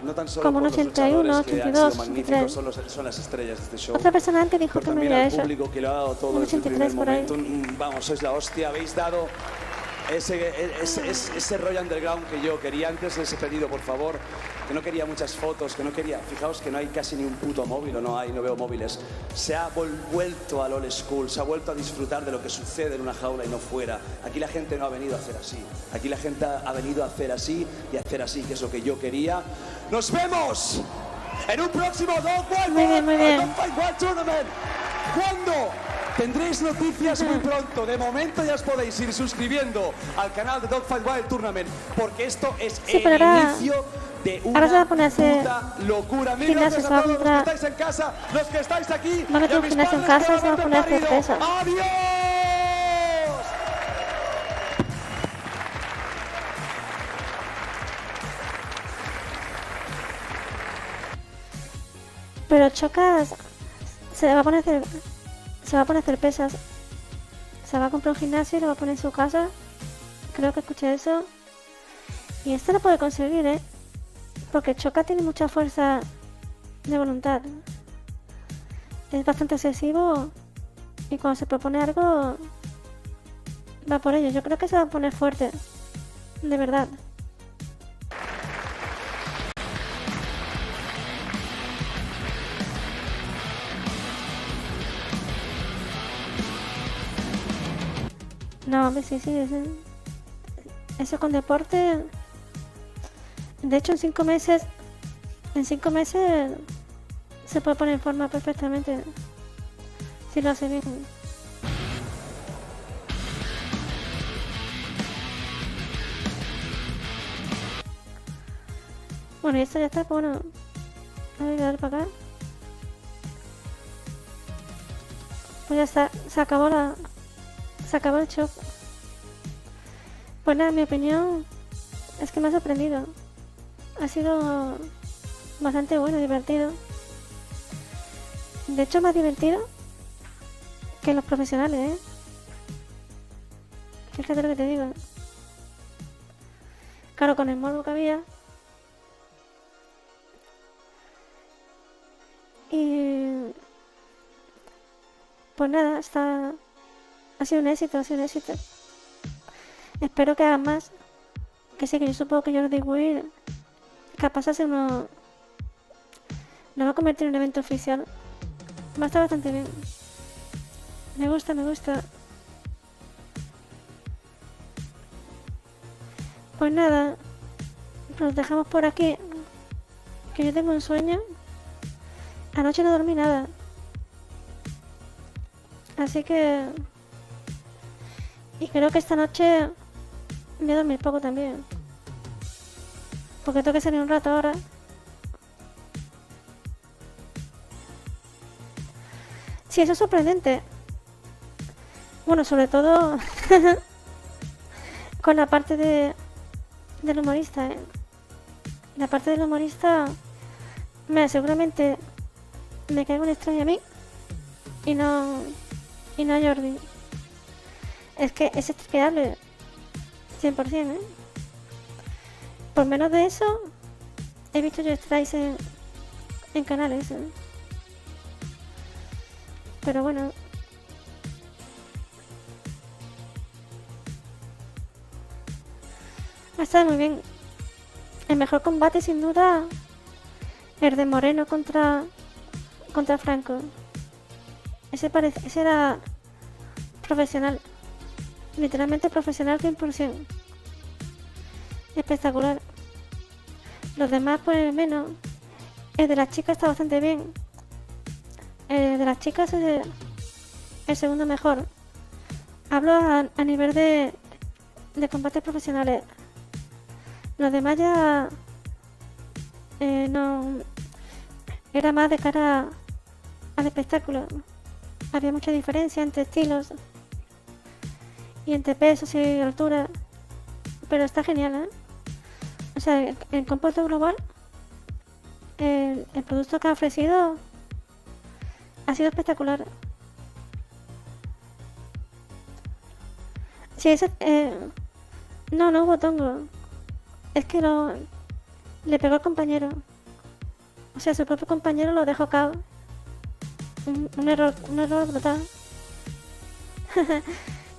no tan solo como un por los 81, luchadores, que han 82, sido magníficos, 83. son las estrellas de este show. Otra persona antes dijo Pero que me también había al hecho. público que lo ha dado todo Un desde el primer 83 por ahí. momento. Vamos, sois la hostia, habéis dado ese rollo underground que yo quería. Antes les he pedido, por favor, que no quería muchas fotos, que no quería... Fijaos que no hay casi ni un puto móvil, o no veo móviles. Se ha vuelto al old school, se ha vuelto a disfrutar de lo que sucede en una jaula y no fuera. Aquí la gente no ha venido a hacer así. Aquí la gente ha venido a hacer así y a hacer así, que es lo que yo quería. ¡Nos vemos en un próximo Dog Fight Muy bien, muy bien. World Tournament! ¿Cuándo? Tendréis noticias muy pronto. De momento ya os podéis ir suscribiendo al canal de Dogfight Wild Tournament, porque esto es Sí, el pero ahora- inicio de ahora se va a una poner a hacer puta locura. Mil gimnasio, gracias se va a a todos los que comprar- estáis en casa, los que estáis aquí. Va a meter y a un mis gimnasio en padres que casa, se va a me han poner a hacer parido. pesas. ¡Adiós! Pero Chocas se va a poner a hacer pesas. Se va a comprar un gimnasio y lo va a poner en su casa. Creo que escuché eso. Y esto lo puede conseguir, ¿eh? Porque Choca tiene mucha fuerza de voluntad. Es bastante excesivo y cuando se propone algo va por ello. Yo creo que se va a poner fuerte. De verdad. No, hombre, sí, eso con deporte. De hecho, en 5 meses en 5 meses se puede poner en forma perfectamente. Si lo hace bien. Bueno, y esto ya está, pues bueno. A ver, voy a dar para acá. Pues ya está, se acabó el show. Pues nada, mi opinión es que me ha sorprendido. Ha sido bastante bueno, divertido. De hecho, más divertido que los profesionales, ¿eh? Fíjate lo que te digo. Claro, con el morbo que había. Y pues nada, ha sido un éxito, Espero que hagan más. Que sí, que yo supongo que Jordi Wild capaz hace uno. Lo va a convertir en un evento oficial. Va a estar bastante bien. Me gusta. Pues nada, nos dejamos por aquí. Que yo tengo un sueño. Anoche no dormí nada. Así que... Y creo que esta noche voy a dormir poco también. Porque tengo que salir un rato ahora. Sí, eso es sorprendente. Bueno, sobre todo con la parte del humorista, ¿eh? La parte del humorista, seguramente me caigo un extraño a mí y no a Jordi. Es que es estropeable 100%, ¿eh? Por menos de eso he visto yo extras en canales, ¿eh? Pero bueno, ha estado muy bien. El mejor combate sin duda el de Moreno contra Franco. Ese era profesional, literalmente profesional 100%. Espectacular. Los demás pues menos. El de las chicas está bastante bien. El de las chicas es el segundo mejor. Hablo a nivel de combates profesionales. Los demás ya no era más de cara al espectáculo. Había mucha diferencia entre estilos y entre pesos y altura, pero está genial, ¿eh? O sea, en cómputo global el producto que ha ofrecido ha sido espectacular. Sí, no hubo tongo. Es que le pegó al compañero. O sea, su propio compañero lo dejó cao. Un error brutal.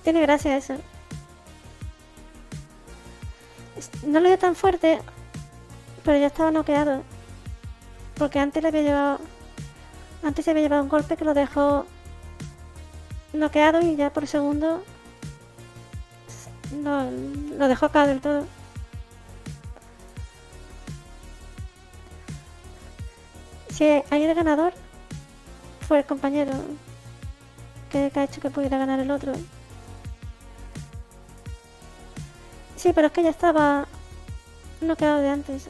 Tiene gracia eso. No lo dio tan fuerte, pero ya estaba noqueado. Porque antes se había llevado un golpe que lo dejó noqueado y ya por segundo lo dejó cao del todo. Sí, ahí el ganador fue el compañero que ha hecho que pudiera ganar el otro. Sí, pero es que ya estaba noqueado de antes.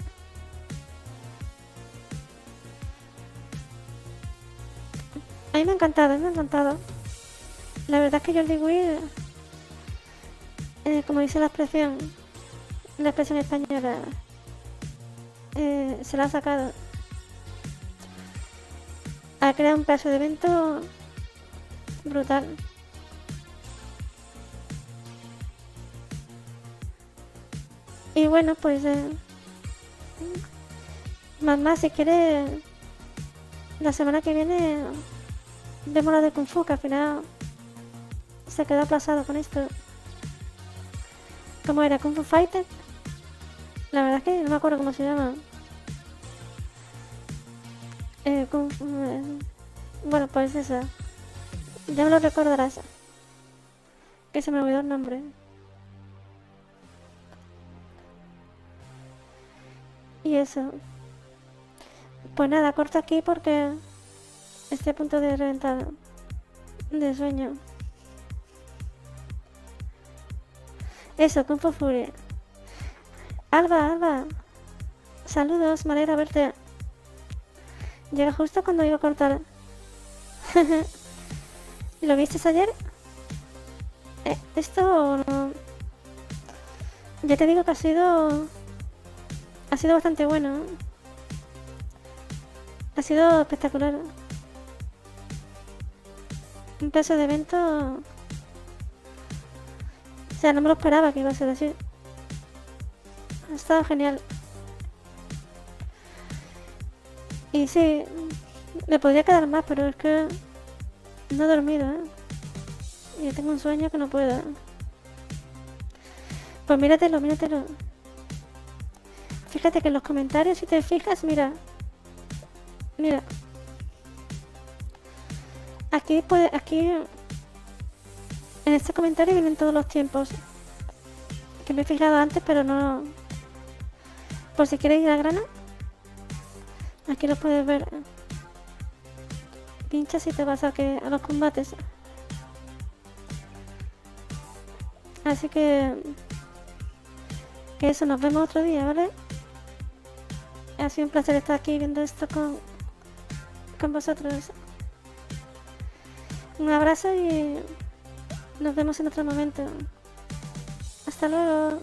A mí me ha encantado, La verdad es que Jordi Wild, como dice la expresión española, se la ha sacado. Ha creado un pedazo de evento brutal. Y bueno, pues más si quieres, la semana que viene vemos la de Kung Fu, que al final se quedó aplazado con esto. ¿Cómo era? ¿Kung Fu Fighter? La verdad es que no me acuerdo cómo se llama. Bueno, pues eso. Ya me lo recordarás. Que se me olvidó el nombre. Y eso. Pues nada, corto aquí porque estoy a punto de reventar de sueño. Eso, Kung Fu Fury. Alba. Saludos, me alegra verte. Llega justo cuando iba a cortar. ¿Lo viste ayer? Esto no. Ya te digo que ha sido bastante bueno. Ha sido espectacular. Un pedazo de evento. O sea, no me lo esperaba que iba a ser así. Ha estado genial. Y sí, me podría quedar más, pero es que no he dormido, ¿eh? Y tengo un sueño que no puedo. Pues míratelo. Fíjate que en los comentarios, si te fijas, mira. Aquí en este comentario vienen todos los tiempos. Que me he fijado antes, pero no. Por si quieres ir a grano. Aquí lo puedes ver. Pinchas y te vas a los combates. Así que eso, nos vemos otro día, ¿vale? Ha sido un placer estar aquí viendo esto con vosotros. Un abrazo y nos vemos en otro momento. Hasta luego.